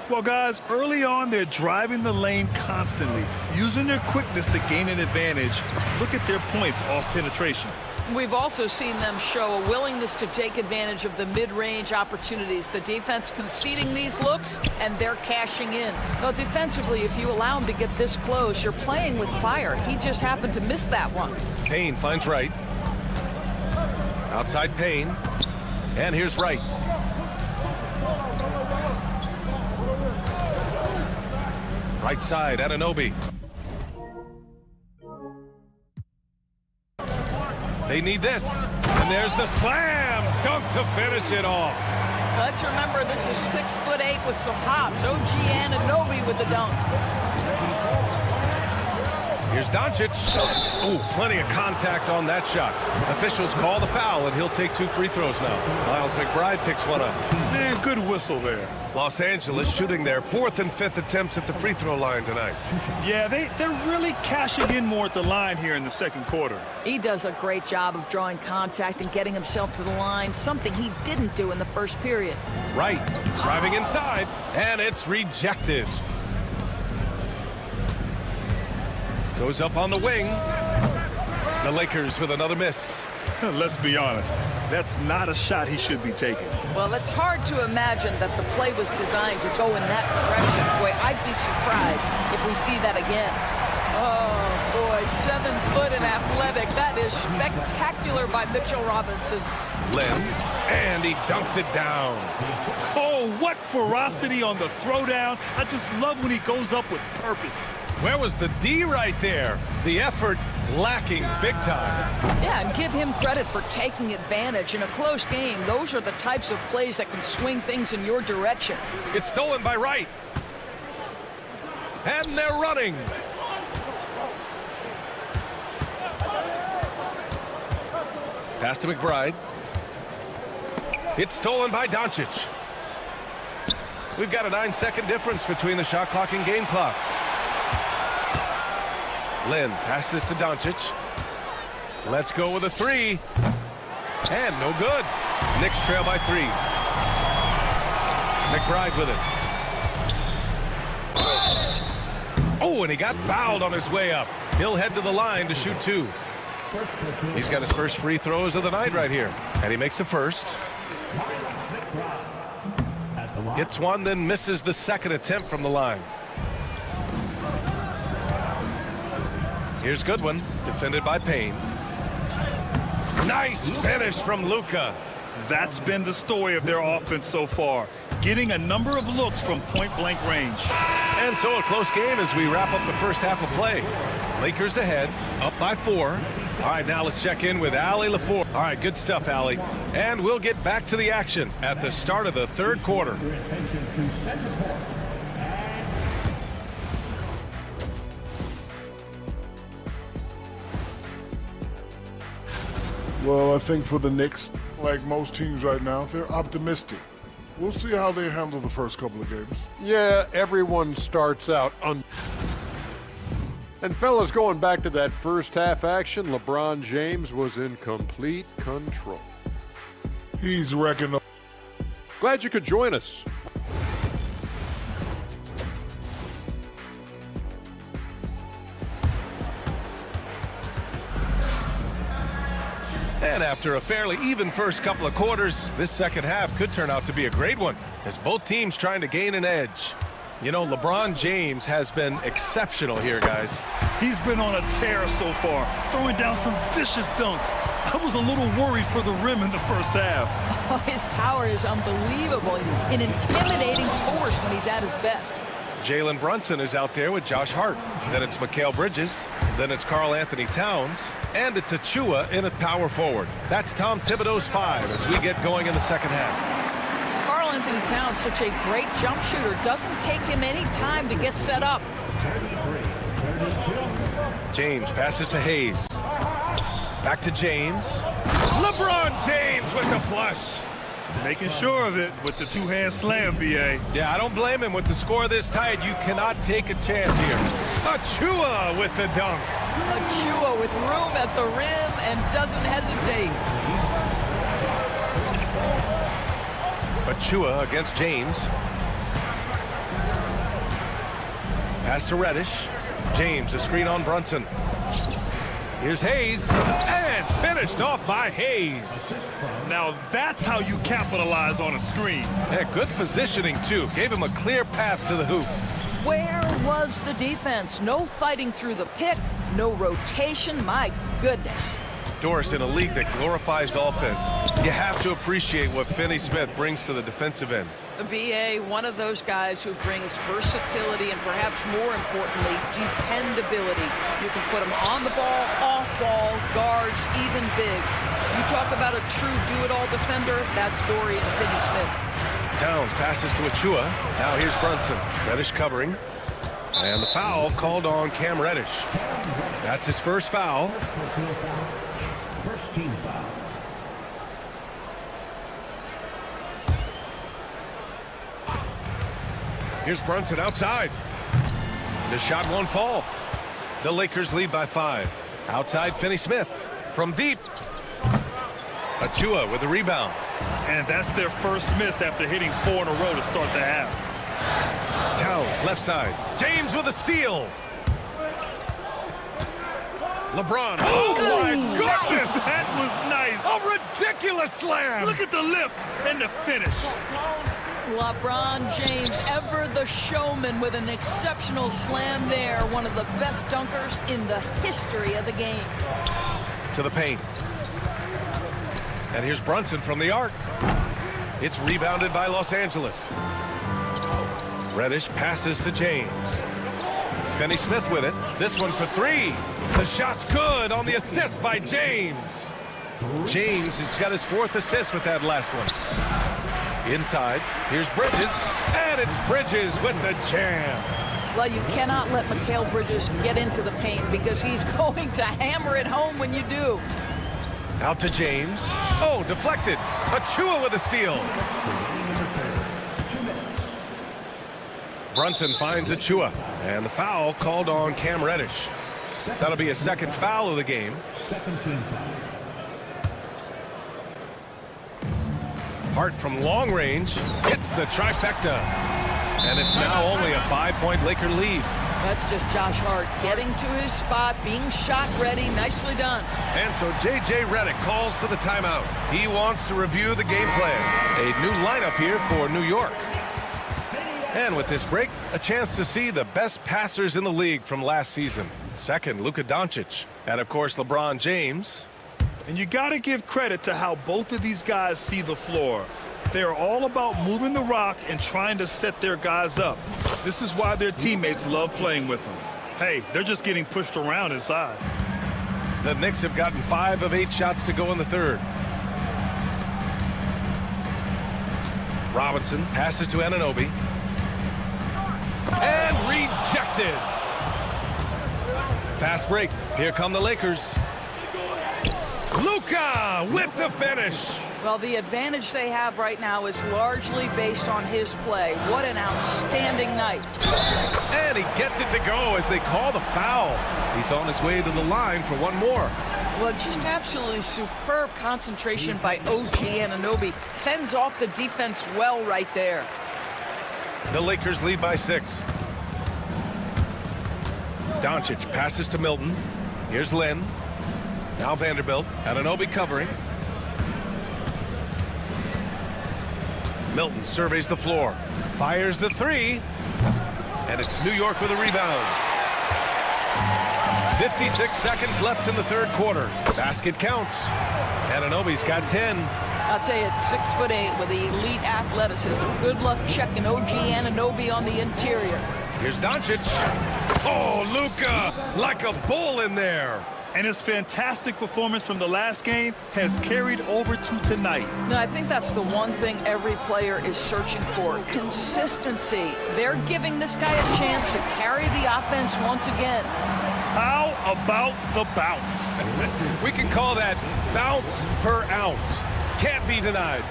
Well, guys, early on, they're driving the lane constantly, using their quickness to gain an advantage. Look at their points off penetration. We've also seen them show a willingness to take advantage of the mid-range opportunities. The defense conceding these looks, and they're cashing in. Well, defensively, if you allow him to get this close, you're playing with fire. He just happened to miss that one. Payne finds Wright. Outside Payne. And here's Wright. Right side, Anunoby. They need this. And there's the slam dunk to finish it off. Let's remember this is 6'8" with some hops. OG Anunoby with the dunk. Here's Doncic. Oh, plenty of contact on that shot. Officials call the foul, and he'll take 2 free throws now. Miles McBride picks one up. Man, good whistle there. Los Angeles shooting their 4th and 5th attempts at the free throw line tonight. Yeah, they're really cashing in more at the line here in the second quarter. He does a great job of drawing contact and getting himself to the line, something he didn't do in the first period. Right, driving inside, and it's rejected. Goes up on the wing. The Lakers with another miss. Let's be honest, that's not a shot he should be taking. Well, it's hard to imagine that the play was designed to go in that direction. Boy, I'd be surprised if we see that again. Oh, boy, 7 foot and athletic. That is spectacular by Mitchell Robinson. Lim, and he dunks it down. Oh, what ferocity on the throwdown. I just love when he goes up with purpose. Where was the D right there? The effort lacking big time. Yeah, and give him credit for taking advantage in a close game. Those are the types of plays that can swing things in your direction. It's stolen by Wright. And they're running. Pass to McBride. It's stolen by Doncic. We've got a 9-second difference between the shot clock and game clock. Lynn passes to Doncic. Let's go with a 3. And no good. Knicks trail by 3. McBride with it. Oh, and he got fouled on his way up. He'll head to the line to shoot 2. He's got his first free throws of the night right here. And he makes the first. Hits one, then misses the second attempt from the line. Here's Goodwin, defended by Payne. Nice finish from Luka. That's been the story of their offense so far, getting a number of looks from point-blank range. And so a close game as we wrap up the first half of play. Lakers ahead, up by 4. All right, now let's check in with Allie LaFour. All right, good stuff, Allie. And we'll get back to the action at the start of the third quarter. Well, I think for the Knicks, like most teams right now, they're optimistic. We'll see how they handle the first couple of games. Yeah, everyone starts out And fellas, going back to that first half action, LeBron James was in complete control. He's wrecking up. Glad you could join us. And after a fairly even first couple of quarters, this second half could turn out to be a great one, as both teams trying to gain an edge. You know, LeBron James has been exceptional here, guys. He's been on a tear so far, throwing down some vicious dunks. I was a little worried for the rim in the first half. Oh, his power is unbelievable. He's an intimidating force when he's at his best. Jalen Brunson is out there with Josh Hart. Then it's Mikal Bridges. Then it's Karl Anthony Towns. And it's Achua in at power forward. That's Tom Thibodeau's 5 as we get going in the second half. Karl Anthony Towns, such a great jump shooter. Doesn't take him any time to get set up. James passes to Hayes. Back to James. LeBron James with the flush. Making sure of it with the two-hand slam, B.A. Yeah, I don't blame him. With the score this tight, you cannot take a chance here. Achua with the dunk. Achua with room at the rim and doesn't hesitate. Achua against James. Pass to Reddish. James, a screen on Brunson. Here's Hayes, and finished off by Hayes. Now that's how you capitalize on a screen. Yeah, good positioning, too. Gave him a clear path to the hoop. Where was the defense? No fighting through the pick, no rotation. My goodness. outdoors in a league that glorifies offense, you have to appreciate what Finney Smith brings to the defensive end. BA, one of those guys who brings versatility and perhaps more importantly, dependability. You can put him on the ball, off ball, guards, even bigs. You talk about a true do-it-all defender, that's Dorian Finney-Smith. Towns passes to Achua. Now here's Brunson. Reddish covering. And the foul called on Cam Reddish. That's his first foul. First team foul. Here's Brunson outside. The shot won't fall. The Lakers lead by 5. Outside Finney-Smith from deep. Achua with the rebound. And that's their first miss after hitting 4 in a row to start the half. Towns left side. James with a steal. LeBron. Oh my goodness! That was nice. A ridiculous slam. Look at the lift and the finish. LeBron James, ever the showman with an exceptional slam there. One of the best dunkers in the history of the game. To the paint. And here's Brunson from the arc. It's rebounded by Los Angeles. Reddish passes to James. Finney-Smith with it. This one for 3. The shot's good on the assist by James. James has got his 4th assist with that last one. Inside, here's Bridges. And it's Bridges with the jam. Well, you cannot let Mikal Bridges get into the paint because he's going to hammer it home when you do. Out to James. Oh, deflected. Achua with a steal. Brunson finds Achua. And the foul called on Cam Reddish. That'll be a second foul of the game. Second team foul. Hart from long range hits the trifecta. And it's now only a 5-point Laker lead. That's just Josh Hart getting to his spot, being shot ready. Nicely done. And so J.J. Redick calls for the timeout. He wants to review the game plan. A new lineup here for New York. And with this break, a chance to see the best passers in the league from last season. Second, Luka Doncic. And of course, LeBron James. And you got to give credit to how both of these guys see the floor. They're all about moving the rock and trying to set their guys up. This is why their teammates love playing with them. Hey, they're just getting pushed around inside. The Knicks have gotten 5 of 8 shots to go in the third. Robinson passes to Anunoby. And rejected. Fast break. Here come the Lakers. Luka with the finish. Well, the advantage they have right now is largely based on his play. What an outstanding night. And he gets it to go as they call the foul. He's on his way to the line for one more. Well, just absolutely superb concentration by OG Anunoby. Fends off the defense well right there. The Lakers lead by 6. Doncic passes to Milton. Here's Lynn. Now Vanderbilt. Anunoby covering. Milton surveys the floor. Fires the 3. And it's New York with a rebound. 56 seconds left in the third quarter. Basket counts. Anunoby's got 10. I'll tell you, it's 6'8" with elite athleticism. Good luck checking OG Anunoby on the interior. Here's Doncic. Oh, Luka, like a bull in there. And his fantastic performance from the last game has carried over to tonight. No, I think that's the one thing every player is searching for. Consistency. They're giving this guy a chance to carry the offense once again. How about the bounce? We can call that bounce per ounce. Can't be denied.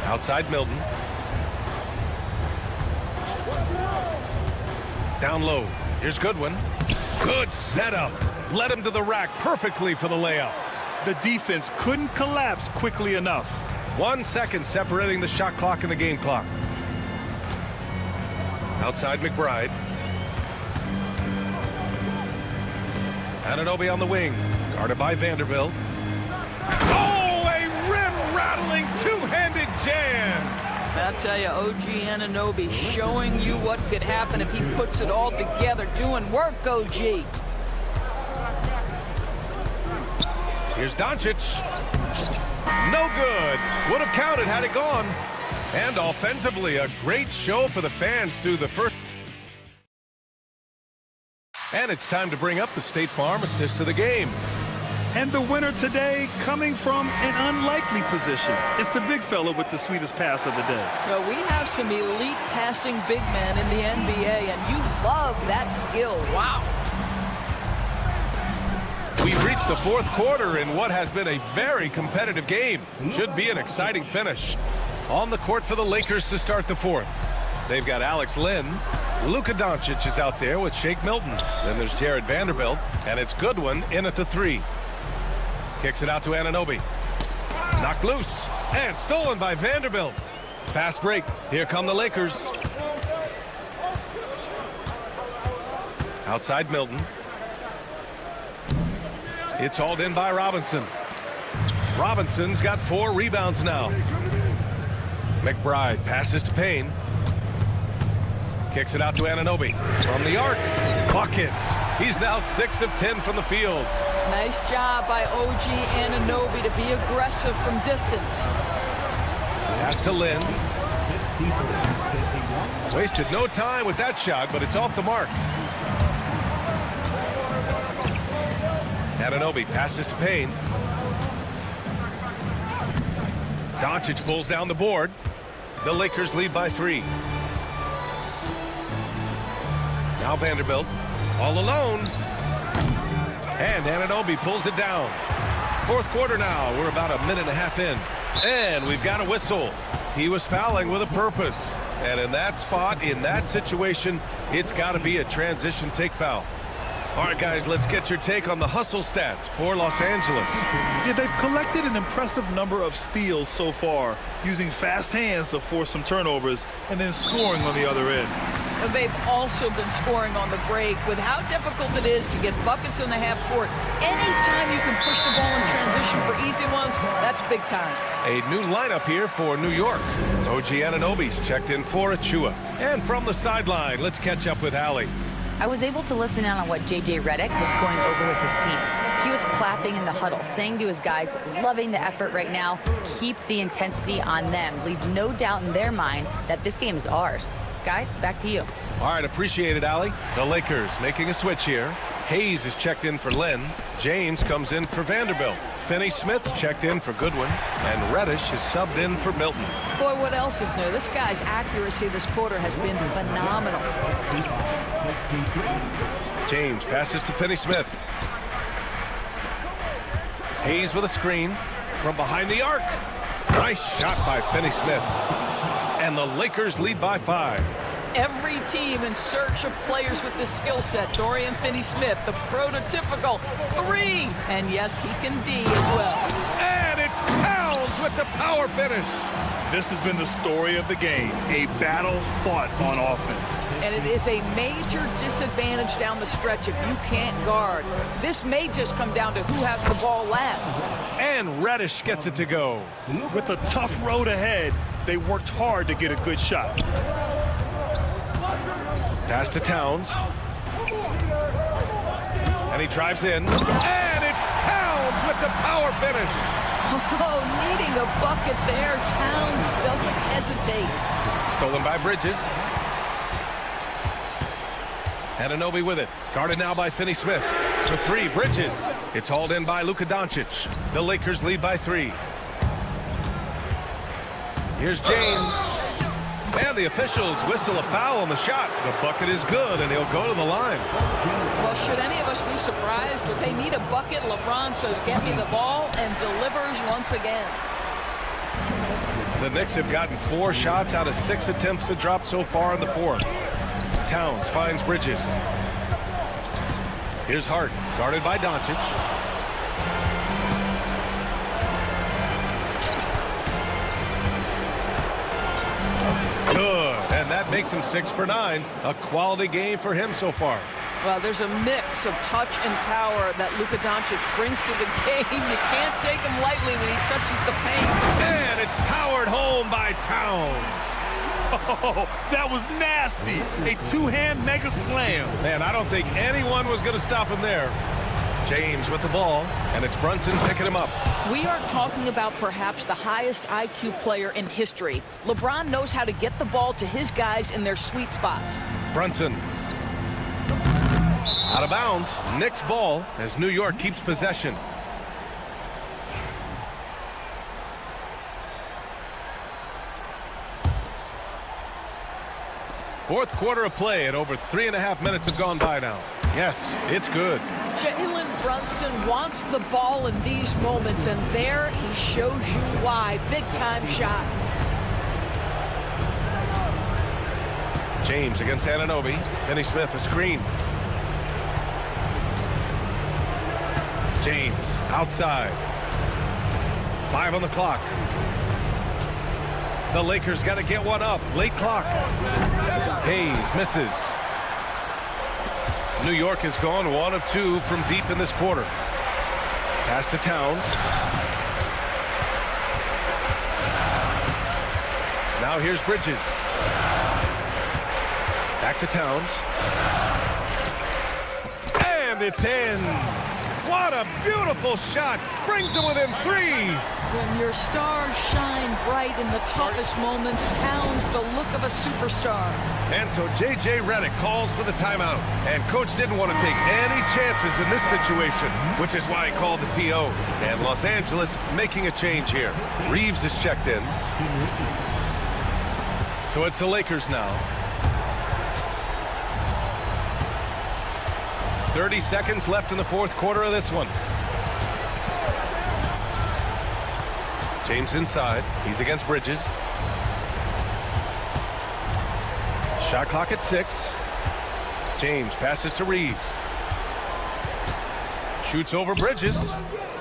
Outside Milton. Down low. Here's Goodwin. Good setup. Led him to the rack perfectly for the layup. The defense couldn't collapse quickly enough. 1 second separating the shot clock and the game clock. Outside McBride. Anunoby on the wing. Guarded by Vanderbilt. Oh, a rim-rattling two-handed jam. I'll tell you, OG Anunoby showing you what could happen if he puts it all together. Doing work, OG. Here's Doncic. No good. Would have counted had it gone. And offensively, a great show for the fans through the first. And it's time to bring up the State Farm assist of the game. And the winner today coming from an unlikely position. It's the big fella with the sweetest pass of the day. Well, we have some elite passing big men in the NBA, and you love that skill. Wow. We've reached the fourth quarter in what has been a very competitive game. Should be an exciting finish. On the court for the Lakers to start the fourth. They've got Alex Len. Luka Doncic is out there with Shake Milton. Then there's Jared Vanderbilt, and it's Goodwin in at the three. Kicks it out to Anunoby. Knocked loose and stolen by Vanderbilt. Fast break. Here come the Lakers. Outside Milton. It's hauled in by Robinson. Robinson's got 4 rebounds now. McBride passes to Payne. Kicks it out to Anunoby. From the arc. Buckets. He's now 6 of 10 from the field. Nice job by OG Anunoby to be aggressive from distance. Pass to Lynn. Wasted no time with that shot, but it's off the mark. Anunoby passes to Payne. Doncic pulls down the board. The Lakers lead by 3. Now Vanderbilt all alone. And Anunoby pulls it down. Fourth quarter now. We're about a minute and a half in. And we've got a whistle. He was fouling with a purpose. And in that spot, in that situation, it's got to be a transition take foul. All right, guys, let's get your take on the hustle stats for Los Angeles. Yeah, they've collected an impressive number of steals so far, using fast hands to force some turnovers and then scoring on the other end. And they've also been scoring on the break. With how difficult it is to get buckets in the half court, anytime you can push the ball in transition for easy ones, that's big time. A new lineup here for New York. OG Anunoby's checked in for Achua. And from the sideline, let's catch up with Allie. I was able to listen in on what J.J. Redick was going over with his team. He was clapping in the huddle, saying to his guys, loving the effort right now, keep the intensity on them. Leave no doubt in their mind that this game is ours. Guys, back to you. All right, appreciate it, Allie. The Lakers making a switch here. Hayes is checked in for Lynn. James comes in for Vanderbilt. Finney-Smith's checked in for Goodwin. And Reddish is subbed in for Milton. Boy, what else is new? This guy's accuracy this quarter has been phenomenal. James passes to Finney-Smith. Hayes with a screen from behind the arc. Nice shot by Finney-Smith. And the Lakers lead by 5. Every team in search of players with this skill set. Dorian Finney-Smith, the prototypical 3. And yes, he can D as well. And it's Towns with the power finish. This has been the story of the game, a battle fought on offense. And it is a major disadvantage down the stretch if you can't guard. This may just come down to who has the ball last. And Reddish gets it to go. With a tough road ahead, they worked hard to get a good shot. Pass to Towns. And he drives in. And it's Towns with the power finish. Oh, needing a bucket there. Towns doesn't hesitate. Stolen by Bridges. Anunoby with it. Guarded now by Finney-Smith. For 3, Bridges. It's hauled in by Luka Doncic. The Lakers lead by 3. Here's James. And the officials whistle a foul on the shot. The bucket is good, and he'll go to the line. Well, should any of us be surprised? If they need a bucket, LeBron says, get me the ball, and delivers once again. The Knicks have gotten 4 shots out of 6 attempts to drop so far in the fourth. Towns finds Bridges. Here's Hart, guarded by Doncic. Good, and that makes him 6 for 9. A quality game for him so far. Well, there's a mix of touch and power that Luka Doncic brings to the game. You can't take him lightly when he touches the paint. And it's powered home by Towns. Oh, that was nasty. A 2-hand mega slam. Man, I don't think anyone was going to stop him there. James with the ball, and it's Brunson picking him up. We are talking about perhaps the highest IQ player in history. LeBron knows how to get the ball to his guys in their sweet spots. Brunson. Out of bounds. Knicks ball as New York keeps possession. Fourth quarter of play, and over 3.5 minutes have gone by now. Yes, it's good. Jalen Brunson wants the ball in these moments, and there he shows you why. Big-time shot. James against Anunoby. Finney Smith a screen. James outside. 5 on the clock. The Lakers got to get one up. Late clock. Hayes misses. New York has gone 1 of 2 from deep in this quarter. Pass to Towns. Now here's Bridges. Back to Towns. And it's in. What a beautiful shot. Brings them within 3. When your stars shine bright in the toughest moments, Towns the look of a superstar. And so J.J. Redick calls for the timeout. And coach didn't want to take any chances in this situation, which is why he called the TO. And Los Angeles making a change here. Reeves is checked in. So it's the Lakers now. 30 seconds left in the fourth quarter of this one. James inside. He's against Bridges. Shot clock at 6. James passes to Reeves. Shoots over Bridges.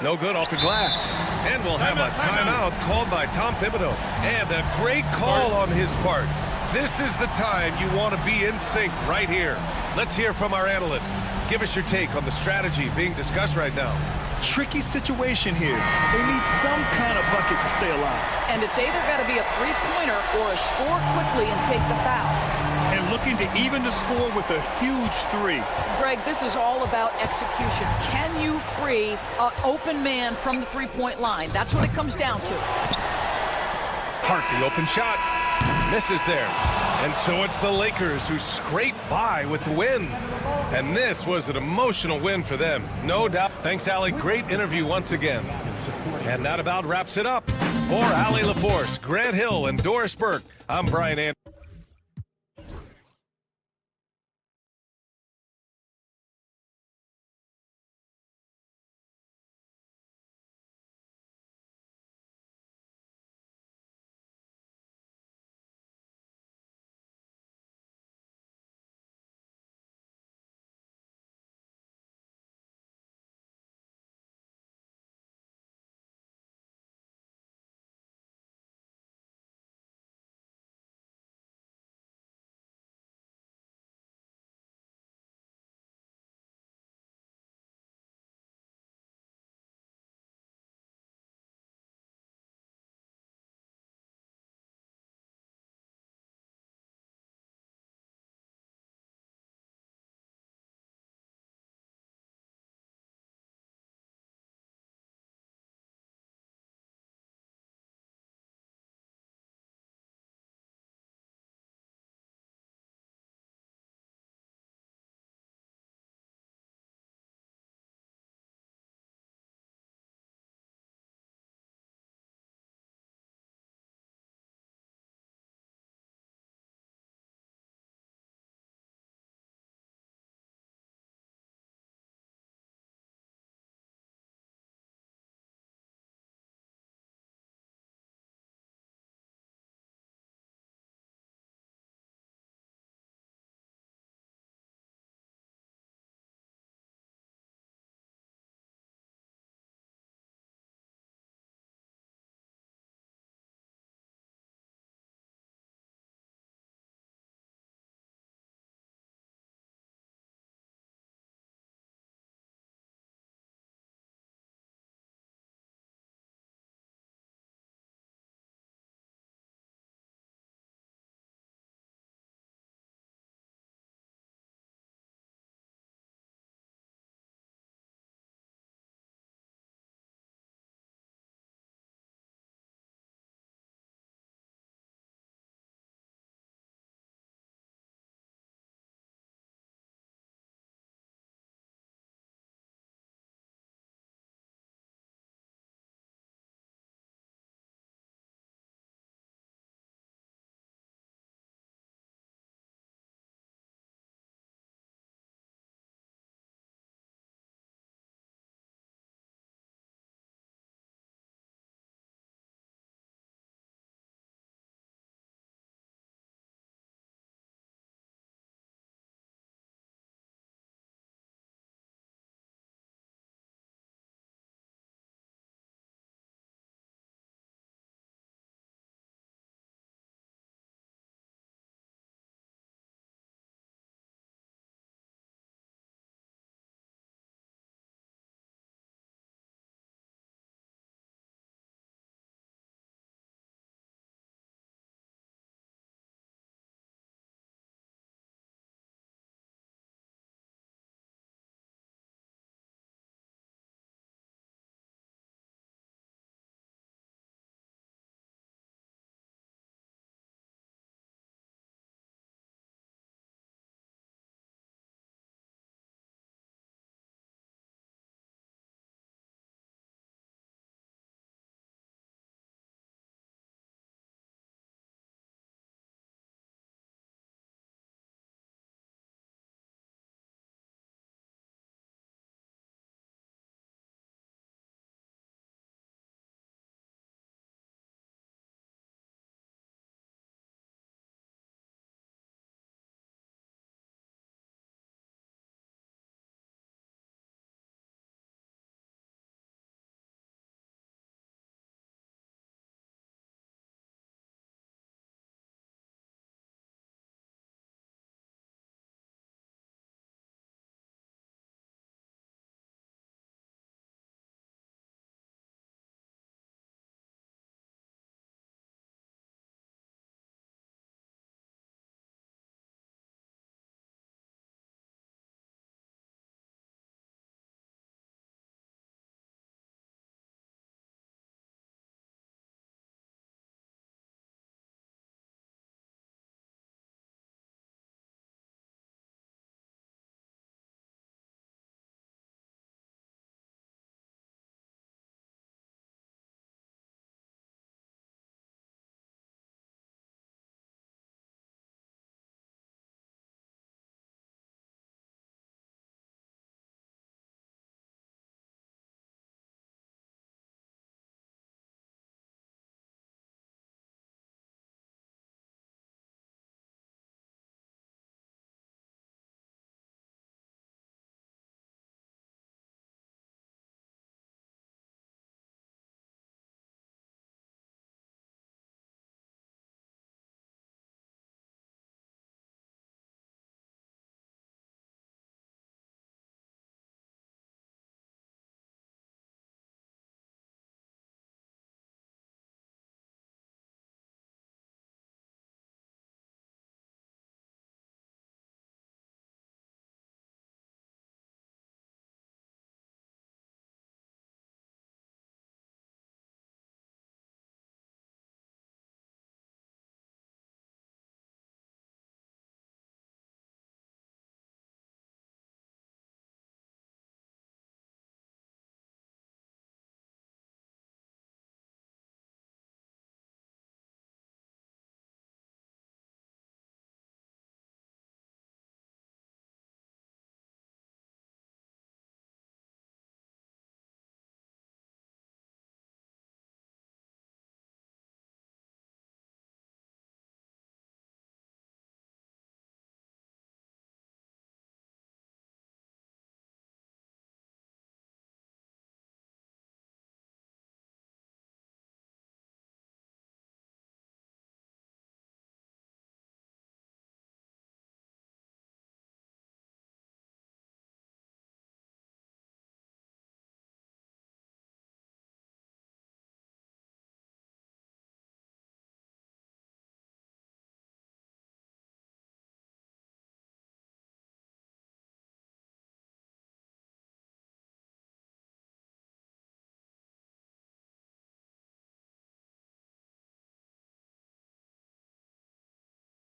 No good off the glass. And we'll have a timeout called by Tom Thibodeau. And a great call on his part. This is the time you want to be in sync right here. Let's hear from our analyst. Give us your take on the strategy being discussed right now. Tricky situation here. They need some kind of bucket to stay alive. And it's either got to be a three-pointer or a score quickly and take the foul. And looking to even the score with a huge 3. Greg, this is all about execution. Can you free an open man from the three-point line? That's what it comes down to. Hart, the open shot. Misses there. And so it's the Lakers who scrape by with the win. And this was an emotional win for them, no doubt. Thanks, Allie. Great interview once again. And that about wraps it up. For Allie LaForce, Grant Hill, and Doris Burke, I'm Brian Anderson.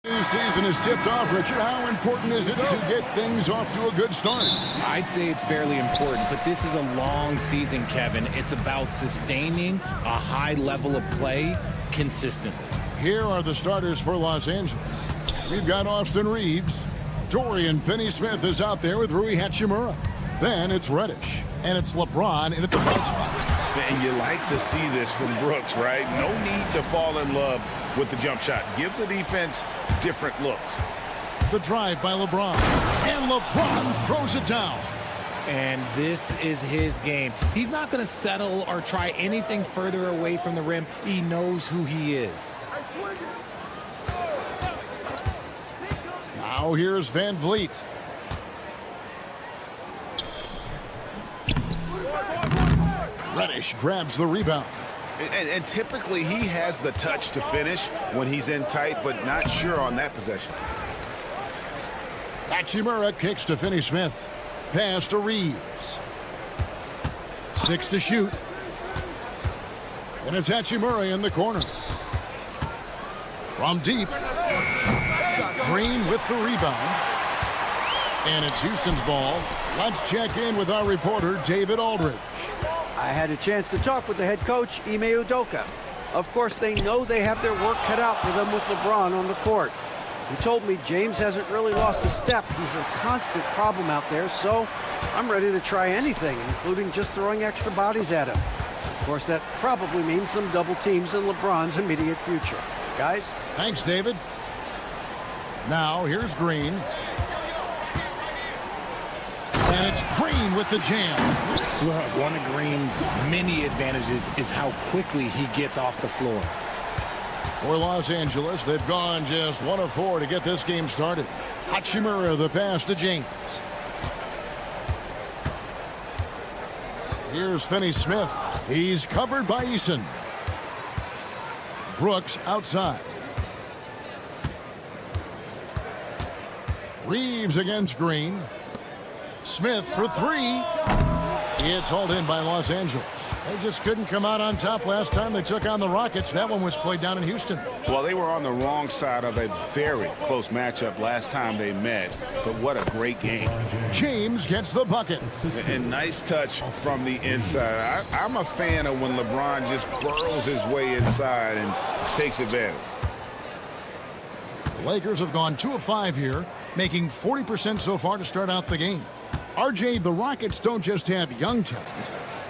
The season is tipped off, Richard. How important is it to get things off to a good start? I'd say it's fairly important, but this is a long season, Kevin. It's about sustaining a high level of play consistently. Here are the starters for Los Angeles. We've got Austin Reeves. Dorian Finney-Smith is out there with Rui Hachimura. Then it's Reddish. And it's LeBron in at the 5 spot. And you like to see this from Brooks, right? No need to fall in love with the jump shot. Give the defense different looks. The drive by LeBron. And LeBron throws it down. And this is his game. He's not going to settle or try anything further away from the rim. He knows who he is. Now here's Van Vliet. Reddish grabs the rebound. And typically he has the touch to finish when he's in tight, but not sure on that possession. Hachimura kicks to Finney-Smith. Pass to Reeves. 6 to shoot. And it's Hachimura in the corner. From deep. Green with the rebound. And it's Houston's ball. Let's check in with our reporter, David Aldridge. I had a chance to talk with the head coach, Ime Udoka. Of course, they know they have their work cut out for them with LeBron on the court. He told me James hasn't really lost a step. He's a constant problem out there, so I'm ready to try anything, including just throwing extra bodies at him. Of course, that probably means some double teams in LeBron's immediate future. Guys? Thanks, David. Now, here's Green. And it's Green with the jam. Look, one of Green's many advantages is how quickly he gets off the floor. For Los Angeles, they've gone just 1 of 4 to get this game started. Hachimura, the pass to James. Here's Finney-Smith. He's covered by Eason. Brooks outside. Reeves against Green. Smith for 3. It's hauled in by Los Angeles. They just couldn't come out on top last time they took on the Rockets. That one was played down in Houston. Well, they were on the wrong side of a very close matchup last time they met, but what a great game. James gets the bucket. And nice touch from the inside. I'm a fan of when LeBron just burrows his way inside and takes advantage. The Lakers have gone 2 of 5 here, making 40% so far to start out the game. RJ, the Rockets don't just have young talent.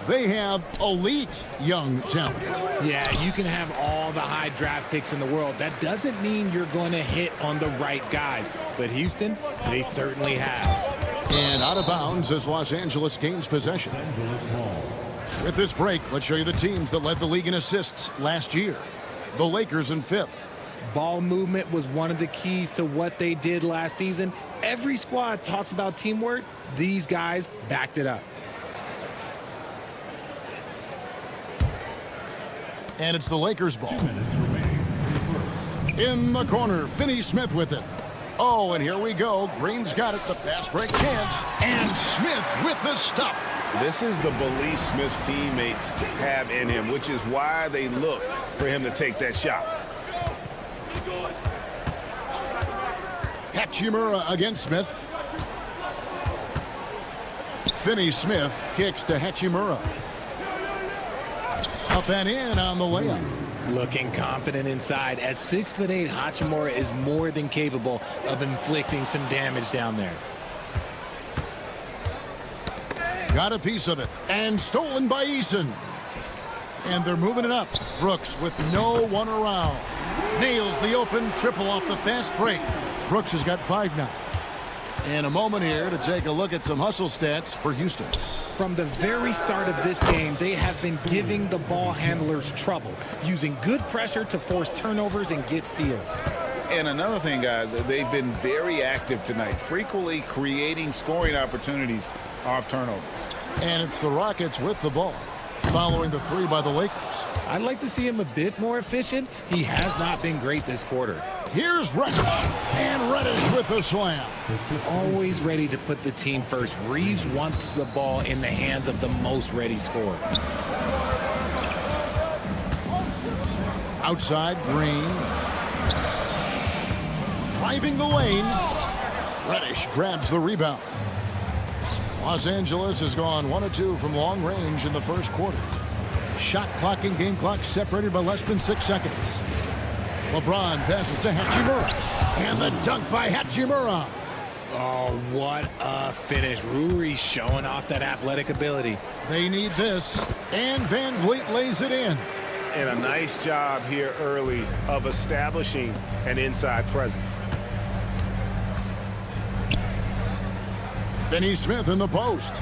They have elite young talent. Yeah, you can have all the high draft picks in the world. That doesn't mean you're going to hit on the right guys. But Houston, they certainly have. And out of bounds as Los Angeles gains possession. With this break, let's show you the teams that led the league in assists last year. The Lakers in 5th. Ball movement was one of the keys to what they did last season. Every squad talks about teamwork. These guys backed it up. And it's the Lakers ball. In the corner, Finney-Smith with it. Oh, and here we go. Green's got it, the fast break chance. And Smith with the stuff. This is the belief Smith's teammates have in him, which is why they look for him to take that shot. Hachimura against Smith. Finney-Smith kicks to Hachimura. Up and in on the layup. Looking confident inside. At 6'8", Hachimura is more than capable of inflicting some damage down there. Got a piece of it. And stolen by Eason. And they're moving it up. Brooks with no one around. Nails the open triple off the fast break. Brooks has got 5 now. And a moment here to take a look at some hustle stats for Houston. From the very start of this game, they have been giving the ball handlers trouble, using good pressure to force turnovers and get steals. And another thing, guys, they've been very active tonight, frequently creating scoring opportunities off turnovers. And it's the Rockets with the ball, following the 3 by the Lakers. I'd like to see him a bit more efficient. He has not been great this quarter. Here's Reddish, and Reddish with the slam. Always ready to put the team first. Reeves wants the ball in the hands of the most ready scorer. Outside, Green. driving the lane. Reddish grabs the rebound. Los Angeles has gone 1 of 2 from long range in the first quarter. Shot clock and game clock separated by less than 6 seconds. LeBron passes to Hachimura. And the dunk by Hachimura. Oh, what a finish. Ruri showing off that athletic ability. They need this. And Van Vliet lays it in. And a nice job here early of establishing an inside presence. Finney Smith in the post.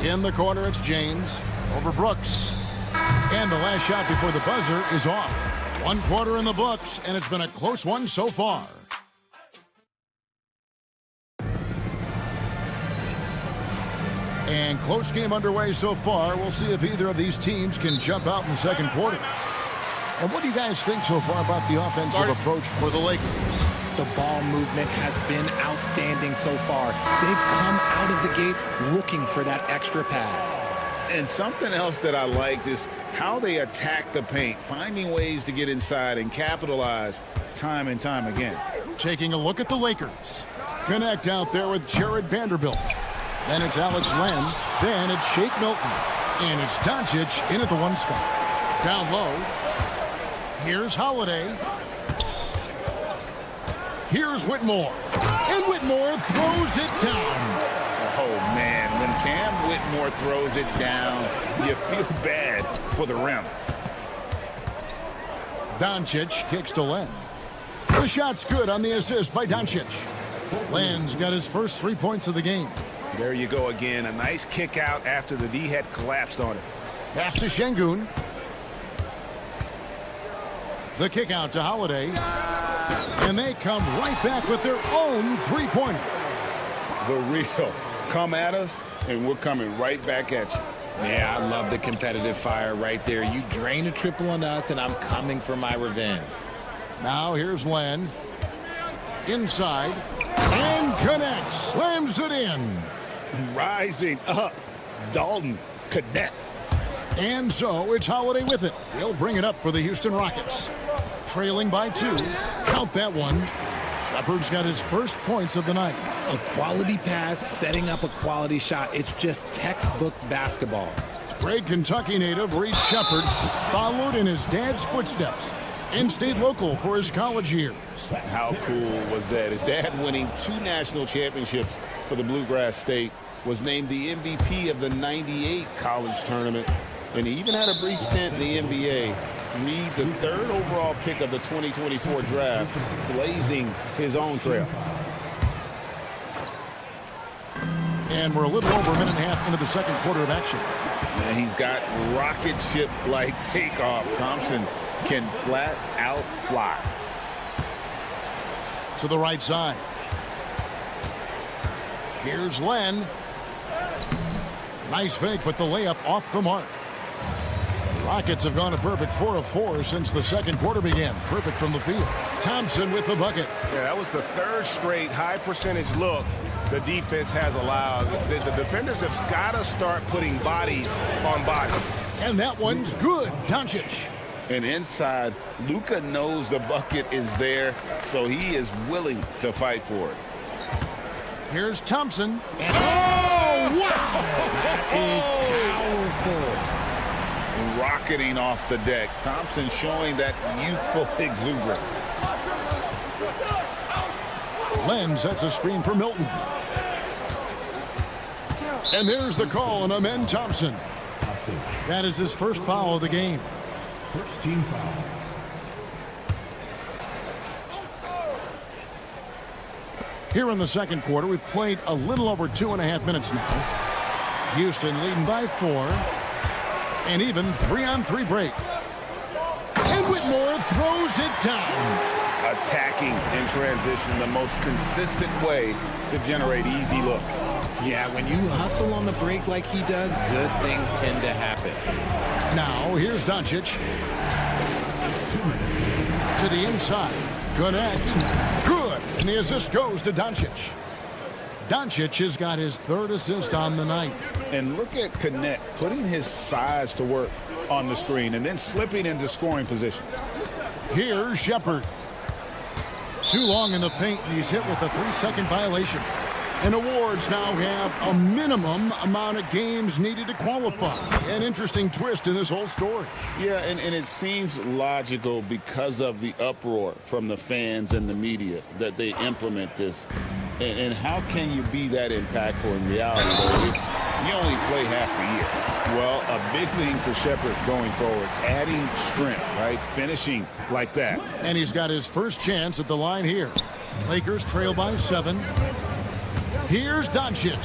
In the corner, it's James over Brooks. And the last shot before the buzzer is off. 1 quarter in the books, and it's been a close one so far. And close game underway so far. We'll see if either of these teams can jump out in the second quarter. And what do you guys think so far about the offensive approach for the Lakers? The ball movement has been outstanding so far. They've come out of the gate looking for that extra pass. And something else that I liked is how they attack the paint, finding ways to get inside and capitalize time and time again. Taking a look at the Lakers. Connect out there with Jared Vanderbilt. Then it's Alex Len. Then it's Shake Milton. And it's Doncic in at the 1 spot. Down low. Here's Holiday. Here's Whitmore. And Whitmore throws it down. Oh, man, when Cam Whitmore throws it down, you feel bad for the rim. Doncic kicks to Len. The shot's good on the assist by Doncic. Len's got his first 3 points of the game. There you go again. A nice kick out after the D had collapsed on it. Pass to Şengün. The kick out to Holiday. And they come right back with their own 3-pointer. The real. Come at us, and we're coming right back at you. Yeah, I love the competitive fire right there. You drain a triple on us, and I'm coming for my revenge. Now here's Len. Inside. And connects. Slams it in. Rising up. Dalton connect. And so it's Holiday with it. He'll bring it up for the Houston Rockets. Trailing by 2. Count that one. Shepard's got his first points of the night. A quality pass, setting up a quality shot. It's just textbook basketball. Great Kentucky native Reed Shepard followed in his dad's footsteps and stayed local for his college years. How cool was that? His dad winning 2 national championships for the Bluegrass State, was named the MVP of the '98 college tournament, and he even had a brief stint in the NBA. Reed, the 3rd overall pick of the 2024 draft, blazing his own trail. And we're a little over a minute and a half into the second quarter of action. And he's got rocket ship-like takeoff. Thompson can flat out fly. To the right side. Here's Len. Nice fake, but the layup off the mark. Rockets have gone a perfect 4 of 4 since the second quarter began. Perfect from the field. Thompson with the bucket. Yeah, that was the 3rd straight high percentage look the defense has allowed. The defenders have got to start putting bodies on bodies. And that one's good. Doncic. And inside, Luka knows the bucket is there, so he is willing to fight for it. Here's Thompson. And oh, wow! That is powerful. Rocketing off the deck. Thompson showing that youthful exuberance. Len sets a screen for Milton. And there's the call on Amen Thompson. That is his first foul of the game. First team foul. Here in the second quarter, we've played a little over 2.5 minutes now. Houston leading by 4. And even 3-on-3 break. And Whitmore throws it down. Attacking in transition, the most consistent way to generate easy looks. Yeah, when you hustle on the break like he does, good things tend to happen. Now, here's Doncic. To the inside. Connect. Good. And the assist goes to Doncic. Doncic has got his 3rd assist on the night. And look at Connect putting his size to work on the screen and then slipping into scoring position. Here's Shepard. Too long in the paint, and he's hit with a 3-second violation. And awards now have a minimum amount of games needed to qualify. An interesting twist in this whole story. Yeah, and it seems logical because of the uproar from the fans and the media that they implement this. And how can you be that impactful in reality, though, if you only play half the year? Well, a big thing for Shepherd going forward, adding strength, right? Finishing like that. And he's got his first chance at the line here. Lakers trail by 7. Here's Doncic.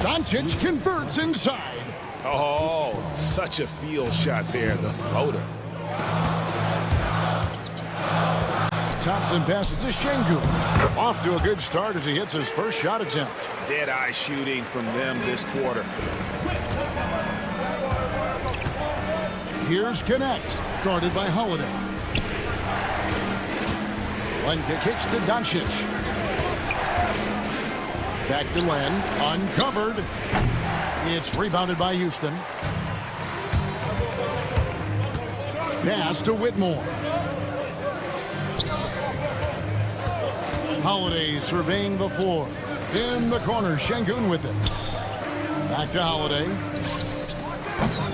Doncic converts inside. Oh, such a field shot there, the floater. Thompson passes to Şengün. Off to a good start as he hits his first shot attempt. Dead-eye shooting from them this quarter. Here's Connect, guarded by Holiday. Lenka kicks to Doncic. Back to Len, uncovered. It's rebounded by Houston. Pass to Whitmore. Holiday surveying the floor. In the corner, Şengün with it. Back to Holiday.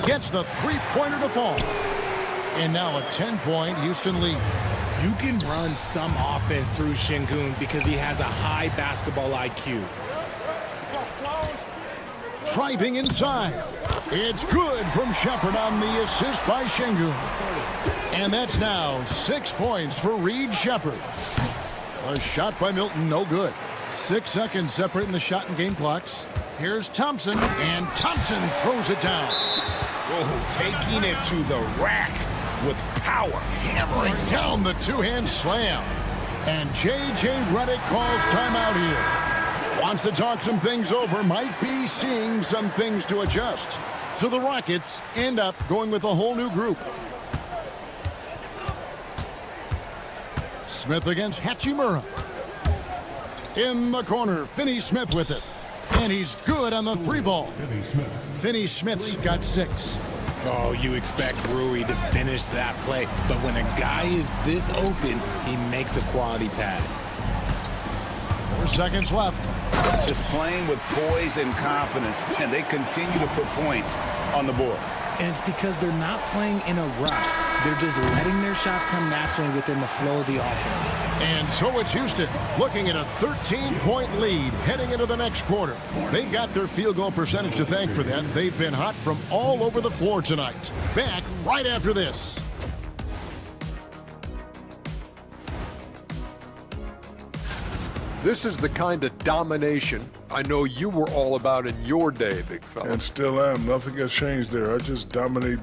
Gets the three-pointer to fall. And now a 10-point Houston lead. You can run some offense through Şengün because he has a high basketball IQ. Driving inside. It's good from Shepherd on the assist by Şengün. And that's now 6 points for Reed Shepherd. A shot by Milton, no good. 6 seconds separating the shot and game clocks. Here's Thompson, and Thompson throws it down. Oh, taking it to the rack with power. Hammering down the two-hand slam. And J.J. Redick calls timeout here. Wants to talk some things over, might be seeing some things to adjust. So the Rockets end up going with a whole new group. Smith against Hachimura. In the corner, Finney-Smith with it. And he's good on the 3-ball. Finney-Smith's got 6. Oh, you expect Rui to finish that play, but when a guy is this open, he makes a quality pass. 4 seconds left. Just playing with poise and confidence, and they continue to put points on the board. And it's because they're not playing in a rush. They're just letting their shots come naturally within the flow of the offense. And so it's Houston looking at a 13-point lead heading into the next quarter. They've got their field goal percentage to thank for that. They've been hot from all over the floor tonight. Back right after this. This is the kind of domination I know you were all about in your day, big fella. And still am. Nothing has changed there. I just dominate.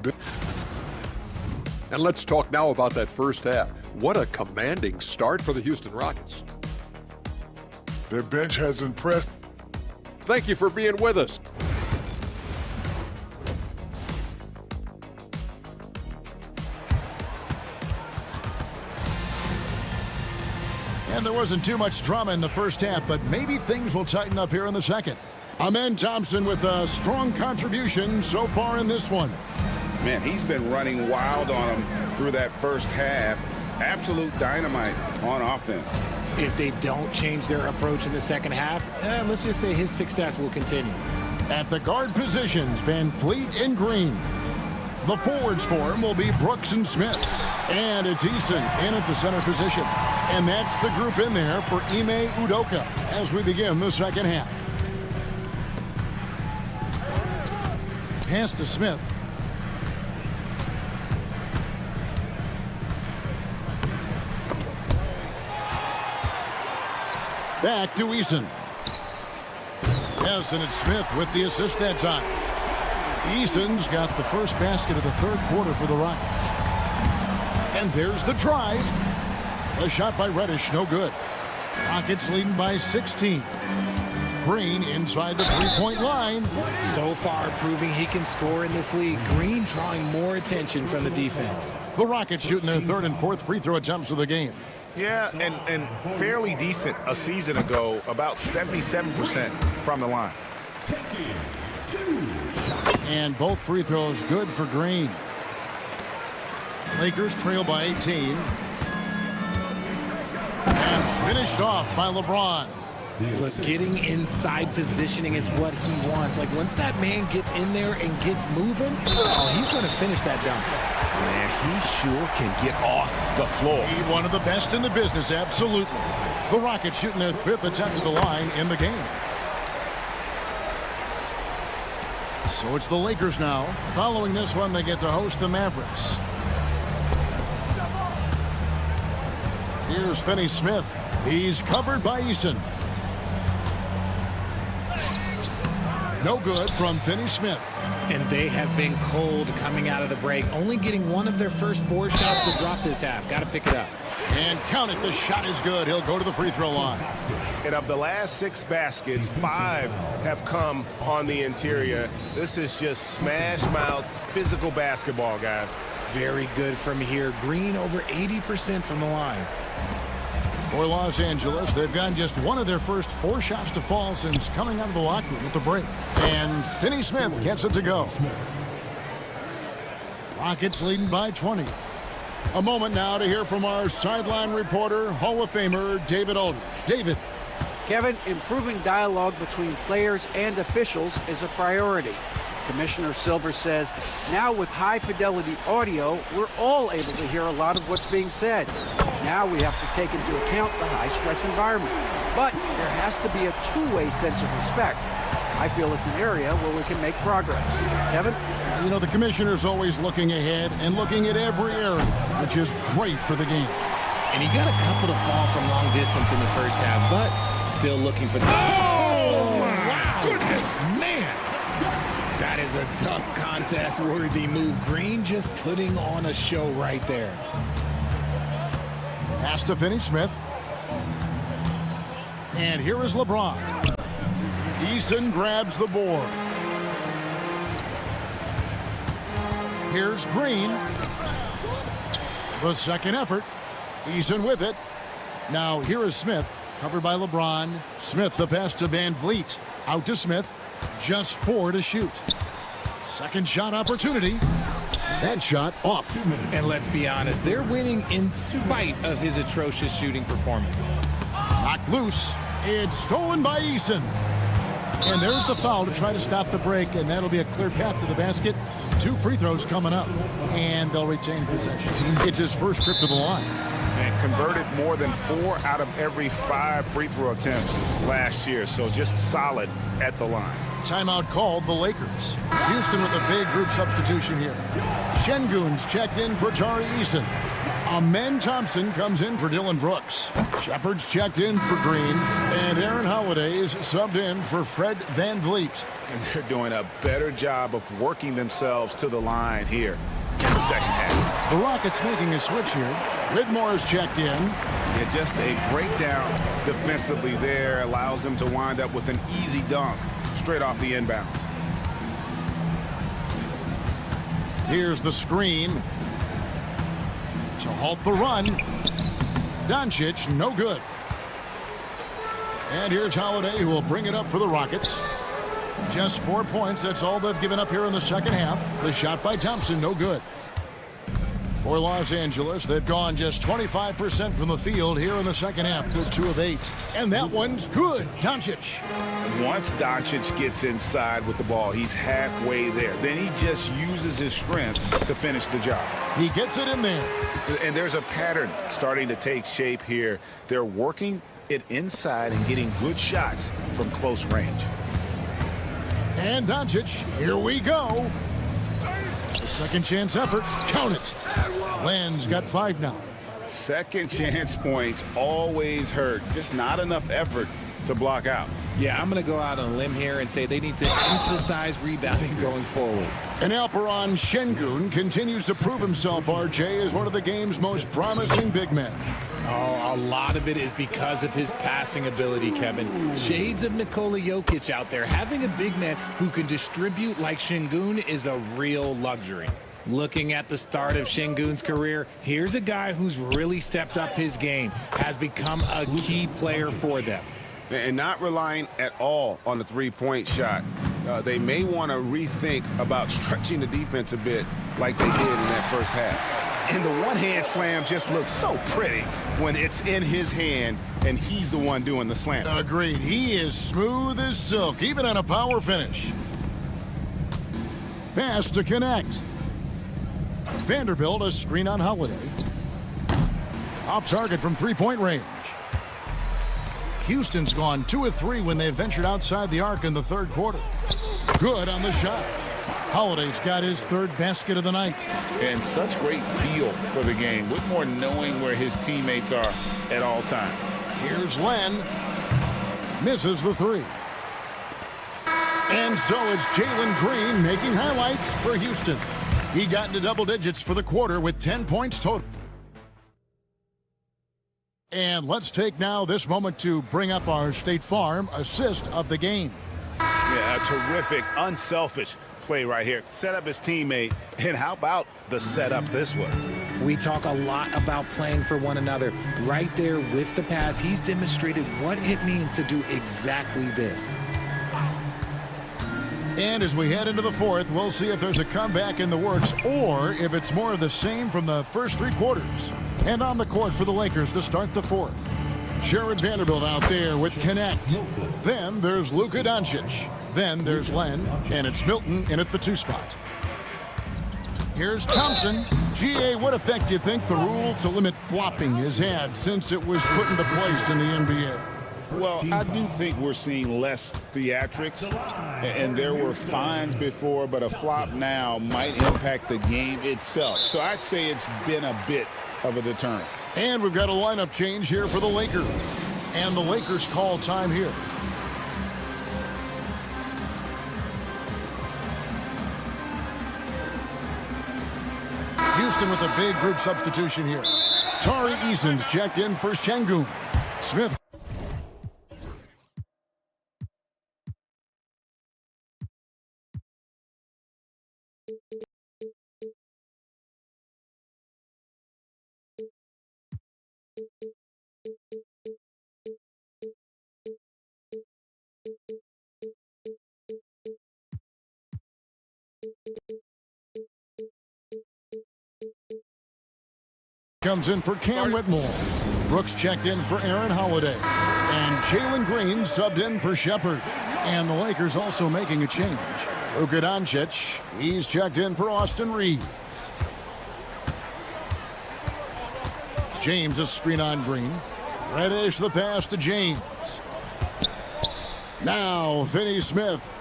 And let's talk now about that first half. What a commanding start for the Houston Rockets. Their bench has impressed. Thank you for being with us. And there wasn't too much drama in the first half, but maybe things will tighten up here in the second. Amen Thompson with a strong contribution so far in this one. Man, he's been running wild on him through that first half. Absolute dynamite on offense. If they don't change their approach in the second half, let's just say his success will continue. At the guard positions, Van Fleet and Green. The forwards for him will be Brooks and Smith. And it's Eason in at the center position. And that's the group in there for Ime Udoka as we begin the second half. Pass to Smith. Back to Eason. Yes, and it's Smith with the assist that time. Eason's got the first basket of the third quarter for the Rockets. And there's the drive. A shot by Reddish, no good. Rockets leading by 16. Green inside the three-point line. So far proving he can score in this league. Green drawing more attention from the defense. The Rockets shooting their third and fourth free throw attempts of the game. Yeah, and fairly decent a season ago, about 77% from the line. And both free throws good for Green. Lakers trail by 18. Finished off by LeBron. Look, getting inside positioning is what he wants. Like, once that man gets in there and gets moving, oh, he's going to finish that dunk. Man, he sure can get off the floor. He's one of the best in the business, absolutely. The Rockets shooting their 5th attempt at the line in the game. So it's the Lakers now. Following this one, they get to host the Mavericks. Here's Finney-Smith. He's covered by Eason. No good from Finney-Smith. And they have been cold coming out of the break, only getting one of their first 4 shots to drop this half. Got to pick it up. And count it, the shot is good. He'll go to the free throw line. And of the last 6 baskets, 5 have come on the interior. This is just smash mouth physical basketball, guys. Very good from here. Green over 80% from the line. For Los Angeles, they've gotten just one of their first 4 shots to fall since coming out of the locker room at the break. And Finney-Smith gets it to go. Rockets leading by 20. A moment now to hear from our sideline reporter, Hall of Famer David Aldridge. David. Kevin, improving dialogue between players and officials is a priority. Commissioner Silver says, now with high-fidelity audio, we're all able to hear a lot of what's being said. Now we have to take into account the high-stress environment. But there has to be a two-way sense of respect. I feel it's an area where we can make progress. Kevin? You know, the commissioner's always looking ahead and looking at every area, which is great for the game. And he got a couple to fall from long distance in the first half, but still looking for the... Oh, wow! Goodness, man! That is a dunk contest-worthy move. Green just putting on a show right there. Pass to Finney-Smith. And here is LeBron. Eason grabs the board. Here's Green. The second effort. Eason with it. Now here is Smith. Covered by LeBron. Smith the pass to Van Vliet. Out to Smith. Just 4 to shoot. Second shot opportunity. That shot off. And let's be honest, they're winning in spite of his atrocious shooting performance. Knocked loose. It's stolen by Eason. And there's the foul to try to stop the break, and that'll be a clear path to the basket. 2 free throws coming up, and they'll retain possession. It's his first trip to the line. And converted more than 4 out of every 5 free throw attempts last year, so just solid at the line. Timeout called the Lakers. Houston with a big group substitution here. Şengün's checked in for Tari Eason. Amen Thompson comes in for Dylan Brooks. Shepard's checked in for Green. And Aaron Holiday is subbed in for Fred Van Vliet. And they're doing a better job of working themselves to the line here in the second half. The Rockets making a switch here. Whitmore is checked in. Yeah, just a breakdown defensively there allows them to wind up with an easy dunk straight off the inbounds. Here's the screen to halt the run. Doncic, no good. And here's Holiday, who will bring it up for the Rockets. Just 4 points, that's all they've given up here in the second half. The shot by Thompson, no good. For Los Angeles, they've gone just 25% from the field here in the second half. They're 2 of 8. And that one's good. Doncic. Once Doncic gets inside with the ball, he's halfway there. Then he just uses his strength to finish the job. He gets it in there. And there's a pattern starting to take shape here. They're working it inside and getting good shots from close range. And Doncic, here we go. The second chance effort, count it. Len's got 5 now. Second chance points always hurt. Just not enough effort to block out. Yeah, I'm going to go out on a limb here and say they need to emphasize rebounding going forward. And Alperon Şengün continues to prove himself, RJ, as one of the game's most promising big men. Oh, a lot of it is because of his passing ability, Kevin. Shades of Nikola Jokic out there. Having a big man who can distribute like Şengün is a real luxury. Looking at the start of Şengün's career, here's a guy who's really stepped up his game, has become a key player for them. And not relying at all on the three-point shot. They may want to rethink about stretching the defense a bit like they did in that first half. And the one-hand slam just looks so pretty when it's in his hand and he's the one doing the slam. Agreed. He is smooth as silk, even on a power finish. Pass to connect. Vanderbilt, a screen on Holiday. Off target from three-point range. Houston's gone 2 of 3 when they ventured outside the arc in the third quarter. Good on the shot. Holiday's got his third basket of the night. And such great feel for the game. Whitmore knowing where his teammates are at all times. Here's Len. Misses the three. And so it's Jalen Green making highlights for Houston. He got into double digits for the quarter with 10 points total. And let's take now this moment to bring up our State Farm assist of the game. Yeah, a terrific, unselfish play right here. Set up his teammate, and how about the setup this was? We talk a lot about playing for one another. Right there with the pass, he's demonstrated what it means to do exactly this. And as we head into the fourth, we'll see if there's a comeback in the works or if it's more of the same from the first 3 quarters. And on the court for the Lakers to start the fourth. Jared Vanderbilt out there with connect. Then there's Luka Doncic. Then there's Len, and it's Milton in at the 2 spot. Here's Thompson. G.A., what effect do you think the rule to limit flopping has had since it was put into place in the NBA? Well, I do think we're seeing less theatrics, and there were fines before, but a flop now might impact the game itself. So I'd say it's been a bit of a deterrent. And we've got a lineup change here for the Lakers. And the Lakers call time here. Houston with a big group substitution here. Tari Eason's checked in for Şengün. Smith. Comes in for Cam Whitmore. Brooks checked in for Aaron Holiday. And Jalen Green subbed in for Shepard. And the Lakers also making a change. Luka Doncic, he's checked in for Austin Reeves. James a screen on Green. Reddish the pass to James. Now Finney Smith.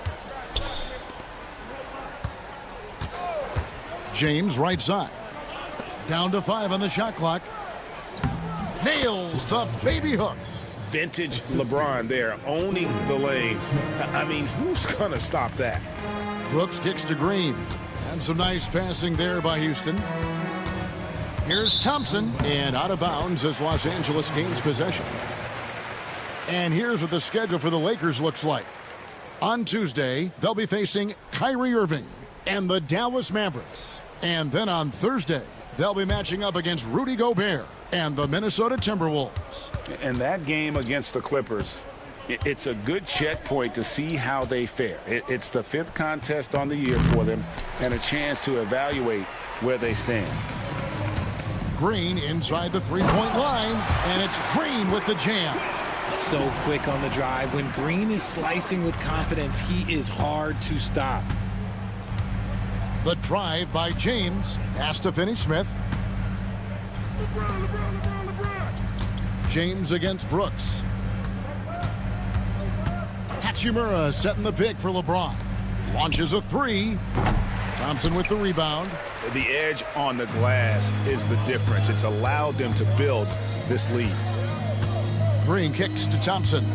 James right side. Down to 5 on the shot clock. Nails the baby hook. Vintage LeBron there, owning the lane. I mean, who's going to stop that? Brooks kicks to Green. And some nice passing there by Houston. Here's Thompson. And out of bounds as Los Angeles gains possession. And here's what the schedule for the Lakers looks like. On Tuesday, they'll be facing Kyrie Irving and the Dallas Mavericks. And then on Thursday, they'll be matching up against Rudy Gobert and the Minnesota Timberwolves. And that game against the Clippers, it's a good checkpoint to see how they fare. It's the 5th contest on the year for them and a chance to evaluate where they stand. Green inside the 3-point line, and it's Green with the jam. So quick on the drive. When Green is slicing with confidence, he is hard to stop. The drive by James. Pass to Finney Smith. James against Brooks. Hachimura setting the pick for LeBron. Launches a 3. Thompson with the rebound. The edge on the glass is the difference. It's allowed them to build this lead. Green kicks to Thompson.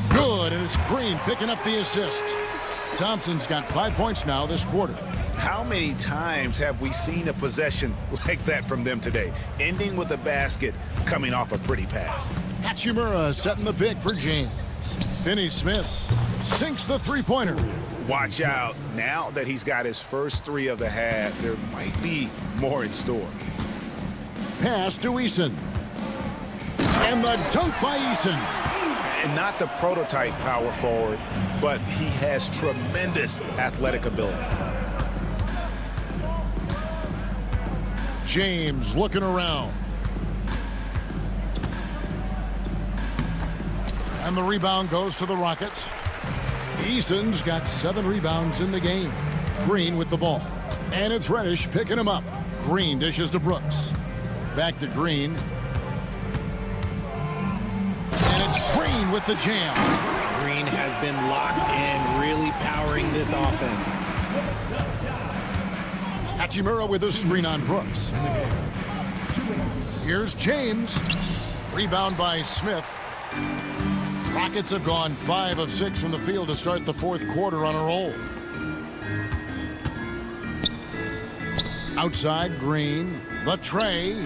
Good, and it's Green picking up the assist. Thompson's got 5 points now this quarter. How many times have we seen a possession like that from them today? Ending with a basket, coming off a pretty pass. Hachimura setting the pick for James. Finney Smith sinks the 3-pointer. Watch out. Now that he's got his first 3 of the half, there might be more in store. Pass to Eason. And the dunk by Eason. And not the prototype power forward, but he has tremendous athletic ability. James looking around. And the rebound goes to the Rockets. Eason's got 7 rebounds in the game. Green with the ball. And it's Reddish picking him up. Green dishes to Brooks. Back to Green. And it's Green with the jam. Green has been locked in, really powering this offense. Hachimura with a screen on Brooks. Here's James. Rebound by Smith. Rockets have gone 5 of 6 from the field to start the fourth quarter on a roll. Outside, Green. The tray.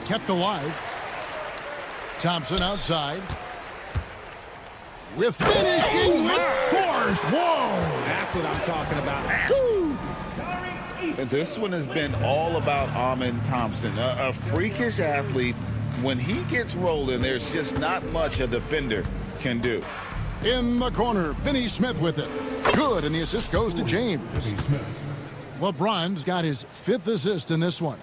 Kept alive. Thompson outside. With finishing with force. Whoa! That's what I'm talking about. Nasty. And this one has been all about Amin Thompson, a freakish athlete. When he gets rolling, there's just not much a defender can do. In the corner, Finney Smith with it. Good, and the assist goes to James. LeBron's got his 5th assist in this one.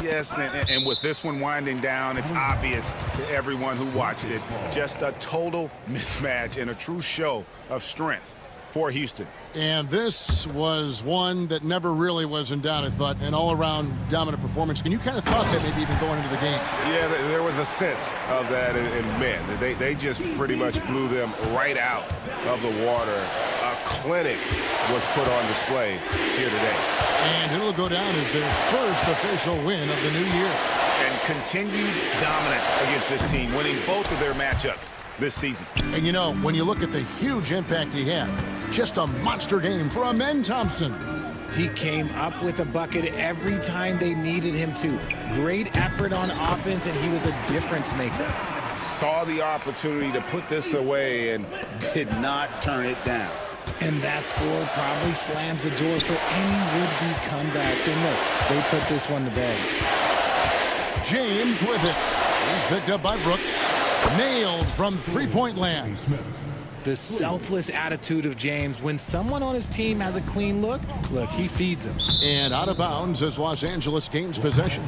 Yes, and with this one winding down, it's obvious to everyone who watched it. Just a total mismatch and a true show of strength for Houston. And this was one that never really was in doubt, I thought, an all-around dominant performance. And you kind of thought that maybe even going into the game. Yeah, there was a sense of that in men. They just pretty much blew them right out of the water. A clinic was put on display here today. And it'll go down as their first official win of the new year. And continued dominance against this team, winning both of their matchups this season. And you know, when you look at the huge impact he had, just a monster game for Amin Thompson. He came up with a bucket every time they needed him to. Great effort on offense, and he was a difference maker. Saw the opportunity to put this away and did not turn it down. And that score probably slams the door for any would-be comebacks. And look, they put this one to bed. James with it. He's picked up by Brooks. Nailed from three-point land. The selfless attitude of James. When someone on his team has a clean look, he feeds him. And out of bounds as Los Angeles gains possession.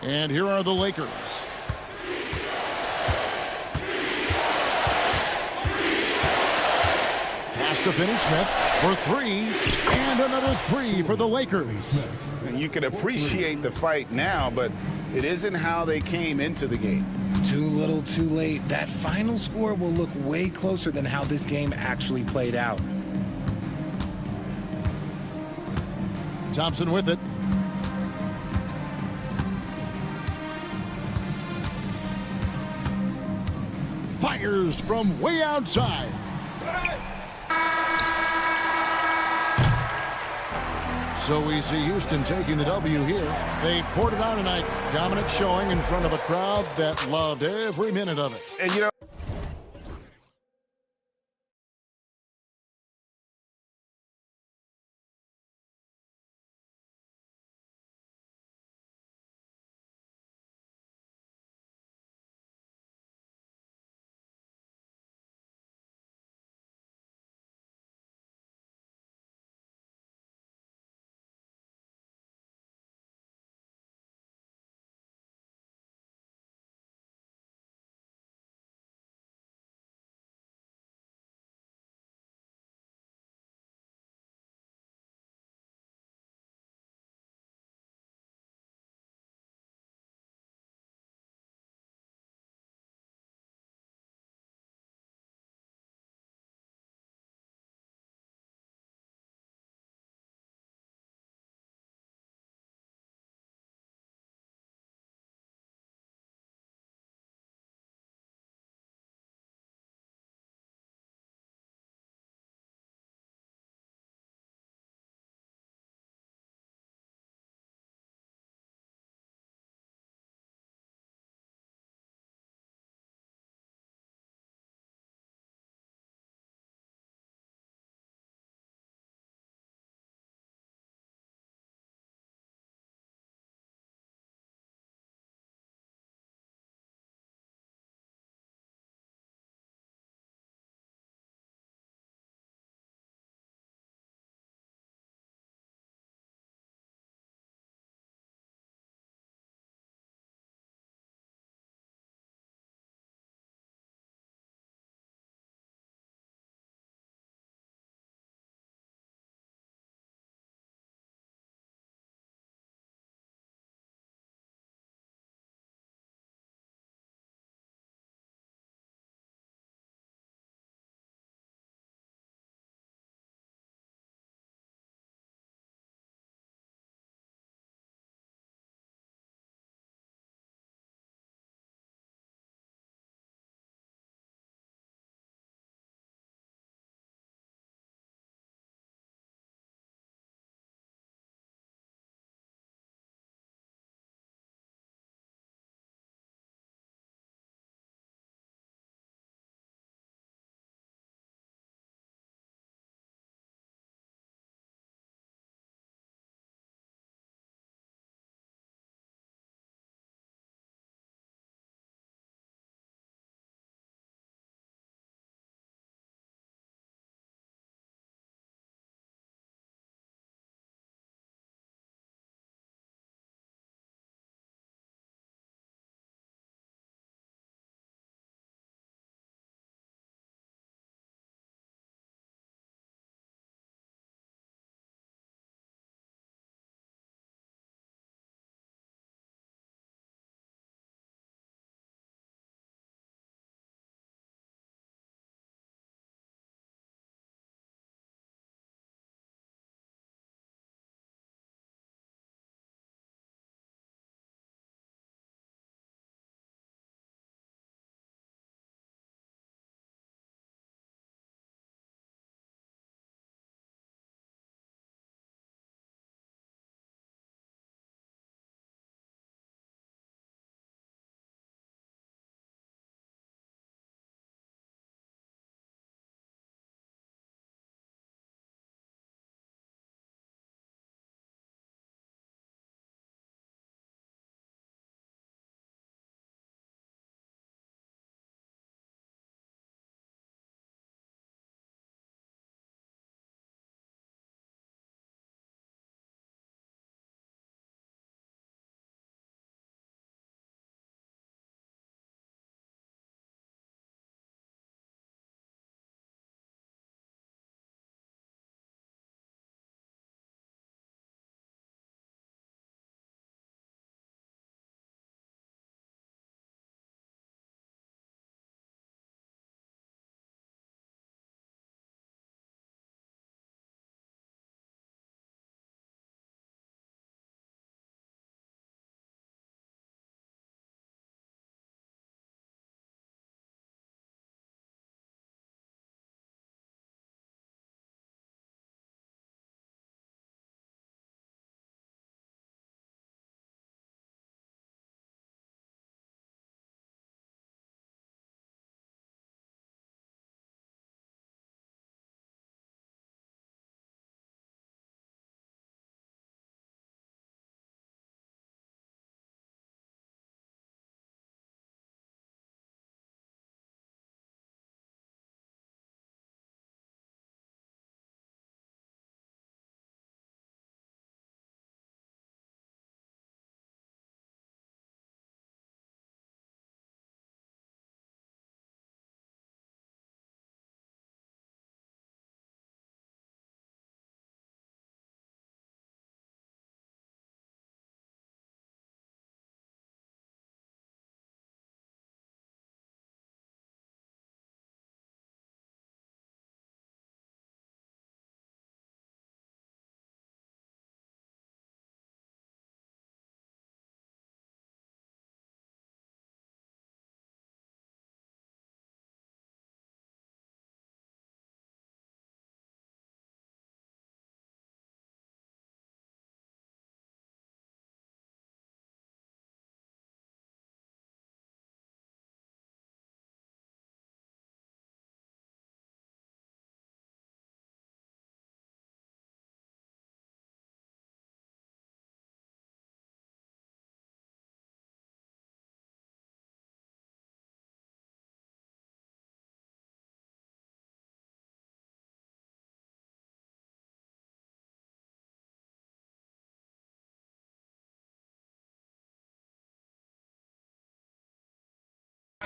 And here are the Lakers. Pass to Finney Smith for 3, and another 3 for the Lakers. You can appreciate the fight now, but it isn't how they came into the game. Too little, too late. That final score will look way closer than how this game actually played out. Thompson with it. Fires from way outside. So we see Houston taking the W here. They poured it on tonight. Dominant showing in front of a crowd that loved every minute of it. And you know,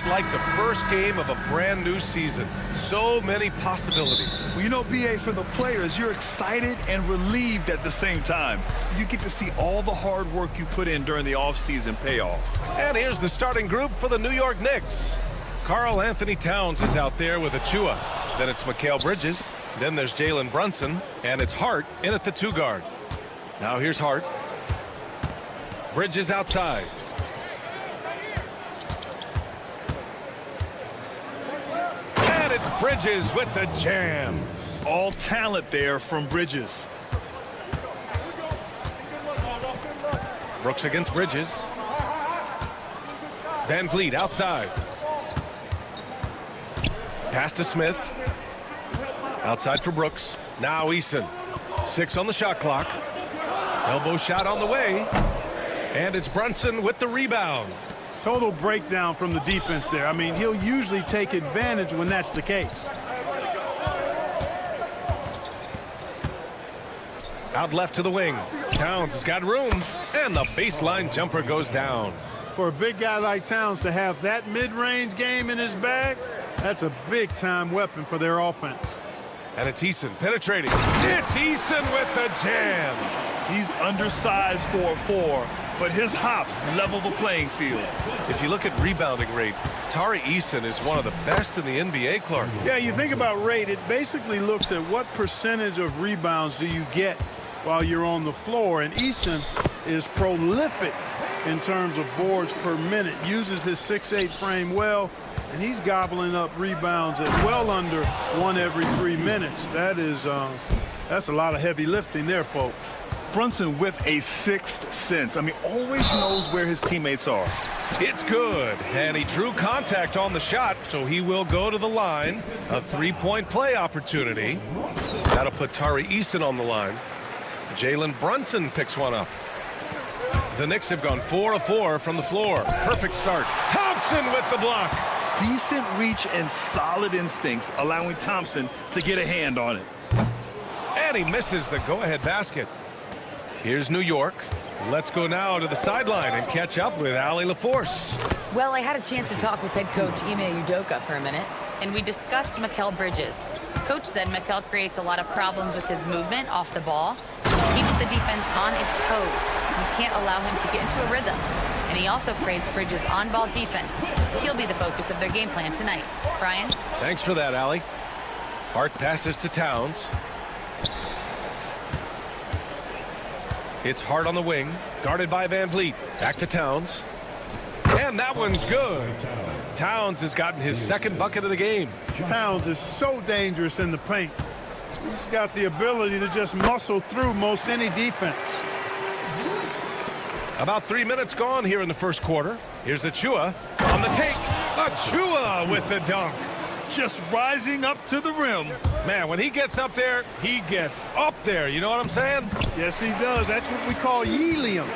Like the first game of a brand new season. So many possibilities. Well, you know, BA, for the players, you're excited and relieved at the same time. You get to see all the hard work you put in during the offseason pay off. And here's the starting group for the New York Knicks. Karl Anthony Towns is out there with Achua. Then it's Mikal Bridges. Then there's Jalen Brunson. And it's Hart in at the 2 guard. Now here's Hart. Bridges outside. And it's Bridges with the jam. All talent there from Bridges. Brooks against Bridges. Van Vliet outside. Pass to Smith. Outside for Brooks. Now Eason. 6 on the shot clock. Elbow shot on the way. And it's Brunson with the rebound. Total breakdown from the defense there. I mean, he'll usually take advantage when that's the case. Out left to the wing. Towns has got room. And the baseline jumper goes down. For a big guy like Towns to have that mid-range game in his bag, that's a big-time weapon for their offense. And it's Eason penetrating. It's Eason with the jam. He's undersized for a 4, but his hops level the playing field. If you look at rebounding rate, Tari Eason is one of the best in the NBA, Clark. Yeah, you think about rate, it basically looks at what percentage of rebounds do you get while you're on the floor. And Eason is prolific in terms of boards per minute, uses his 6'8" frame well, and he's gobbling up rebounds at well under 1 every 3 minutes. That's a lot of heavy lifting there, folks. Brunson with a 6th sense. I mean, always knows where his teammates are. It's good, and he drew contact on the shot, so he will go to the line. A 3-point play opportunity. That'll put Tari Eason on the line. Jalen Brunson picks one up. The Knicks have gone 4 of 4 from the floor. Perfect start. Thompson with the block. Decent reach and solid instincts, allowing Thompson to get a hand on it. And he misses the go-ahead basket. Here's New York. Let's go now to the sideline and catch up with Allie LaForce. Well, I had a chance to talk with head coach Ime Udoka for a minute, and we discussed Mikal Bridges. Coach said Mikal creates a lot of problems with his movement off the ball. He keeps the defense on its toes. You can't allow him to get into a rhythm. And he also praised Bridges' on-ball defense. He'll be the focus of their game plan tonight. Brian? Thanks for that, Allie. Hart passes to Towns. It's Hart on the wing, guarded by Van Vliet. Back to Towns. And that one's good. Towns has gotten his 2nd bucket of the game. Towns is so dangerous in the paint. He's got the ability to just muscle through most any defense. About 3 minutes gone here in the first quarter. Here's Achua on the take. Achua with the dunk. Just rising up to the rim. Man, when he gets up there, he gets up there. You know what I'm saying? Yes, he does. That's what we call helium.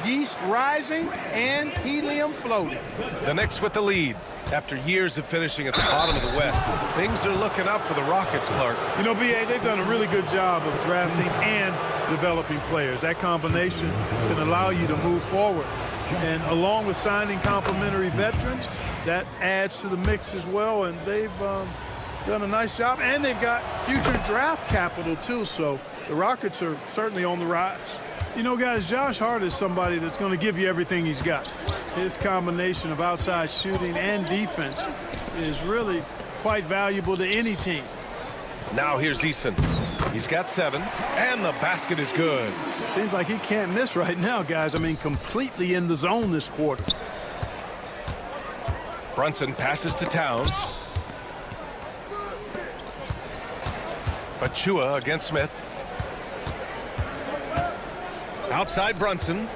Yeast rising and helium floating. The Knicks with the lead. After years of finishing at the bottom of the West, things are looking up for the Rockets, Clark. You know, BA, they've done a really good job of drafting and developing players. That combination can allow you to move forward. And along with signing complementary veterans, that adds to the mix as well. And they've done a nice job. And they've got future draft capital, too. So the Rockets are certainly on the rise. You know, guys, Josh Hart is somebody that's going to give you everything he's got. His combination of outside shooting and defense is really quite valuable to any team. Now here's Eason. He's got 7, and the basket is good. Seems like he can't miss right now, guys. I mean, completely in the zone this quarter. Brunson passes to Towns. Achua against Smith. Outside Brunson.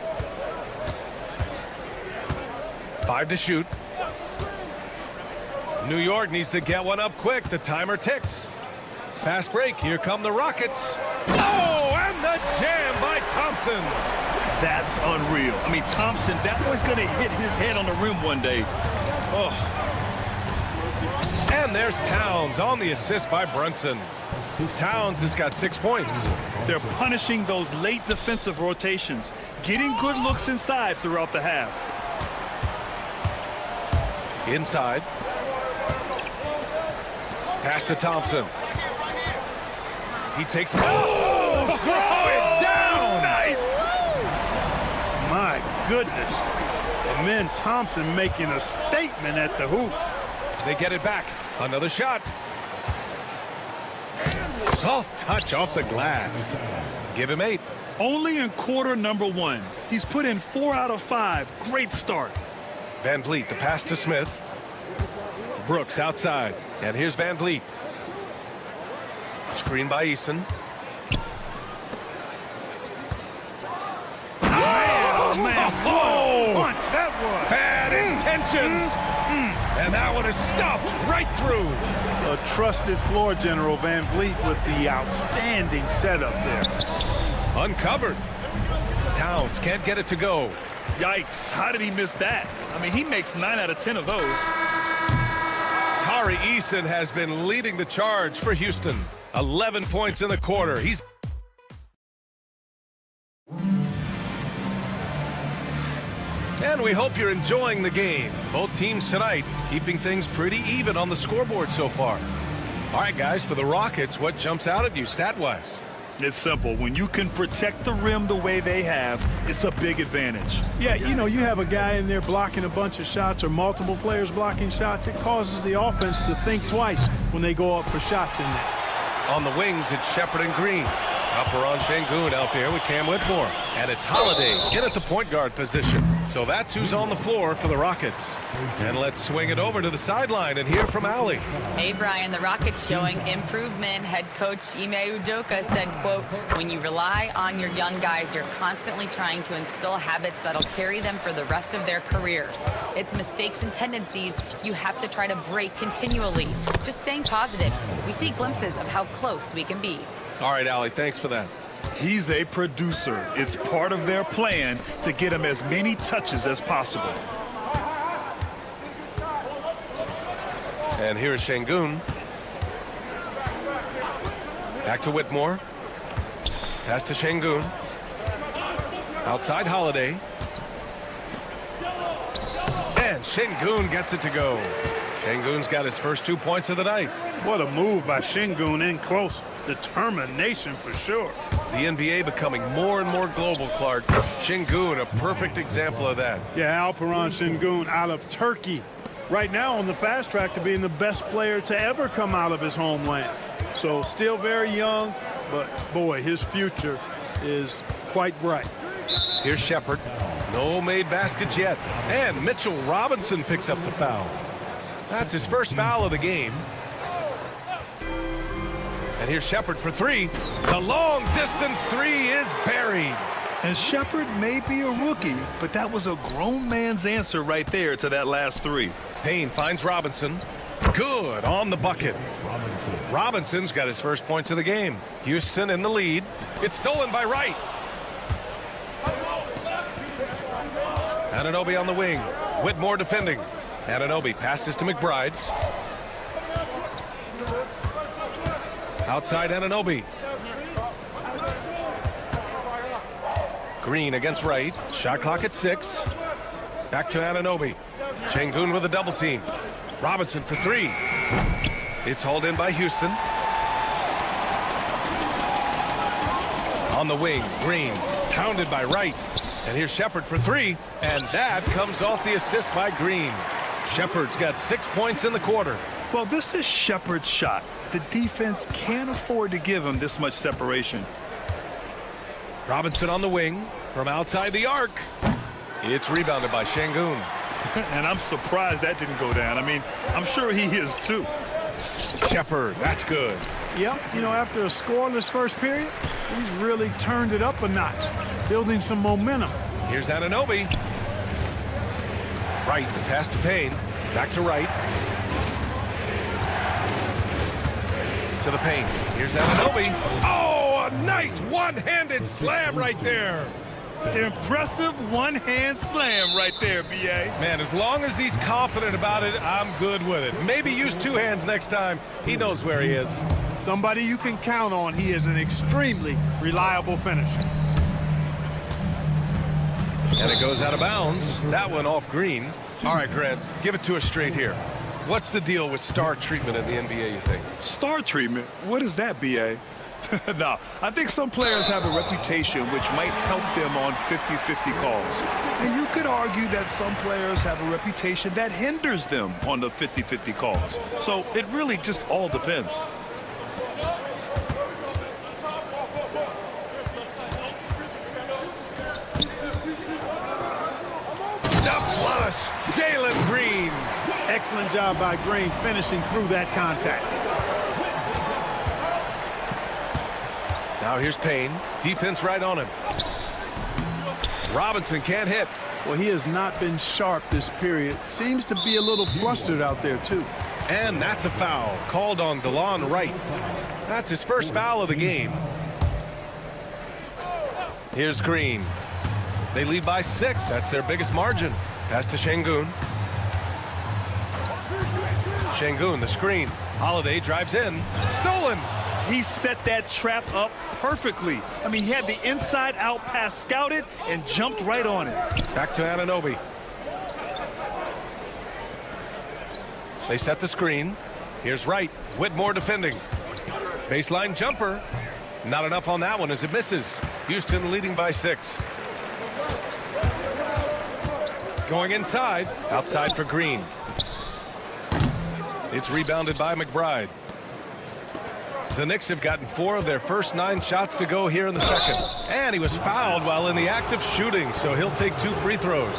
5 to shoot. New York needs to get one up quick. The timer ticks. Fast break. Here come the Rockets. Oh, and the jam by Thompson. That's unreal. I mean, Thompson, that boy's going to hit his head on the rim one day. Oh. And there's Towns on the assist by Brunson. Towns has got 6 points. They're punishing those late defensive rotations, getting good looks inside throughout the half. Inside. Pass to Thompson. He takes... Oh! Throw it down! Nice! My goodness. And then Thompson making a statement at the hoop. They get it back. Another shot. Soft touch off the glass. Give him 8. Only in quarter number 1. He's put in 4 out of 5. Great start. Van Vliet, the pass to Smith. Brooks outside. And here's Van Vliet. Screen by Eason. Man, what a punch that was. Bad intentions. And that one is stuffed right through. A trusted floor general, Van Vliet, with the outstanding setup there. Uncovered. Towns can't get it to go. Yikes, how did he miss that? I mean, he makes 9 out of 10 of those. Tari Eason has been leading the charge for Houston. 11 points in the quarter. He's... And we hope you're enjoying the game. Both teams tonight keeping things pretty even on the scoreboard so far. All right, guys, for the Rockets, what jumps out at you stat-wise? It's simple. When you can protect the rim the way they have, it's a big advantage. Yeah, you know, you have a guy in there blocking a bunch of shots or multiple players blocking shots. It causes the offense to think twice when they go up for shots in there. On the wings, it's Shepard and Green. Alperon Şengün out there with Cam Whitmore. And it's Holiday in at the point guard position. So that's who's on the floor for the Rockets. And let's swing it over to the sideline and hear from Allie. Hey, Brian, the Rockets showing improvement. Head coach Ime Udoka said, quote, when you rely on your young guys, you're constantly trying to instill habits that'll carry them for the rest of their careers. It's mistakes and tendencies you have to try to break continually. Just staying positive. We see glimpses of how close we can be. All right, Allie, thanks for that. He's a producer. It's part of their plan to get him as many touches as possible. And here's Şengün. Back to Whitmore. Pass to Şengün. Outside Holiday. And Şengün gets it to go. Şengün's got his first 2 points of the night. What a move by Şengün in close. Determination for sure. The NBA becoming more and more global, Clark. Şengün, a perfect example of that. Yeah, Alperon Şengün out of Turkey. Right now on the fast track to being the best player to ever come out of his homeland. So still very young, but boy, his future is quite bright. Here's Shepard. No made baskets yet. And Mitchell Robinson picks up the foul. That's his first foul of the game. And here's Shepard for 3. The long distance 3 is buried. And Shepard may be a rookie, but that was a grown man's answer right there to that last 3. Payne finds Robinson. Good on the bucket. Robinson's got his first points of the game. Houston in the lead. It's stolen by Wright. Anunoby on the wing. Whitmore defending. Anunoby passes to McBride. Outside Anunoby. Green against Wright. Shot clock at 6. Back to Anunoby. Şengün with a double team. Robinson for 3. It's hauled in by Houston. On the wing, Green. Pounded by Wright. And here's Shepard for 3. And that comes off the assist by Green. Shepard's got 6 points in the quarter. Well, this is Shepard's shot. The defense can't afford to give him this much separation. Robinson on the wing from outside the arc. It's rebounded by Şengün. And I'm surprised that didn't go down. I mean, I'm sure he is too. Shepard, that's good. Yep, you know, after a scoreless first period, he's really turned it up a notch, building some momentum. Here's Anunoby. Wright, the pass to Payne. Back to Wright. To the paint. Here's Anunoby. Oh, a nice one-handed slam right there. Impressive one-hand slam right there, B.A. Man, as long as he's confident about it, I'm good with it. Maybe use 2 hands next time. He knows where he is. Somebody you can count on. He is an extremely reliable finisher. And it goes out of bounds. That one off Green. All right, Grant, give it to us straight here. What's the deal with star treatment in the NBA, you think? Star treatment? What is that, B.A.? No, I think some players have a reputation which might help them on 50-50 calls. And you could argue that some players have a reputation that hinders them on the 50-50 calls. So it really just all depends. Jalen Green. Excellent job by Green finishing through that contact. Now here's Payne. Defense right on him. Robinson can't hit. Well, he has not been sharp this period. Seems to be a little flustered out there, too. And that's a foul called on DeLon Wright. That's his first foul of the game. Here's Green. They lead by 6. That's their biggest margin. Pass to Şengün. Şengün, the screen. Holiday drives in. Stolen. He set that trap up perfectly. I mean, he had the inside-out pass scouted and jumped right on it. Back to Anunoby. They set the screen. Here's Wright. Whitmore defending. Baseline jumper. Not enough on that one as it misses. Houston leading by 6. Going inside. Outside for Green. It's rebounded by McBride. The Knicks have gotten 4 of their first 9 shots to go here in the second. And he was fouled while in the act of shooting, so he'll take 2 free throws.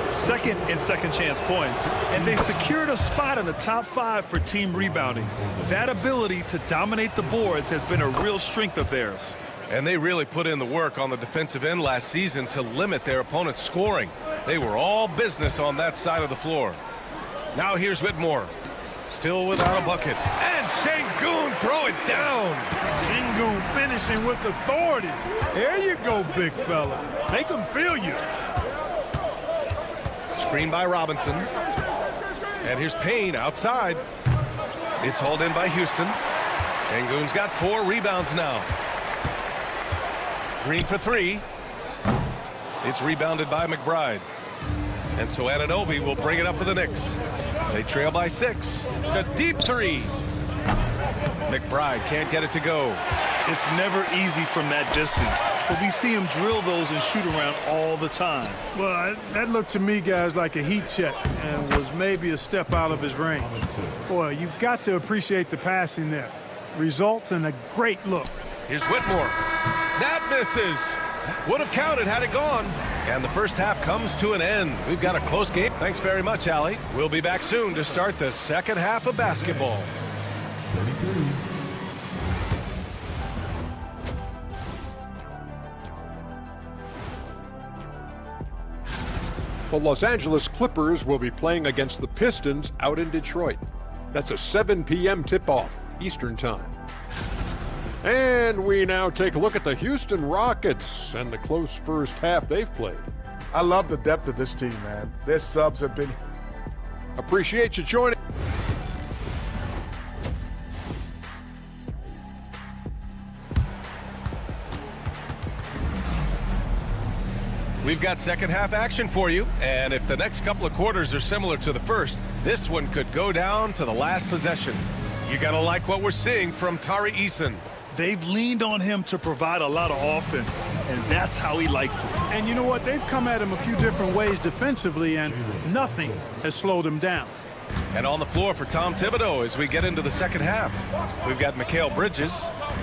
Second and second chance points. And they secured a spot in the top 5 for team rebounding. That ability to dominate the boards has been a real strength of theirs. And they really put in the work on the defensive end last season to limit their opponent's scoring. They were all business on that side of the floor. Now here's Whitmore. Still without a bucket. And Şengün throw it down. Şengün finishing with authority. There you go, big fella. Make them feel you. Screen by Robinson. And here's Payne outside. It's hauled in by Houston. Şengün's got 4 rebounds now. Green for 3. It's rebounded by McBride. And so Anunoby will bring it up for the Knicks. They trail by 6. A deep 3. McBride can't get it to go. It's never easy from that distance, but we see him drill those and shoot around all the time. Well, that looked to me, guys, like a heat check and was maybe a step out of his range. Boy, you've got to appreciate the passing there. Results in a great look. Here's Whitmore. That misses. Would have counted had it gone. And the first half comes to an end. We've got a close game. Thanks very much, Allie. We'll be back soon to start the second half of basketball. The Los Angeles Clippers will be playing against the Pistons out in Detroit. That's a 7 p.m. tip-off Eastern Time. And we now take a look at the Houston Rockets and the close first half they've played. I love the depth of this team, man. Their subs have been... Appreciate you joining. We've got second half action for you, and if the next couple of quarters are similar to the first, this one could go down to the last possession. You gotta like what we're seeing from Tari Eason. They've leaned on him to provide a lot of offense, and that's how he likes it. And you know what? They've come at him a few different ways defensively, and nothing has slowed him down. And on the floor for Tom Thibodeau as we get into the second half. We've got Mikal Bridges.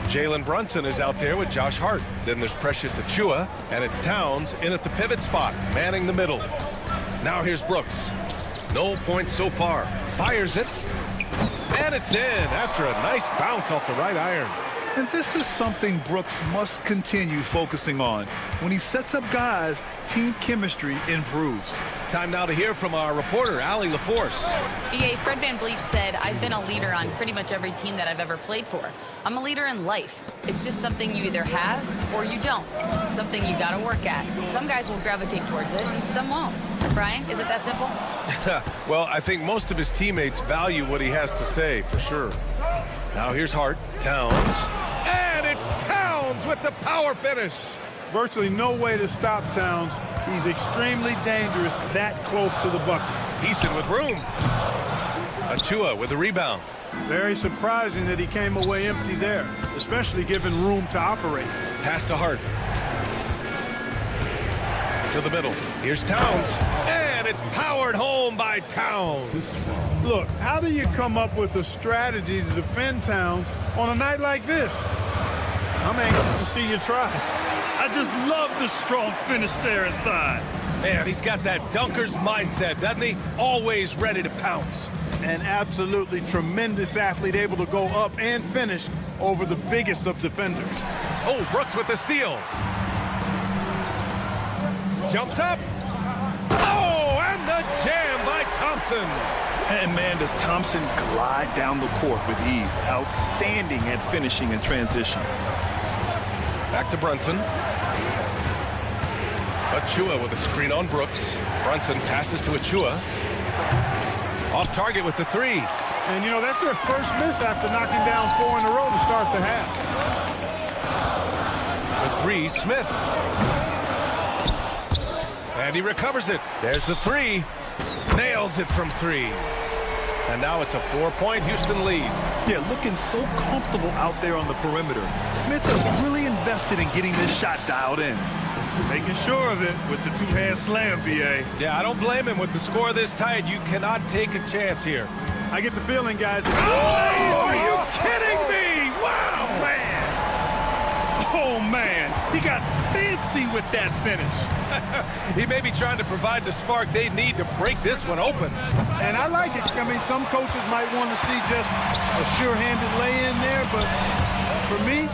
Jalen Brunson is out there with Josh Hart. Then there's Precious Achiuwa, and it's Towns in at the pivot spot, manning the middle. Now here's Brooks. No points so far. Fires it. And it's in after a nice bounce off the right iron. And this is something Brooks must continue focusing on. When he sets up guys, team chemistry improves. Time now to hear from our reporter, Allie LaForce. EA, Fred VanVleet said, I've been a leader on pretty much every team that I've ever played for. I'm a leader in life. It's just something you either have or you don't. Something you got to work at. Some guys will gravitate towards it and some won't. Brian, is it that simple? Well, I think most of his teammates value what he has to say, for sure. Now here's Hart, Towns, and it's Towns with the power finish. Virtually no way to stop Towns. He's extremely dangerous that close to the bucket. Easton with room. Achua with the rebound. Very surprising that he came away empty there, especially given room to operate. Pass to Hart. To the middle. Here's Towns. And it's powered home by Towns. Look, how do you come up with a strategy to defend Towns on a night like this? I'm anxious to see you try. I just love the strong finish there inside. Man, he's got that dunker's mindset, doesn't he? Always ready to pounce. An absolutely tremendous athlete, able to go up and finish over the biggest of defenders. Oh, Brooks with the steal. Jumps up. Oh, and the jam by Thompson. And man, does Thompson glide down the court with ease. Outstanding at finishing in transition. Back to Brunson. Achua with a screen on Brooks. Brunson passes to Achua. Off target with the three. And, you know, that's their first miss after knocking down 4 in a row to start the half. The three, Smith. And he recovers it. There's the three. Nails it from three. And now it's a 4-point Houston lead. Yeah, looking so comfortable out there on the perimeter. Smith has really invested in getting this shot dialed in. Making sure of it with the two-hand slam, VA. Yeah, I don't blame him with the score this tight. You cannot take a chance here. I get the feeling, guys. Oh, are you kidding me? Wow, man. Oh, man. He got fancy with that finish. He may be trying to provide the spark they need to break this one open. And I like it. I mean, some coaches might want to see just a sure-handed lay-in there, but for me,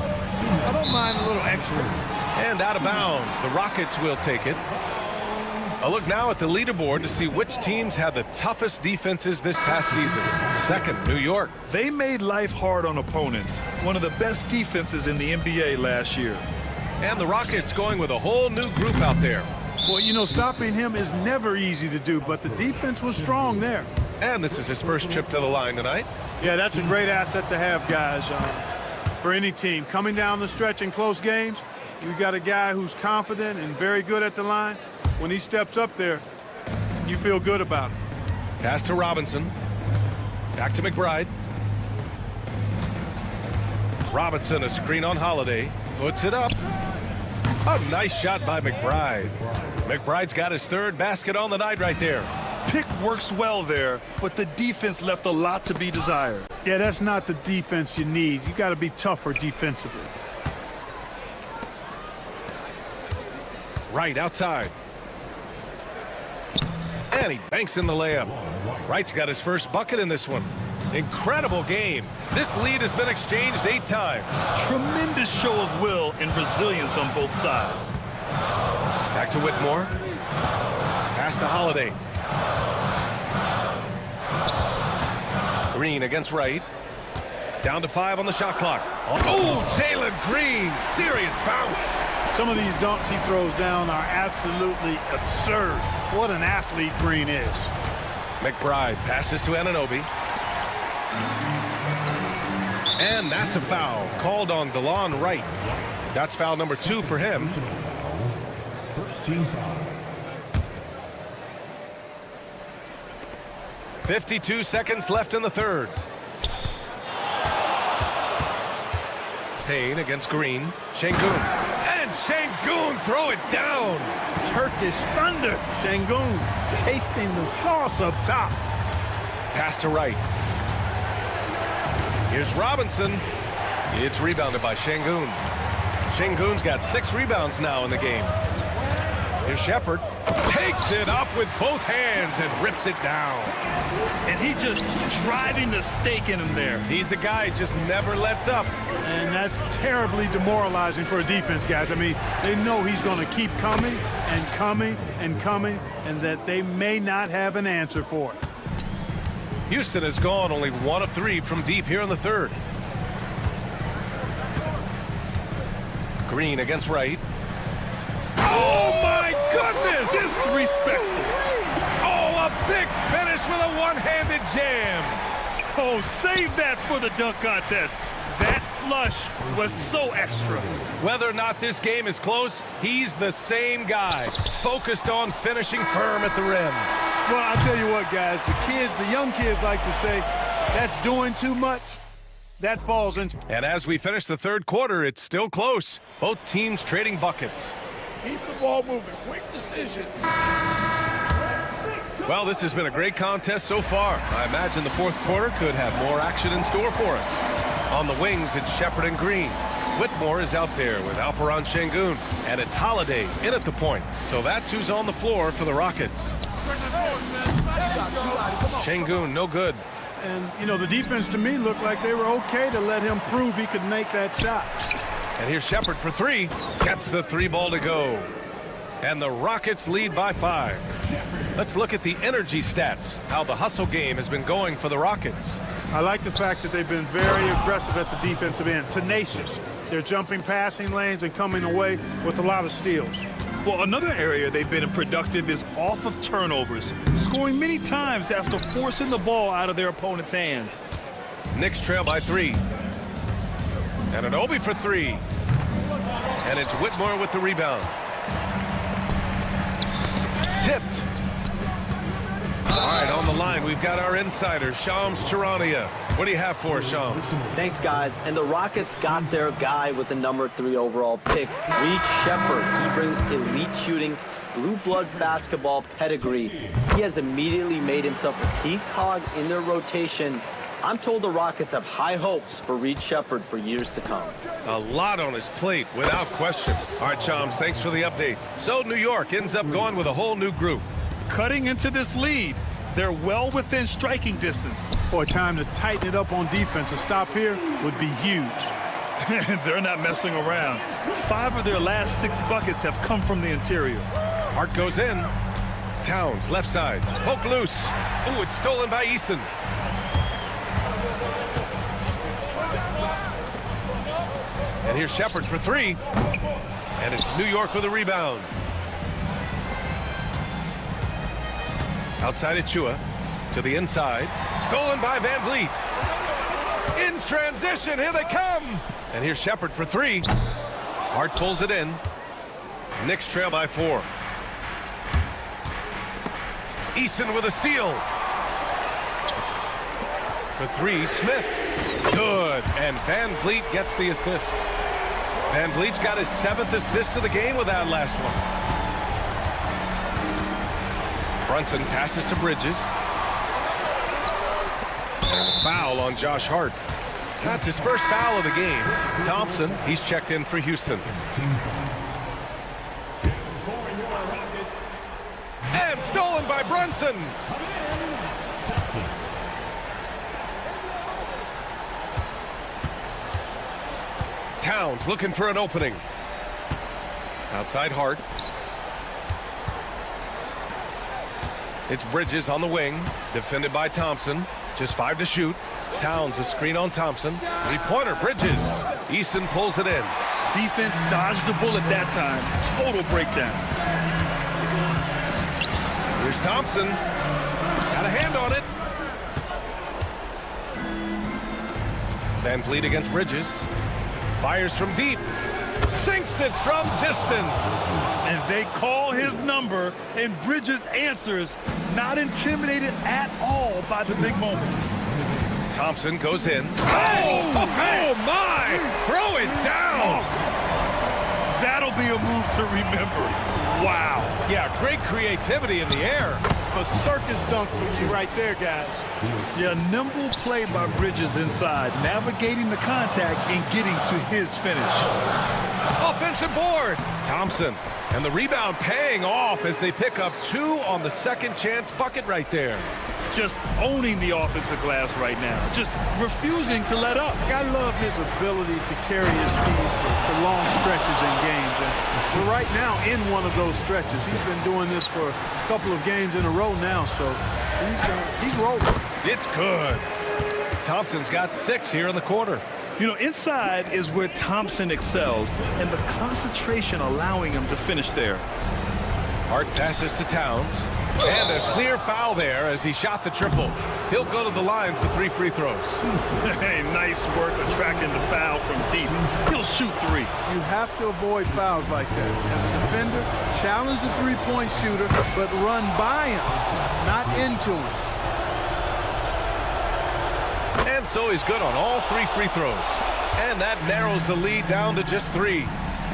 I don't mind a little extra. And out of bounds, the Rockets will take it. A look now at the leaderboard to see which teams had the toughest defenses this past season. Second, New York. They made life hard on opponents. One of the best defenses in the NBA last year. And the Rockets going with a whole new group out there. Well, you know, stopping him is never easy to do, but the defense was strong there. And this is his first trip to the line tonight. Yeah, that's a great asset to have, guys, for any team. Coming down the stretch in close games, you got a guy who's confident and very good at the line. When he steps up there, you feel good about it. Pass to Robinson. Back to McBride. Robinson, a screen on Holiday. Puts it up. A nice shot by McBride. McBride's got his third basket on the night right there. Pick works well there, but the defense left a lot to be desired. Yeah, that's not the defense you need. You got to be tougher defensively. Wright outside. And he banks in the layup. Wright's got his first bucket in this one. Incredible game. This lead has been exchanged 8 times. Tremendous show of will and resilience on both sides. Back to Whitmore. Pass to Holiday. Green against Wright. Down to 5 on the shot clock. Oh, Jalen Green. Serious bounce. Some of these dunks he throws down are absolutely absurd. What an athlete Green is. McBride passes to Anunoby. And that's a foul called on DeLon Wright. That's foul number 2 for him. First team foul. 52 seconds left in the third. Payne against Green. Şengün. And Şengün throw it down. Turkish thunder. Şengün tasting the sauce up top. Pass to Wright. Here's Robinson. It's rebounded by Şengün. Şengün's got 6 rebounds now in the game. Here's Shepard. Takes it up with both hands and rips it down. And he just driving the stake in him there. He's a guy who just never lets up. And that's terribly demoralizing for a defense, guys. I mean, they know he's going to keep coming and coming and coming, and that they may not have an answer for it. Houston has gone only 1 of 3 from deep here in the third. Green against Wright. Oh, my goodness! Disrespectful. Oh, a big finish with a one-handed jam. Oh, save that for the dunk contest. That flush was so extra. Whether or not this game is close, he's the same guy, focused on finishing firm at the rim. Well, I'll tell you what, guys, the young kids like to say, that's doing too much. That falls into. And as we finish the third quarter, it's still close. Both teams trading buckets. Keep the ball moving. Quick decisions. Well, this has been a great contest so far. I imagine the fourth quarter could have more action in store for us. On the wings, it's Shepard and Green. Whitmore is out there with Alperon Şengün. And it's Holiday in at the point. So that's who's on the floor for the Rockets. Şengün, no good. And, you know, the defense to me looked like they were okay to let him prove he could make that shot. And here's Shepard for three. Gets the three ball to go. And the Rockets lead by 5. Let's look at the energy stats, how the hustle game has been going for the Rockets. I like the fact that they've been very aggressive at the defensive end, tenacious. They're jumping passing lanes and coming away with a lot of steals. Well, another area they've been productive is off of turnovers, scoring many times after forcing the ball out of their opponent's hands. Knicks trail by 3. And an Obi for 3. And it's Whitmore with the rebound. Tipped. All right, on the line, we've got our insider, Shams Charania. What do you have for us, Shams? Thanks, guys. And the Rockets got their guy with the number 3 overall pick, Reed Shepard. He brings elite shooting, blue blood basketball pedigree. He has immediately made himself a key cog in their rotation. I'm told the Rockets have high hopes for Reed Shepard for years to come. A lot on his plate, without question. All right, Shams, thanks for the update. So New York ends up going with a whole new group. Cutting into this lead, they're well within striking distance. Boy, time to tighten it up on defense. A stop here would be huge. They're not messing around. 5 of their last 6 buckets have come from the interior. Hart goes in. Towns, left side. Poke loose. Ooh, it's stolen by Eason. And here's Shepard for 3. And it's New York with a rebound. Outside Achua to the inside. Stolen by Van Vliet. In transition, here they come. And here's Shepard for 3. Hart pulls it in. Knicks trail by 4. Eason with a steal. For 3, Smith. Good. And Van Vliet gets the assist. Van Vliet's got his 7th assist of the game with that last one. Brunson passes to Bridges. And a foul on Josh Hart. That's his first foul of the game. Thompson, he's checked in for Houston. And stolen by Brunson. Towns looking for an opening. Outside Hart. It's Bridges on the wing, defended by Thompson. Just 5 to shoot. Towns a screen on Thompson. 3-pointer, Bridges. Eason pulls it in. Defense dodged a bullet that time. Total breakdown. Here's Thompson. Got a hand on it. Van Vliet against Bridges. Fires from deep. Sinks it from distance. And they call his number, and Bridges answers, not intimidated at all by the big moment. Thompson goes in. Oh my! Throw it down! That'll be a move to remember. Wow. Yeah, great creativity in the air. A circus dunk for you right there, guys. Yeah, nimble play by Bridges inside, navigating the contact and getting to his finish. Offensive board. Thompson. And the rebound paying off as they pick up 2 on the second chance bucket right there. Just owning the offensive glass right now. Just refusing to let up. I love his ability to carry his team for long stretches in games. And we're right now in one of those stretches. He's been doing this for a couple of games in a row now, so he's rolling. It's good. Thompson's got 6 here in the quarter. You know, inside is where Thompson excels, and the concentration allowing him to finish there. Hart passes to Towns. And a clear foul there as he shot the triple. He'll go to the line for 3 free throws. Hey, nice work attracting the foul from deep. He'll shoot 3. You have to avoid fouls like that. As a defender, challenge the three-point shooter, but run by him, not into him. And so he's good on all 3 free throws. And that narrows the lead down to just 3.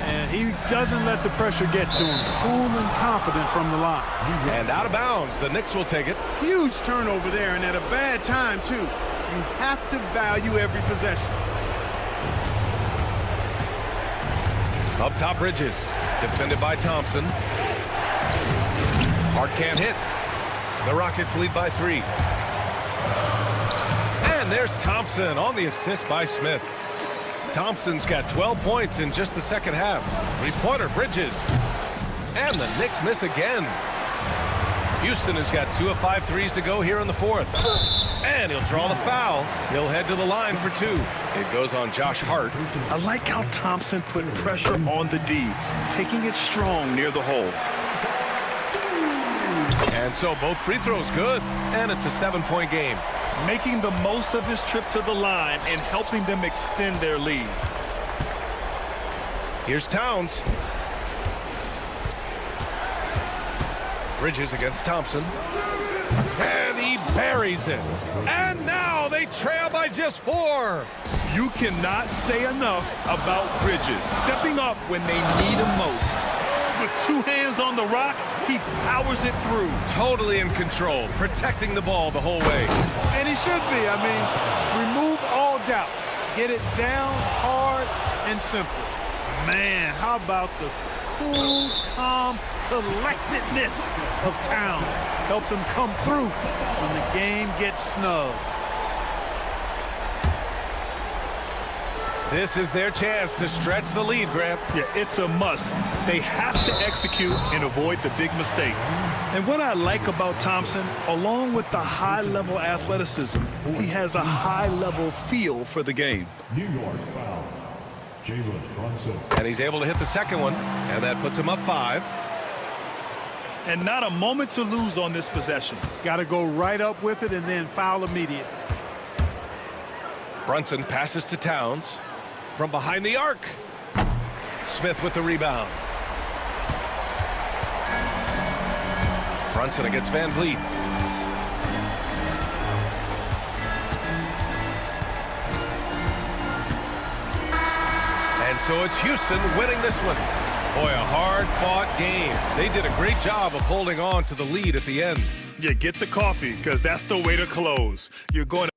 And he doesn't let the pressure get to him. Cool and confident from the line. And out of bounds, the Knicks will take it. Huge turnover there, and at a bad time, too. You have to value every possession. Up top, Bridges. Defended by Thompson. Hart can't hit. The Rockets lead by 3. And there's Thompson on the assist by Smith. Thompson's got 12 points in just the second half. Three-pointer, Bridges. And the Knicks miss again. Houston has got 2 of 5 threes to go here in the 4th. And he'll draw the foul. He'll head to the line for 2. It goes on Josh Hart. I like how Thompson put pressure on the D, taking it strong near the hole. And so both free throws good. And it's a 7-point game. Making the most of his trip to the line and helping them extend their lead. Here's Towns. Bridges against Thompson. And he buries it. And now they trail by just 4. You cannot say enough about Bridges stepping up when they need him most. With 2 hands on the rock, he powers it through. Totally in control, protecting the ball the whole way. And he should be. I mean, remove all doubt. Get it down, hard, and simple. Man, how about the cool, calm collectedness of Town? Helps him come through when the game gets snug. This is their chance to stretch the lead, Grant. Yeah, it's a must. They have to execute and avoid the big mistake. And what I like about Thompson, along with the high-level athleticism, he has a high-level feel for the game. New York foul. Jalen Brunson. And he's able to hit the second one, and that puts him up 5. And not a moment to lose on this possession. Got to go right up with it and then foul immediate. Brunson passes to Towns. From behind the arc. Smith with the rebound. Brunson against Van Vliet. And so it's Houston winning this one. Boy, a hard-fought game. They did a great job of holding on to the lead at the end. Yeah, get the coffee, because that's the way to close. You're going to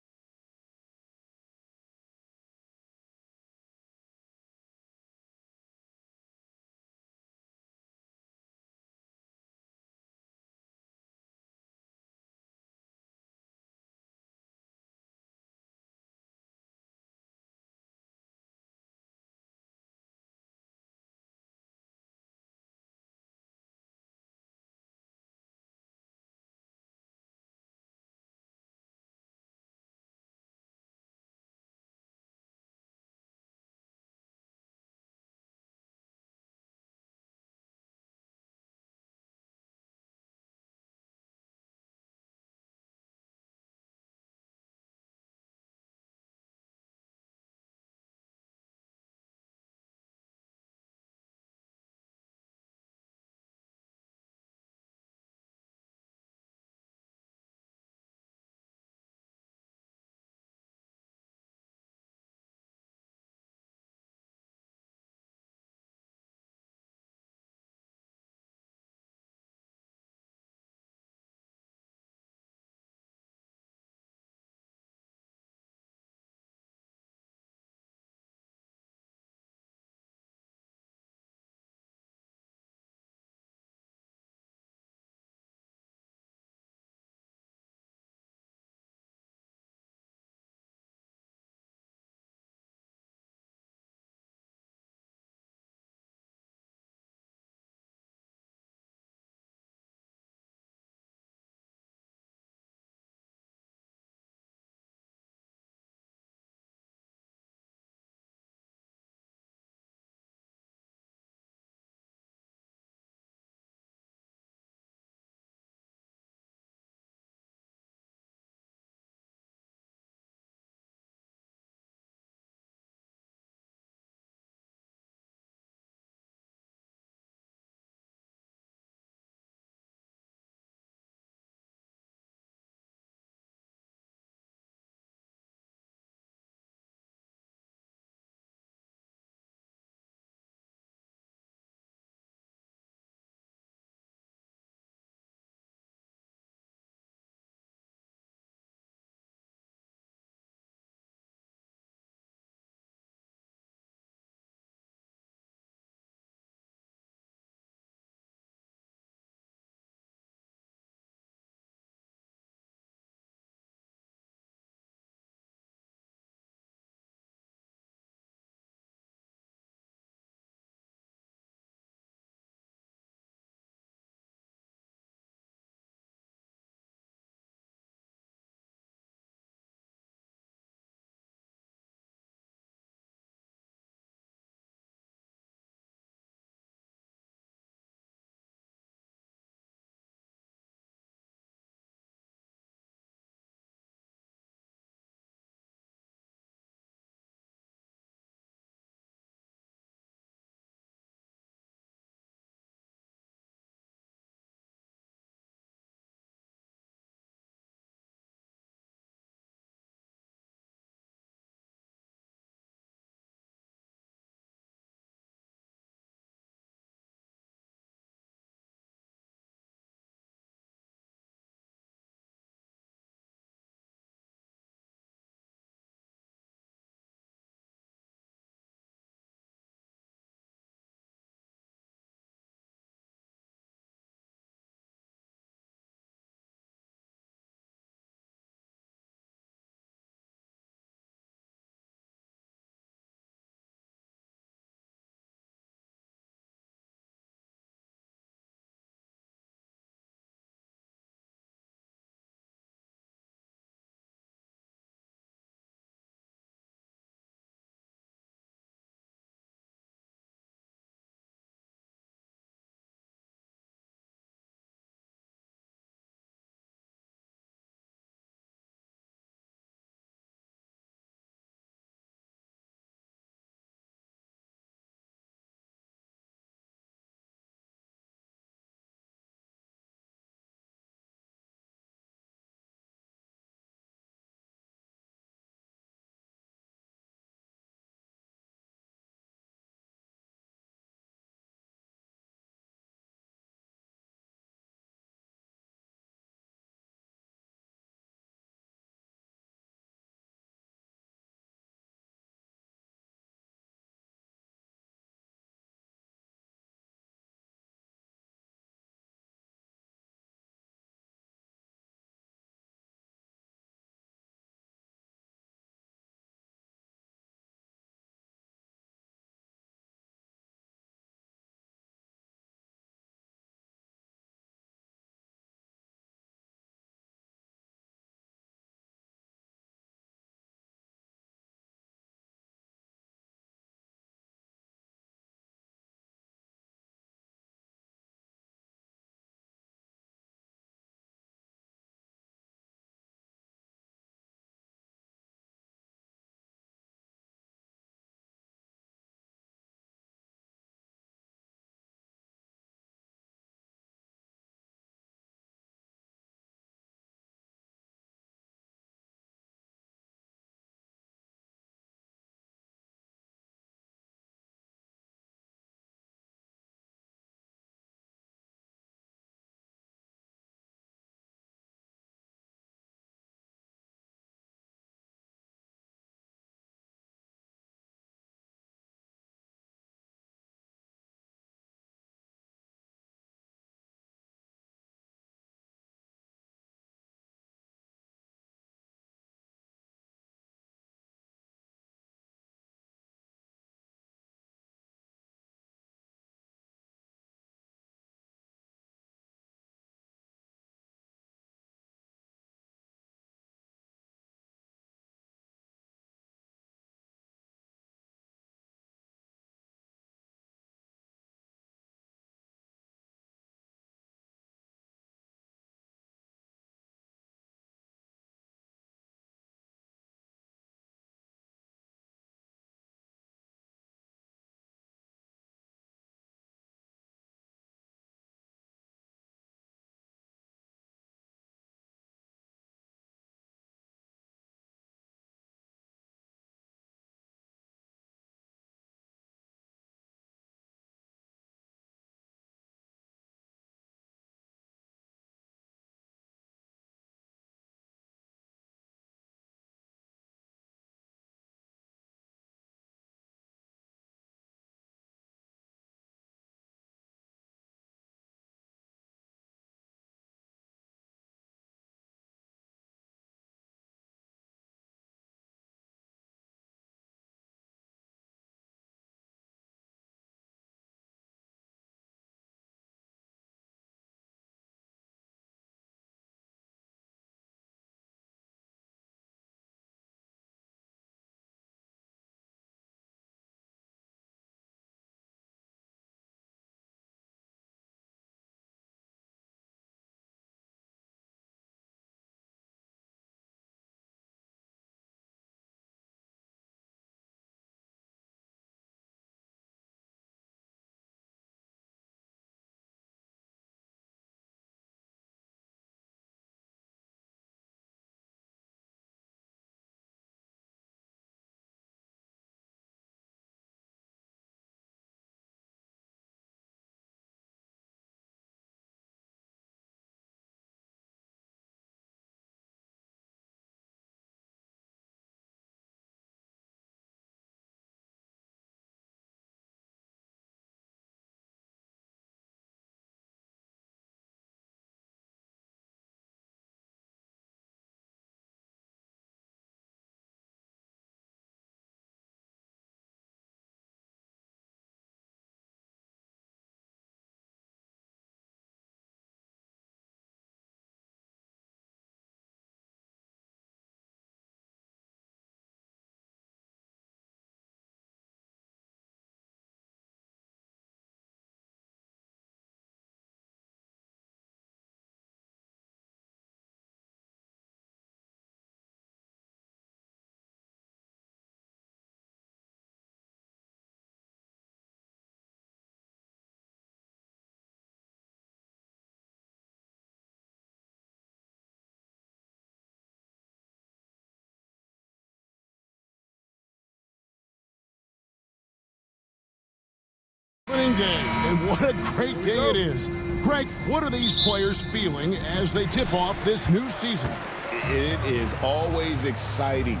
Game, and what a great day it is. Greg, what are these players feeling as they tip off this new season? It is always exciting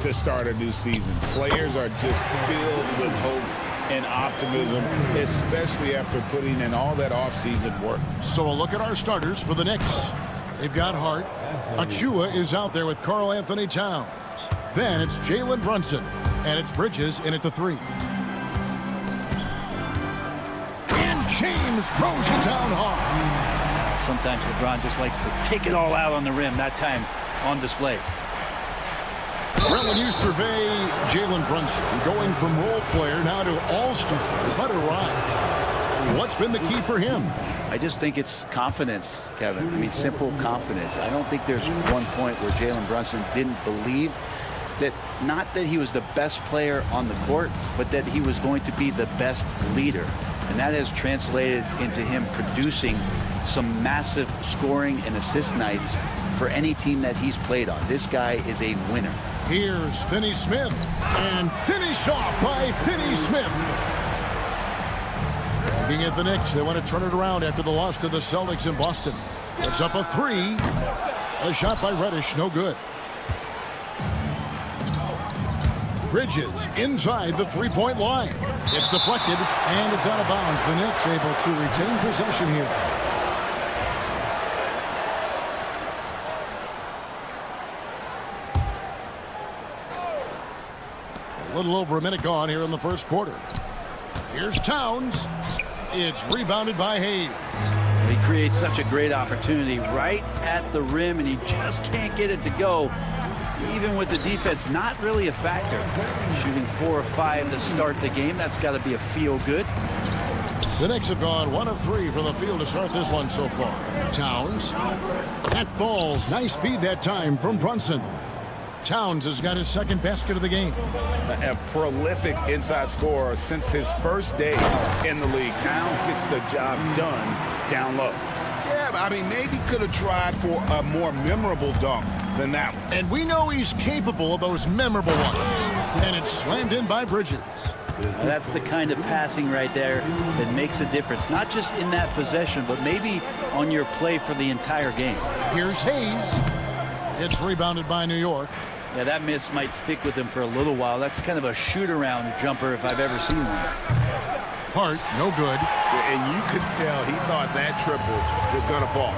to start a new season. Players are just filled with hope and optimism, especially after putting in all that off-season work. So a look at our starters for the Knicks. They've got Hart. Achua is out there with Karl Anthony Towns. Then it's Jalen Brunson, and it's Bridges in at the 3. James throws it down hard. Sometimes LeBron just likes to take it all out on the rim, that time on display. Well, when you survey Jalen Brunson, going from role player now to all-star, what a rise. What's been the key for him? I just think it's confidence, Kevin. I mean, simple confidence. I don't think there's one point where Jalen Brunson didn't believe that, not that he was the best player on the court, but that he was going to be the best leader. And that has translated into him producing some massive scoring and assist nights for any team that he's played on. This guy is a winner. Here's Finney Smith, and finished off by Finney Smith. Looking at the Knicks, they want to turn it around after the loss to the Celtics in Boston. It's up a 3. A shot by Reddish, no good. Bridges inside the three-point line. It's deflected, and it's out of bounds. The Knicks able to retain possession here. A little over a minute gone here in the first quarter. Here's Towns. It's rebounded by Hayes. He creates such a great opportunity right at the rim, and he just can't get it to go. Even with the defense not really a factor. Shooting 4 of 5 to start the game. That's got to be a feel-good. The Knicks have gone 1 of 3 from the field to start this one so far. Towns. That falls. Nice feed that time from Brunson. Towns has got his second basket of the game. A prolific inside scorer since his first day in the league. Towns gets the job done down low. Yeah, I mean, maybe could have tried for a more memorable dunk than that one. And we know he's capable of those memorable ones. And it's slammed in by Bridges. Now that's the kind of passing right there that makes a difference. Not just in that possession, but maybe on your play for the entire game. Here's Hayes. It's rebounded by New York. Yeah, that miss might stick with him for a little while. That's kind of a shoot-around jumper if I've ever seen one. Hart, no good. And you could tell he thought that triple was going to fall.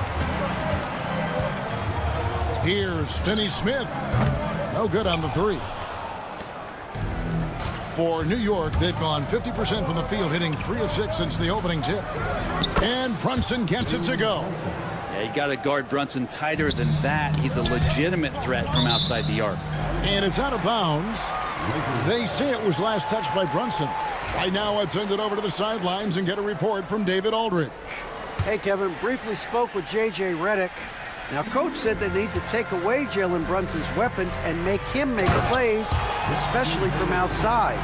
Here's Finney Smith. No good on the 3. For New York, they've gone 50% from the field, hitting 3 of 6 since the opening tip. And Brunson gets it to go. Yeah, you got to guard Brunson tighter than that. He's a legitimate threat from outside the arc. And it's out of bounds. They say it was last touched by Brunson. Right now, let's send it over to the sidelines and get a report from David Aldridge. Hey, Kevin, briefly spoke with J.J. Redick. Now, Coach said they need to take away Jalen Brunson's weapons and make him make plays, especially from outside.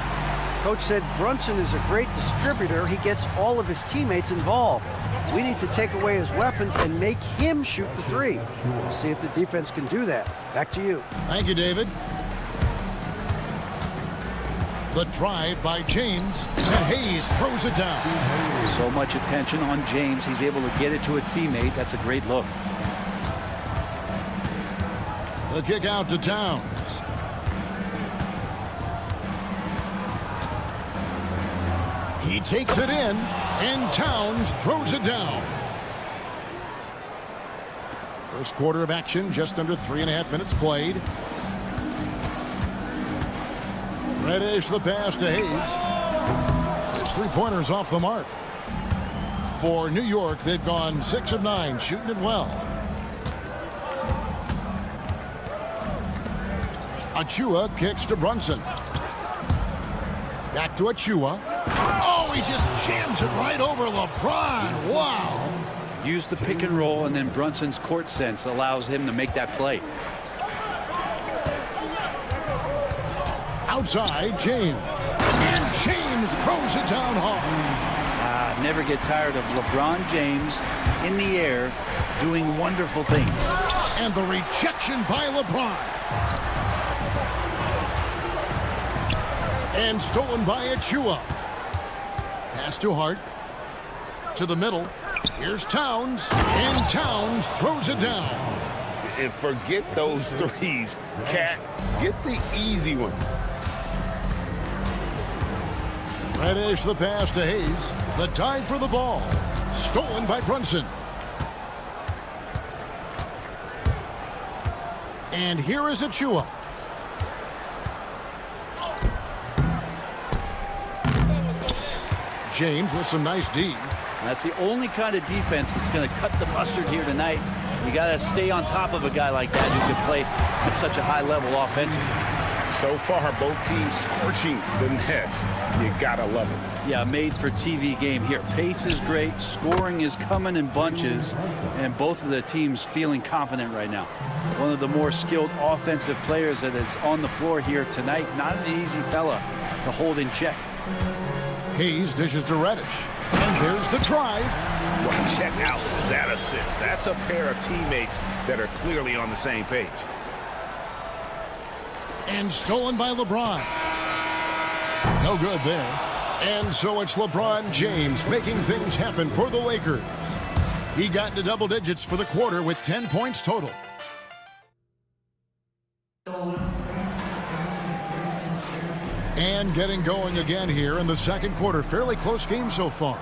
Coach said Brunson is a great distributor. He gets all of his teammates involved. We need to take away his weapons and make him shoot the 3. We'll see if the defense can do that. Back to you. Thank you, David. The drive by James, and Hayes throws it down. So much attention on James. He's able to get it to a teammate. That's a great look. The kick out to Towns. He takes it in, and Towns throws it down. First quarter of action, just under 3.5 minutes played. Reddish the pass to Hayes. His three-pointers off the mark. For New York, they've gone 6 of 9, shooting it well. Achua kicks to Brunson. Back to Achua. Oh, he just jams it right over LeBron. Wow. Use the pick and roll, and then Brunson's court sense allows him to make that play. Outside, James. And James throws it down hard. Never get tired of LeBron James in the air doing wonderful things. And the rejection by LeBron. And stolen by Achua. Pass to Hart. To the middle. Here's Towns. And Towns throws it down. And forget those threes, Cat. Get the easy ones. Reddish the pass to Hayes. The dive for the ball. Stolen by Brunson. And here is Achua. James with some nice D. That's the only kind of defense that's going to cut the mustard here tonight. You got to stay on top of a guy like that who can play at such a high level offensively. So far, both teams scorching the nets. You gotta love it. Yeah, made for TV game here. Pace is great, scoring is coming in bunches, and both of the teams feeling confident right now. One of the more skilled offensive players that is on the floor here tonight. Not an easy fella to hold in check. Hayes dishes to Reddish. And there's the drive. Well, check out that assist. That's a pair of teammates that are clearly on the same page. And stolen by LeBron. No good there. And so it's LeBron James making things happen for the Lakers. He got into double digits for the quarter with 10 points total. And getting going again here in the second quarter. Fairly close game so far.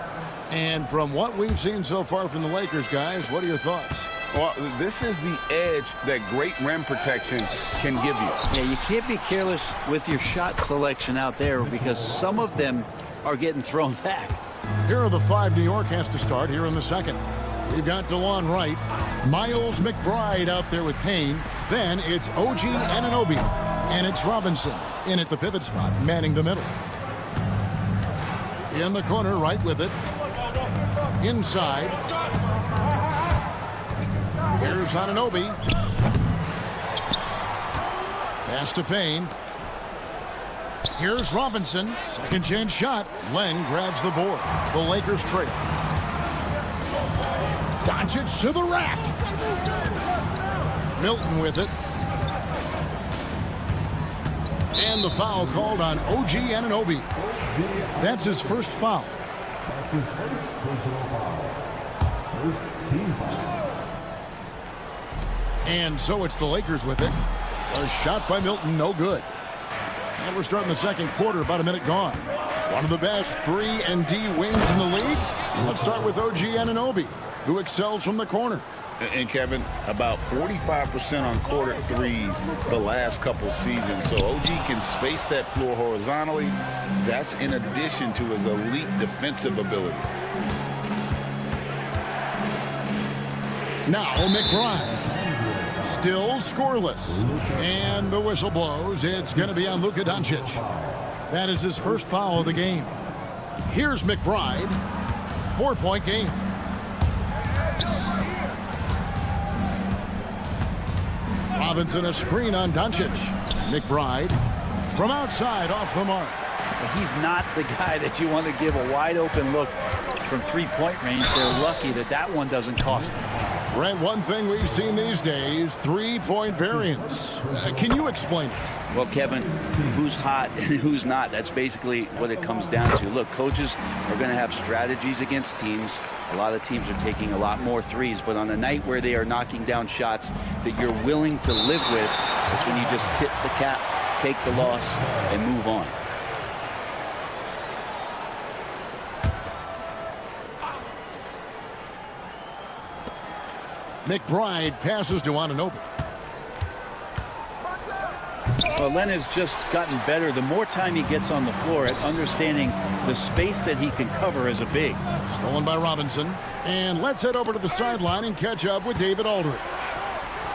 And from what we've seen so far from the Lakers, guys, what are your thoughts? Well, this is the edge that great rim protection can give you. Yeah, you can't be careless with your shot selection out there because some of them are getting thrown back. Here are the five New York has to start here in the second. We've got DeLon Wright, Miles McBride out there with Payne. Then it's OG Anunoby, and it's Robinson in at the pivot spot, manning the middle. In the corner, Wright with it. Inside. Here's Anunoby. Pass to Payne. Here's Robinson. Second chance shot. Len grabs the board. The Lakers trail. Doncic to the rack. Milton with it. And the foul called on OG Anunoby. That's his first foul. That's his first personal foul. First team foul. And so it's the Lakers with it. A shot by Milton, no good. And we're starting the second quarter, about a minute gone. One of the best 3 and D wings in the league. Let's start with OG Anunoby, who excels from the corner. And Kevin, about 45% on quarter threes the last couple seasons. So OG can space that floor horizontally. That's in addition to his elite defensive ability. Now McBride. Still scoreless. And the whistle blows. It's going to be on Luka Doncic. That is his first foul of the game. Here's McBride. 4-point game. Robinson a screen on Doncic. McBride from outside off the mark. He's not the guy that you want to give a wide open look from three-point range. They're lucky that that one doesn't cost. Brent, one thing we've seen these days, three-point variance. Can you explain it? Well, Kevin, who's hot and who's not, that's basically what it comes down to. Look, coaches are going to have strategies against teams. A lot of teams are taking a lot more threes, but on a night where they are knocking down shots that you're willing to live with, that's when you just tip the cap, take the loss, and move on. McBride passes to Anunoby. Well, Len has just gotten better. The more time he gets on the floor at understanding the space that he can cover as a big. Stolen by Robinson. And let's head over to the sideline and catch up with David Aldridge.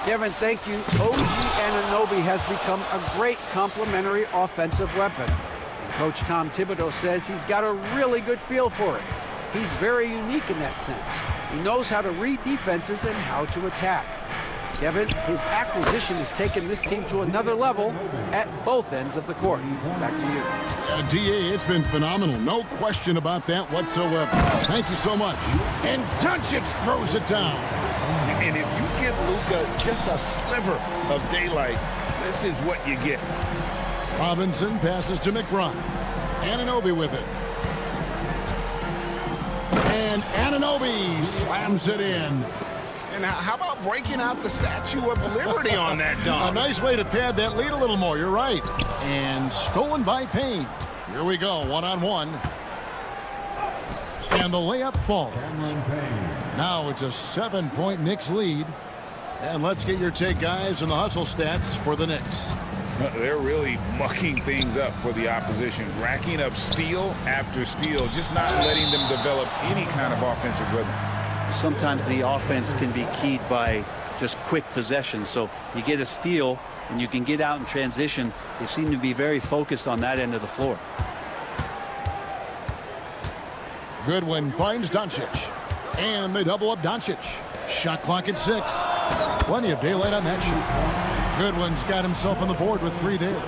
Kevin, thank you. OG Anunoby has become a great complementary offensive weapon. And Coach Tom Thibodeau says he's got a really good feel for it. He's very unique in that sense. He knows how to read defenses and how to attack. Kevin, his acquisition has taken this team to another level at both ends of the court. Back to you. DA, it's been phenomenal. No question about that whatsoever. Thank you so much. And Doncic throws it down. And if you give Luka just a sliver of daylight, this is what you get. Robinson passes to McBride. Anunoby with it. And Anunoby slams it in. And how about breaking out the Statue of Liberty on that dunk? A nice way to pad that lead a little more. You're right. And stolen by Payne. Here we go, one-on-one. And the layup falls. Now it's a 7-point Knicks lead. And let's get your take, guys, on the hustle stats for the Knicks. They're really mucking things up for the opposition, racking up steal after steal, just not letting them develop any kind of offensive rhythm. Sometimes the offense can be keyed by just quick possession. So you get a steal and you can get out in transition. They seem to be very focused on that end of the floor. Goodwin finds Doncic. And they double up Doncic. Shot clock at 6. Plenty of daylight on that shot. Goodwin's got himself on the board with 3 there.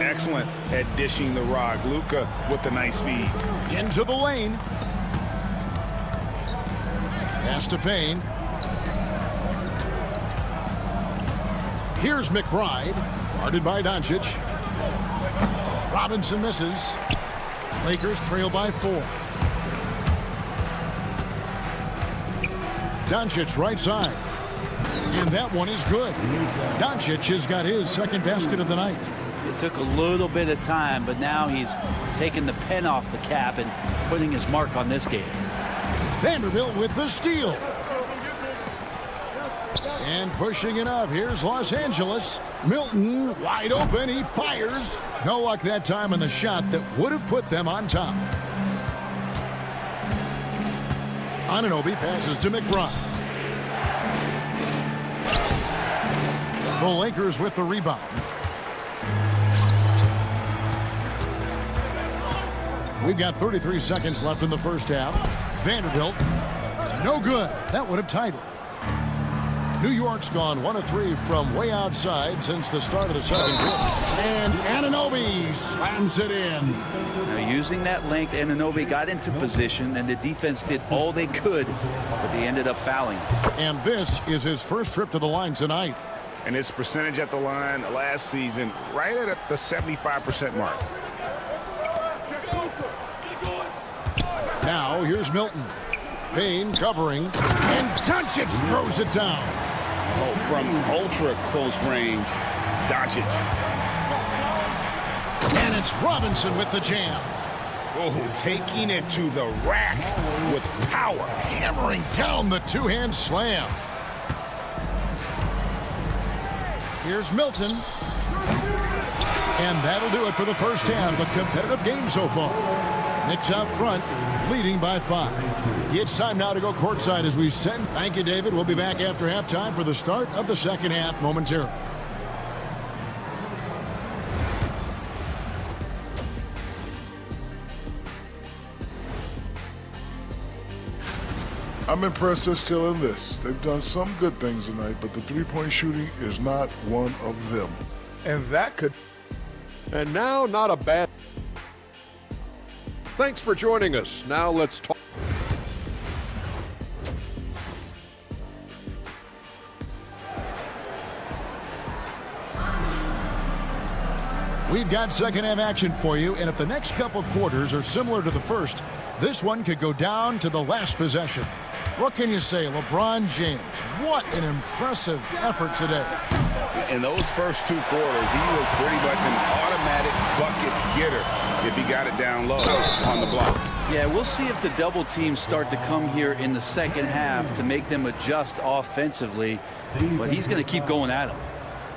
Excellent at dishing the rock. Luka with the nice feed. Into the lane. Pass to Payne. Here's McBride. Guarded by Doncic. Robinson misses. Lakers trail by 4. Doncic right side. And that one is good. Doncic has got his second basket of the night. It took a little bit of time, but now he's taking the pen off the cap and putting his mark on this game. Vanderbilt with the steal. And pushing it up. Here's Los Angeles. Milton wide open. He fires. No luck that time on the shot that would have put them on top. Anunoby passes to McBride. The Lakers with the rebound. We've got 33 seconds left in the first half. Vanderbilt, no good. That would have tied it. New York's gone 1 of 3 from way outside since the start of the second quarter. And Anunoby slams it in. Now using that length, Anunoby got into position, and the defense did all they could, but they ended up fouling. And this is his first trip to the line tonight. And his percentage at the line last season, right at the 75% mark. Now here's Milton. Payne covering, and Doncic throws it down. Oh, from ultra close range, Doncic. And it's Robinson with the jam. Oh, taking it to the rack with power. Hammering down the two-hand slam. Here's Milton. And that'll do it for the first half. A competitive game so far. Knicks out front, leading by 5. It's time now to go courtside as we send. Thank you, David. We'll be back after halftime for the start of the second half momentarily. I'm impressed they're still in this. They've done some good things tonight, but the three-point shooting is not one of them. And that could... And now, not a bad... Thanks for joining us. Now let's talk. We've got second half action for you, and if the next couple quarters are similar to the first, this one could go down to the last possession. What can you say, LeBron James? What an impressive effort today. In those first 2 quarters, he was pretty much an automatic bucket getter if he got it down low on the block. Yeah, we'll see if the double teams start to come here in the second half to make them adjust offensively, but he's going to keep going at them.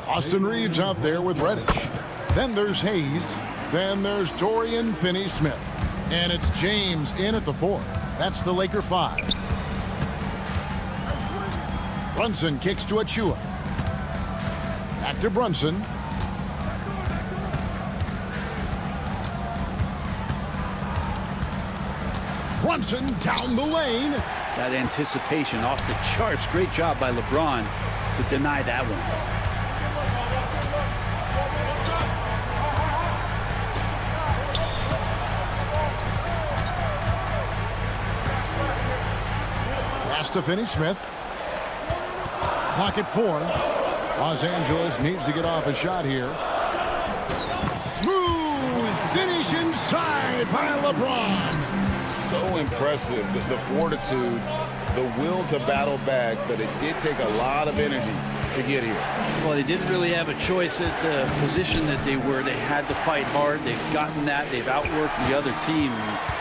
Austin Reeves out there with Reddish. Then there's Hayes. Then there's Dorian Finney-Smith. And it's James in at the 4. That's the Laker 5. Brunson kicks to Achua. Back to Brunson. Brunson down the lane. That anticipation off the charts. Great job by LeBron to deny that one. Pass to Finney-Smith. Clock at 4. Los Angeles needs to get off a shot here. Smooth finish inside by LeBron. so impressive, the fortitude, the will to battle back, but it did take a lot of energy to get here. Well, they didn't really have a choice at the position that they were. They had to fight hard. They've gotten that. They've outworked the other team.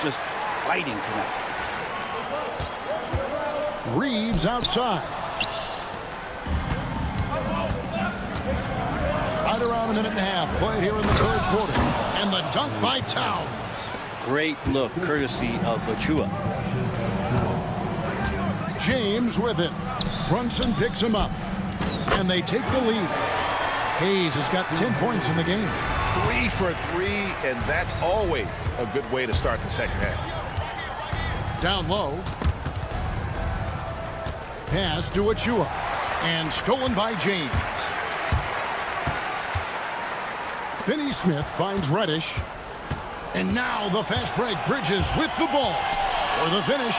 Just fighting tonight. Reeves outside. Right around a minute and a half played here in the third quarter. And the dunk by Towns. Great look, courtesy of Achua. James with it. Brunson picks him up. And they take the lead. Hayes has got 10 points in the game. 3 for 3, and that's always a good way to start the second half. Down low. Pass to Achua. And stolen by James. Finney Smith finds Reddish. And now the fast break. Bridges with the ball for the finish.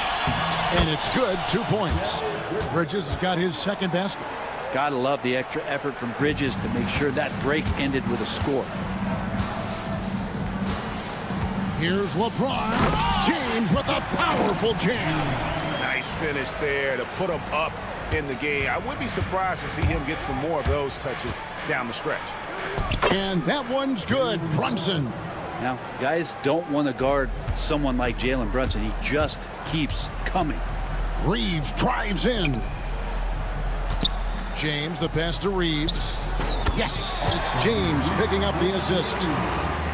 And it's good, 2 points. Bridges has got his second basket. Gotta love the extra effort from Bridges to make sure that break ended with a score. Here's LeBron. James with a powerful jam. Nice finish there to put him up in the game. I would be surprised to see him get some more of those touches down the stretch. And that one's good. Brunson. Now, guys don't want to guard someone like Jalen Brunson. He just keeps coming. Reeves drives in. James, the pass to Reeves. Yes, it's James picking up the assist.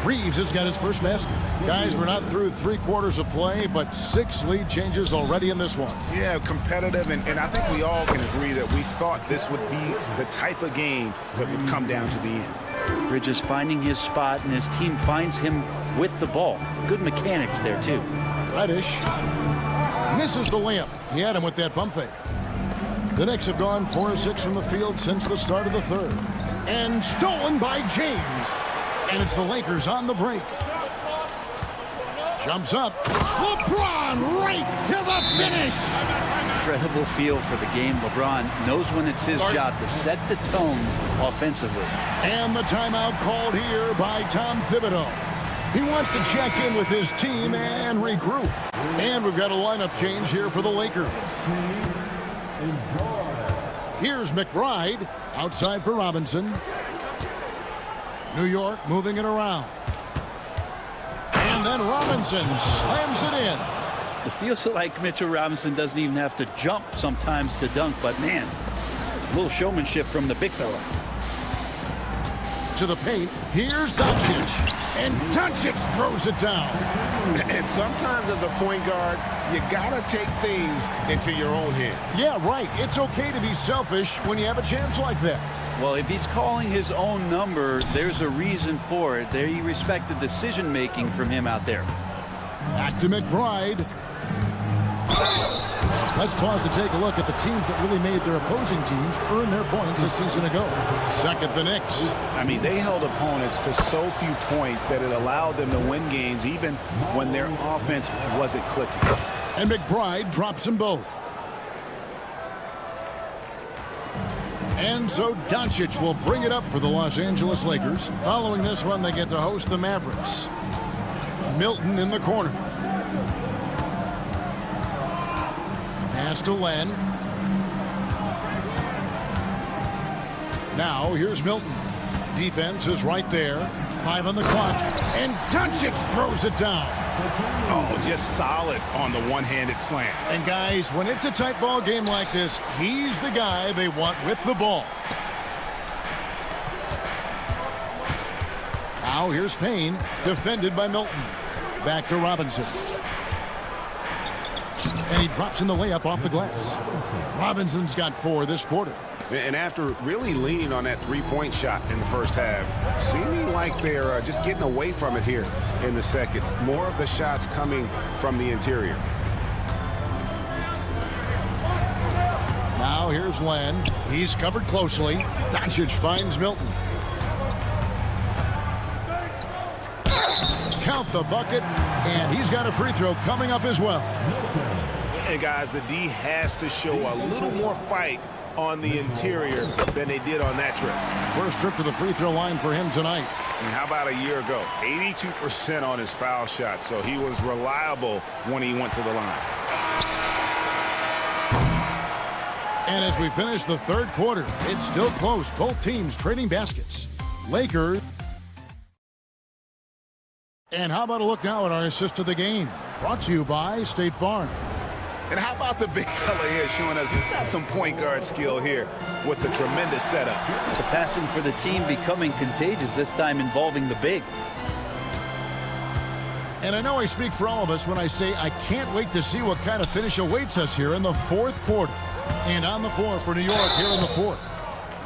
Reeves has got his first basket. Guys, we're not through 3 quarters of play, but 6 lead changes already in this one. Yeah, competitive, and I think we all can agree that we thought this would be the type of game that would come down to the end. Bridges finding his spot, and his team finds him with the ball. Good mechanics there, too. Reddish misses the layup. He had him with that pump fake. The Knicks have gone 4 of 6 from the field since the start of the third. And stolen by James. And it's the Lakers on the break. Jumps up. LeBron right to the finish. Incredible feel for the game. LeBron knows when it's his job to set the tone offensively. And the timeout called here by Tom Thibodeau. He wants to check in with his team and regroup. And we've got a lineup change here for the Lakers. Here's McBride outside for Robinson. New York moving it around. And then Robinson slams it in. It feels like Mitchell Robinson doesn't even have to jump sometimes to dunk, but man, a little showmanship from the big fella. To the paint, here's Doncic. And Doncic throws it down. And sometimes as a point guard, you gotta take things into your own hands. Yeah, right. It's okay to be selfish when you have a chance like that. Well, if he's calling his own number, there's a reason for it. They respect the decision-making from him out there. Back to McBride. Let's pause to take a look at the teams that really made their opposing teams earn their points a season ago. Second, the Knicks. I mean, they held opponents to so few points that it allowed them to win games even when their offense wasn't clicking. And McBride drops them both. And so Doncic will bring it up for the Los Angeles Lakers. Following this one, they get to host the Mavericks. Milton in the corner. Pass to Len. Now here's Milton. Defense is right there. 5 on the clock. And Doncic throws it down. Oh, just solid on the one-handed slam. And guys, when it's a tight ball game like this, he's the guy they want with the ball. Now here's Payne, defended by Milton. Back to Robinson. And he drops in the layup off the glass. Robinson's got 4 this quarter. And after really leaning on that three-point shot in the first half, seeming like they're just getting away from it here in the second. More of the shots coming from the interior. Now here's Len. He's covered closely. Doncic finds Milton. Count the bucket, and he's got a free throw coming up as well. And guys, the D has to show a little more fight on the interior than they did on that trip. First trip to the free throw line for him tonight. And how about a year ago? 82% on his foul shot, so he was reliable when he went to the line. And as we finish the third quarter, it's still close. Both teams trading baskets. Lakers. And how about a look now at our assist of the game? Brought to you by State Farm. And how about the big fella here showing us he's got some point guard skill here with the tremendous setup. The passing for the team becoming contagious, this time involving the big. And I know I speak for all of us when I say I can't wait to see what kind of finish awaits us here in the fourth quarter. And on the floor for New York here in the fourth,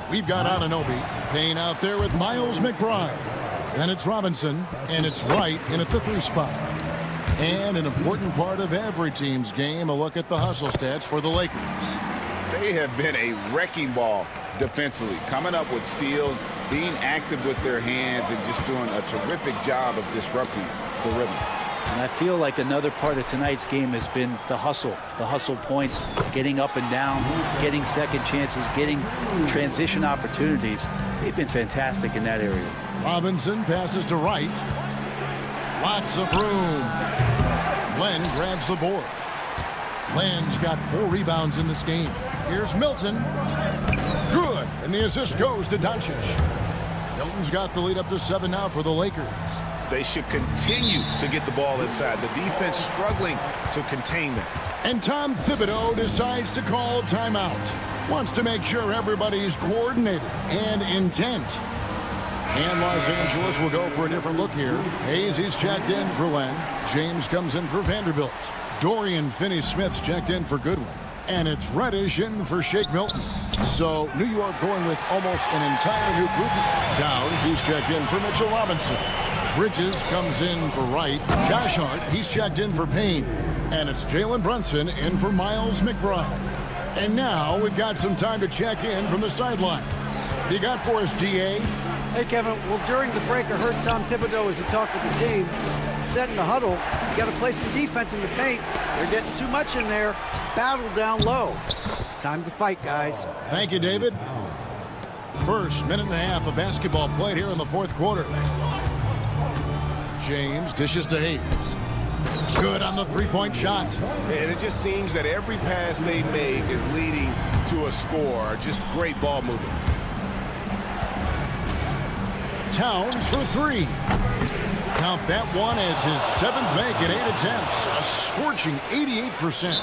we've got Anunoby paying out there with Miles McBride. Then it's Robinson, and it's Wright in at the 3 spot. And an important part of every team's game, a look at the hustle stats for the Lakers. They have been a wrecking ball defensively, coming up with steals, being active with their hands, and just doing a terrific job of disrupting the rhythm. And I feel like another part of tonight's game has been the hustle points, getting up and down, getting second chances, getting transition opportunities. They've been fantastic in that area. Robinson passes to Wright. Lots of room. Len grabs the board. Len's got 4 rebounds in this game. Here's Milton. Good. And the assist goes to Doncic. Milton's got the lead up to 7 now for the Lakers. They should continue to get the ball inside. The defense struggling to contain them. And Tom Thibodeau decides to call timeout. Wants to make sure everybody's coordinated and intent. And Los Angeles will go for a different look here. Hayes, he's checked in for Len. James comes in for Vanderbilt. Dorian Finney-Smith's checked in for Goodwin. And it's Reddish in for Shake Milton. So New York going with almost an entire new group. Towns, he's checked in for Mitchell Robinson. Bridges comes in for Wright. Josh Hart, he's checked in for Payne. And it's Jalen Brunson in for Miles McBride. And now we've got some time to check in from the sidelines. You got for us, DA? Hey, Kevin. Well, during the break, I heard Tom Thibodeau as he talked with the team, setting the huddle. You got to play some defense in the paint. They're getting too much in there. Battle down low. Time to fight, guys. Thank you, David. First minute and a half of basketball played here in the fourth quarter. James dishes to Hayes. Good on the three-point shot. And it just seems that every pass they make is leading to a score. Just great ball movement. Towns for 3. Count that one as his 7th make at 8 attempts. A scorching 88%.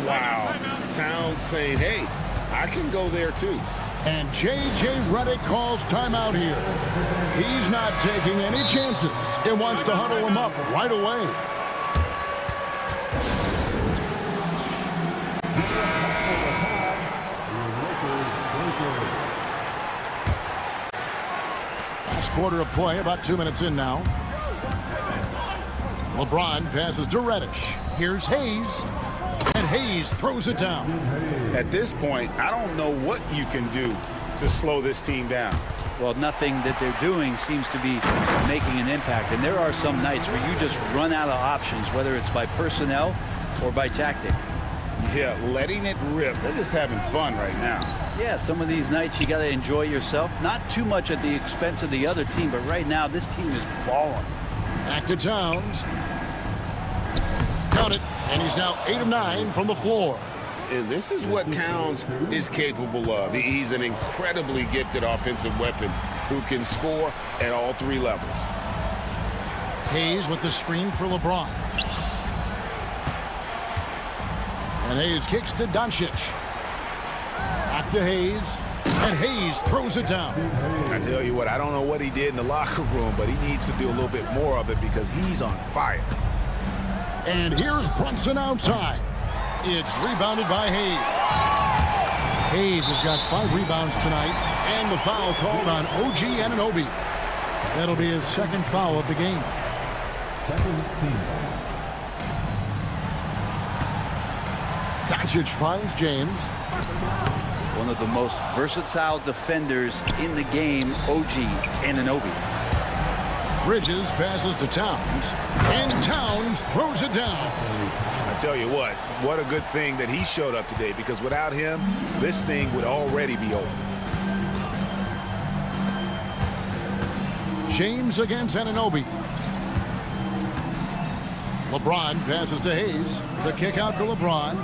Wow. Towns saying, hey, I can go there too. And J.J. Redick calls timeout here. He's not taking any chances. He wants to huddle him up right away. Last quarter of play, about 2 minutes in now. LeBron passes to Reddish. Here's Hayes. And Hayes throws it down. At this point, I don't know what you can do to slow this team down. Well, nothing that they're doing seems to be making an impact. And there are some nights where you just run out of options, whether it's by personnel or by tactic. Yeah, letting it rip. They're just having fun right now. Yeah, some of these nights you got to enjoy yourself. Not too much at the expense of the other team, but right now this team is balling. Back to Towns. Count it. And he's now 8 of 9 from the floor. And this is what Towns is capable of. He's an incredibly gifted offensive weapon who can score at all 3 levels. Hayes with the screen for LeBron. And Hayes kicks to Doncic. Back to Hayes. And Hayes throws it down. I tell you what, I don't know what he did in the locker room, but he needs to do a little bit more of it because he's on fire. And here's Brunson outside. It's rebounded by Hayes. Hayes has got 5 rebounds tonight, and the foul called on OG Anunoby. That'll be his 2nd foul of the game. Second team. Doncic finds James. One of the most versatile defenders in the game, OG Anunoby. Bridges passes to Towns, and Towns throws it down. I tell you what a good thing that he showed up today, because without him, this thing would already be over. James against Anunoby. LeBron passes to Hayes. The kick out to LeBron.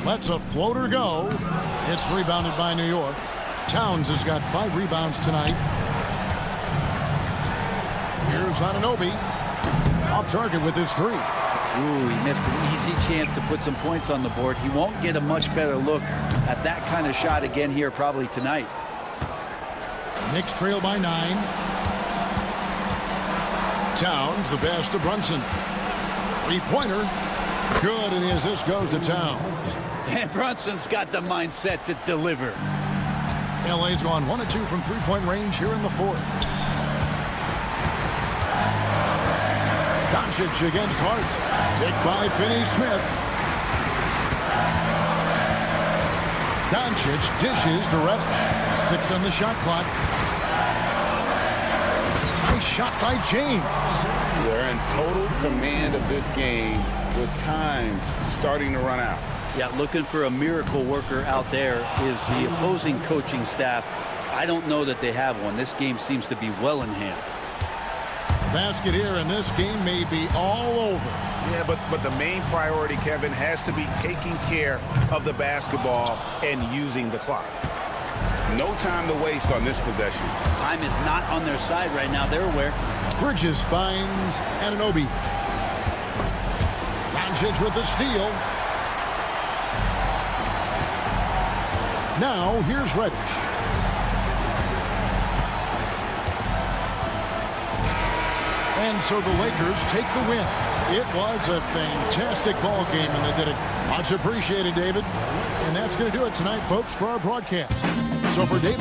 Lets a floater go. It's rebounded by New York. Towns has got 5 rebounds tonight. Here's Anunoby. Off target with his 3. Ooh, he missed an easy chance to put some points on the board. He won't get a much better look at that kind of shot again here probably tonight. Knicks trail by 9. Towns, the pass to Brunson. 3-pointer. Good, and the assist goes to Towns. And Brunson's got the mindset to deliver. LA's gone 1 of 2 from 3-point range here in the 4th. Doncic against Hart. Picked by Finney-Smith. Doncic dishes to Reddish. 6 on the shot clock. Nice shot by James. They're in total command of this game with time starting to run out. Yeah, looking for a miracle worker out there is the opposing coaching staff. I don't know that they have one. This game seems to be well in hand. Basket here, and this game may be all over. Yeah, but the main priority, Kevin, has to be taking care of the basketball and using the clock. No time to waste on this possession. Time is not on their side right now. They're aware. Bridges finds Anunoby. Doncic with the steal. Now, here's Reddish. And so the Lakers take the win. It was a fantastic ball game, and they did it. Much appreciated, David. And that's going to do it tonight, folks, for our broadcast. So for David.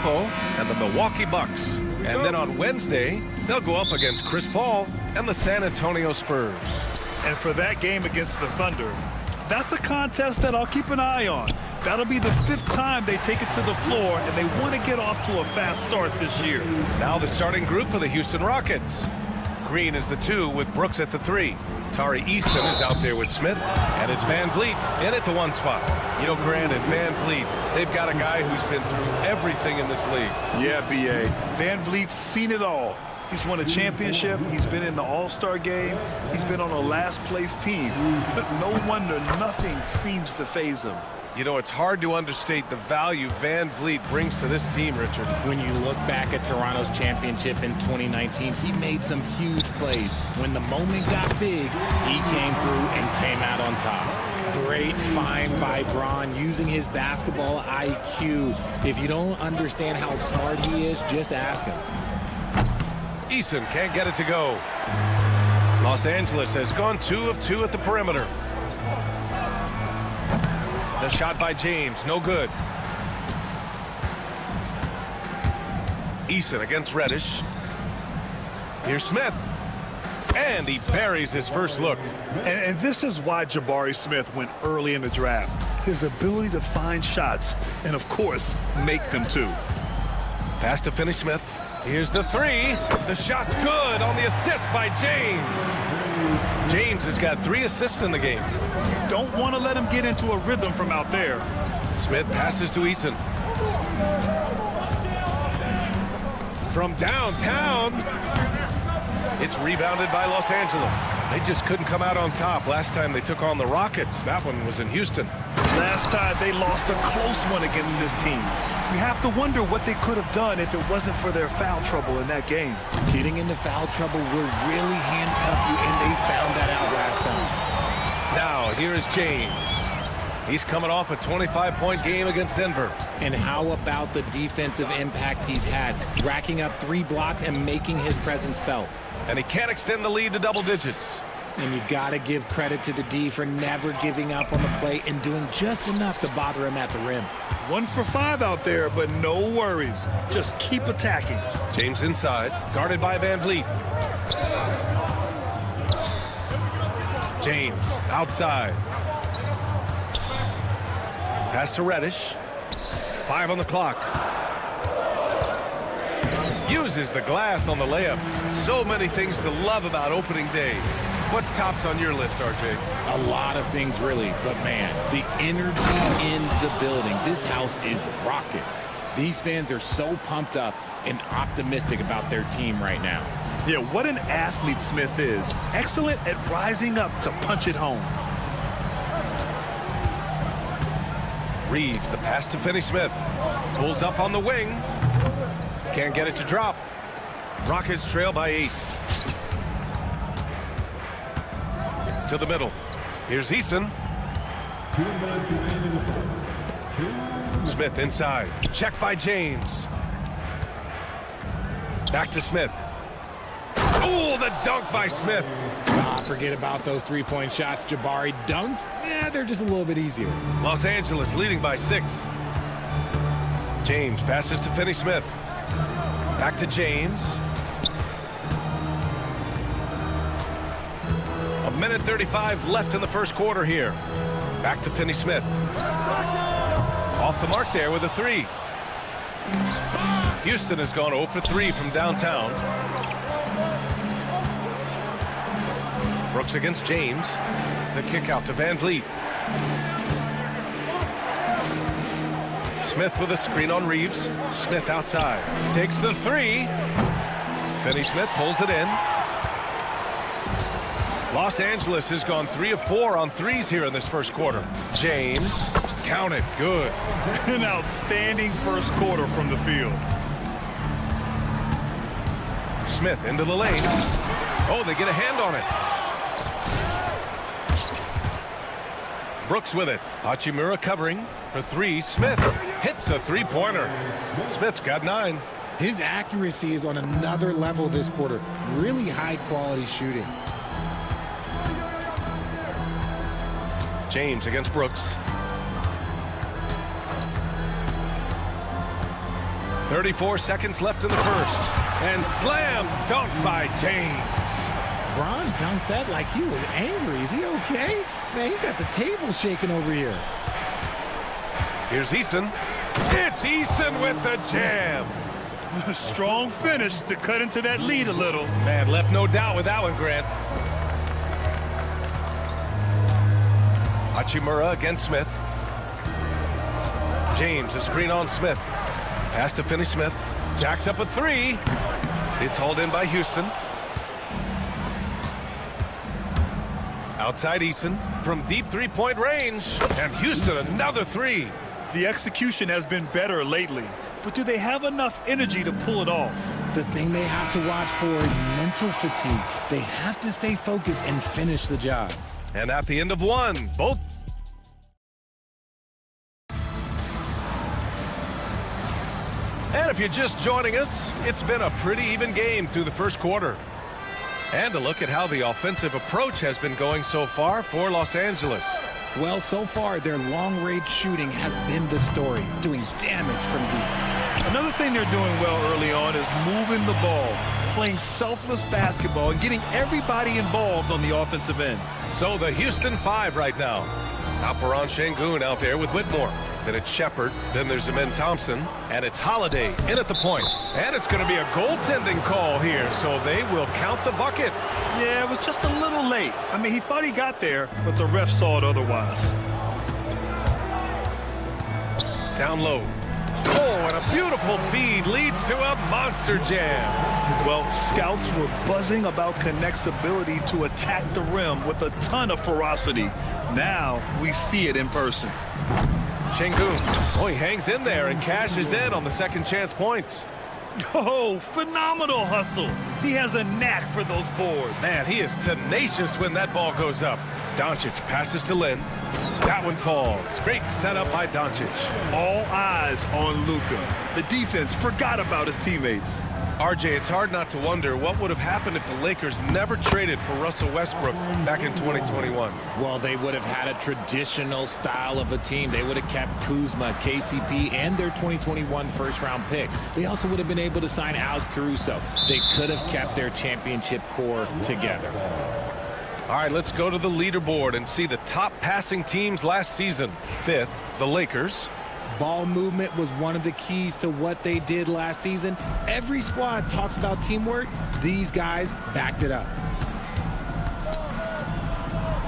Oladipo and the Milwaukee Bucks. And then on Wednesday, they'll go up against Chris Paul and the San Antonio Spurs. And for that game against the Thunder, that's a contest that I'll keep an eye on. That'll be the 5th time they take it to the floor, and they want to get off to a fast start this year. Now the starting group for the Houston Rockets. Green is the 2 with Brooks at the 3. Tari Eason is out there with Smith, and it's Van Vliet in at the 1 spot. You know, Grant and Van Vliet, they've got a guy who's been through everything in this league. Yeah, B.A. Van Vliet's seen it all. He's won a championship. He's been in the All-Star game. He's been on a last-place team. But no wonder nothing seems to faze him. You know, it's hard to understate the value Van Vliet brings to this team, Richard. When you look back at Toronto's championship in 2019, he made some huge plays. When the moment got big, he came through and came out on top. Great find by Braun using his basketball IQ. If you don't understand how smart he is, just ask him. Eason can't get it to go. Los Angeles has gone 2 of 2 at the perimeter. The shot by James, no good. Eason against Reddish. Here's Smith. And he buries his first look. And this is why Jabari Smith went early in the draft. His ability to find shots and, of course, make them too. Pass to Finney-Smith. Here's the 3. The shot's good on the assist by James. James has got 3 assists in the game. Don't want to let him get into a rhythm from out there. Smith passes to Eason. From downtown, it's rebounded by Los Angeles. They just couldn't come out on top last time they took on the Rockets. That one was in Houston. Last time they lost a close one against this team. We have to wonder what they could have done if it wasn't for their foul trouble in that game. Getting into foul trouble will really handcuff you, and they found that out last time. Now, here is James. He's coming off a 25-point game against Denver. And how about the defensive impact he's had, racking up 3 blocks and making his presence felt. And he can't extend the lead to double digits. And you got to give credit to the D for never giving up on the play and doing just enough to bother him at the rim. 1 for 5 out there, but no worries. Just keep attacking. James inside, guarded by Van Vliet. James outside. Pass to Reddish. 5 on the clock. Uses the glass on the layup. So many things to love about opening day. What's tops on your list, RJ? A lot of things, really. But, man, the energy in the building. This house is rocking. These fans are so pumped up and optimistic about their team right now. Yeah, what an athlete Smith is. Excellent at rising up to punch it home. Reeves, the pass to Finney-Smith. Pulls up on the wing. Can't get it to drop. Rockets trail by 8. To the middle. Here's Easton. Smith inside. Check by James. Back to Smith. Oh, the dunk by Smith. Forget about those 3-point shots. Jabari dunked. Yeah, they're just a little bit easier. Los Angeles leading by 6. James passes to Finney-Smith. Back to James. A minute 35 left in the first quarter here. Back to Finney-Smith. Off the mark there with a 3. Houston has gone 0 for 3 from downtown. Brooks against James. The kick out to Van Vliet. Smith with a screen on Reeves. Smith outside. Takes the 3. Finney-Smith pulls it in. Los Angeles has gone 3 of 4 on 3s here in this first quarter. James. Count it. Good. An outstanding first quarter from the field. Smith into the lane. Oh, they get a hand on it. Brooks with it. Hachimura covering for 3. Smith hits a 3-pointer. Smith's got 9. His accuracy is on another level this quarter. Really high-quality shooting. James against Brooks. 34 seconds left in the first. And slam dunk by James. Bron dunked that like he was angry. Is he okay? Man, he got the table shaking over here. Here's Easton. It's Easton with the jam. Strong finish to cut into that lead a little. Man, left no doubt with that one, Grant. Hachimura against Smith. James, a screen on Smith. Pass to Finney Smith. Jacks up a three. It's hauled in by Houston. Outside Easton from deep three-point range. And Houston another three. The execution has been better lately, but do they have enough energy to pull it off? The thing they have to watch for is mental fatigue. They have to stay focused and finish the job. And at the end of one, both. And if you're just joining us, it's been a pretty even game through the first quarter. And a look at how the offensive approach has been going so far for Los Angeles. Well, so far, their long-range shooting has been the story, doing damage from deep. Another thing they're doing well early on is moving the ball, playing selfless basketball, and getting everybody involved on the offensive end. So the Houston 5 right now. Alperon Şengün out there with Whitmore. Then it's Shepard. Then there's Amen Thompson. And it's Holiday in at the point. And it's going to be a goaltending call here, so they will count the bucket. Yeah, it was just a little late. I mean, he thought he got there, but the ref saw it otherwise. Down low. Oh, and a beautiful feed leads to a monster jam. Well, scouts were buzzing about Connect's ability to attack the rim with a ton of ferocity. Now we see it in person. Şengün, oh, he hangs in there and cashes in on the second chance points. Oh, phenomenal hustle. He has a knack for those boards. Man, he is tenacious when that ball goes up. Doncic passes to Lin. That one falls. Great setup by Doncic. All eyes on Luka. The defense forgot about his teammates. RJ, it's hard not to wonder what would have happened if the Lakers never traded for Russell Westbrook back in 2021. Well, they would have had a traditional style of a team. They would have kept Kuzma, KCP, and their 2021 first-round pick. They also would have been able to sign Alex Caruso. They could have kept their championship core together. All right, let's go to the leaderboard and see the top passing teams last season. 5th, the Lakers. Ball movement was one of the keys to what they did last season. Every squad talks about teamwork. These guys backed it up.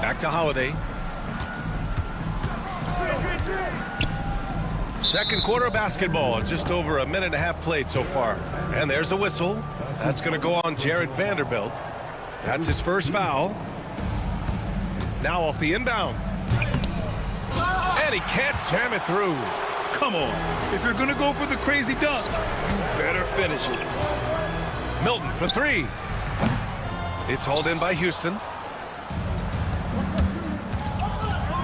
Back to Holiday. Second quarter of basketball, just over a minute and a half played so far. And there's a whistle. That's going to go on Jared Vanderbilt. That's his first foul. Now off the inbound. And he can't jam it through. Come on. If you're going to go for the crazy dunk, you better finish it. Milton for three. It's hauled in by Houston.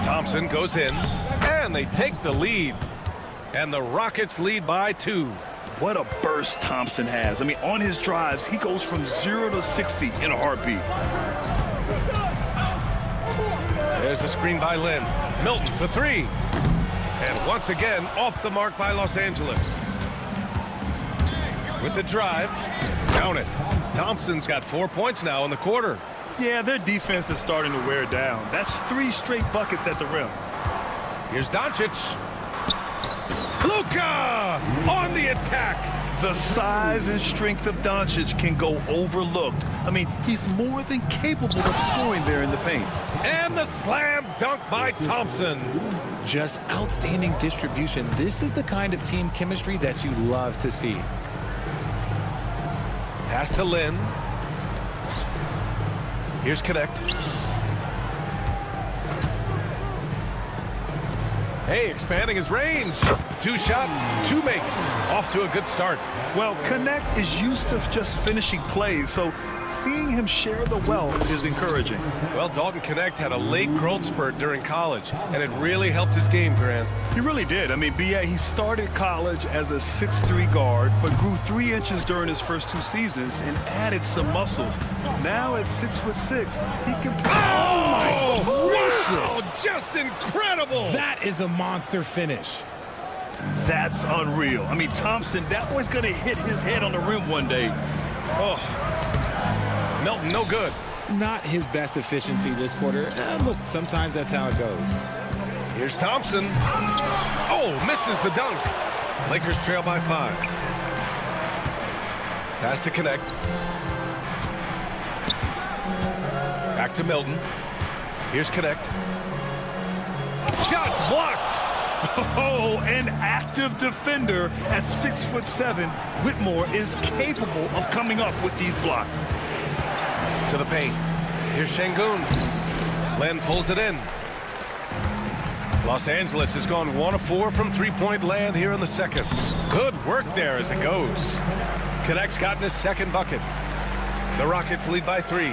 Thompson goes in, and they take the lead. And the Rockets lead by 2. What a burst Thompson has. I mean, on his drives, he goes from 0 to 60 in a heartbeat. There's a screen by Lin. Milton for three. And once again, off the mark by Los Angeles. With the drive, count it. Thompson's got 4 points now in the quarter. Yeah, their defense is starting to wear down. That's 3 straight buckets at the rim. Here's Doncic. Luka on the attack. The size and strength of Doncic can go overlooked. I mean, he's more than capable of scoring there in the paint. And the slam dunk by Thompson. Just outstanding distribution. This is the kind of team chemistry that you love to see. Pass to Lin. Here's Connect. Hey, expanding his range. 2 shots, 2 makes. Off to a good start. Well, Connect is used to just finishing plays, so seeing him share the wealth is encouraging. Well, Dalton Connect had a late growth spurt during college, and it really helped his game, Grant. He really did. I mean, B.A., he started college as a 6'3" guard, but grew 3 inches during his first 2 seasons and added some muscles. Now at 6'6", he can... Oh, my gracious! Wow, just incredible! That is a monster finish. That's unreal. I mean, Thompson, that boy's going to hit his head on the rim one day. Oh, Milton, no good. Not his best efficiency this quarter. Look, sometimes that's how it goes. Here's Thompson. Oh, misses the dunk. Lakers trail by 5. Pass to Connect. Back to Milton. Here's Connect. Shots blocked. Oh, an active defender at 6'7". Whitmore is capable of coming up with these blocks. To the paint. Here's Şengün. Len pulls it in. Los Angeles has gone 1 of 4 from three-point land here in the second. Good work there as it goes. Connect's gotten his second bucket. The Rockets lead by 3.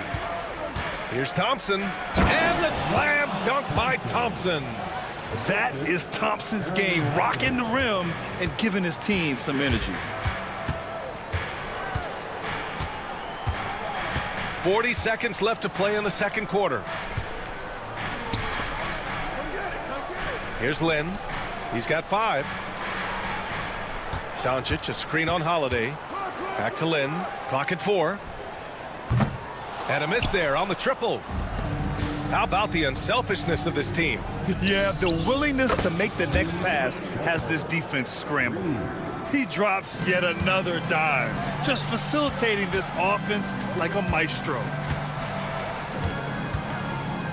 Here's Thompson. And the slam dunk by Thompson. That is Thompson's game, rocking the rim and giving his team some energy. 40 seconds left to play in the second quarter. Here's Lin. He's got 5. Doncic, a screen on Holiday. Back to Lin. Clock at 4. And a miss there on the triple. How about the unselfishness of this team? Yeah, the willingness to make the next pass has this defense scrambling. He drops yet another dime, just facilitating this offense like a maestro.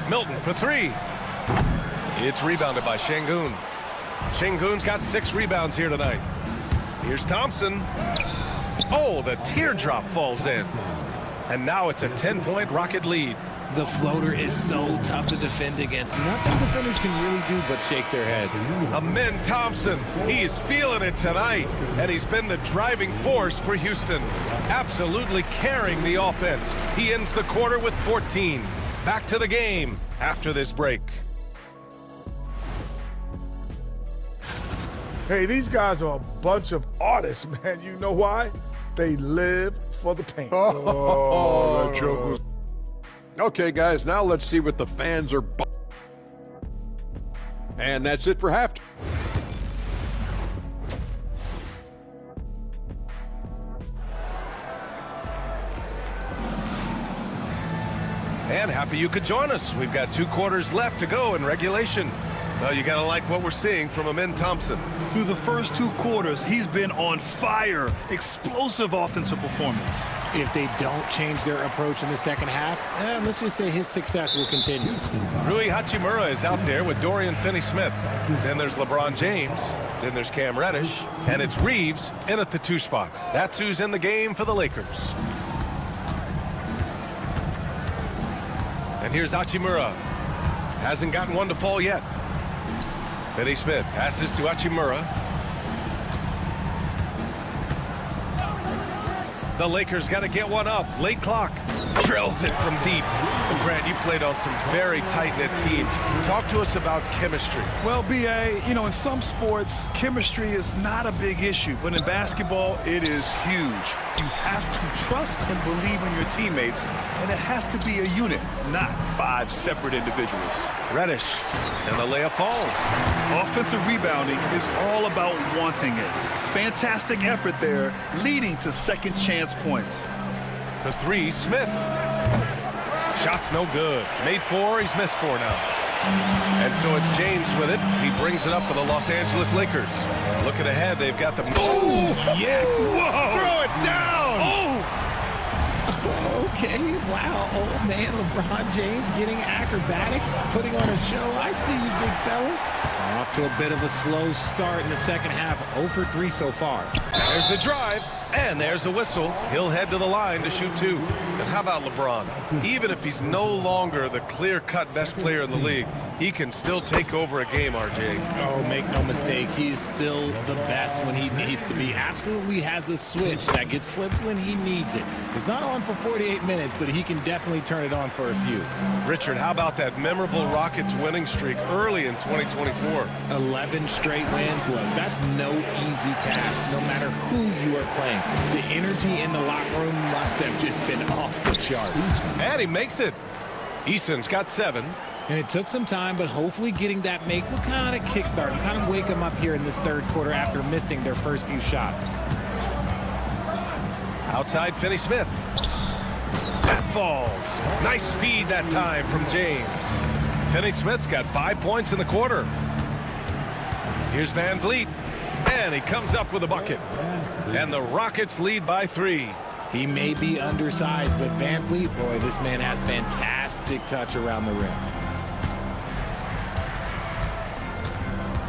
Milton for 3. It's rebounded by Şengün. Şengün's got 6 rebounds here tonight. Here's Thompson. Oh, the teardrop falls in. And now it's a 10-point Rocket lead. The floater is so tough to defend against. Nothing defenders can really do but shake their heads. Amin Thompson, he is feeling it tonight, and he's been the driving force for Houston, absolutely carrying the offense. He ends the quarter with 14. Back to the game after this break. Hey, these guys are a bunch of artists, man. You know why? They live for the paint. Oh, that joke was... Okay, guys, now let's see what the fans are. And that's it for halftime. And happy you could join us. We've got 2 quarters left to go in regulation. Well, you gotta like what we're seeing from Amin Thompson. Through the first 2 quarters, he's been on fire. Explosive offensive performance. If they don't change their approach in the second half, let's just say his success will continue. Rui Hachimura is out there with Dorian Finney-Smith. Then there's LeBron James. Then there's Cam Reddish. And it's Reeves in at the 2 spot. That's who's in the game for the Lakers. And here's Hachimura. Hasn't gotten one to fall yet. Finney-Smith passes to Hachimura. The Lakers got to get one up. Late clock. Drills it from deep. And Grant, you played on some very tight-knit teams. Talk to us about chemistry. Well, B.A., you know, in some sports, chemistry is not a big issue. But in basketball, it is huge. You have to trust and believe in your teammates. And it has to be a unit, not 5 separate individuals. Reddish. And the layup falls. Offensive rebounding is all about wanting it. Fantastic effort there, leading to second chance points. The 3, Smith. Shot's no good. Made 4, he's missed 4 now. And so it's James with it. He brings it up for the Los Angeles Lakers. Looking ahead, they've got the... Oh, yes! Whoa. Throw it down! Oh! Okay, wow, old man LeBron James getting acrobatic, putting on a show. I see you, big fella. Off to a bit of a slow start in the second half. 0 for 3 so far. There's the drive, and there's a whistle. He'll head to the line to shoot 2. And how about LeBron? Even if he's no longer the clear-cut best player in the league, he can still take over a game, RJ. Oh, make no mistake, he is still the best when he needs to be. Absolutely has a switch that gets flipped when he needs it. It's not on for 48 minutes, but he can definitely turn it on for a few. Richard, how about that memorable Rockets winning streak early in 2024? 11 straight wins. Look, that's no easy task, no matter who you are playing. The energy in the locker room must have just been off the charts. And he makes it. Eason's got 7. And it took some time, but hopefully getting that make will kind of kickstart and kind of wake them up here in this third quarter after missing their first few shots. Outside Finney-Smith. That falls. Nice feed that time from James. Finney-Smith's got 5 points in the quarter. Here's Van Vliet. And he comes up with a bucket. And the Rockets lead by 3. He may be undersized, but Van Vliet, boy, this man has fantastic touch around the rim.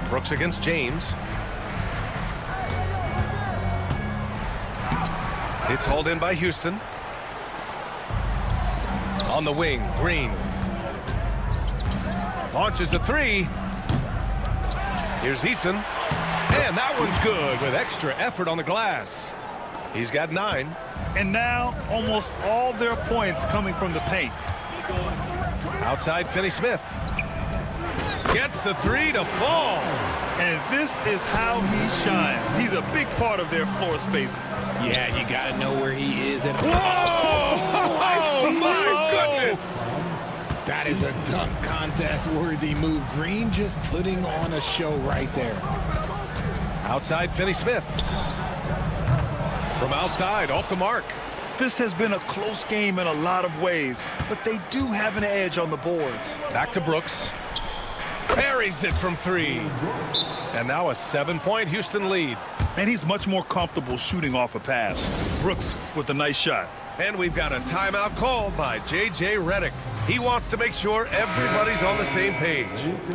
Brooks against James. It's hauled in by Houston. On the wing, Green. Launches a 3. Here's Easton. And that one's good with extra effort on the glass. He's got 9. And now almost all their points coming from the paint. Outside Finney-Smith. Gets the 3 to fall. And this is how he shines. He's a big part of their floor space. Yeah, you got to know where he is. Whoa! I see. My goodness! That is a dunk contest-worthy move. Green just putting on a show right there. Outside Finney-Smith. From outside, off the mark. This has been a close game in a lot of ways, but they do have an edge on the boards. Back to Brooks. Buries it from 3. And now a 7-point Houston lead. And he's much more comfortable shooting off a pass. Brooks with a nice shot. And we've got a timeout called by J.J. Redick. He wants to make sure everybody's on the same page.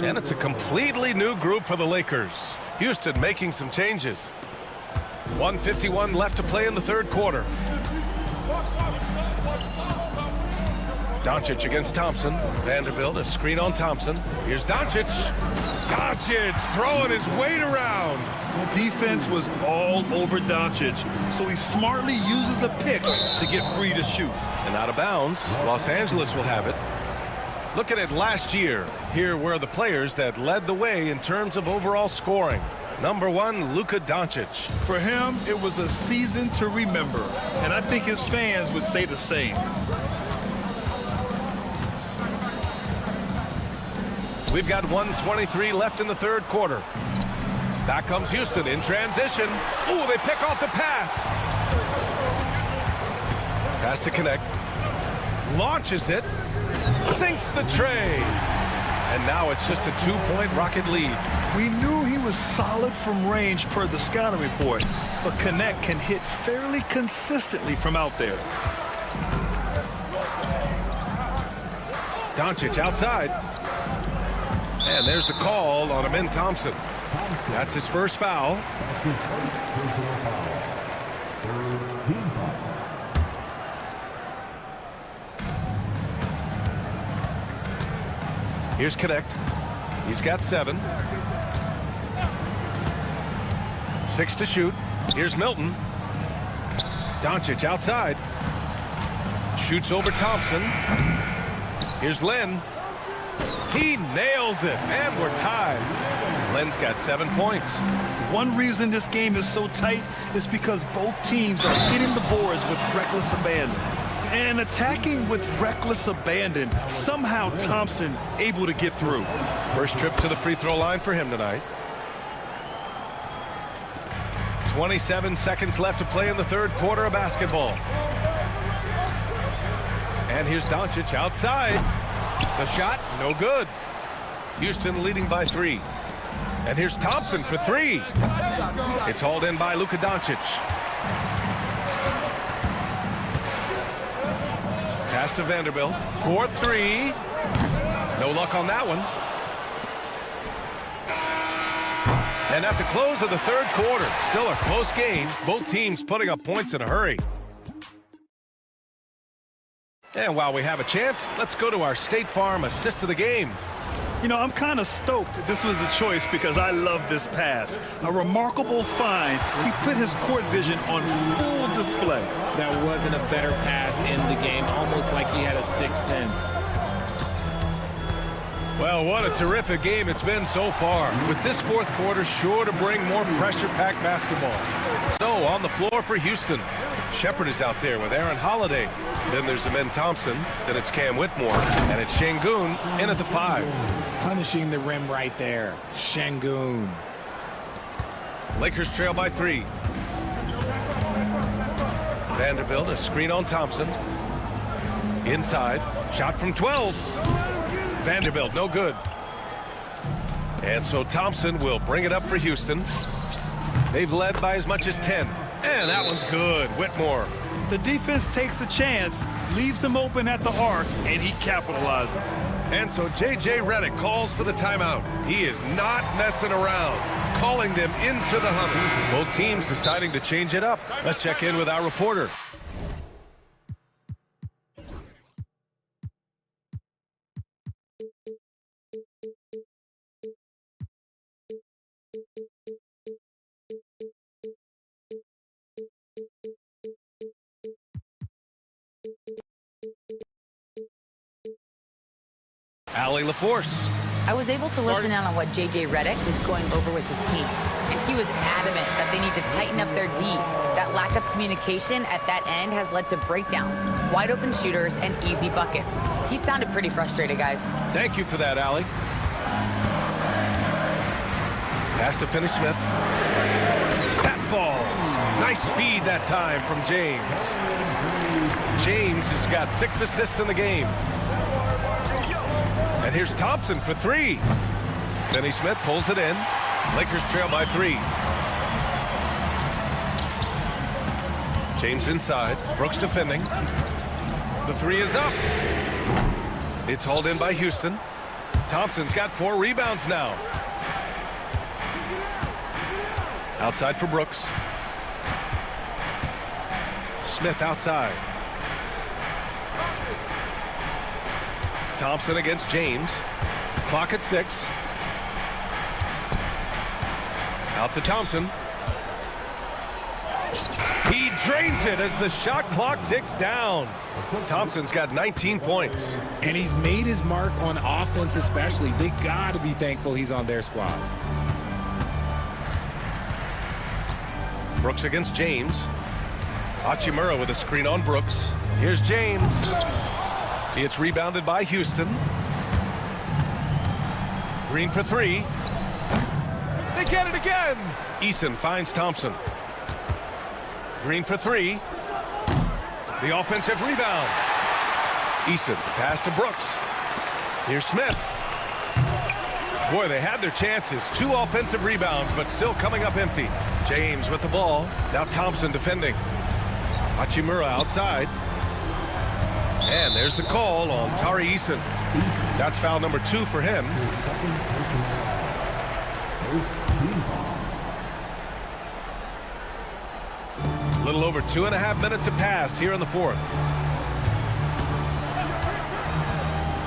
And it's a completely new group for the Lakers. Houston making some changes. 1:51 left to play in the third quarter. Doncic against Thompson. Vanderbilt, a screen on Thompson. Here's Doncic. Doncic throwing his weight around. Defense was all over Doncic, so he smartly uses a pick to get free to shoot. And out of bounds, Los Angeles will have it. Looking at last year, here were the players that led the way in terms of overall scoring. Number 1, Luka Doncic. For him, it was a season to remember, and I think his fans would say the same. We've got 1:23 left in the third quarter. Back comes Houston in transition. Ooh, they pick off the pass. Pass to connect. Launches it. Sinks the tray. And now it's just a 2-point Rocket lead. We knew he was solid from range per the scouting report, but Connect can hit fairly consistently from out there. Doncic outside. And there's the call on Amin Thompson. That's his first foul. Here's Connect. He's got 7. 6 to shoot. Here's Milton. Doncic outside. Shoots over Thompson. Here's Lynn. He nails it, and we're tied. Lynn's got 7 points. One reason this game is so tight is because both teams are hitting the boards with reckless abandon. And attacking with reckless abandon, somehow Thompson able to get through. First trip to the free throw line for him tonight. 27 seconds left to play in the third quarter of basketball. And here's Doncic outside. The shot, no good. Houston leading by 3. And here's Thompson for 3. It's hauled in by Luka Doncic. Pass to Vanderbilt. 4-3. No luck on that one. And at the close of the third quarter, still a close game. Both teams putting up points in a hurry. And while we have a chance, let's go to our State Farm assist of the game. You know, I'm kind of stoked this was a choice because I love this pass. A remarkable find. He put his court vision on full display. That wasn't a better pass in the game, almost like he had a sixth sense. Well, what a terrific game it's been so far. With this fourth quarter sure to bring more pressure-packed basketball. So, on the floor for Houston, Shepard is out there with Aaron Holiday. Then there's Amen Thompson. Then it's Cam Whitmore. And it's Şengün in at the 5. Punishing the rim right there. Şengün. Lakers trail by 3. Vanderbilt, a screen on Thompson. Inside. Shot from 12. Vanderbilt, no good. And so Thompson will bring it up for Houston. They've led by as much as 10. And that one's good. Whitmore. The defense takes a chance, leaves him open at the arc, and he capitalizes. And so J.J. Redick calls for the timeout. He is not messing around, calling them into the hunt. Both teams deciding to change it up. Let's check in with our reporter. Allie LaForce. I was able to listen in on what J.J. Redick is going over with his team, and he was adamant that they need to tighten up their D. That lack of communication at that end has led to breakdowns, wide open shooters, and easy buckets. He sounded pretty frustrated, guys. Thank you for that, Allie. Pass to Finney Smith. That falls. Nice feed that time from James. James has got 6 assists in the game. And here's Thompson for 3. Finney Smith pulls it in. Lakers trail by 3. James inside. Brooks defending. The 3 is up. It's hauled in by Houston. Thompson's got 4 rebounds now. Outside for Brooks. Smith outside. Thompson against James. Clock at 6. Out to Thompson. He drains it as the shot clock ticks down. Thompson's got 19 points. And he's made his mark on offense especially. They got to be thankful he's on their squad. Brooks against James. Hachimura with a screen on Brooks. Here's James. It's rebounded by Houston. Green for 3. They get it again. Eason finds Thompson. Green for 3. The offensive rebound. Eason pass to Brooks. Here's Smith. Boy, they had their chances. 2 offensive rebounds, but still coming up empty. James with the ball. Now Thompson defending. Hachimura outside. And there's the call on Tari Eason. That's foul number 2 for him. A little over 2.5 minutes have passed here in the 4th.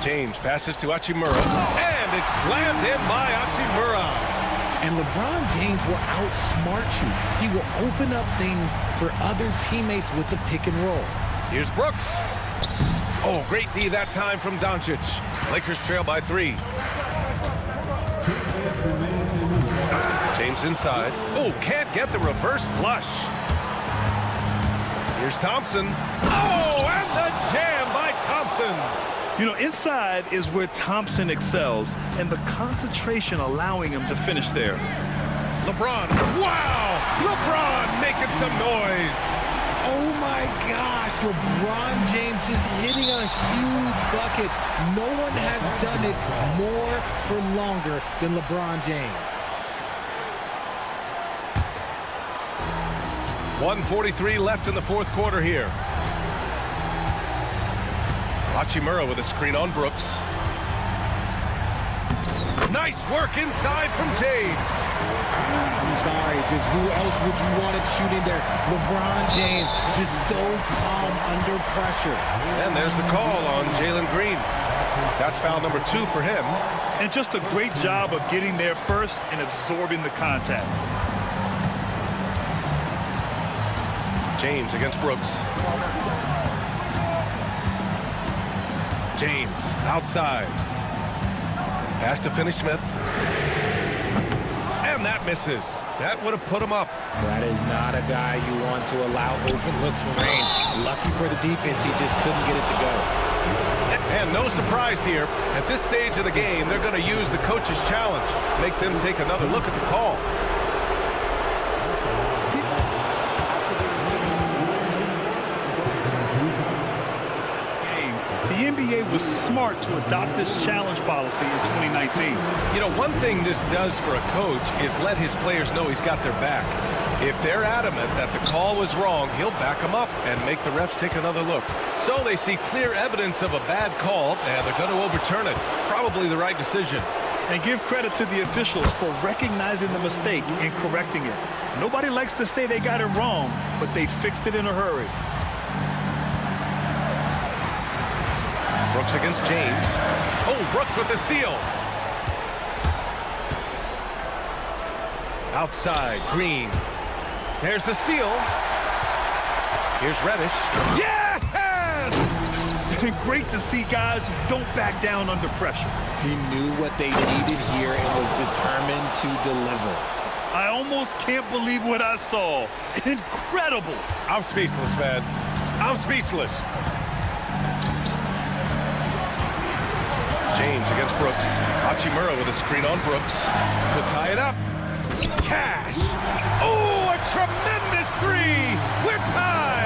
James passes to Hachimura. And it's slammed in by Hachimura. And LeBron James will outsmart you. He will open up things for other teammates with the pick and roll. Here's Brooks. Oh, great D that time from Doncic. Lakers trail by 3. James inside. Oh, can't get the reverse flush. Here's Thompson. Oh, and the jam by Thompson. You know, inside is where Thompson excels, and the concentration allowing him to finish there. LeBron. Wow! LeBron making some noise. Oh my gosh, LeBron James just hitting on a huge bucket. No one has done it more for longer than LeBron James. 1:43 left in the 4th quarter here. Hachimura with a screen on Brooks. Nice work inside from James. I'm sorry, just who else would you want it shooting there? LeBron James, just so calm under pressure. And there's the call on Jalen Green. That's foul number 2 for him. And just a great job of getting there first and absorbing the contact. James against Brooks. James outside. Pass to Finney Smith. And that misses. That would have put him up. That is not a guy you want to allow open looks from range. Lucky for the defense, he just couldn't get it to go. And no surprise here. At this stage of the game, they're going to use the coach's challenge. Make them take another look at the call. The NBA was smart to adopt this challenge policy in 2019. You know, one thing this does for a coach is let his players know he's got their back. If they're adamant that the call was wrong, he'll back them up and make the refs take another look. So they see clear evidence of a bad call, and they're going to overturn it. Probably the right decision. And give credit to the officials for recognizing the mistake and correcting it. Nobody likes to say they got it wrong, but they fixed it in a hurry. Brooks against James. Oh, Brooks with the steal. Outside, Green. There's the steal. Here's Reddish. Yes! Great to see guys who don't back down under pressure. He knew what they needed here and was determined to deliver. I almost can't believe what I saw. Incredible. I'm speechless, man. I'm speechless. James against Brooks. Hachimura with a screen on Brooks to tie it up. Cash. Oh, a tremendous three. We're tied.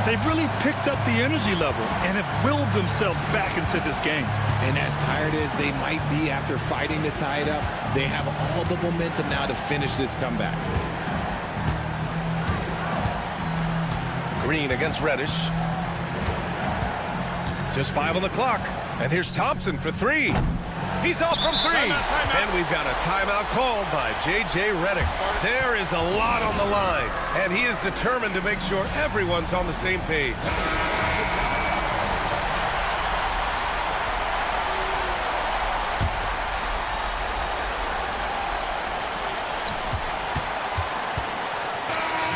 They've really picked up the energy level and have willed themselves back into this game. And as tired as they might be after fighting to tie it up, they have all the momentum now to finish this comeback. Green against Reddish. Just 5 on the clock. And here's Thompson for 3. He's off from 3. And we've got a timeout called by J.J. Redick. There is a lot on the line. And he is determined to make sure everyone's on the same page.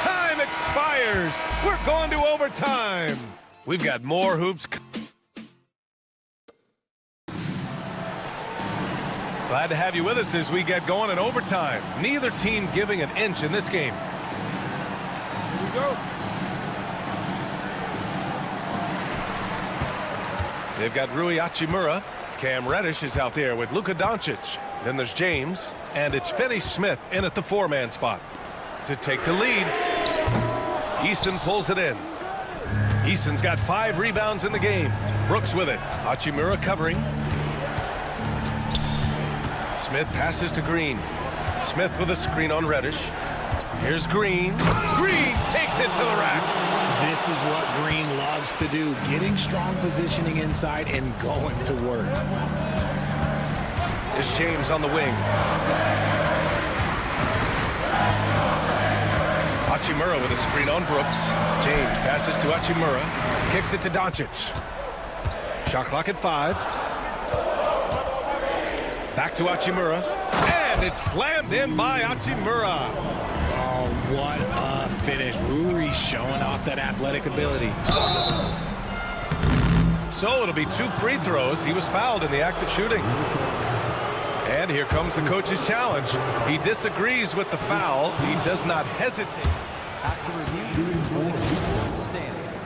Time expires. We're going to overtime. We've got more hoops. Glad to have you with us as we get going in overtime. Neither team giving an inch in this game. Here we go. They've got Rui Hachimura. Cam Reddish is out there with Luka Doncic. Then there's James, and it's Finney-Smith in at the 4-man spot to take the lead. Eason pulls it in. Eason's got 5 rebounds in the game. Brooks with it. Hachimura covering. Smith passes to Green. Smith with a screen on Reddish. Here's Green. Green takes it to the rack. This is what Green loves to do, getting strong positioning inside and going to work. There's James on the wing. Hachimura with a screen on Brooks. James passes to Hachimura. Kicks it to Doncic. Shot clock at 5. Back to Hachimura. And it's slammed in by Hachimura. Oh, what a finish. Rui showing off that athletic ability. So it'll be 2 free throws. He was fouled in the act of shooting. And here comes the coach's challenge. He disagrees with the foul. He does not hesitate. After review, stands.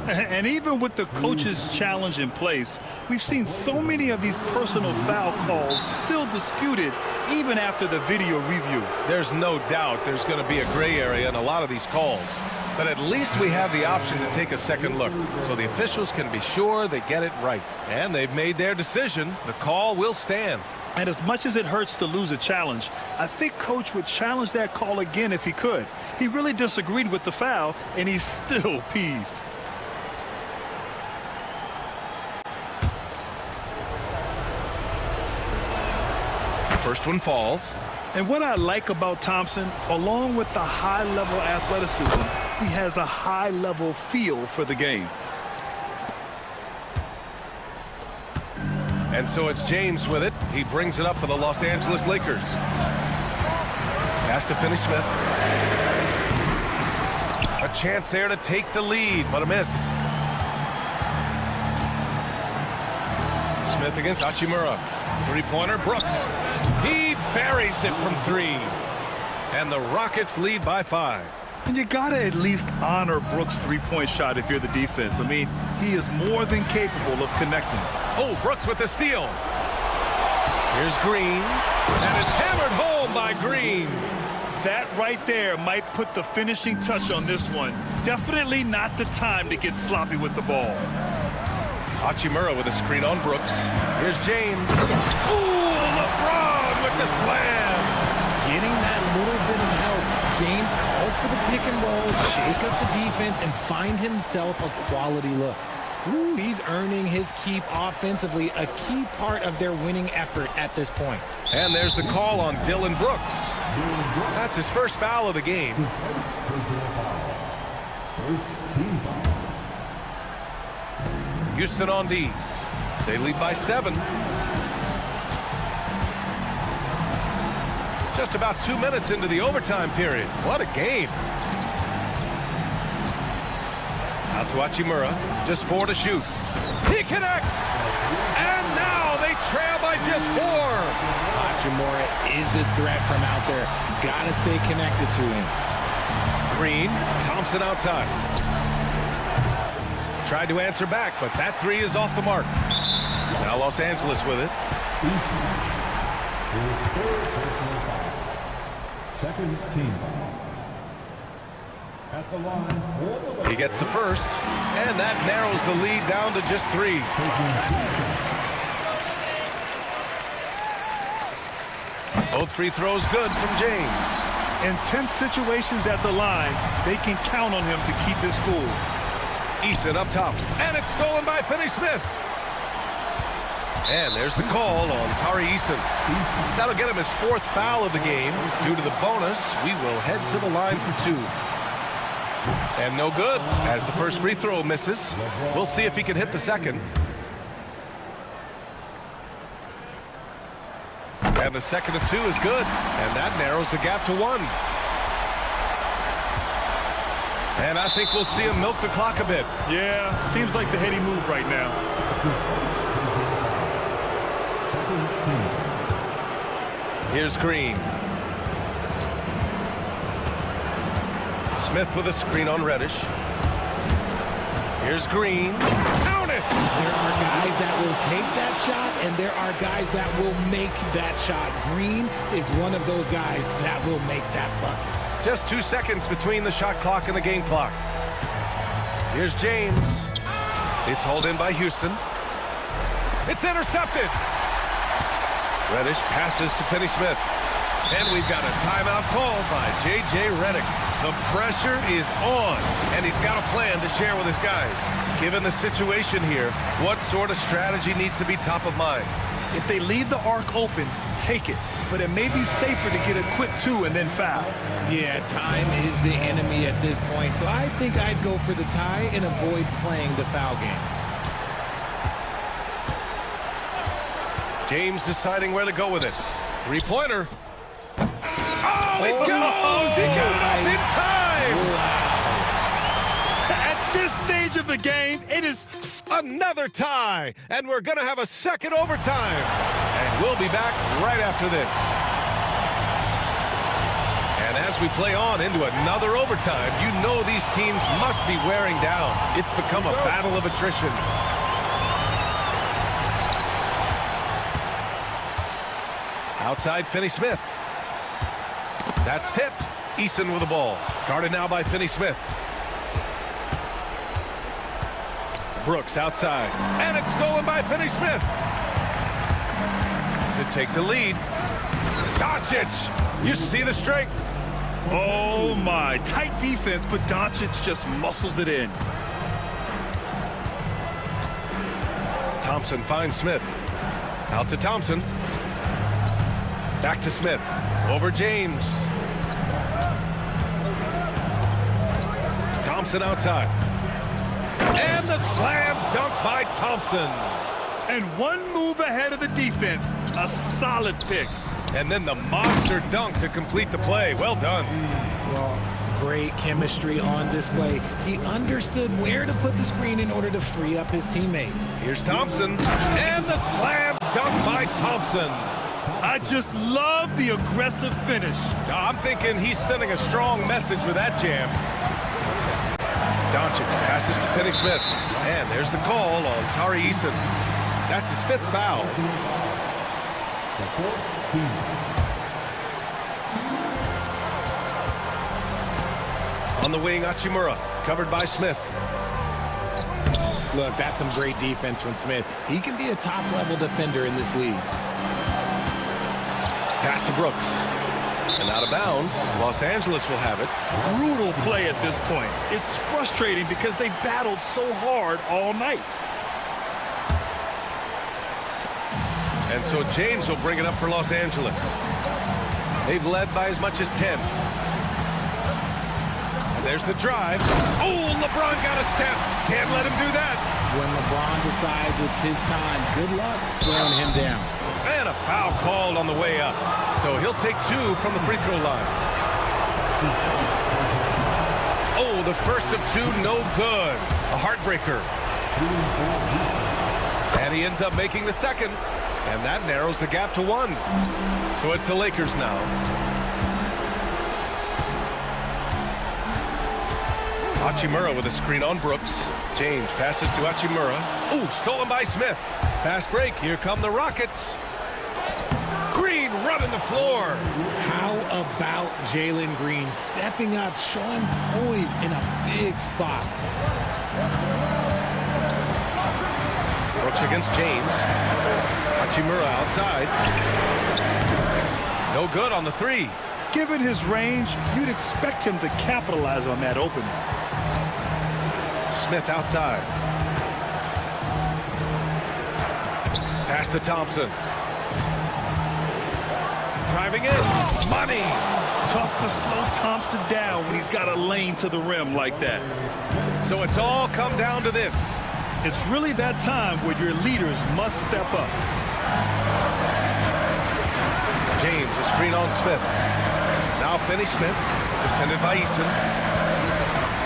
And even with the coach's challenge in place, we've seen so many of these personal foul calls still disputed even after the video review. There's no doubt there's going to be a gray area in a lot of these calls. But at least we have the option to take a second look, so the officials can be sure they get it right. And they've made their decision. The call will stand. And as much as it hurts to lose a challenge, I think Coach would challenge that call again if he could. He really disagreed with the foul, and he's still peeved. First one falls. And what I like about Thompson, along with the high-level athleticism, he has a high-level feel for the game. And so it's James with it. He brings it up for the Los Angeles Lakers. Pass to Finney-Smith. A chance there to take the lead, but a miss. Smith against Hachimura. Three-pointer, Brooks. He buries it from three. And the Rockets lead by 5. And you got to at least honor Brooks' three-point shot if you're the defense. I mean, he is more than capable of connecting. Oh, Brooks with the steal. Here's Green. And it's hammered home by Green. That right there might put the finishing touch on this one. Definitely not the time to get sloppy with the ball. Hachimura with a screen on Brooks. Here's James. Ooh, LeBron with the slam. Getting that little bit of help. James calls for the pick and roll, shake up the defense, and find himself a quality look. Ooh, he's earning his keep offensively, a key part of their winning effort at this point. And there's the call on Dylan Brooks. That's his first foul of the game. First team foul. Houston on D. They lead by 7. Just about 2 minutes into the overtime period. What a game. Out to Hachimura. Just 4 to shoot. He connects! And now they trail by just 4. Hachimura is a threat from out there. Gotta stay connected to him. Green, Thompson outside. Tried to answer back, but that 3 is off the mark. Now Los Angeles with it. Second team foul. At the line. He gets the first, and that narrows the lead down to just 3. Both free throws good from James. In tense situations at the line, they can count on him to keep his cool. Easton up top, and it's stolen by Finney-Smith. And there's the call on Tari Eason. That'll get him his 4th foul of the game. Due to the bonus, we will head to the line for 2. And no good, as the first free throw misses. We'll see if he can hit the second. And the second of 2 is good, and that narrows the gap to 1. And I think we'll see him milk the clock a bit. Yeah, seems like the heady move right now. Here's Green. Smith with a screen on Reddish. Here's Green. Count it! There are guys that will take that shot, and there are guys that will make that shot. Green is one of those guys that will make that bucket. Just 2 seconds between the shot clock and the game clock. Here's James. It's hauled in by Houston. It's intercepted. Reddish passes to Finney-Smith. And we've got a timeout called by J.J. Redick. The pressure is on, and he's got a plan to share with his guys. Given the situation here, what sort of strategy needs to be top of mind? If they leave the arc open, take it. But it may be safer to get a quick 2 and then foul. Yeah, time is the enemy at this point, so I think I'd go for the tie and avoid playing the foul game. James deciding where to go with it. Three-pointer. Oh, it goes! He got it off in time! Wow. At this stage of the game, it is another tie, and we're going to have a second overtime. And we'll be back right after this. And as we play on into another overtime, you know these teams must be wearing down. It's become a battle of attrition. Outside Finney-Smith. That's tipped. Eason with the ball. Guarded now by Finney-Smith. Brooks outside. And it's stolen by Finney-Smith. To take the lead. Doncic. You see the strength. Oh my, tight defense, but Doncic just muscles it in. Thompson finds Smith. Out to Thompson. Back to Smith. Over James. Thompson outside. And the slam dunk by Thompson. And one move ahead of the defense. A solid pick. And then the monster dunk to complete the play. Well done. Well, Great chemistry on display. He understood where to put the screen in order to free up his teammate. Here's Thompson, and the slam dunk by Thompson. I just love the aggressive finish. I'm thinking he's sending a strong message with that jam. Doncic passes to Finney-Smith, and there's the call on Tari Eason. That's his 5th foul. On the wing, Hachimura, covered by Smith. Look, that's some great defense from Smith. He can be a top-level defender in this league. Pass to Brooks. And out of bounds, Los Angeles will have it. Brutal play at this point. It's frustrating because they've battled so hard all night. And so James will bring it up for Los Angeles. They've led by as much as 10. And there's the drive. Oh, LeBron got a step. Can't let him do that. When LeBron decides it's his time, good luck slowing him down. And a foul called on the way up. So he'll take 2 from the free throw line. Oh, the first of 2, no good. A heartbreaker. And he ends up making the second. And that narrows the gap to 1. So it's the Lakers now. Hachimura with a screen on Brooks. James passes to Hachimura. Ooh, stolen by Smith. Fast break. Here come the Rockets. Green running the floor. How about Jalen Green stepping up, showing poise in a big spot? Brooks against James. Hachimura outside. No good on the 3. Given his range, you'd expect him to capitalize on that opening. Smith outside. Pass to Thompson. Driving in. Money. Tough to slow Thompson down when he's got a lane to the rim like that. So it's all come down to this. It's really that time where your leaders must step up. James, a screen on Smith. Now Finney-Smith, defended by Eason.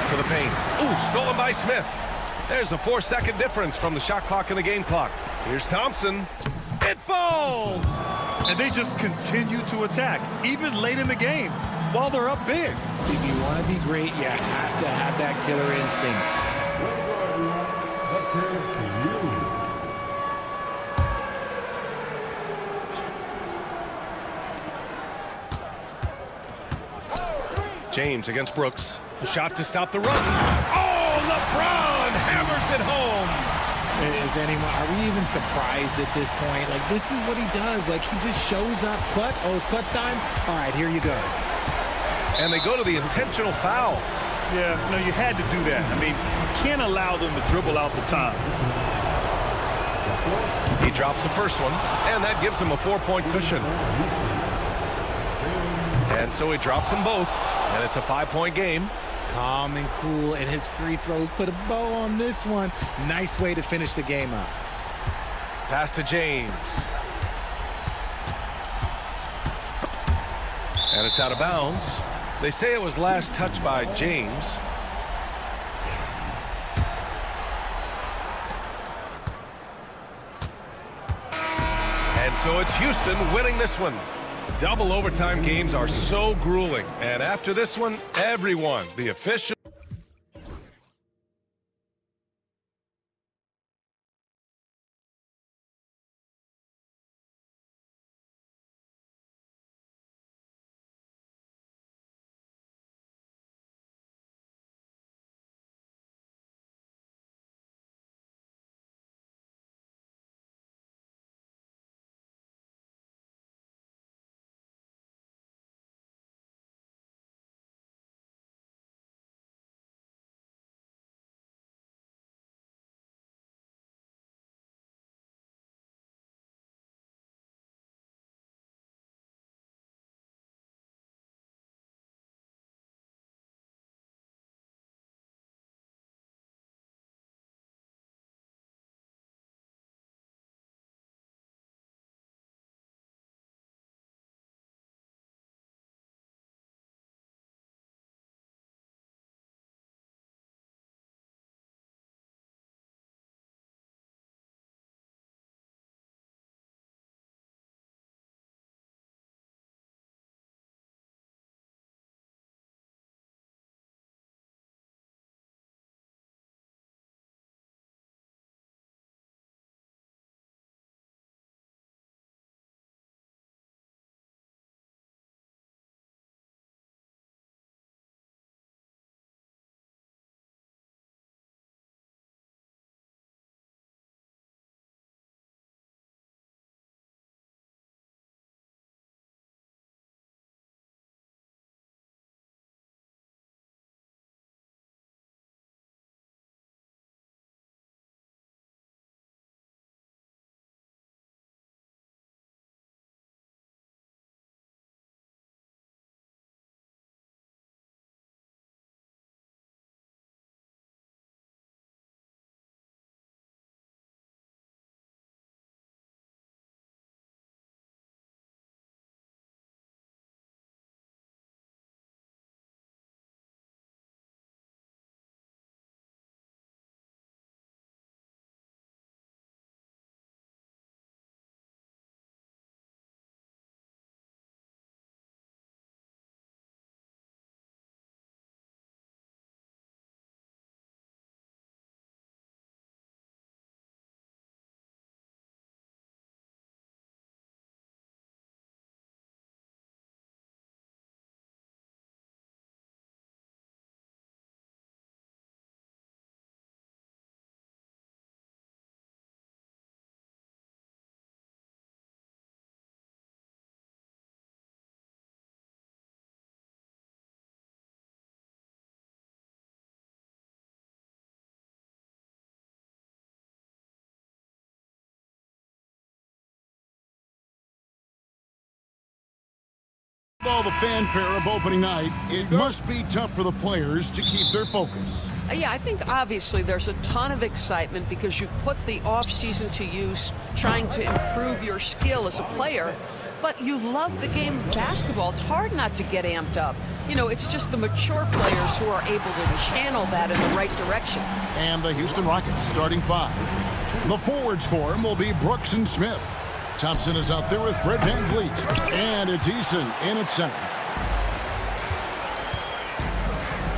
To the paint. Ooh, stolen by Smith. There's a 4-second difference from the shot clock and the game clock. Here's Thompson. It falls! And they just continue to attack, even late in the game, while they're up big. If you want to be great, you have to have that killer instinct. James against Brooks. A shot to stop the run. Oh, LeBron hammers it home. Is anyone, are we even surprised at this point? Like, this is what he does. Like, he just shows up. Clutch. Oh, it's clutch time? All right, here you go. And they go to the intentional foul. Yeah, no, you had to do that. I mean, you can't allow them to dribble out the time. He drops the first one, and that gives him a 4-point cushion. And so he drops them both, and it's a 5-point game. Calm and cool, and his free throws put a bow on this one. Nice way to finish the game up. Pass to James. And it's out of bounds. They say it was last touched by James. And so it's Houston winning this one. Double overtime games are so grueling. And after this one, everyone, the official All the fanfare of opening night, it must be tough for the players to keep their focus. Yeah, I think obviously there's a ton of excitement because you've put the off-season to use trying to improve your skill as a player, but you love the game of basketball. It's hard not to get amped up. You know, it's just the mature players who are able to channel that in the right direction. And the Houston Rockets starting five. The forwards for him will be Brooks and Smith. Thompson is out there with Fred VanVleet. And it's Eason in at center.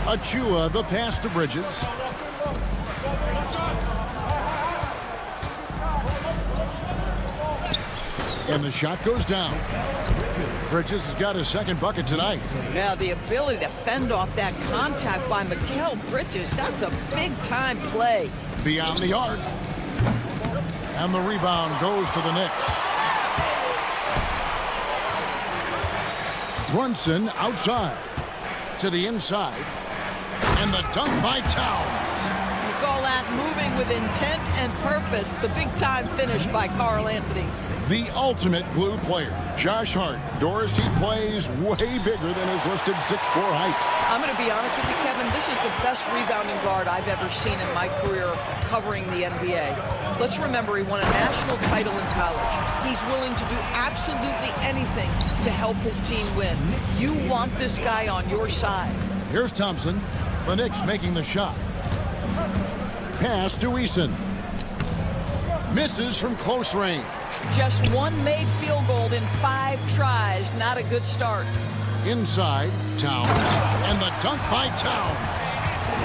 Achua, the pass to Bridges. And the shot goes down. Bridges has got his second bucket tonight. Now, the ability to fend off that contact by Mikal Bridges, that's a big-time play. Beyond the arc. And the rebound goes to the Knicks. Brunson outside. To the inside. And the dunk by Towns. You call that moving with intent and purpose. The big-time finish by Karl Anthony. The ultimate glue player, Josh Hart. Doris, he plays way bigger than his listed 6'4" height. I'm going to be honest with you, Kevin. This is the best rebounding guard I've ever seen in my career covering the NBA. Let's remember he won a national title in college. He's willing to do absolutely anything to help his team win. You want this guy on your side. Here's Thompson. The Knicks making the shot. Pass to Eason. Misses from close range. Just one made field goal in 5 tries. Not a good start. Inside, Towns. And the dunk by Towns.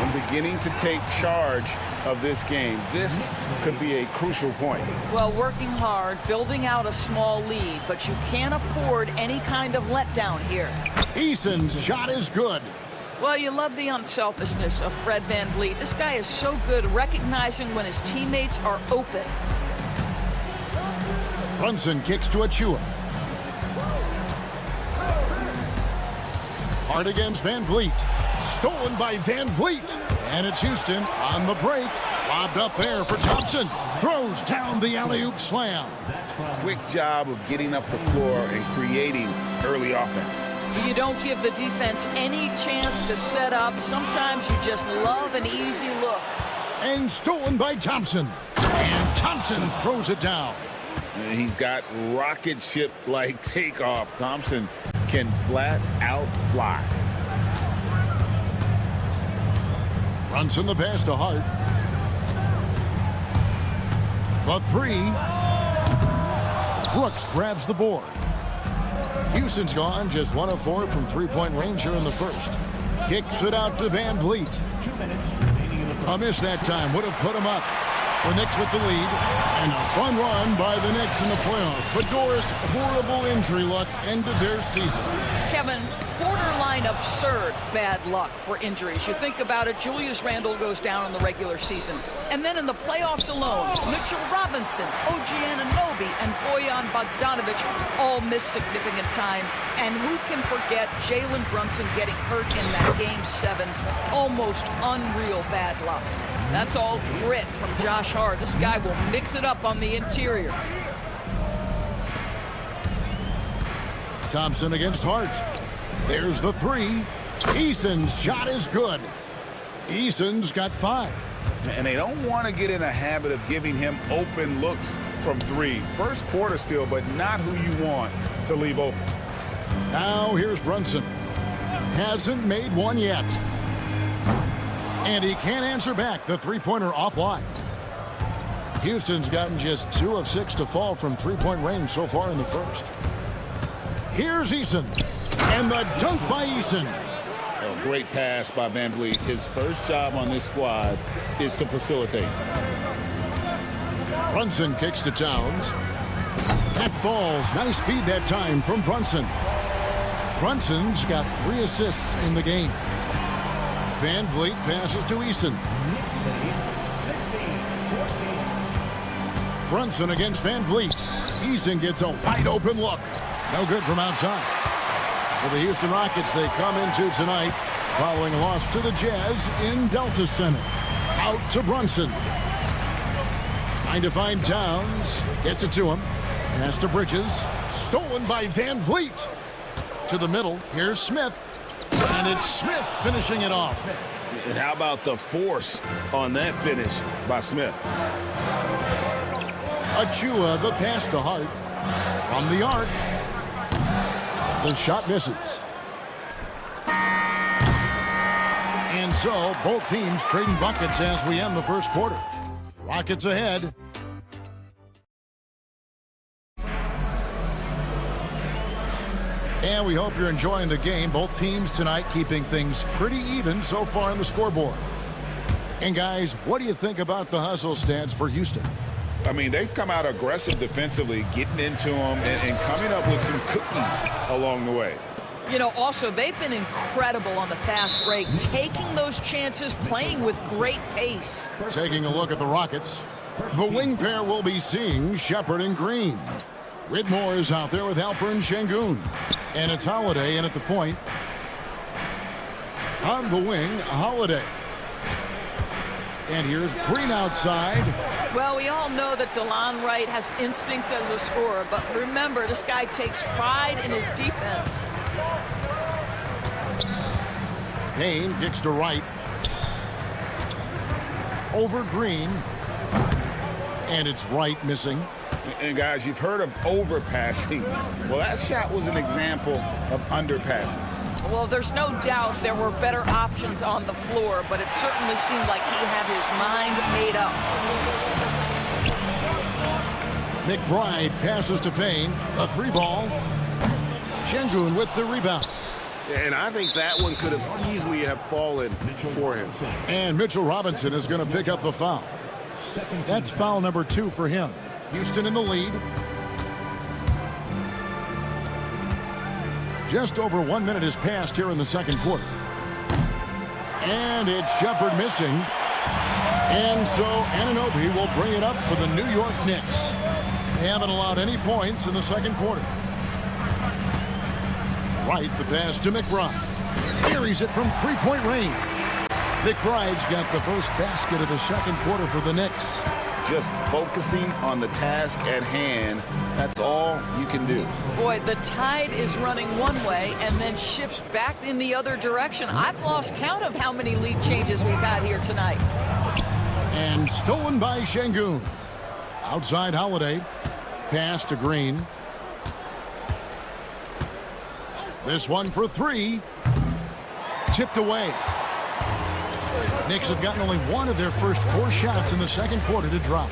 I'm beginning to take charge of this game. This could be a crucial point. Well, working hard, building out a small lead, but you can't afford any kind of letdown here. Eason's shot is good. Well, you love the unselfishness of Fred VanVleet. This guy is so good recognizing when his teammates are open. Brunson kicks to Achua. Hard against VanVleet. Stolen by VanVleet. And it's Houston on the break. Lobbed up there for Thompson. Throws down the alley-oop slam. Quick job of getting up the floor and creating early offense. You don't give the defense any chance to set up. Sometimes you just love an easy look. And stolen by Thompson. And Thompson throws it down. And he's got rocket ship-like takeoff. Thompson can flat out fly. Brunson the pass to Hart. The three. Brooks grabs the board. Houston's gone, just 1 of 4 from three-point range here in the first. Kicks it out to VanVleet. A miss that time would have put him up. The Knicks with the lead, and a fun run by the Knicks in the playoffs. But Doris, horrible injury luck ended their season. Kevin, borderline absurd bad luck for injuries. You think about it, Julius Randle goes down in the regular season. And then in the playoffs alone, Mitchell Robinson, OG Anunoby, and Bojan Bogdanovic all miss significant time. And who can forget Jalen Brunson getting hurt in that Game 7? Almost unreal bad luck. That's all grit from Josh Hart. This guy will mix it up on the interior. Thompson against Hart. There's the three. Eason's shot is good. Eason's got 5. And they don't want to get in a habit of giving him open looks from 3. First quarter still, but not who you want to leave open. Now here's Brunson. Hasn't made one yet. And he can't answer back. The three-pointer offline. Houston's gotten just 2 of 6 to fall from three-point range so far in the first. Here's Eason. And the dunk by Eason. A great pass by VanVleet. His first job on this squad is to facilitate. Brunson kicks to Towns. That falls. Nice feed that time from Brunson. Brunson's got 3 assists in the game. VanVleet passes to Eason. Brunson against VanVleet. Eason gets a wide open look. No good from outside. For the Houston Rockets, they come into tonight following a loss to the Jazz in Delta Center. Out to Brunson. Trying to find Towns. Gets it to him. Pass to Bridges. Stolen by VanVleet. to the middle. Here's Smith. And it's Smith finishing it off. And how about the force on that finish by Smith? Achua, the pass to Hart. From the arc. The shot misses. And so, both teams trading buckets as we end the first quarter. Rockets ahead. And we hope you're enjoying the game. Both teams tonight keeping things pretty even so far on the scoreboard. And guys, what do you think about the hustle stats for Houston? I mean, they've come out aggressive defensively, getting into them and coming up with some cookies along the way. You know, also, they've been incredible on the fast break, taking those chances, playing with great pace. Taking a look at the Rockets. The wing pair will be seeing Shepard and Green. Whitmore is out there with Halpern Şengün. And it's Holiday in at the point. On the wing, Holiday. And here's Green outside. Well, we all know that DeLon Wright has instincts as a scorer, but remember, this guy takes pride in his defense. Payne kicks to Wright. Over Green. And it's Wright missing. And guys, you've heard of overpassing. Well, that shot was an example of underpassing. Well, there's no doubt there were better options on the floor, but it certainly seemed like he had his mind made up. McBride passes to Payne. A three ball. Şengün with the rebound. And I think that one could have easily have fallen for him. And Mitchell Robinson is going to pick up the foul. That's foul number 2 for him. Houston in the lead. Just over 1 minute has passed here in the second quarter. And it's Shepard missing. And so Anunoby will bring it up for the New York Knicks. They haven't allowed any points in the second quarter. Wright, the pass to McBride. Carries it from three-point range. McBride's got the first basket of the second quarter for the Knicks. Just focusing on the task at hand, that's all you can do. Boy, the tide is running one way and then shifts back in the other direction. I've lost count of how many lead changes we've had here tonight. And stolen by Şengün. Outside Holiday. Pass to Green. This one for 3. Tipped away. Knicks have gotten only one of their first 4 shots in the second quarter to drop.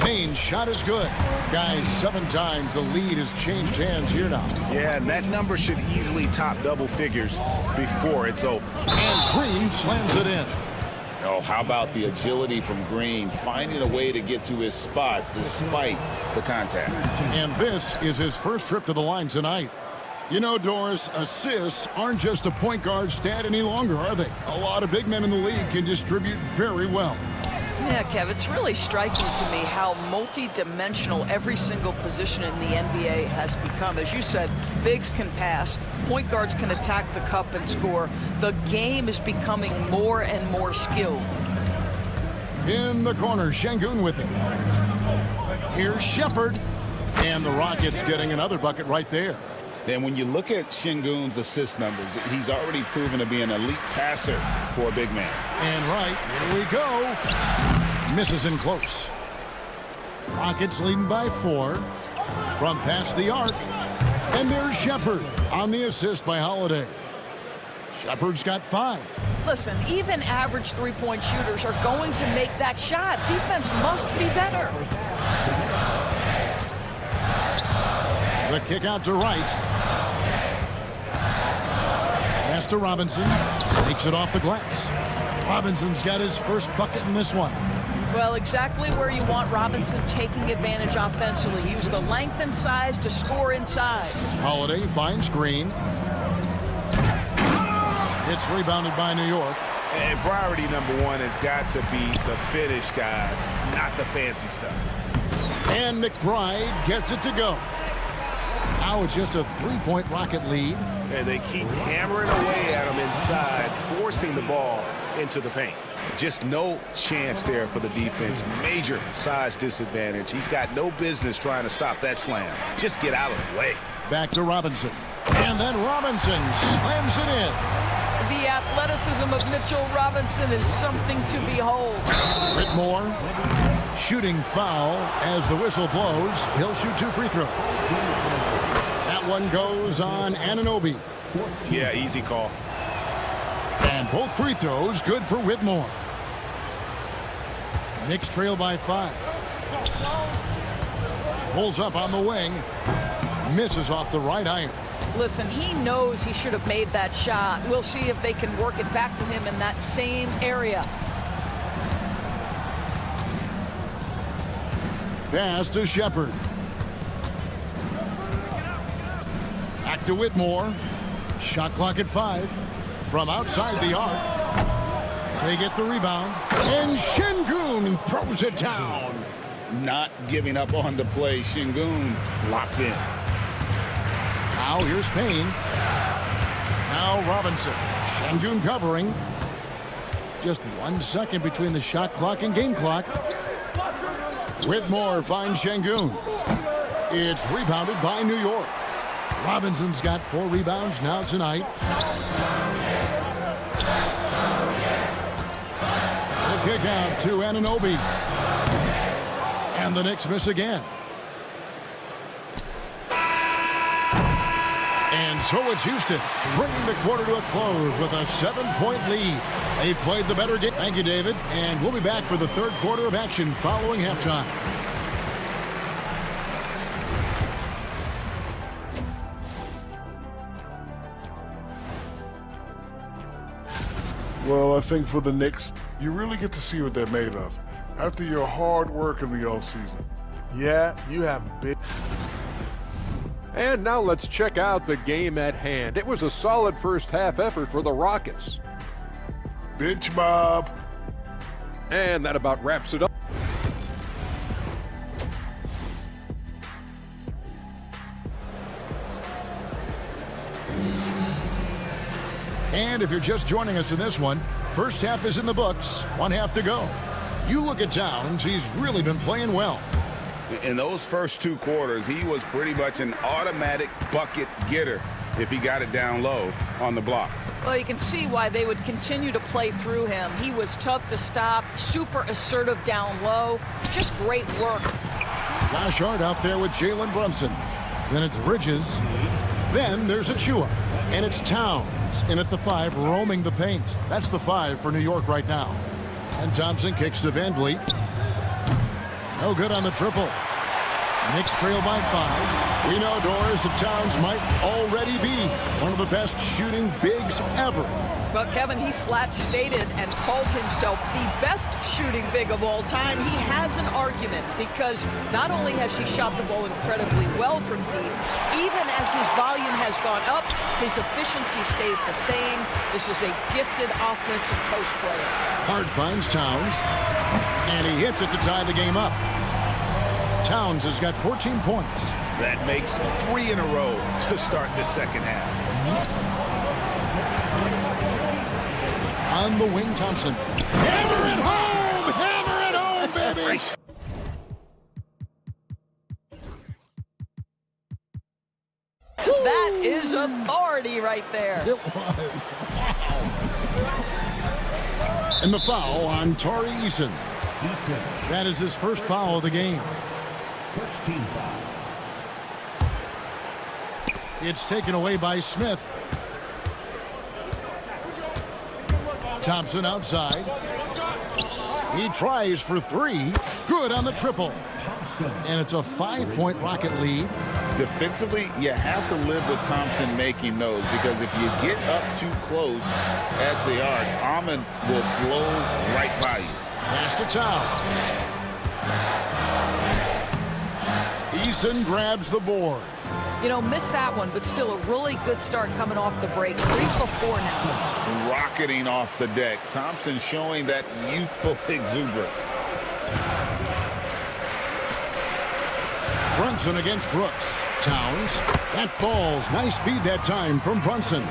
Payne's shot is good. Guys, 7 times the lead has changed hands here now. Yeah, and that number should easily top double figures before it's over. And Green slams it in. Oh, how about the agility from Green, finding a way to get to his spot despite the contact. And this is his first trip to the line tonight. You know, Doris, assists aren't just a point guard stat any longer, are they? A lot of big men in the league can distribute very well. Yeah, Kev, it's really striking to me how multi-dimensional every single position in the NBA has become. As you said, bigs can pass, point guards can attack the cup and score. The game is becoming more and more skilled. In the corner, Şengün with it. Here's Shepard. And the Rockets getting another bucket right there. Then when you look at Şengün's assist numbers, he's already proven to be an elite passer for a big man. And right, here we go. Misses in close. Rockets leading by 4 from past the arc. And there's Shepard on the assist by Holiday. Shepard's got 5. Listen, even average three-point shooters are going to make that shot. Defense must be better. The kick out to Wright. Pass to Robinson. Takes it off the glass. Robinson's got his first bucket in this one. Well, exactly where you want Robinson taking advantage offensively. Use the length and size to score inside. Holiday finds Green. It's rebounded by New York. And priority number 1 has got to be the finish, guys, not the fancy stuff. And McBride gets it to go. Now it's just a 3-point Rocket lead. And they keep hammering away at him inside, forcing the ball into the paint. Just no chance there for the defense. Major size disadvantage. He's got no business trying to stop that slam. Just get out of the way. Back to Robinson. And then Robinson slams it in. The athleticism of Mitchell Robinson is something to behold. Whitmore shooting foul as the whistle blows. He'll shoot 2 free throws. That one goes on Anunoby. Yeah, easy call. And both free throws good for Whitmore. Knicks trail by 5. Pulls up on the wing. Misses off the right iron. Listen, he knows he should have made that shot. We'll see if they can work it back to him in that same area. Pass to Shepard. Back to Whitmore. Shot clock at 5. From outside the arc. They get the rebound. And Şengün throws it down. Not giving up on the play. Şengün locked in. Now here's Payne. Now Robinson. Şengün covering. Just 1 second between the shot clock and game clock. Whitmore finds Şengün. It's rebounded by New York. Robinson's got 4 rebounds now tonight. The kick out to Anunoby. And the Knicks miss again. And so it's Houston bringing the quarter to a close with a 7-point lead. They played the better game. Thank you, David. And we'll be back for the third quarter of action following halftime. Well, I think for the Knicks, you really get to see what they're made of after your hard work in the offseason. Yeah, you have big. And now let's check out the game at hand. It was a solid first half effort for the Rockets. Bench mob. And that about wraps it up. And if you're just joining us in this one, first half is in the books, 1 half to go. You look at Towns, he's really been playing well. In those first 2 quarters, he was pretty much an automatic bucket getter if he got it down low on the block. Well, you can see why they would continue to play through him. He was tough to stop, super assertive down low. Just great work. Josh Hart out there with Jalen Brunson. Then it's Bridges. Then there's Achua. And it's Towns in at the 5, roaming the paint. That's the 5 for New York right now. And Thompson kicks to Van Vliet. No good on the triple. Knicks trail by 5. We know, Doris, that Towns might already be one of the best shooting bigs ever. But Kevin, he flat stated and called himself the best shooting big of all time. He has an argument because not only has he shot the ball incredibly well from deep, even as his volume has gone up, his efficiency stays the same. This is a gifted offensive post player. Hart finds Towns, and he hits it to tie the game up. Towns has got 14 points. That makes 3 in a row to start the second half. On the wing, Thompson. Hammer it home! Hammer it home, baby! That is authority right there. It was. Wow. And the foul on Tari Eason. That is his first foul of the game. First team foul. It's taken away by Smith. Thompson outside. He tries for 3. Good on the triple. And it's a 5-point Rocket lead. Defensively, you have to live with Thompson making those because if you get up too close at the arc, Ahmed will blow right by you. Pass to Towns. Eason grabs the board. You know, missed that one, but still a really good start coming off the break. 3 for 4 now. Rocketing off the deck. Thompson showing that youthful exuberance. Brunson against Brooks. Towns. That falls. Nice feed that time from Brunson.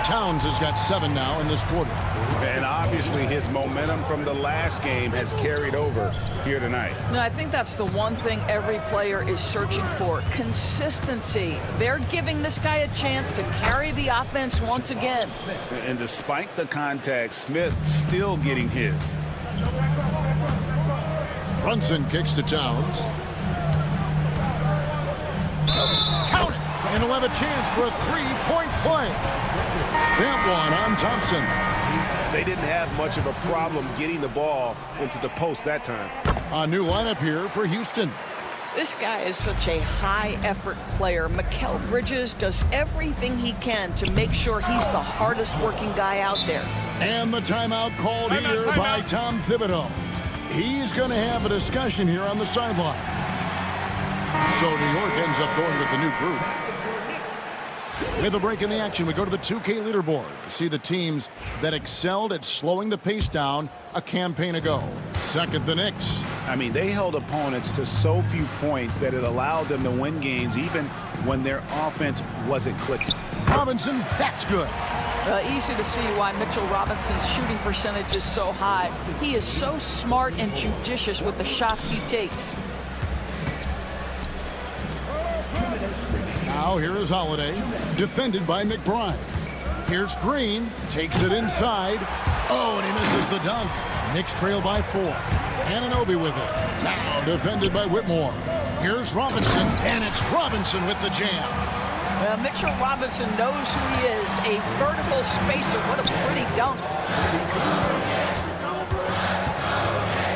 Towns has got 7 now in this quarter. And obviously his momentum from the last game has carried over here tonight. No, I think that's the one thing every player is searching for, consistency. They're giving this guy a chance to carry the offense once again. And despite the contact, Smith still getting his. Brunson kicks to Towns. Count it! And he'll have a chance for a three-point play. That one on Thompson. They didn't have much of a problem getting the ball into the post that time. A new lineup here for Houston. This guy is such a high-effort player. Mikal Bridges does everything he can to make sure he's the hardest-working guy out there. And the timeout called here by Tom Thibodeau. He's going to have a discussion here on the sideline. So New York ends up going with the new group. With a break in the action, we go to the 2K leaderboard to see the teams that excelled at slowing the pace down a campaign ago. Second, the Knicks. I mean, they held opponents to so few points that it allowed them to win games even when their offense wasn't clicking. Robinson, that's good. Easy to see why Mitchell Robinson's shooting percentage is so high. He is so smart and judicious with the shots he takes. Now here is Holiday, defended by McBride. Here's Green, takes it inside. Oh, and he misses the dunk. Knicks trail by 4. Anunoby with it. Now defended by Whitmore. Here's Robinson, and it's Robinson with the jam. Mitchell Robinson knows who he is, a vertical spacer. What a pretty dunk.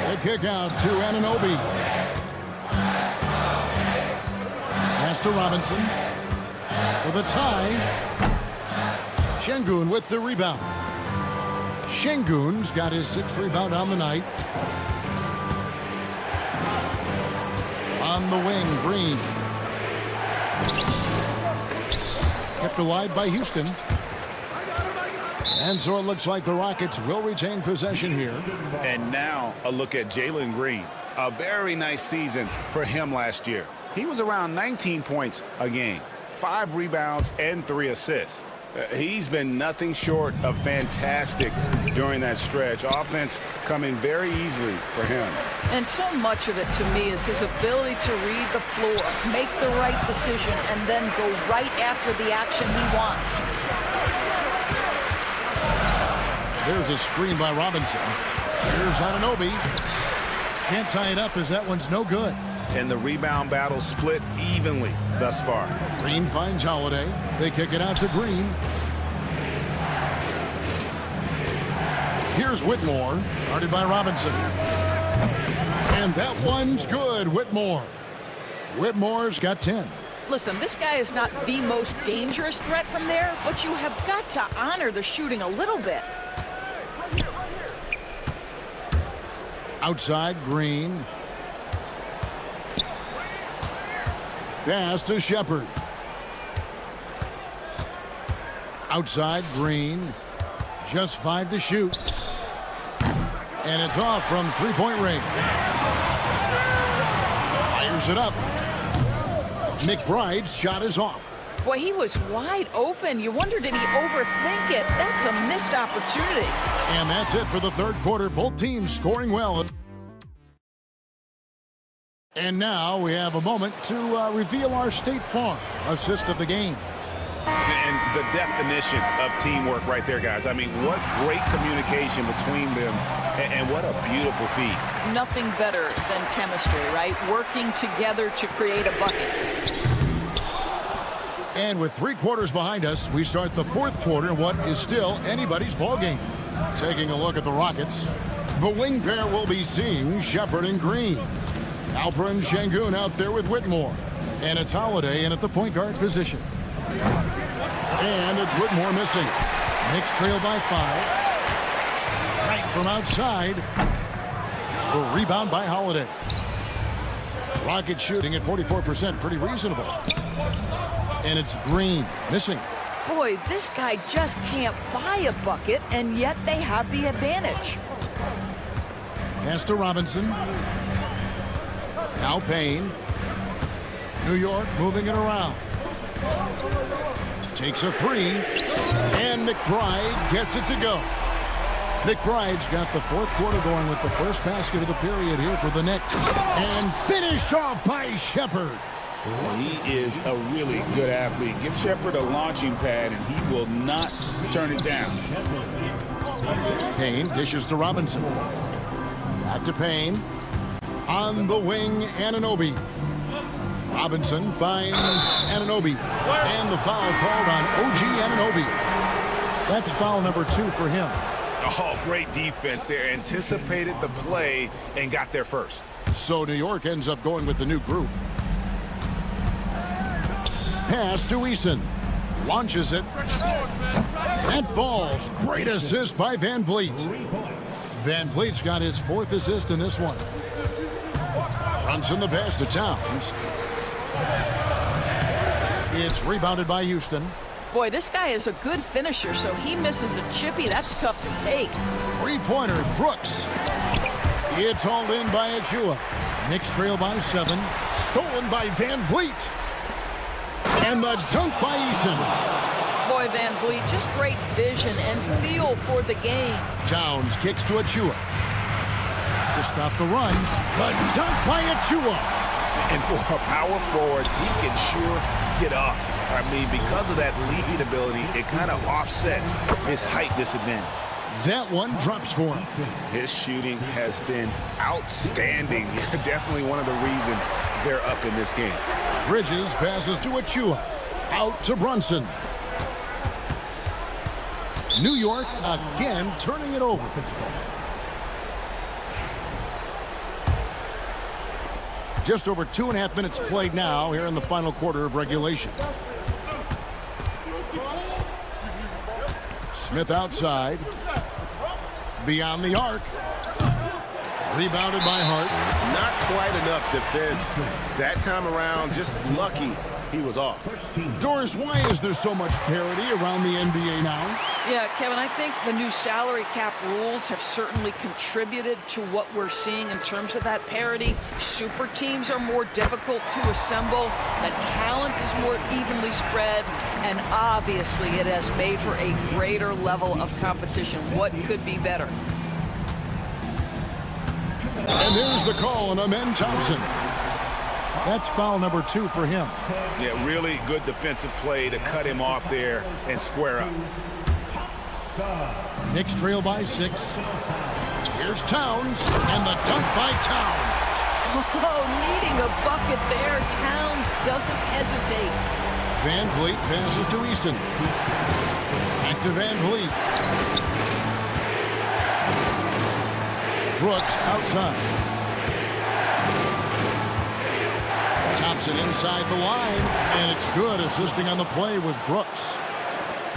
The kick out to Anunoby. Pass to Robinson. For the tie. Şengün with the rebound. Şengün's got his 6th rebound on the night. On the wing, Green. Kept alive by Houston. And so it looks like the Rockets will retain possession here. And now a look at Jalen Green. A very nice season for him last year. He was around 19 points a game, 5 rebounds and 3 assists. He's been nothing short of fantastic during that stretch. Offense coming very easily for him. And so much of it to me is his ability to read the floor, make the right decision, and then go right after the action he wants. There's a screen by Robinson. Here's Anunoby. Can't tie it up as that one's no good. And the rebound battle split evenly thus far. Green finds Holiday. They kick it out to Green. Here's Whitmore, guarded by Robinson. And that one's good, Whitmore. Whitmore's got 10. Listen, this guy is not the most dangerous threat from there, but you have got to honor the shooting a little bit. Outside, Green. Pass to Shepard. Outside, Green. Just 5 to shoot. And it's off from three-point range. Fires it up. McBride's shot is off. Boy, he was wide open. You wonder, did he overthink it? That's a missed opportunity. And that's it for the third quarter. Both teams scoring well. And now we have a moment to reveal our State Farm assist of the game. And the definition of teamwork right there, guys. I mean, what great communication between them, and what a beautiful feat. Nothing better than chemistry, right? Working together to create a bucket. And with 3 quarters behind us, we start the fourth quarter in what is still anybody's ball game. Taking a look at the Rockets, the wing pair will be seeing Shepard and Green. Alperen Şengün out there with Whitmore. And it's Holiday in at the point guard position. And it's Whitmore missing. Knicks trail by 5. Right from outside. The rebound by Holiday. Rockets shooting at 44%, pretty reasonable. And it's Green missing. Boy, this guy just can't buy a bucket, and yet they have the advantage. Pass to Robinson. Now Payne. New York moving it around. Takes a three, and McBride gets it to go. McBride's got the fourth quarter going with the first basket of the period here for the Knicks. And finished off by Shepard. Well, he is a really good athlete. Give Shepard a launching pad, and he will not turn it down. Payne dishes to Robinson. Back to Payne. On the wing, Anunoby. Robinson finds Anunoby. And the foul called on OG Anunoby. That's foul number 2 for him. Oh, great defense there. Anticipated the play and got there first. So New York ends up going with the new group. Pass to Eason. Launches it. That falls. Great assist by Van Vliet. Van Vliet's got his 4th assist in this one. Brunson the pass to Towns. It's rebounded by Houston. Boy, this guy is a good finisher, so he misses a chippy. That's tough to take. Three-pointer, Brooks. It's hauled in by Achua. Knicks trail by 7. Stolen by Van Vliet. And the dunk by Eason. Boy, Van Vliet, just great vision and feel for the game. Towns kicks to Achua. To stop the run, the dunk by Achua. And for a power forward, he can sure get up. I mean, because of that leaping ability, it kind of offsets his height disadvantage. That one drops for him. His shooting has been outstanding. Definitely one of the reasons they're up in this game. Bridges passes to Achua. Out to Brunson. New York again turning it over. Just over 2.5 minutes played now here in the final quarter of regulation. Smith outside. Beyond the arc. Rebounded by Hart. Not quite enough defense that time around. Just lucky he was off. Doris, why is there so much parity around the NBA now? Yeah, Kevin, I think the new salary cap rules have certainly contributed to what we're seeing in terms of that parity. Super teams are more difficult to assemble. The talent is more evenly spread. And obviously, it has made for a greater level of competition. What could be better? And there's the call on Amen Thompson. That's foul number 2 for him. Yeah, really good defensive play to cut him off there and square up. Knicks trail by 6. Here's Towns, and the dunk by Towns. Oh, needing a bucket there. Towns doesn't hesitate. Van Vliet passes to Eason. Back to Van Vliet. Brooks outside. Thompson inside the line, and it's good. Assisting on the play was Brooks.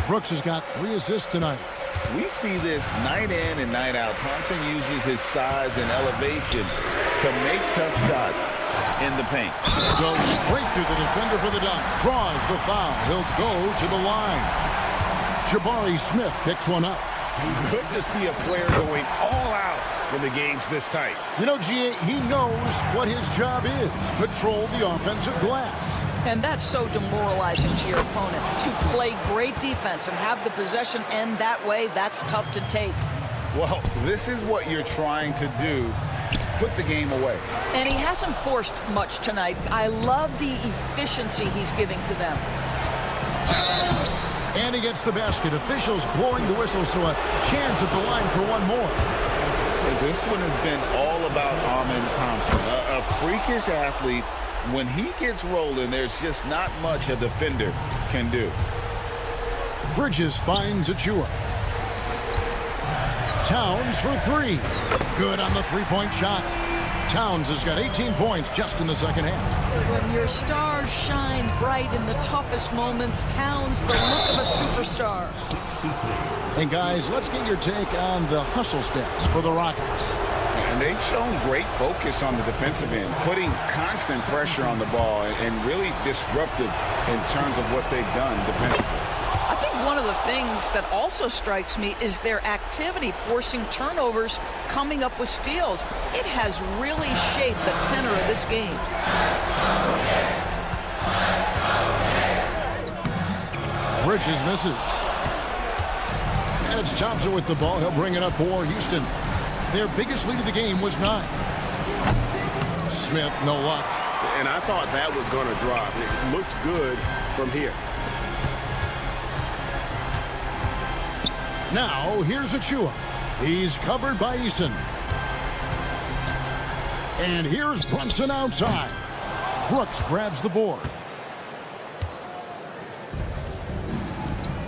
Brooks has got 3 assists tonight. We see this night in and night out. Thompson uses his size and elevation to make tough shots in the paint. Goes straight through the defender for the dunk. Draws the foul. He'll go to the line. Jabari Smith picks one up. Good to see a player going all out when the game's this tight. You know, G.A., he knows what his job is. Patrol the offensive glass. And that's so demoralizing to your opponent. To play great defense and have the possession end that way, that's tough to take. Well, this is what you're trying to do. Put the game away. And he hasn't forced much tonight. I love the efficiency he's giving to them. And he gets the basket. Officials blowing the whistle, so a chance at the line for one more. This one has been all about Amen Thompson, a freakish athlete. When he gets rolling, there's just not much a defender can do. Bridges finds Achua. Towns for 3. Good on the three-point shot. Towns has got 18 points just in the second half. When your stars shine bright in the toughest moments, Towns the look of a superstar. And guys, let's get your take on the hustle stats for the Rockets. And they've shown great focus on the defensive end, putting constant pressure on the ball and really disruptive in terms of what they've done defensively. I think one of the things that also strikes me is their activity, forcing turnovers, coming up with steals. It has really shaped the tenor of this game. Bridges misses. And it's Thompson with the ball. He'll bring it up for Houston. Their biggest lead of the game was 9. Smith, no luck. And I thought that was going to drop. It looked good from here. Now, here's Achua. He's covered by Eason. And here's Brunson outside. Brooks grabs the board.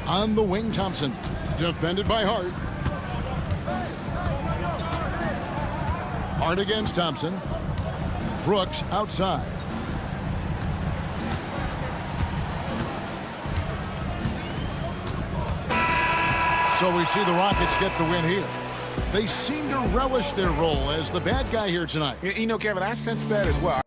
On the wing, Thompson. Defended by Hart. Hart against Thompson. Brooks outside. So we see the Rockets get the win here. They seem to relish their role as the bad guy here tonight. You know, Kevin, I sense that as well.